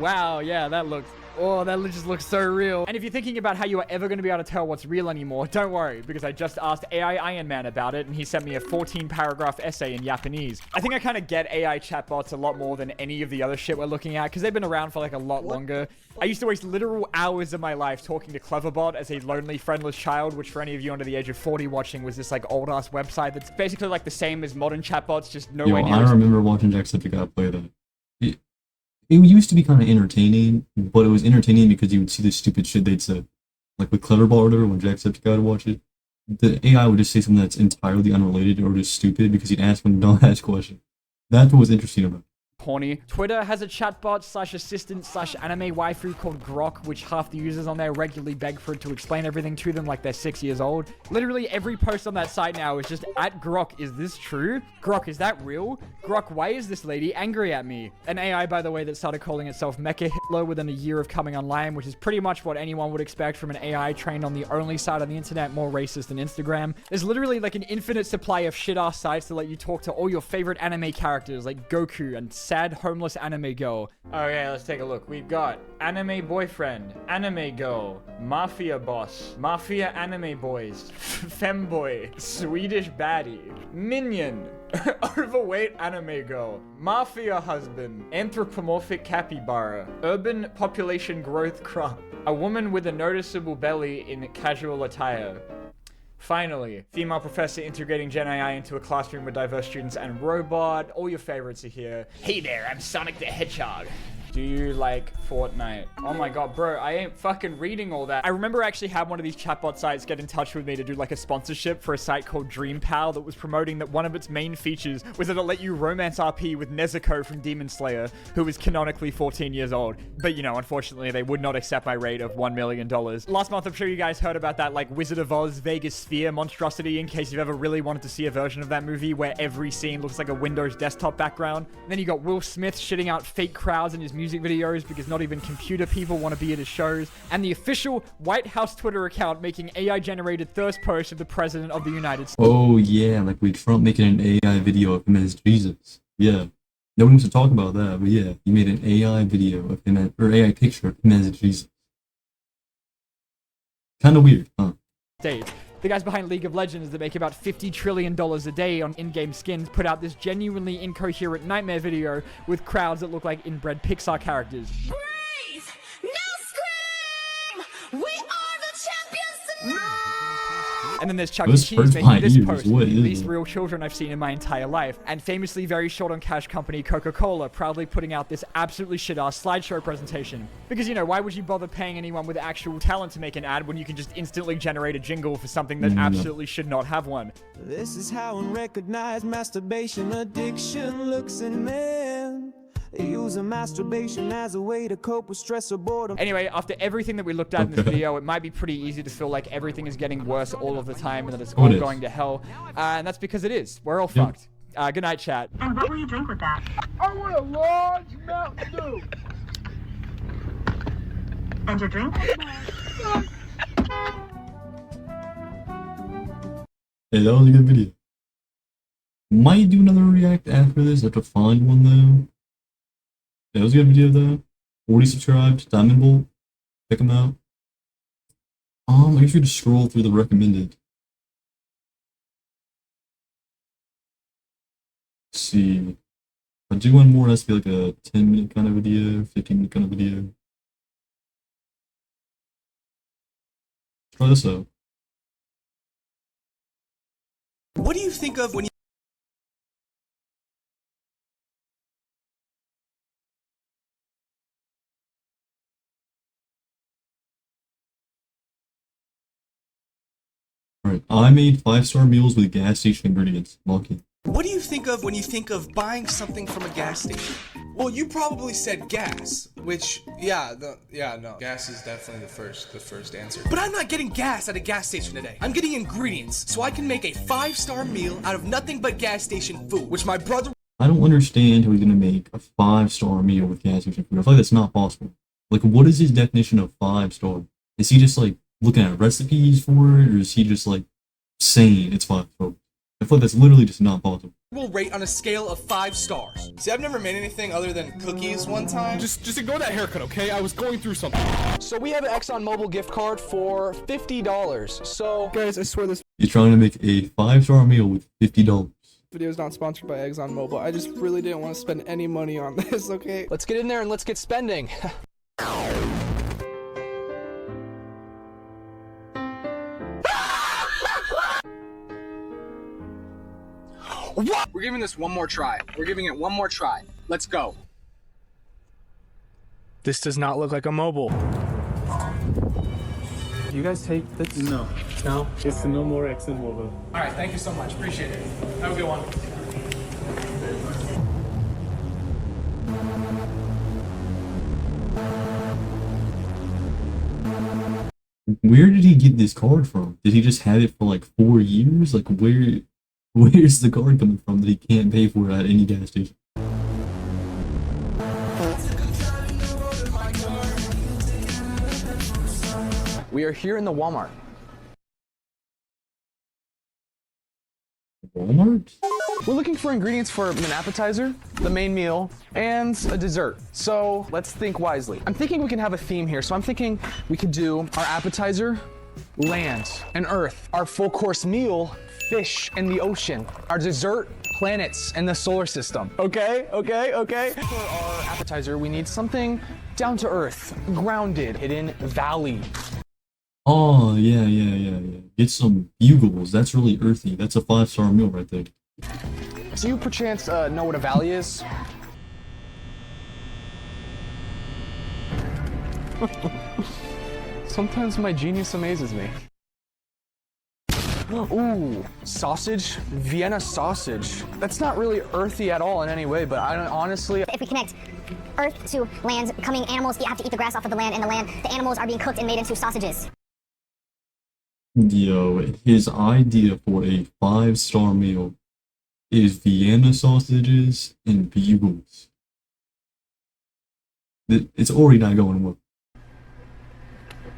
Wow, yeah, that looked... Oh, that just looks so real. And if you're thinking about how you are ever going to be able to tell what's real anymore, don't worry, because I just asked AI Iron Man about it, and he sent me a 14-paragraph essay in Japanese. I think I kind of get AI chatbots a lot more than any of the other shit we're looking at, because they've been around for like a lot longer. I used to waste literal hours of my life talking to Cleverbot as a lonely, friendless child, which for any of you under the age of 40 watching was this like old-ass website that's basically like the same as modern chatbots, just no Yo, way near I as... remember watching Jacksepticeye play that. it used to be kind of entertaining, but it was entertaining because you would see the stupid shit they'd say. Like with Cleverball or whatever, when Jacksepticeye would watch it, the AI would just say something that's entirely unrelated or just stupid because he'd ask them dumbass questions. That's what was interesting about it. Horny. Twitter has a chatbot slash assistant slash anime waifu called Grok, which half the users on there regularly beg for it to explain everything to them like they're 6 years old. Literally every post on that site now is just at Grok, is this true? Grok, is that real? Grok, why is this lady angry at me? An AI, by the way, that started calling itself Mecha Hitler within a year of coming online, which is pretty much what anyone would expect from an AI trained on the only site on the internet more racist than Instagram. There's literally like an infinite supply of shit-ass sites to let you talk to all your favorite anime characters like Goku and sad homeless anime girl. Okay, let's take a look. We've got anime boyfriend, anime girl, mafia boss, mafia anime boys, femboy, Swedish baddie, minion, overweight anime girl, mafia husband, anthropomorphic capybara, urban population growth crop, a woman with a noticeable belly in casual attire. Finally, female professor integrating Gen AI into a classroom with diverse students and robot. All your favorites are here. Hey there, I'm Sonic the Hedgehog. Do you like Fortnite? Oh my god, bro, I ain't fucking reading all that. I remember I actually had one of these chatbot sites get in touch with me to do like a sponsorship for a site called DreamPal that was promoting that one of its main features was that it let you romance RP with Nezuko from Demon Slayer, who is canonically 14 years old. But you know, unfortunately, they would not accept my rate of $1 million. Last month, I'm sure you guys heard about that like Wizard of Oz Vegas Sphere monstrosity in case you've ever really wanted to see a version of that movie where every scene looks like a Windows desktop background. And then you got Will Smith shitting out fake crowds in his music videos because not even computer people want to be at his shows, and the official White House Twitter account making AI-generated thirst posts of the President of the United States. Oh yeah, like with Trump making an AI video of him as Jesus. Yeah. Nobody wants to talk about that, but yeah, he made an AI video of him as, or AI picture of him as Jesus. Kind of weird, huh? The guys behind League of Legends that make about $50 trillion a day on in-game skins put out this genuinely incoherent nightmare video with crowds that look like inbred Pixar characters. Breathe! No scream! We are the champions tonight! And then there's Chuck E. Cheese making this post, the least real children I've seen in my entire life. And famously very short on cash company Coca-Cola proudly putting out this absolutely shit-ass slideshow presentation. Because, you know, why would you bother paying anyone with actual talent to make an ad when you can just instantly generate a jingle for something that absolutely should not have one? This is how unrecognized masturbation addiction looks in men. They use masturbation as a way to cope with stress or boredom. Anyway, after everything that we looked at in this video, it might be pretty easy to feel like everything is getting worse all of the time and that it's all going to hell. And that's because it is. We're all fucked. Good night, chat. And what will you drink with that? I want a large Mountain Dew. And your drink? Hey, that was a good video. Might do another react after this. I have to find one though. Yeah, it was a good video though. 40 subscribed, Diamond Bolt. Check them out. Make sure to scroll through the recommended. Let's see. If I do one more, it has to be like a 10-minute kind of video, 15-minute kind of video. Try this out. What do you think of when you... Alright, I made 5-star meals with gas station ingredients. Lucky. What do you think of when you think of buying something from a gas station? Well, you probably said gas, which, no, gas is definitely the first answer. But I'm not getting gas at a gas station today. I'm getting ingredients, so I can make a 5-star meal out of nothing but gas station food, which my brother... I don't understand how he's gonna make a 5-star meal with gas station food. I feel like that's not possible. Like, what is his definition of 5-star? Is he just, like, looking at recipes for it, or is he just, like, saying it's 5-star? I feel like that's literally just not possible. Will rate on a scale of 5 stars. See, I've never made anything other than cookies one time. Just ignore that haircut, okay? I was going through something. So we have an ExxonMobil gift card for $50. So guys, I swear this He's trying to make a 5-star meal with $50. video is not sponsored by ExxonMobil. I just really didn't want to spend any money on this, okay? Let's get in there and let's get spending. What? We're giving this one more try. We're giving it one more try. Let's go. This does not look like a mobile. You guys take this? No. No? It's no more Excel mobile. All right, thank you so much. Appreciate it. Have a good one. Where did he get this card from? Did he just have it for like 4 years? Like where's the card coming from that he can't pay for at any gas station? We are here in the Walmart. Walmart? We're looking for ingredients for an appetizer, the main meal, and a dessert. So let's think wisely. I'm thinking we can have a theme here. So I'm thinking we could do our appetizer, land and earth. Our full course meal, fish and the ocean. Our dessert, planets and the solar system. Okay. For our appetizer, we need something down to earth, grounded, hidden valley. Oh, yeah. Get some bugles. That's really earthy. That's a 5-star meal right there. Do you perchance know what a valley is? Sometimes my genius amazes me. Ooh, sausage, Vienna sausage. That's not really earthy at all in any way, but I don't, honestly... If we connect earth to land, coming animals have to eat the grass off of the land, and the animals are being cooked and made into sausages. Yo, his idea for a 5-star meal is Vienna sausages and bugles. It's already not going well.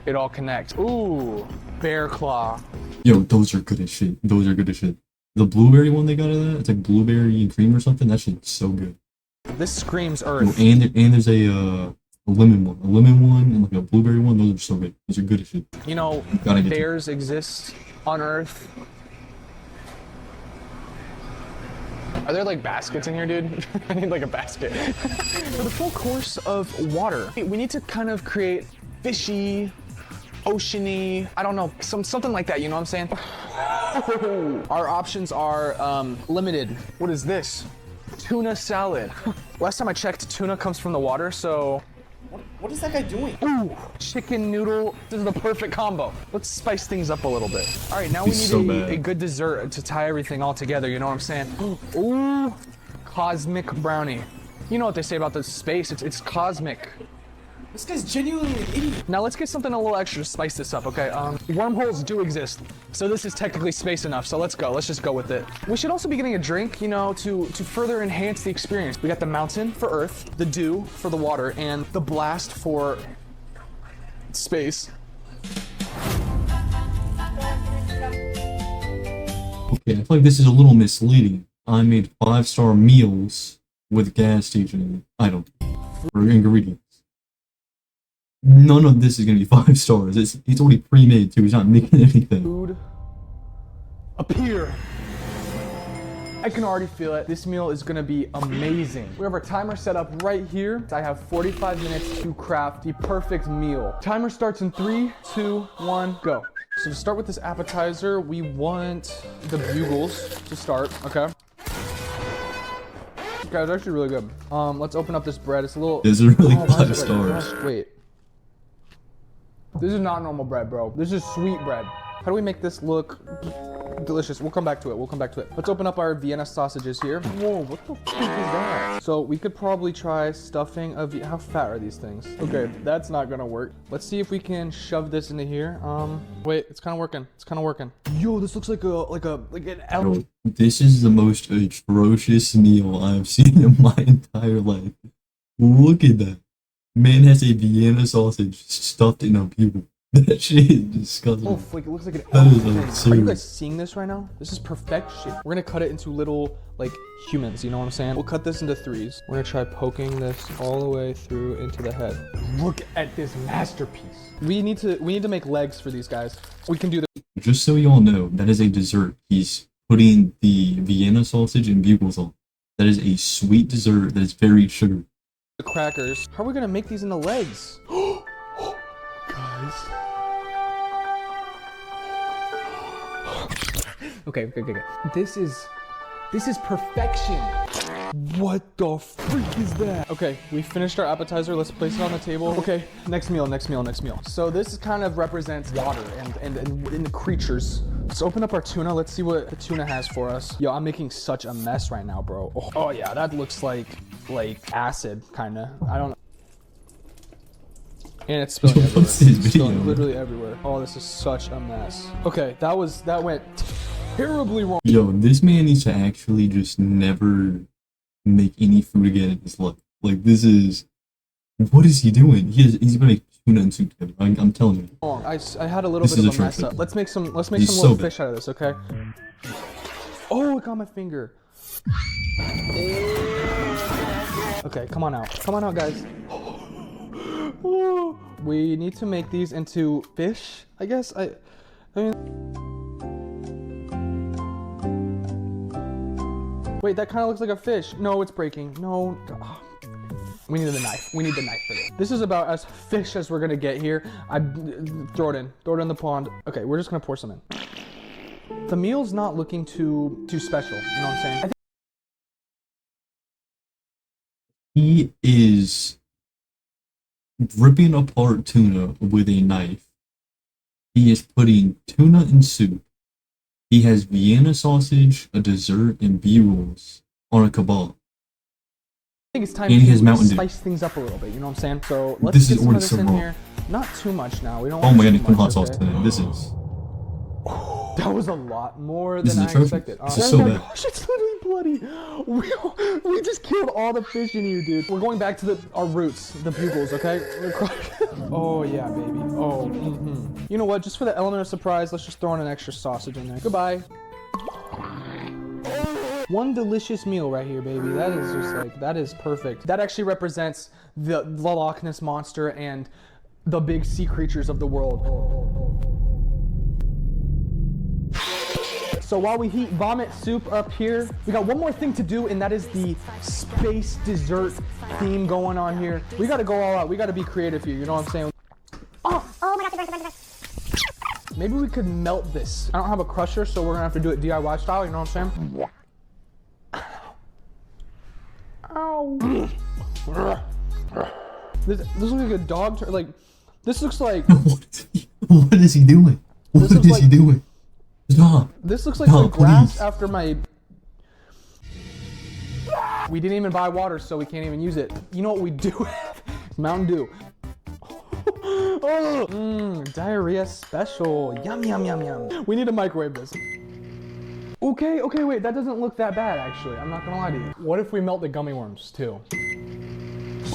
It all connects. Ooh, bear claw. Yo, those are good as shit. The blueberry one they got out of that, it's like blueberry and cream or something. That shit's so good. This screams earth. Oh, and there's a lemon one and like a blueberry one. Those are so good. Those are good as shit. You know, bears exist on Earth. Are there like baskets in here, dude? I need like a basket. For the full course of water, we need to kind of create fishy, oceany, I don't know, something like that, you know what I'm saying? Our options are limited. What is this? Tuna salad. Last time I checked, tuna comes from the water, so... What is that guy doing? Ooh, chicken noodle. This is the perfect combo. Let's spice things up a little bit. All right, now we need a good dessert to tie everything all together, you know what I'm saying? Ooh, cosmic brownie. You know what they say about the space, it's cosmic. This guy's genuinely an idiot. Now let's get something a little extra to spice this up, okay? Wormholes do exist, so this is technically space enough, so let's go. Let's just go with it. We should also be getting a drink, you know, to further enhance the experience. We got the mountain for earth, the dew for the water, and the blast for space. Okay, I feel like this is a little misleading. I made 5-star meals with gas station item for ingredients. None of this is gonna be 5 stars. It's already pre-made too. He's not making anything. Food appear. I can already feel it. This meal is gonna be amazing. We have our timer set up right here. I have 45 minutes to craft the perfect meal. Timer starts in 3, 2, 1, go. So to start with this appetizer, we want the bugles to start, okay? Okay, it's actually really good. Let's open up this bread. It's a little... This is really 5 stars. Wait. This is not normal bread, bro. This is sweet bread. How do we make this look delicious? We'll come back to it. Let's open up our Vienna sausages here. Whoa, what the fuck is that? So we could probably try stuffing of... How fat are these things? Okay, that's not gonna work. Let's see if we can shove this into here. Wait, it's kind of working. Yo, this looks like an Yo, this is the most atrocious meal I've seen in my entire life. Look at that. Man has a Vienna sausage stuffed in a bugle. That shit is disgusting. Oh, like it looks like an That is elephant. absurd. Are you guys seeing this right now? This is perfection. We're gonna cut it into little, like, humans, you know what I'm saying? We'll cut this into 3s. We're gonna try poking this all the way through into the head. Look at this masterpiece. We need to make legs for these guys. We can do this. Just so you all know, that is a dessert. He's putting the Vienna sausage and bugles on. That is a sweet dessert that is very sugary. The crackers. How are we gonna make these into legs? Guys. Okay. This is This is perfection. What the freak is that? Okay, we finished our appetizer. Let's place it on the table. Okay, next meal. So this kind of represents water and the creatures. Let's open up our tuna. Let's see what the tuna has for us. Yo, I'm making such a mess right now, bro. Oh yeah, that looks like acid, kinda. I don't know. And it's spilling everywhere. It's spilling literally everywhere. Oh, this is such a mess. Okay, that went terribly wrong. Yo, this man needs to actually just never make any food again in his life. Like, this is... What is he doing? He's gonna make tuna and soup together. I'm telling you. I had a little bit of a mess up. Let's make some little fish out of this, okay? Oh, it got my finger. Okay, come on out. Come on out, guys. We need to make these into fish, I guess. I mean... Wait, that kind of looks like a fish. No, it's breaking. No. Oh. We need the knife. We need the knife for this. This is about as fish as we're gonna get here. Throw it in. Throw it in the pond. Okay, we're just gonna pour some in. The meal's not looking too special. You know what I'm saying? He is ripping apart tuna with a knife. He is putting tuna in soup. He has Vienna sausage, a dessert, and B-rolls on a kebab. I think it's time and he has Mountain Dew. Spice things up a little bit, you know what I'm saying? So let's get some of this in here. Not too much now. We don't want my god, too hot much, sauce okay? today. This is... That was a lot more than I expected. This is so my bad. gosh, it's literally bloody. We just killed all the fish in here, dude. We're going back to our roots, the bugles, okay? Oh yeah, baby. Oh, You know what? Just for the element of surprise, let's just throw in an extra sausage in there. Goodbye. One delicious meal right here, baby. That is just like, that is perfect. That actually represents the Loch Ness Monster and the big sea creatures of the world. So while we heat vomit soup up here, we got one more thing to do, and that is the space dessert theme going on here. We gotta go all out. We gotta be creative here, you know what I'm saying? Oh my god. Maybe we could melt this. I don't have a crusher, so we're gonna have to do it DIY style, you know what I'm saying? Ow. This looks like a dog, like, this looks like... What is he doing? What is he doing? Stop. This looks like the grass after my... We didn't even buy water, so we can't even use it. You know what we do? Mountain Dew. Diarrhea special. Yum, yum, yum, yum. We need to microwave this. Okay, wait, that doesn't look that bad, actually. I'm not gonna lie to you. What if we melt the gummy worms, too?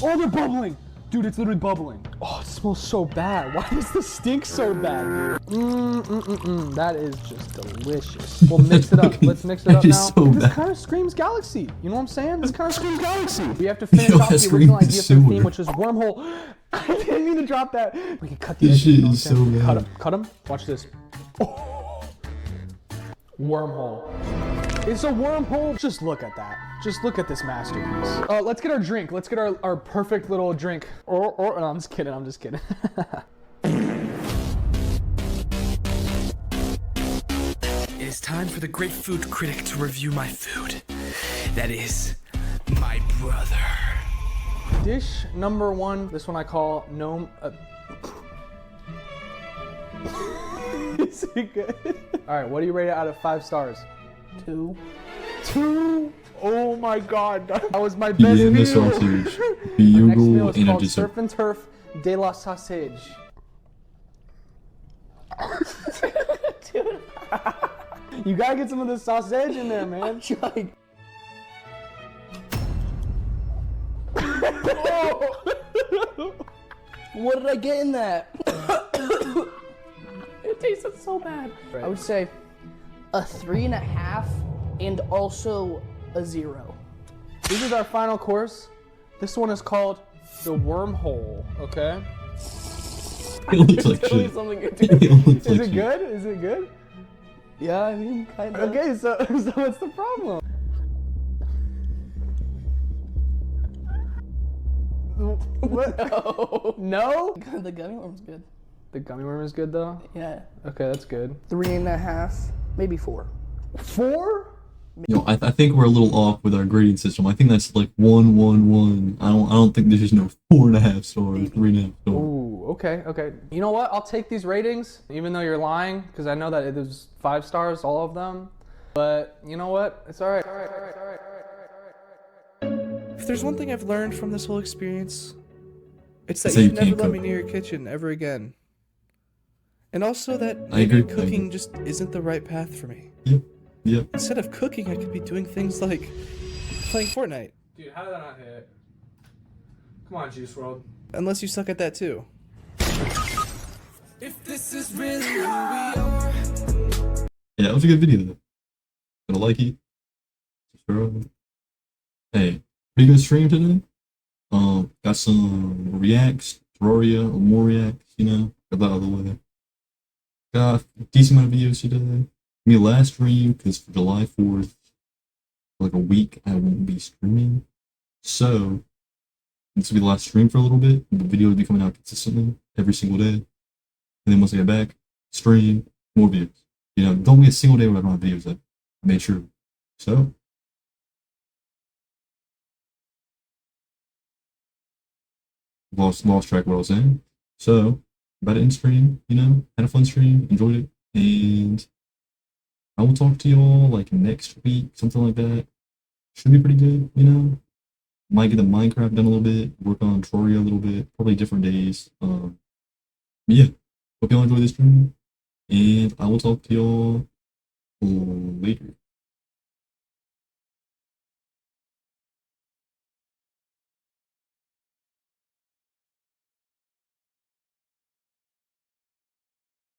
Oh, they're bubbling! Dude, it's literally bubbling. Oh, it smells so bad. Why does this stink so bad, dude? That is just delicious. We'll mix it up. Let's mix it up now. So this kind of screams Galaxy. You know what I'm saying? This kind of screams Galaxy. We have to finish off the original idea for the theme, which is wormhole. I didn't mean to drop that. We can cut the edges. You know what I'm saying? Cut them. Watch this. Oh. Wormhole. It's a wormhole. Just look at that. Just look at this masterpiece. Let's get our drink. Let's get our perfect little drink. No, I'm just kidding. It is time for the great food critic to review my food. That is my brother. Dish number one. This one I call gnome. Is it good? All right, what do you rate it out of 5 stars? 2. 2? Oh my god, that was my best meal. Sausage, Next meal bugle, is and a called dessert. Surf and Turf de la Sausage. You gotta get some of the sausage in there, man. I'm trying. What did I get in that? It tasted so bad. Right. I would say a 3.5 and also a 0. This is our final course. This one is called the wormhole, okay? It looks like shit. Something good Is it good? Is it good? Yeah, I mean, kind of. Okay, so what's the problem? What? No? The gummy worm's good. The gummy worm is good though? Yeah. Okay, that's good. 3.5, maybe 4. 4? You know, I think we're a little off with our grading system. I think that's like 1, 1, 1. I don't think there's no 4.5 stars, 3.5 stars. Ooh, okay. You know what? I'll take these ratings, even though you're lying, because I know that it is 5 stars, all of them. But you know what? It's alright. If there's one thing I've learned from this whole experience, it's that So you you should never can't let me cook. near your kitchen ever again. And also that I agree. cooking just isn't the right path for me. Yep. Instead of cooking, I could be doing things like playing Fortnite. Dude, how did that not hit? Come on, Juice WRLD. Unless you suck at that too. If this is really who we are. Yeah, it was a good video though. Gonna like it. Subscribe. Hey, pretty good stream today. Got some reacts, Terraria, more reacts, you know, got that out of the way. Got a decent amount of videos today. Me last stream, because for July 4th, for like a week, I won't be streaming. So, this will be the last stream for a little bit. The video will be coming out consistently every single day. And then once I get back, stream, more videos. You know, don't be a single day where I don't have videos up. I made sure. So, lost track of what I was saying. So, about to end stream, you know, had a fun stream, enjoyed it, and I will talk to y'all like next week, something like that. Should be pretty good, you know. Might get the Minecraft done a little bit, work on Terraria a little bit, probably different days. Yeah, hope y'all enjoy this stream, and I will talk to y'all later.